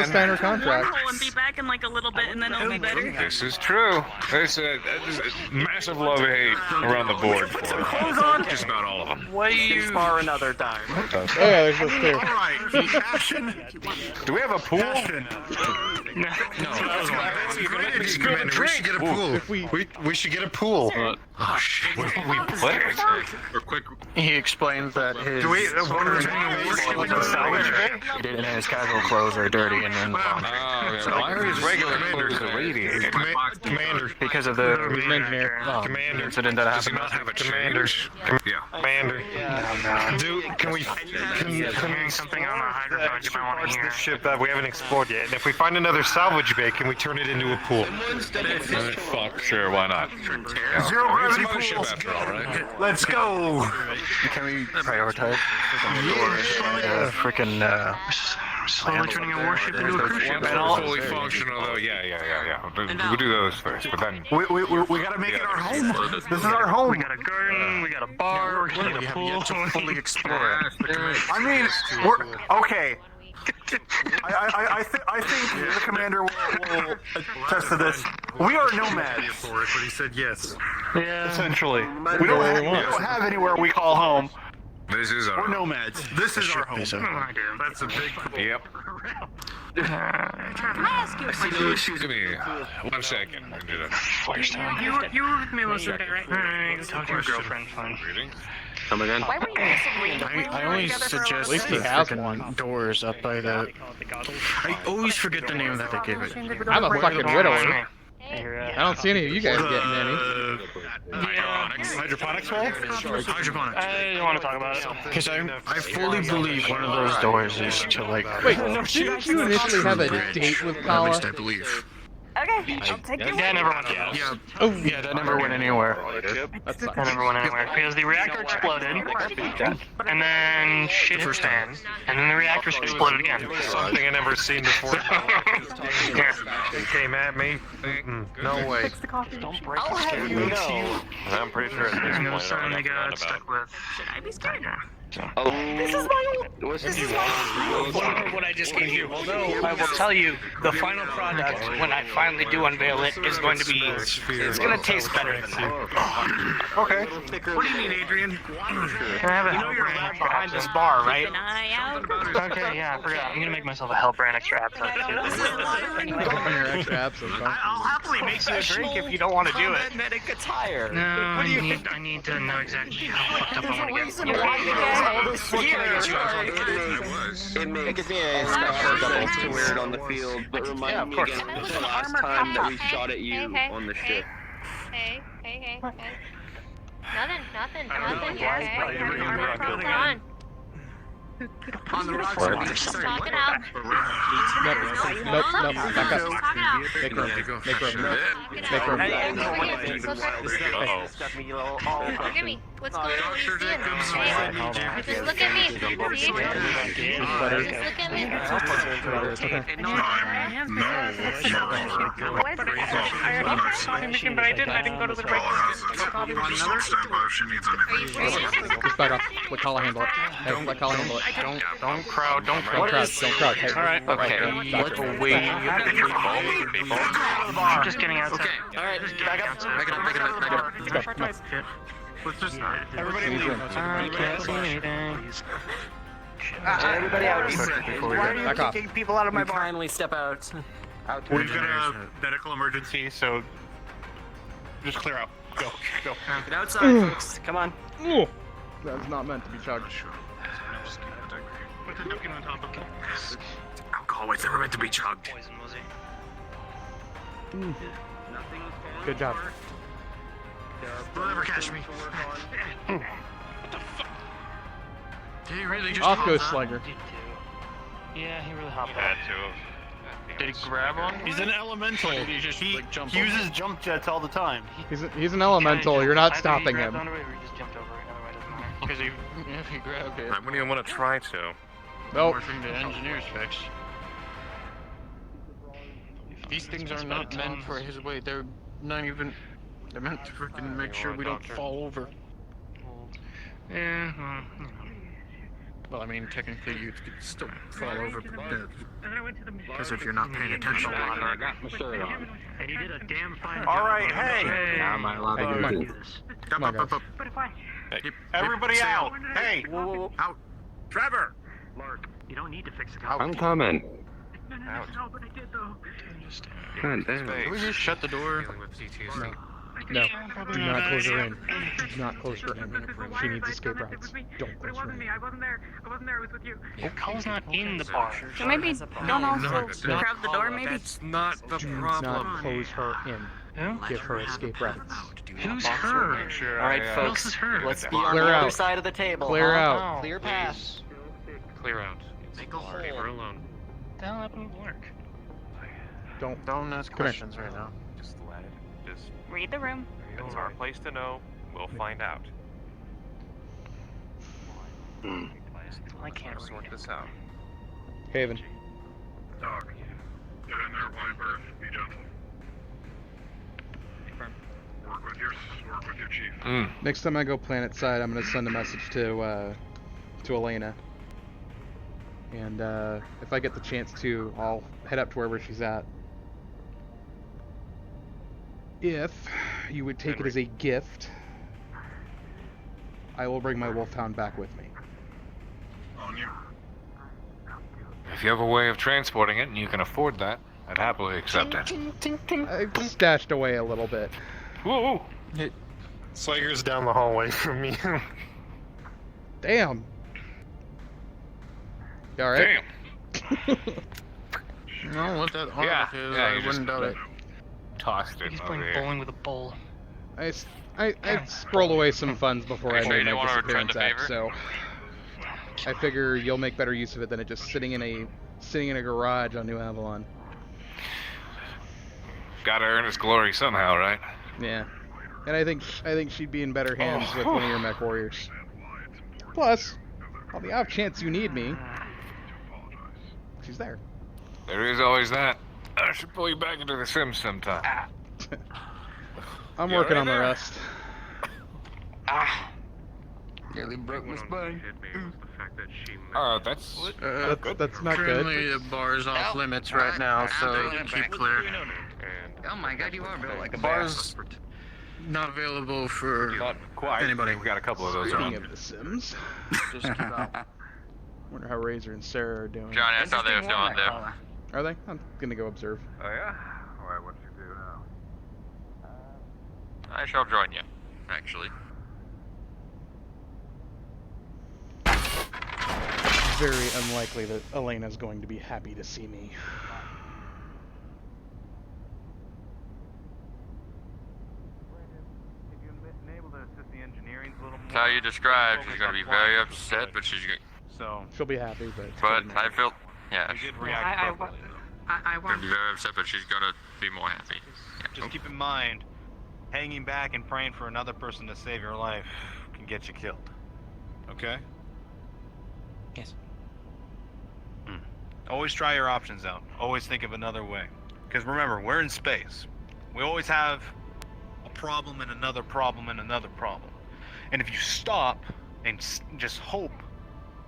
Steiner contract. And be back in like a little bit, and then it'll be better. This is true. There's a massive love-hate around the board for just about all of them. Way far another time. Oh yeah, there's this too. Alright, Ashton. Do we have a pool? Ashton. No. We should get a pool. We should get a pool. Oh shit! We play it. Or quick. He explained that his Do we one of the salvage bay? he didn't, and his casual clothes are dirty and Why are his regular clothes irradiated? Commander. because of the Commander. incident that Does he happened. not have a Commander. change? Yeah. Commander. Dude, can we Hearing something on the hydropod you might want to parts of hear. the ship that we haven't explored yet? And if we find another salvage bay, can we turn it into a pool? Fuck, sure, why not? Yeah. Zero We're gravity some other ship pools. after all, right? Let's go. Can we prioritize freaking Slowly turning a warship into a cruise ship. Once we're fully functional, though, yeah. We'll do those first, but then... We gotta make it our home. This is our home. We got a garden, we got a bar, we got a pool. fully explore? I mean, we're okay. I think the commander will attest to this. We are nomads. For it, but he said yes. Yeah. Essentially, we don't have anywhere we call home. This is our... We're nomads. This is our home. That's a big problem. Yep. Can I ask you a question? Give me 1 second. I did a... You were with Melissa, right? Alright, go talk to your girlfriend, fine. Come again? Why were you disagreeing? I always suggest the freaking doors up by the. I always forget the name that they give it. I'm a fucking widower. I don't see any of you guys getting any. Hydroponics wall? Hydroponics. I don't want to talk about it. Because I fully believe one of those doors is to like. Wait, didn't you initially have a date with At Kala? least I believe. Okay, I'll take it. Yeah, never went. Yeah. Oh, yeah, that never went anywhere. That never went anywhere because the reactor exploded, and then shit hit the fan, and then the reactor exploded again. Something I never seen before. It came at me. No way. Don't break the scare. I'm pretty sure at this And point so I they don't got know stuck with. Should I be scared? Oh, This is my old. this is my What I just gave you. Although I will tell you, the final product, when I finally do unveil it, is going to be. It's going to taste better than that. Okay. What do you mean, Adrian? Can I have a You know you're Hellbrand right behind this bar, right? Keep an eye out. Okay, yeah, I forgot. I'm gonna make myself a Hellbrand extra appetite. I'll happily make you a drink if you don't want to do it. medic attire. No, I need to know exactly how fucked up I want to get. All this it makes me a special double to wear it on the field, but remind me again of the last time that we shot at you on the ship. Hey. Nothing. Come on. On the rocks. Talk it out. Nope, back up. Make room. Look at me. What's going on? What are you seeing? Hey, just look at me. See? Just look at me. But I didn't go to the break. Just back up. Let Kala handle it. Hey, let Kala handle it. Don't crowd. Don't crowd. Hey, Alright, okay. Let's wait. I'm just getting outside. Okay, alright, back up. Let's go. Let's just Everybody leave. I can't see anything. Everybody out. Why are you Back off. kicking people out of my bar? Kindly step out. We've got a medical emergency, so just clear out. Go. Get outside, folks. Come on. Ooh, that's not meant to be chugged. Put the napkin on top of it. Alcohol was never meant to be chugged. Good job. They'll never catch me. Did he really just Off goes hop on? Slugger. Yeah, he really hopped Had up. to. Did he grab on? He's an elemental. He just like jumped He over? uses jump jets all the time. He's an elemental. You're not Either he stopping grabbed him. onto it or he just jumped over it. Either way, doesn't matter. Because if he grabbed it. I wouldn't even want to try to. Nope. More thing the engineers fix. These things are not meant for his way. They're not even. They're meant to freaking make sure we don't fall over. Yeah, well, you know. Well, I mean, technically you could still fall over, but Because if you're not paying attention, And he did a damn fine job. All right, hey. How am I allowed Hey, come on. Come on, guys. Everybody out. Hey. Out. Trevor! Mark, you don't need to fix it. I'm coming. Out. God damn. can we just shut the door? Dealing with DTC. No, do not close her in. Do not close her in. She needs escape routes. Don't close her in. I wasn't there. It was with you. Oh, Cole's not in the bar. So maybe don't also grab the door, maybe? That's not the Do problem. not close her in. Who? Give her escape routes. Who's her? Alright, Who else folks. is her? Let's be on Clear the out. other side of the table. Clear huh? out. Clear pass. Clear out. Leave her alone. What the hell happened with Mark? Don't ask Come here. questions right now. Just let it. Just. Read the room. It's our place to know. We'll find out. I can't Sort this out. Haven. Doc, get in there, Viper. Be gentle. Work with your chief. Next time I go planet side, I'm gonna send a message to Elena. And if I get the chance to, I'll head up to wherever she's at. If you would take it as a gift, I will bring my wolfhound back with me. On you. If you have a way of transporting it and you can afford that, I'd happily accept it. I've stashed away a little bit. Whoa! Slager's down the hallway from me. Damn. You alright? No, what that arm Yeah, is, yeah, I you just wouldn't doubt it. Tossed it He's over playing here. bowling with a bowl. I scrolled away some funds before I Sure you made don't my wanna return disappearance the act, so I figure you'll make better use of it than it just sitting in a garage on New Avalon. Gotta earn its glory somehow, right? Yeah. And I think she'd be in better hands with one of your mech warriors. Plus, on the off chance you need me, she's there. There is always that. I should pull you back into the Sims sometime. I'm You working alright on the there? rest. Nearly broke my spine. That's that's not currently good. the bar's off limits right now, so keep clear. Oh my god, you are built like a Bar's not available for anybody. We got a couple of those Speaking around. of the Sims, just keep out. Wonder how Razor and Sarah are doing. Johnny, I saw they were still on there. Are they? I'm gonna go observe. Oh yeah? Alright, what do you do now? I shall join you, actually. Very unlikely that Elena's going to be happy to see me. That's how you describe. She's gonna be very upset, but she's gonna. So she'll be happy, but. But I feel, yeah. You did react appropriately. She's gonna be very upset, but she's gonna be more happy. Just keep in mind, hanging back and praying for another person to save your life can get you killed. Okay? Yes. Always try your options out. Always think of another way. Because remember, we're in space. We always have a problem and another problem and another problem. And if you stop and just hope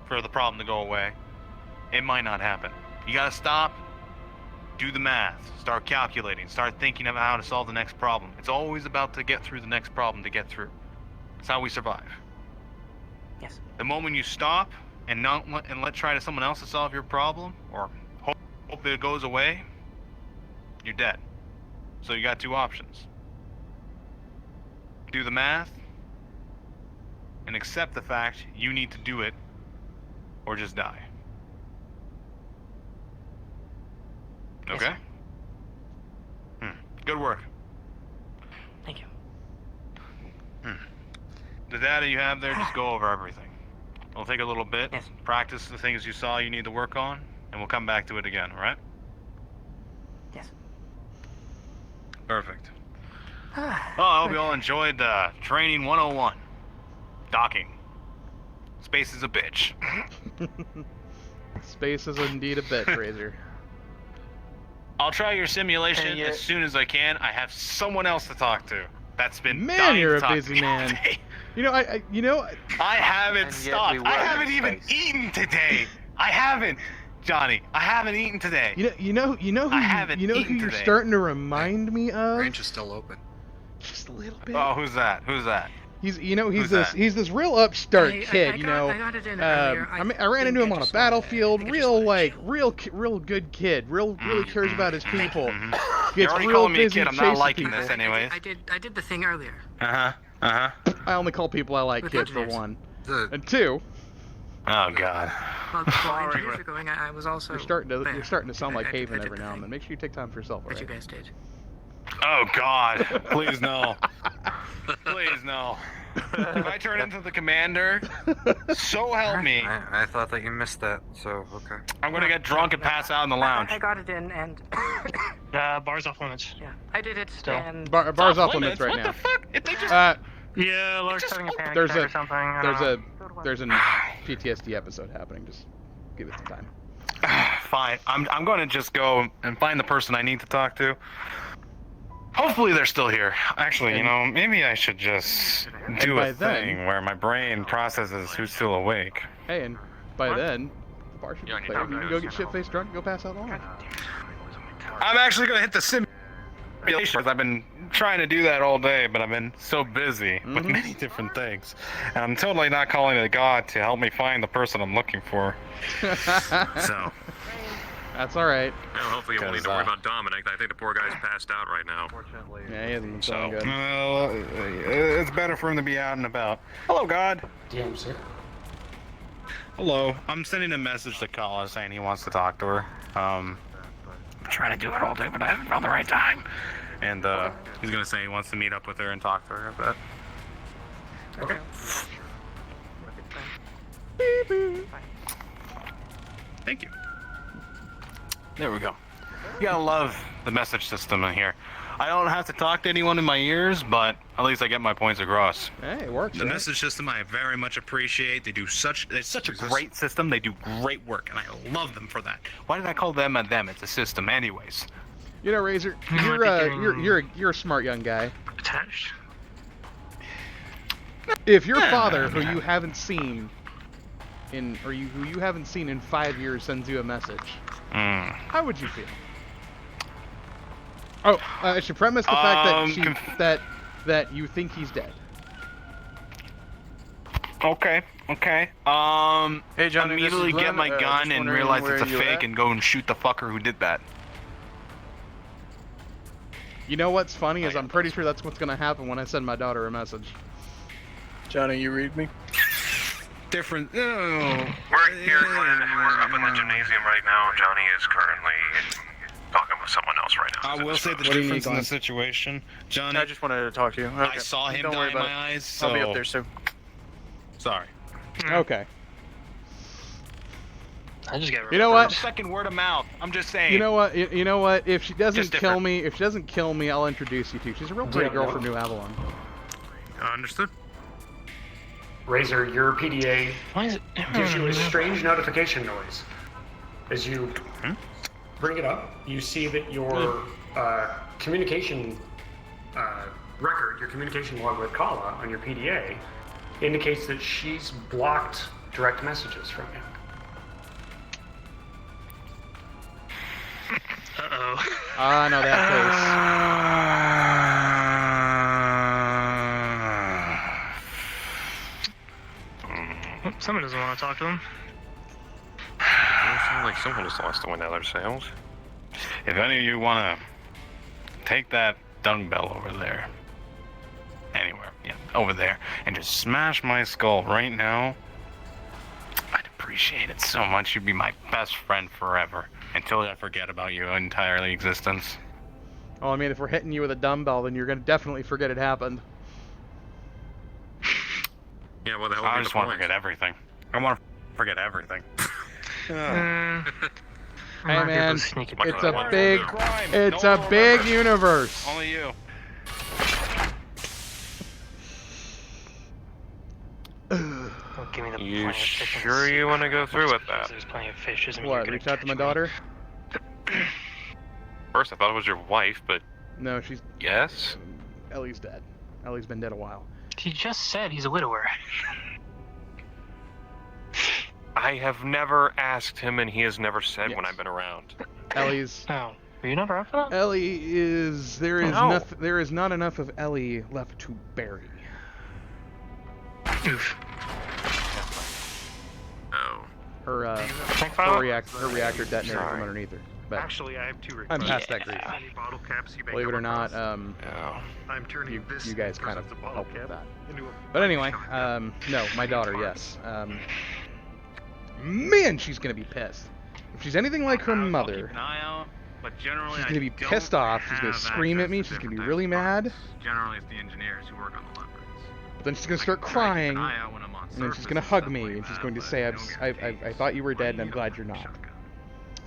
for the problem to go away, it might not happen. You gotta stop, do the math, start calculating, start thinking of how to solve the next problem. It's always about to get through the next problem to get through. It's how we survive. Yes. The moment you stop and let try to someone else to solve your problem, or hope it goes away, you're dead. So you got two options. Do the math and accept the fact you need to do it, or just die. Okay? Good work. Thank you. The data you have there, just go over everything. It'll take a little bit. Yes. Practice the things you saw you need to work on, and we'll come back to it again, alright? Yes. Perfect. Well, I hope you all enjoyed Training 101. Docking. Space is a bitch. Space is indeed a bitch, Razor. I'll try your simulation as soon as I can. I have someone else to talk to. That's been Man, dying you're to a talk busy to me all man. day. You know, I haven't stopped. I haven't even eaten today. I haven't, Johnny. I haven't eaten today. You know who you're starting to remind me of? Range is still open. Just a little bit. Oh, who's that? Who's that? He's Who's that? this real upstart kid, I you know. got it in earlier. I ran into him on a battlefield. Real good kid. Really cares about his people. You're Gets already real calling me a busy kid. I'm chasing not liking people. this anyways. I did the thing earlier. I only call people I like With kid for engineers. one. And two. Oh God. Well, while engineers are going, I was also. You're starting to there. sound like I did Haven the every now and then. Make sure you take time for yourself. That you alright? guys did. Oh God. Please no. Please no. If I turn into the commander, so help me. I thought that you missed that, so okay. I'm gonna get drunk and pass out in the lounge. I got it in, and Bar's off limits. yeah, I did it. Still. And Bar's off limits right now. If they just yeah, Lark's having a panic there's attack a or something. there's an PTSD episode happening. Just give it some time. Fine. I'm going to just go and find the person I need to talk to. Hopefully they're still here. Actually, maybe I should just do by a thing where my brain processes who's still awake. Hey, and by then, the bar should be clear. You can go get shit-faced drunk and go pass out alone. I'm actually going to hit the simulation. I've been trying to do that all day, but I've been so busy with many different things. And I'm totally not calling to God to help me find the person I'm looking for. So. That's alright. Well, hopefully you won't need to worry about Dominic. I think the poor guy's passed out right now. Yeah, he hasn't been feeling good. Well, it's better for him to be out and about. Hello, God. DM, sir. Hello. I'm sending a message to Kala saying he wants to talk to her. I'm trying to do it all day, but I haven't found the right time. And he's gonna say he wants to meet up with her and talk to her a bit. Okay. Thank you. There we go. You gotta love the message system in here. I don't have to talk to anyone in my ears, but at least I get my points across. Hey, it works. The right? message system I very much appreciate. It's such a great system. They do great work, and I love them for that. Why did I call them a them? It's a system, anyways. You know, Razor, you're a smart young guy. Attached. If your father, who you haven't seen who you haven't seen in 5 years, sends you a message, how would you feel? Oh, I should premise the fact that you think he's dead. Okay. Hey, Johnny, immediately this is get Glenn. my gun Just and wondering realize where it's a you fake at? and go and shoot the fucker who did that. You know what's funny is I'm pretty sure that's what's gonna happen when I send my daughter a message. Johnny, you read me? Different. We're here. We're up in the gymnasium right now. Johnny is currently talking with someone else right now. I will say the What do you difference need, in the Glenn? situation, Johnny. I just wanted to talk to you. I Okay. saw him Don't die worry in about my it. eyes, so... I'll be up there soon. Sorry. Okay. I just got. You know what? Second word of mouth. I'm just saying. You know what? You know what? If she doesn't Just kill different. me, I'll introduce you to. She's a real pretty girl from New Avalon. Understood. Razor, your PDA gives you a strange notification noise. As you bring it up, you see that your communication record, your communication log with Kala on your PDA, indicates that she's blocked direct messages from you. Uh-oh. I know Someone doesn't want to talk to him. It sounds like someone just wants to win other sales. If any of you want to take that dumbbell over there, anywhere, over there, and just smash my skull right now, I'd appreciate it so much. You'd be my best friend forever, until I forget about you entirely existence. Oh, I mean, if we're hitting you with a dumbbell, then you're gonna definitely forget it happened. Yeah, well, the hell I would be just the want to point? forget everything. I want to forget everything. Hey man, it's Michael, a one big, crime. it's No a one big remembers. universe. Only you. Give me the You sure you want to go through with that? There's plenty of fish. Doesn't mean What? you're gonna Reach out to my catch me. daughter? First, I thought it was your wife, but No, she's. yes. Ellie's dead. Ellie's been dead a while. He just said he's a widower. I have never asked him, and he has never said when Yes. I've been around. Ellie's. Oh, were you not around for that? Ellie is. There is No. There is not enough of Ellie left to bury. Oof. Oh. Her Tank her file? reactor detonated from Sorry. underneath her. But Actually, I have two I'm requests. past that grief. Any bottle caps you may Believe it come or not, across, Oh. I'm turning you this guys kind of person's bottle helped with cap that. into a But anyway, shotgun. no, my daughter, yes. Man, she's gonna be pissed. If she's anything like her I'll keep mother, an eye out, but generally she's I gonna be don't pissed off. She's gonna have scream at access me. to She's gonna be different really types of mad. parts. Generally, it's the engineers who work on the leopards. But then she's gonna start I keep crying, an eye out when I'm on and then she's surface gonna and hug stuff me, like and she's that, going to but say, I don't get I thought you were dead, and I'm paid glad you're not. shotgun.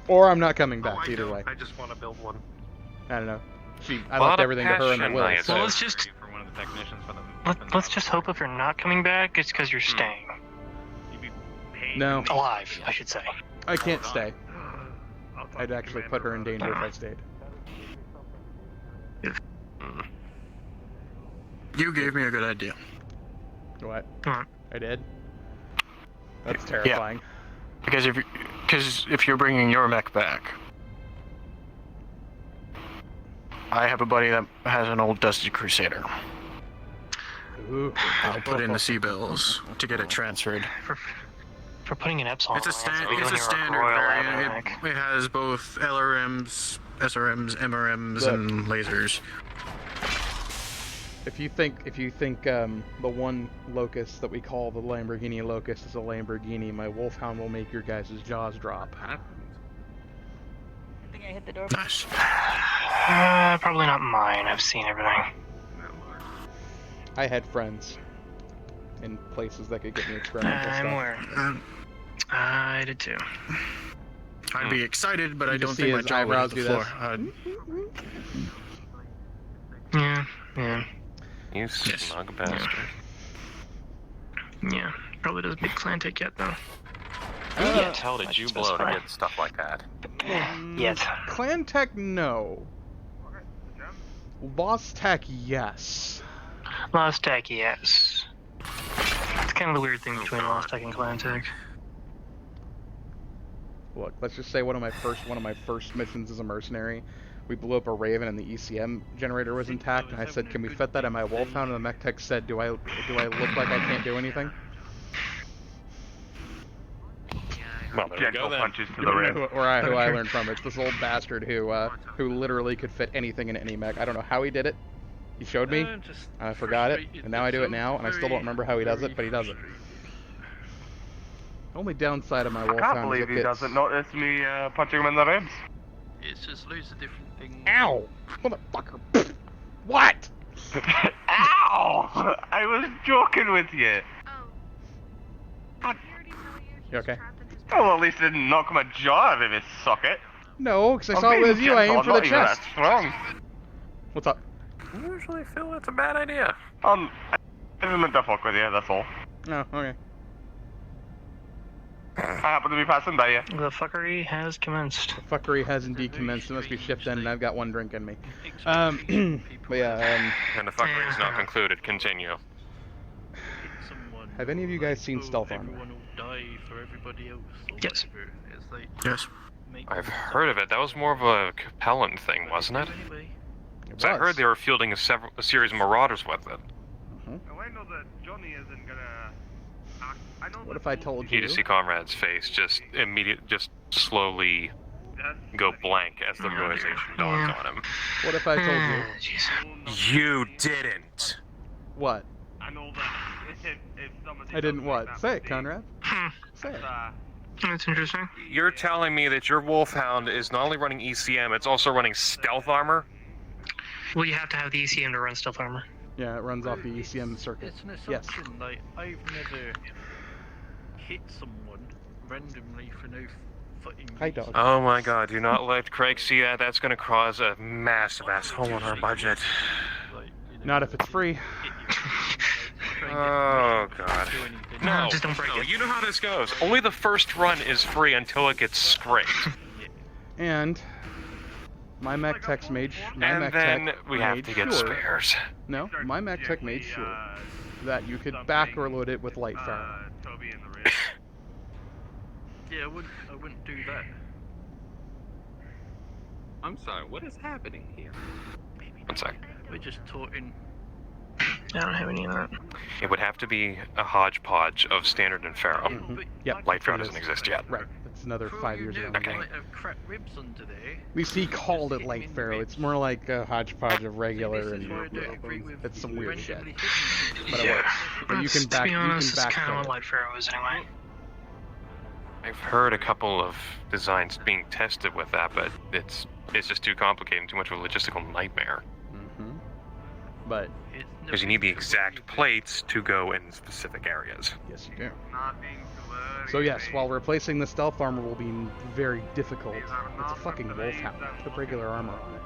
Or I'm not coming Oh, back. I Either don't. way, I just want to build one. I don't know. I A lot left of everything to her and the passion, will. I So. Well, let's just For one of the technicians for the. let's just hope if you're not coming back, it's because you're staying You'd be paid No, alive. I should say. I can't stay. I'll talk I'd to actually Commander put her in about it. danger if I stayed. You gave me a good idea. What? Huh. I did? That's terrifying. Because if you're bringing your mech back, I have a buddy that has an old dusty Crusader. Ooh. I'll put in the C-bills to get it transferred. For putting an Epsilon. It's a on it, so even it's a you're standard Royal variant. Automatic. It has both LRMs, SRMs, MRMs, Look. and lasers. If you think the one Locust that we call the Lamborghini Locust is a Lamborghini, my Wolfhound will make your guys' jaws drop. I think I hit the door. Nice. Probably not mine. I've seen everything. I had friends in places that could get me experimental I'm stuff. aware. I did too. I'd be excited, but You I just don't see think my his jaw would eyebrows hit the do floor. this. You smug bastard. Yeah, probably doesn't big clan take yet though. Who the hell did you blow to get stuff like that? Yet. Clan Tech, no. Boss Tech, yes. Lost Tech, yes. It's kind of the weird thing between Lost Tech and Clan Tech. Look, let's just say one of my first missions as a mercenary, we blew up a Raven and the ECM generator was intact, and I said, "Can we fit that in my Wolfhound?" And the mech tech said, "Do I look like I can't do anything?" Well, there we go then. Punches to the rib. Who I learned from. It's this old bastard who literally could fit anything in any mech. I don't know how he did it. He showed me. I forgot it, and now I do it now, and I still don't remember how he does it, but he does it. Only downside of my Wolfhound I can't believe he doesn't notice me punching him in the ribs. It's just loads of different things. Ow! Motherfucker! What? Ow! I was joking with you. You okay? Oh, well, at least it didn't knock my jaw out of his socket. No, because I saw it with you. I aimed for the chest. Wrong. What's up? I usually feel it's a bad idea. I didn't meant to fuck with you, that's all. Oh, okay. I happen to be passing by you. The fuckery has commenced. The fuckery has indeed commenced. It must be shift end, and I've got one drink in me. But yeah, And the fuckery is not concluded. Continue. have any of you guys seen Stealth Armor? Yes. Yes. I've heard of it. That was more of a Capellan thing, wasn't it? So I heard they were fielding a series of Marauders with it. I know that Johnny isn't gonna... What if I told you? You just see Comrade's face just slowly go blank as the realization dawns on him. What if I told you? You didn't. What? I know that if somebody... I didn't what? Say it, Conrad. Say it. That's interesting. You're telling me that your Wolfhound is not only running ECM, it's also running stealth armor? Well, you have to have the ECM to run stealth armor. Yeah, it runs off the ECM circuit. It's an Yes. assumption, like, I've never hit someone randomly for no fucking Hi, dog. Oh my god, do not let Craig see that. That's going to cause a massive asshole on our budget. Not if it's free. Oh god. No, just don't break it. You know how this goes. Only the first run is free until it gets scraped. And my mech tech's made And then we have to get spares. No, my mech tech made sure that you could back or load it with light fire. Yeah, I wouldn't do that. I'm sorry, what is happening here? 1 sec. We're just talking. I don't have any of that. It would have to be a hodgepodge of standard and Pharaoh. Yep. Light Pharaoh doesn't exist yet. Right. That's another 5 years ago. Okay. Crap ribs under there. At least he called it light pharaoh. It's more like a hodgepodge of regular and it's some weird shit. But, but you can back. To be honest, you can it's kind of backfill what it. light pharaoh is anyway. I've heard a couple of designs being tested with that, but it's just too complicated and too much of a logistical nightmare. But because you need the exact plates to go in specific areas. Yes, you do. So yes, while replacing the stealth armor will be very difficult, it's a fucking Wolfhound. Put regular armor on it.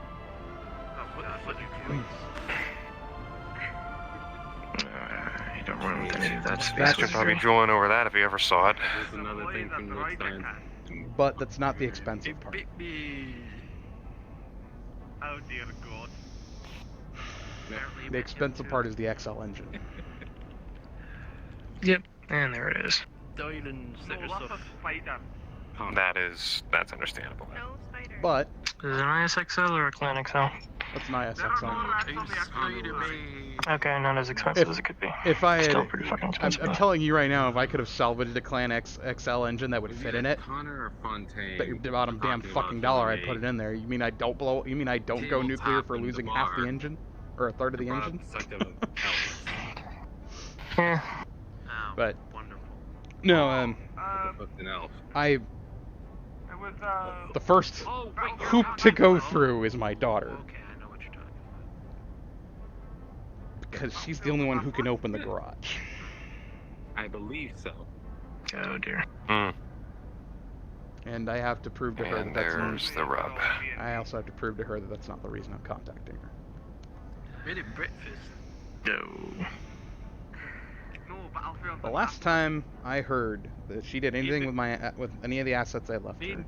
I don't run with any of that space. Bastard probably drooling over that if he ever saw it. Another thing from next time. But that's not the expensive part. Oh dear god. The expensive part is the XL engine. Yep, and there it is. That's understandable. But is it an ISXL or a Clan XL? It's an ISXL. Okay, not as expensive as it could be. If I Still had, pretty fucking expensive. I'm telling you right now, if I could have salvaged a Clan XL engine that would fit in it, bet your bottom damn fucking dollar I'd put it in there. You mean I don't blow? You mean I don't go nuclear for losing half the engine, or a third of the engine? Yeah. But no, the first hoop to go through is my daughter. Because she's the only one who can open the garage. I believe so. Oh dear. And I have to prove to her that that's there's the rub. I also have to prove to her that that's not the reason I'm contacting her. Made it breakfast. No. The last time I heard that she did anything with any of the assets I left her,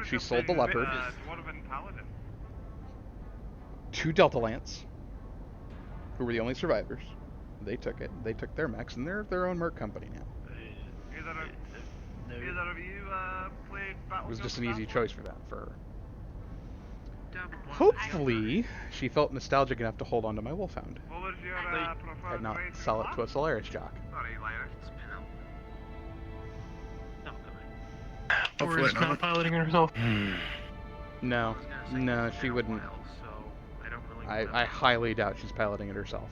she sold the leopard, 2 Delta Lance, who were the only survivors. They took it. They took their mechs, and they're their own merc company now. It was just an easy choice for her. Hopefully, she felt nostalgic enough to hold on to my Wolfhound and not sell it to a Solaris jock. Or is not piloting herself? No, she wouldn't. I highly doubt she's piloting it herself.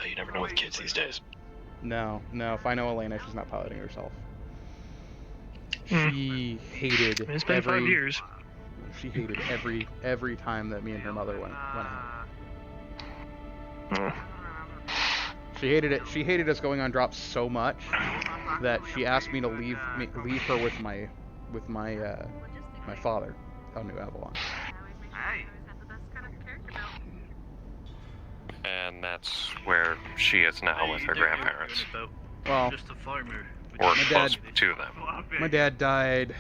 You never know with kids these days. No, if I know Elena, she's not piloting it herself. She hated It's been 5 years. She hated every time that me and her mother went out. She hated it. She hated us going on drops so much that she asked me to leave her with my father on New Avalon. And that's where she is now with her grandparents. Well, or close to them. My dad died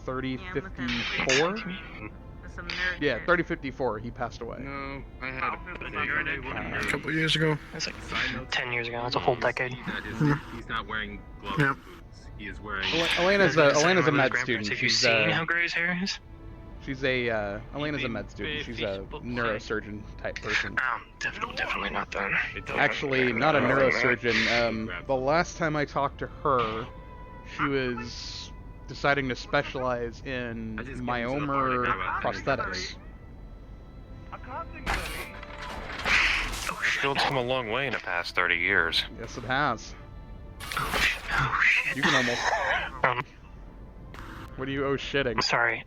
3054. Yeah, 3054. He passed away. No, I had a couple years ago. It's like 10 years ago. It's a whole decade. He's not wearing gloves and boots. He is wearing. Elena's a med student. Have you seen how gray his hair is? She's Elena's a med student. She's a neurosurgeon type person. Oh, definitely not then. Actually, not a neurosurgeon. The last time I talked to her, she was deciding to specialize in myomer prosthetics. Shield's come a long way in the past 30 years. Yes, it has. Oh shit. You can almost. What are you shitting? Sorry,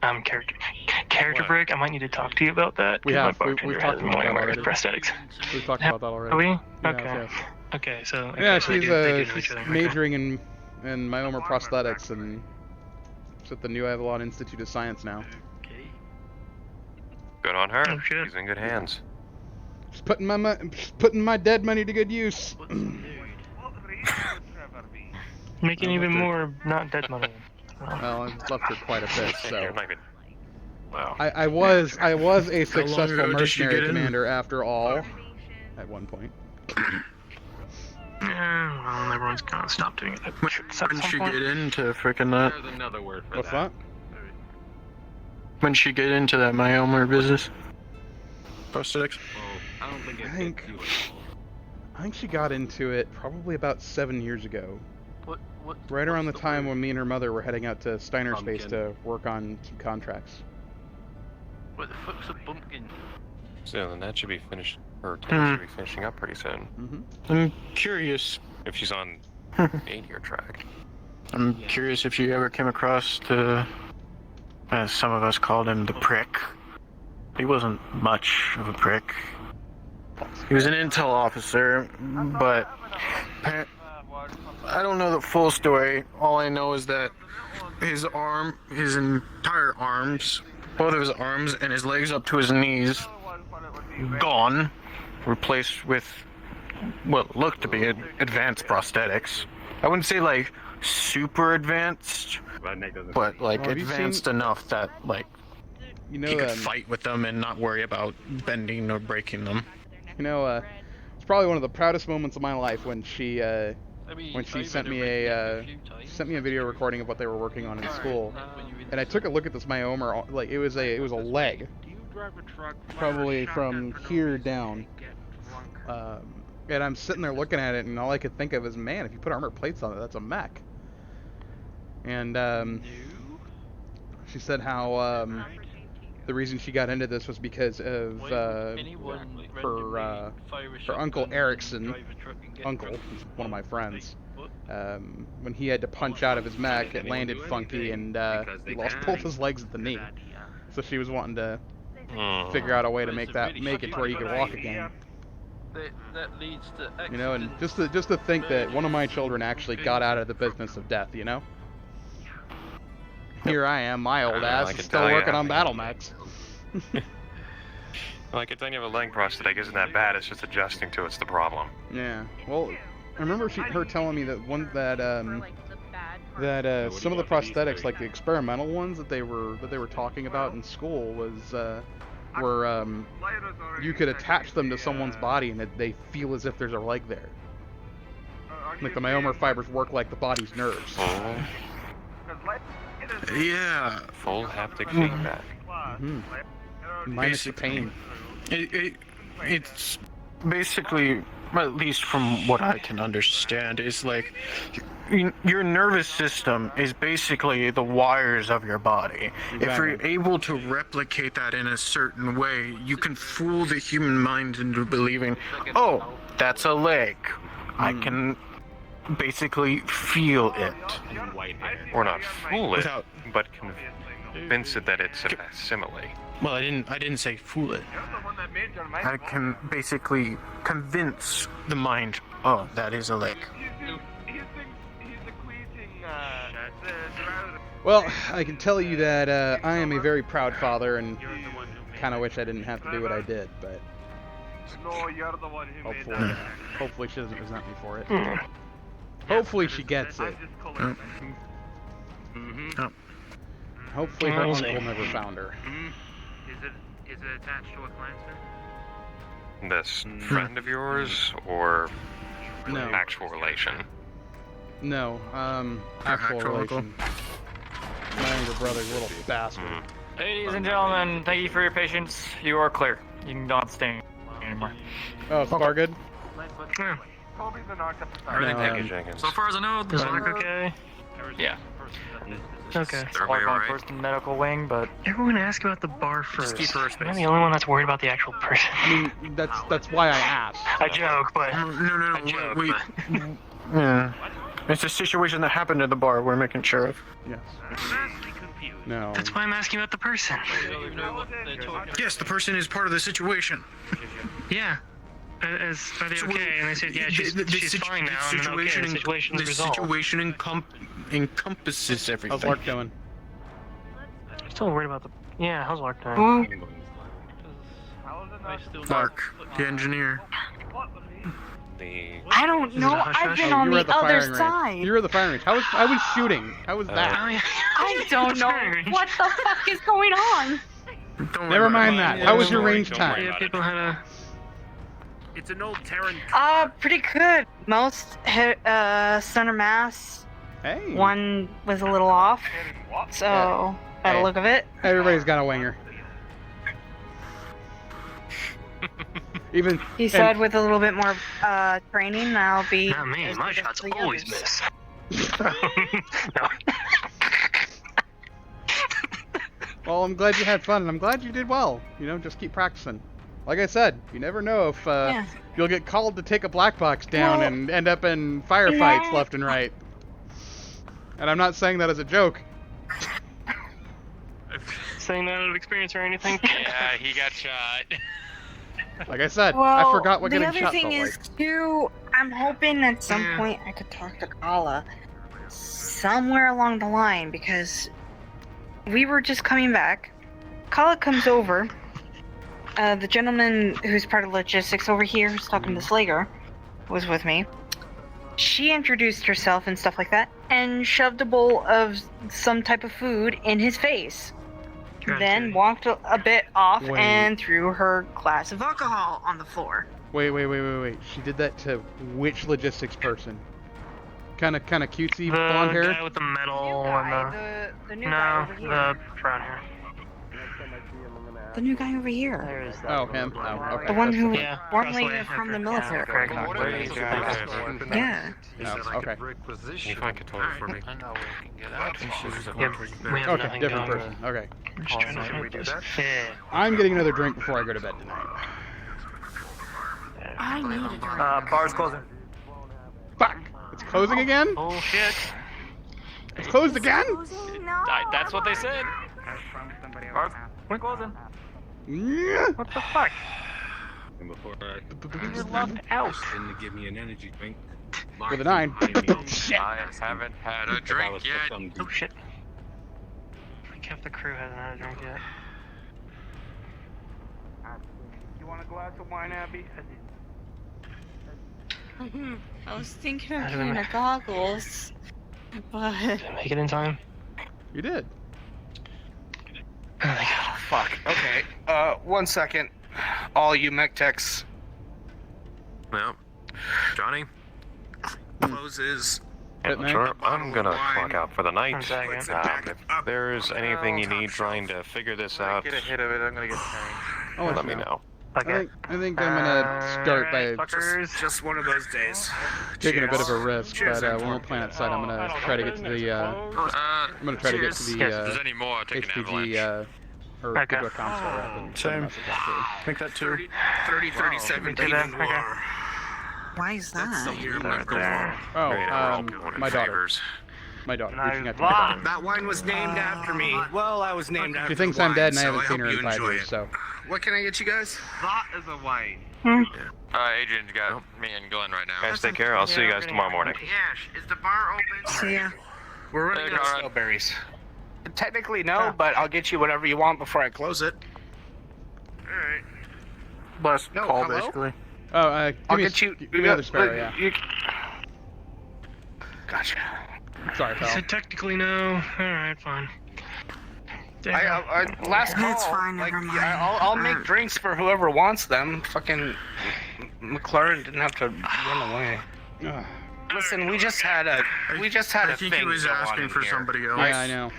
character break. I might need to talk to you about that. We've talked about that already. Prosthetics. We've talked about that already. Are we? Yeah, Okay. yes. Okay, so. Yeah, so she's they do know each other. majoring in myomer prosthetics, and she's at the New Avalon Institute of Science now. Good on her. Oh, shit. She's in good hands. Just putting my dead money to good use. Making even more not dead money. Well, I've left her quite a bit, so. Wow. I was a successful ago did she mercenary get in? commander after all, at one point. Yeah, well, everyone's gonna stop doing it. When did she get into frickin' that? There's another word for What's that. When did she get into that myomer business? Prosthetics? Oh, I don't think it I think- fits you at all. I think she got into it probably about 7 years ago. What? Right around the time when me and her mother were heading out to Steiner Pumpkin. Space to work on some contracts. What the fuck's a pumpkin? So then that should be finished. Her tail should be finishing up pretty soon. I'm curious. If she's on 8-year track. I'm curious if you ever came across the, as some of us called him, the prick. He wasn't much of a prick. He was an intel officer, but I don't know the full story. All I know is that his entire arms, both of his arms and his legs up to his knees, gone, replaced with what looked to be advanced prosthetics. I wouldn't say like super advanced, but like Well, have you advanced seen- enough that like You know, he could fight with them and not worry about bending or breaking them. You know, it's probably one of the proudest moments of my life when she sent me a video recording of what they were working on in school, and I took a look at this myomer. Like it was a leg, probably from here down. And I'm sitting there looking at it, and all I could think of is, man, if you put armor plates on it, that's a mech. And she said how the reason she got into this was because of her uncle Erickson, he's one of my friends. When he had to punch out of his mech, it landed funky, and he lost both his legs at the knee. So she was wanting to figure out a way to make it to where he could walk again. That leads to You know, and just to think that one of my children actually got out of the business of death, you know? Here I am, my old ass, I is can still tell you working how on to- battle mechs. Like, it's then you have a leg prosthetic isn't that bad, it's just adjusting to it's the problem. Yeah. Well, I remember her telling me that some of the prosthetics, like the experimental ones that they were talking about in school, were you could attach them to someone's body and they feel as if there's a leg there. Like the myomer fibers work like the body's nerves. Yeah. Full haptic feedback. Mm-hmm. Minus the pain. It's basically, at least from what I can understand, is like your nervous system is basically the wires of your body. Exactly. If you're able to replicate that in a certain way, you can fool the human mind into believing, oh, that's a leg. I can basically feel it. Or not fool it, but convince it that it's a simile. Well, I didn't say fool it. I can basically convince the mind, oh, that is a leg. Well, I can tell you that I am a very proud father, and kind of wish I didn't have to do what I did, but hopefully she doesn't resent me for it. Hopefully she gets it. Hopefully her uncle never found her. Is it attached to a Klansman? This friend of yours, or No. actual relation? No, actual relation. My younger brother's little bastard. Ladies and gentlemen, thank you for your patience. You are clear. You can not stay anymore. Oh, it's far good? So far as I know, the bar's okay. Yeah. Okay. So I'm going first in the medical wing, but Everyone ask about the bar first. just keep her space. I'm the only one that's worried about the actual person. I mean, that's why I asked. I joke, but No, wait. Yeah. It's a situation that happened at the bar we're making sure of. Yes. No. That's why I'm asking about the person. Yes, the person is part of the situation. Yeah. Are they okay? And they said, yeah, she's fine now. And then, okay, the situation's the resolved. situation encompasses everything. How's Lark doing? I'm still worried about the... Yeah, how's Lark doing? Lark, the engineer. I don't know. I've been on the other side. You were at the firing range. I was shooting. How was that? I don't know what the fuck is going on. Never mind that. How was your range time? Yeah, people had a... It's an old Terran. Pretty good. Most hit center mass. Hey. One was a little off. So, by the look of it. Everybody's got a winger. Even He said with a little bit more training, I'll be. Not me. My shots always miss. Well, I'm glad you had fun, and I'm glad you did well. You know, just keep practicing. Like I said, you never know if you'll get called to take a black box down and end up in firefights left and right. And I'm not saying that as a joke. Saying that out of experience or anything? Yeah, he got shot. Like I said, Well, I forgot what the getting other shot thing felt is like. too. I'm hoping at some point I could talk to Kala somewhere along the line because we were just coming back. Kala comes over. The gentleman who's part of logistics over here, who's talking to Slager, was with me. She introduced herself and stuff like that, and shoved a bowl of some type of food in his face. Then walked a bit off and threw her glass of alcohol on the floor. Wait. She did that to which logistics person? Kind of cutesy blonde hair? The guy with the metal and the new guy over here. the brown hair. The new guy over here. Oh, him? Oh, okay. The one who was Yeah, formerly crossway. from the military. Yeah. Oh, okay. Can you find Katona for me? We have Okay, nothing different going. person. Okay. I'm just trying to find this. Yeah. I'm getting another drink before I go to bed tonight. I need a drink. Bar's closing. Fuck! It's closing again? Oh shit. It's closed again? That's what they said. Bar's closing. Yeah. What the fuck? And before You're locked out. didn't give me an energy drink. With a 9. Shit. I haven't had a drink yet. Oh shit. I think half the crew hasn't had a drink yet. want a glass of wine, Abby? I was thinking of getting the goggles, but... Did I make it in time? You did. Fuck. Okay. 1 second. All you mech techs. Well, Johnny? Closes. Sure, I'm gonna wine. clock out for the night. Puts it back If there's anything you need trying to figure this out, Get a hit of it, I'm gonna get tanked. I'll let me know. I think I'm gonna start by Just one of those days. taking a bit of a Cheers. risk, Cheers, but when we're playing outside, I'm gonna try to get to the. I'm gonna try to get to the. If there's any more, I'll take an HPG, or Okay. go to a console rather than Same. message actually. I think that too. 30, 37, Wow. Demon Okay. War. Why is That's the that? year Right of the there. Oh, Great, I'll help you my daughter. favors. My daughter. Nice Reaching out to my daughter. That wine was named after me. Well, I was named after She thinks the I'm dead, and wine, I haven't so seen her hope in you 5 enjoy years. it. So. What can I get you guys? That is a wine. Adrian's got me and Glenn right now. Guys, take care. I'll see you guys tomorrow morning. Ash, is the bar open? See ya. We're running Hey, out of Conrad. strawberries. Technically, no, but I'll get you whatever you want before I close it. Alright. Last No, call, hello? basically. Oh, I'll give me, get you. give me another sparrow, yeah. Gotcha. Sorry, He pal. said technically no. Alright, fine. Last call. That's fine, like, never mind. yeah, I'll make drinks for whoever wants them. Fucking McLaren didn't have to run away. Ugh. Listen, we just had a I think thing he was go on asking in for here. somebody else. Yeah, I know.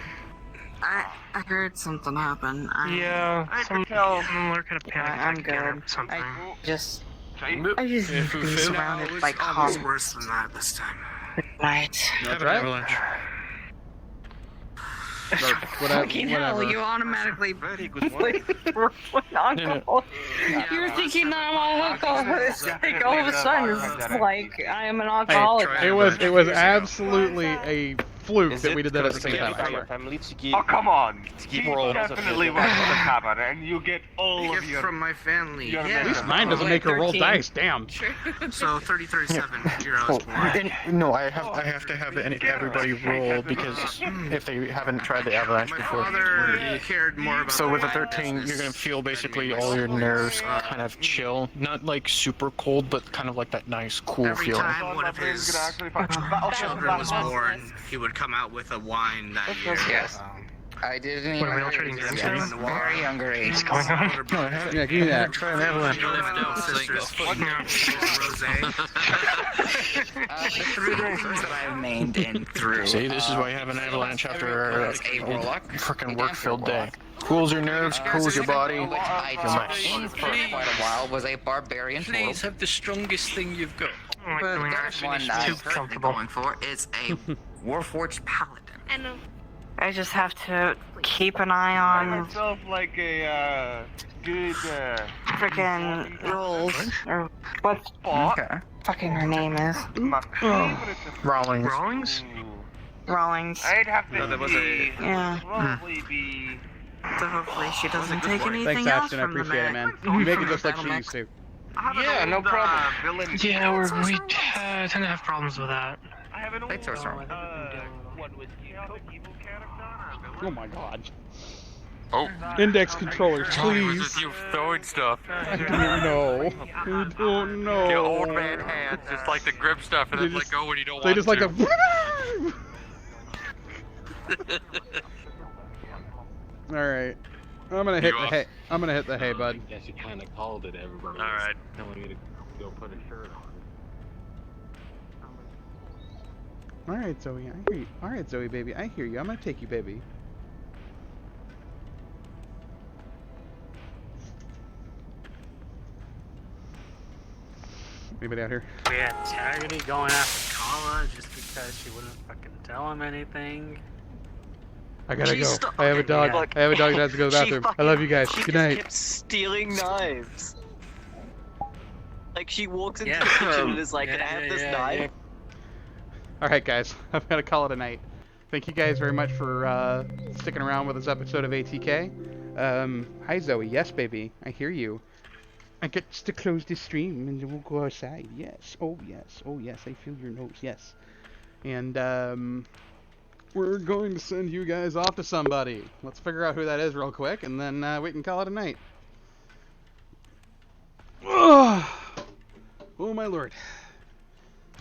I heard something happen. Yeah, some similar kind of panic I'm attack again or good. something. I just need to be surrounded by Almost calm. worse than that this time. Night. That's right. Avalanche. Fucking hell, Whatever. you automatically Very good alcohol. You're thinking that I'm on alcohol, but it's like all of a sudden it's like I am an alcoholic. It was absolutely a fluke that we did that at the same time. I swear. Oh, come on. He definitely went to the cabin, and you get all of your... from my family. Your At least Yeah. mine doesn't make her roll 13. dice. Damn. So 3037 year I was born. No, I have to have everybody roll because if they haven't tried the avalanche My before. father cared more about So the with a wine 13, you're business gonna feel than basically me. all your nerves kind of chill, not like super cold, but kind of like that nice cool Every feeling. time one of his children was born, he would come out with a wine that year. Yes. I didn't What are we even all trading drinks at now? a very younger age. What's going on? No, I haven't. Yeah, give me that. Try an avalanche. The three drinks that I've named in through. See, this is why you have an avalanche after a freaking work-filled day. Cools your nerves, cools your body. Which I You're nice. trained for quite a while was a barbarian total. Please have the strongest thing you've got. Oh my But God, there's one too that I'm currently comfortable. going for. It's a Warforged Paladin. I just have to keep an eye I on myself like a good frickin' rolls or what Okay. fucking her name is. my favorite is Rawlings. Rawlings? Rawlings. I'd have to No, that was a- Yeah. probably be So hopefully she doesn't take anything Thanks, else Ashton. I from the appreciate it, Mac. man. You make it just like she used to. Yeah, no problem. Yeah, we tend to have problems with that. I have an old Thanks, sir. what was evil character? Oh my god. Oh. Index controllers, Johnny was please. with you throwing stuff. I don't know. I don't know. Your old man hands just like to grip stuff and They then let just- go when you don't They want just to. like a. All right. I'm gonna hit You the off? hay. I'm gonna hit the hay, bud. I guess you kind of called it. Everybody All right. was telling me to go put a shirt on. All right, Zoe. I hear you. All right, Zoe, baby. I hear you. I'm gonna take you, baby. Anybody out here? We had Taggity going after Kala just because she wouldn't fucking tell him anything. I gotta She go. sto- I have a okay, dog. yeah. I have a dog that has to go to the bathroom. I love you guys. She Good just night. kept stealing knives. Like she walks into Yeah. the kitchen and is like, Yeah, "Can I have yeah, this yeah, knife?" All right, guys. I'm gonna call it a night. Thank you guys very much for sticking around with this episode of ATK. Hi, Zoe. Yes, baby. I hear you. I get to close this stream and we'll go outside. Yes. Oh, yes. Oh, yes. I feel your nose. Yes. And we're going to send you guys off to somebody. Let's figure out who that is real quick, and then we can call it a night. Oh, oh my lord.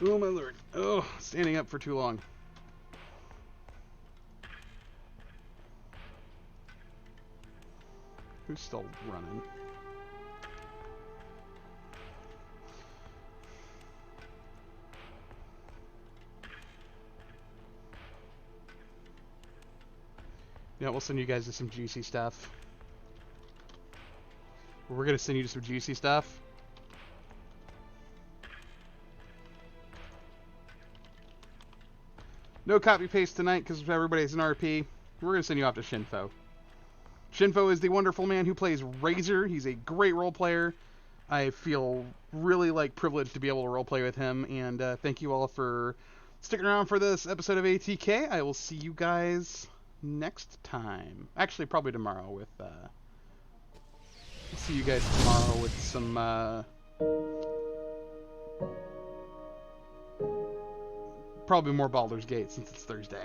Oh my lord. Oh, standing up for too long. Who's still running? Yeah, we'll send you guys to some juicy stuff. We're gonna send you to some juicy stuff. No copy paste tonight because everybody's an RP. We're gonna send you off to Shinfo. Shinfo is the wonderful man who plays Razor. He's a great role player. I feel really privileged to be able to role play with him, and thank you all for sticking around for this episode of ATK. I will see you guys next time. Actually, probably tomorrow with. See you guys tomorrow with some. Probably more Baldur's Gate since it's Thursday.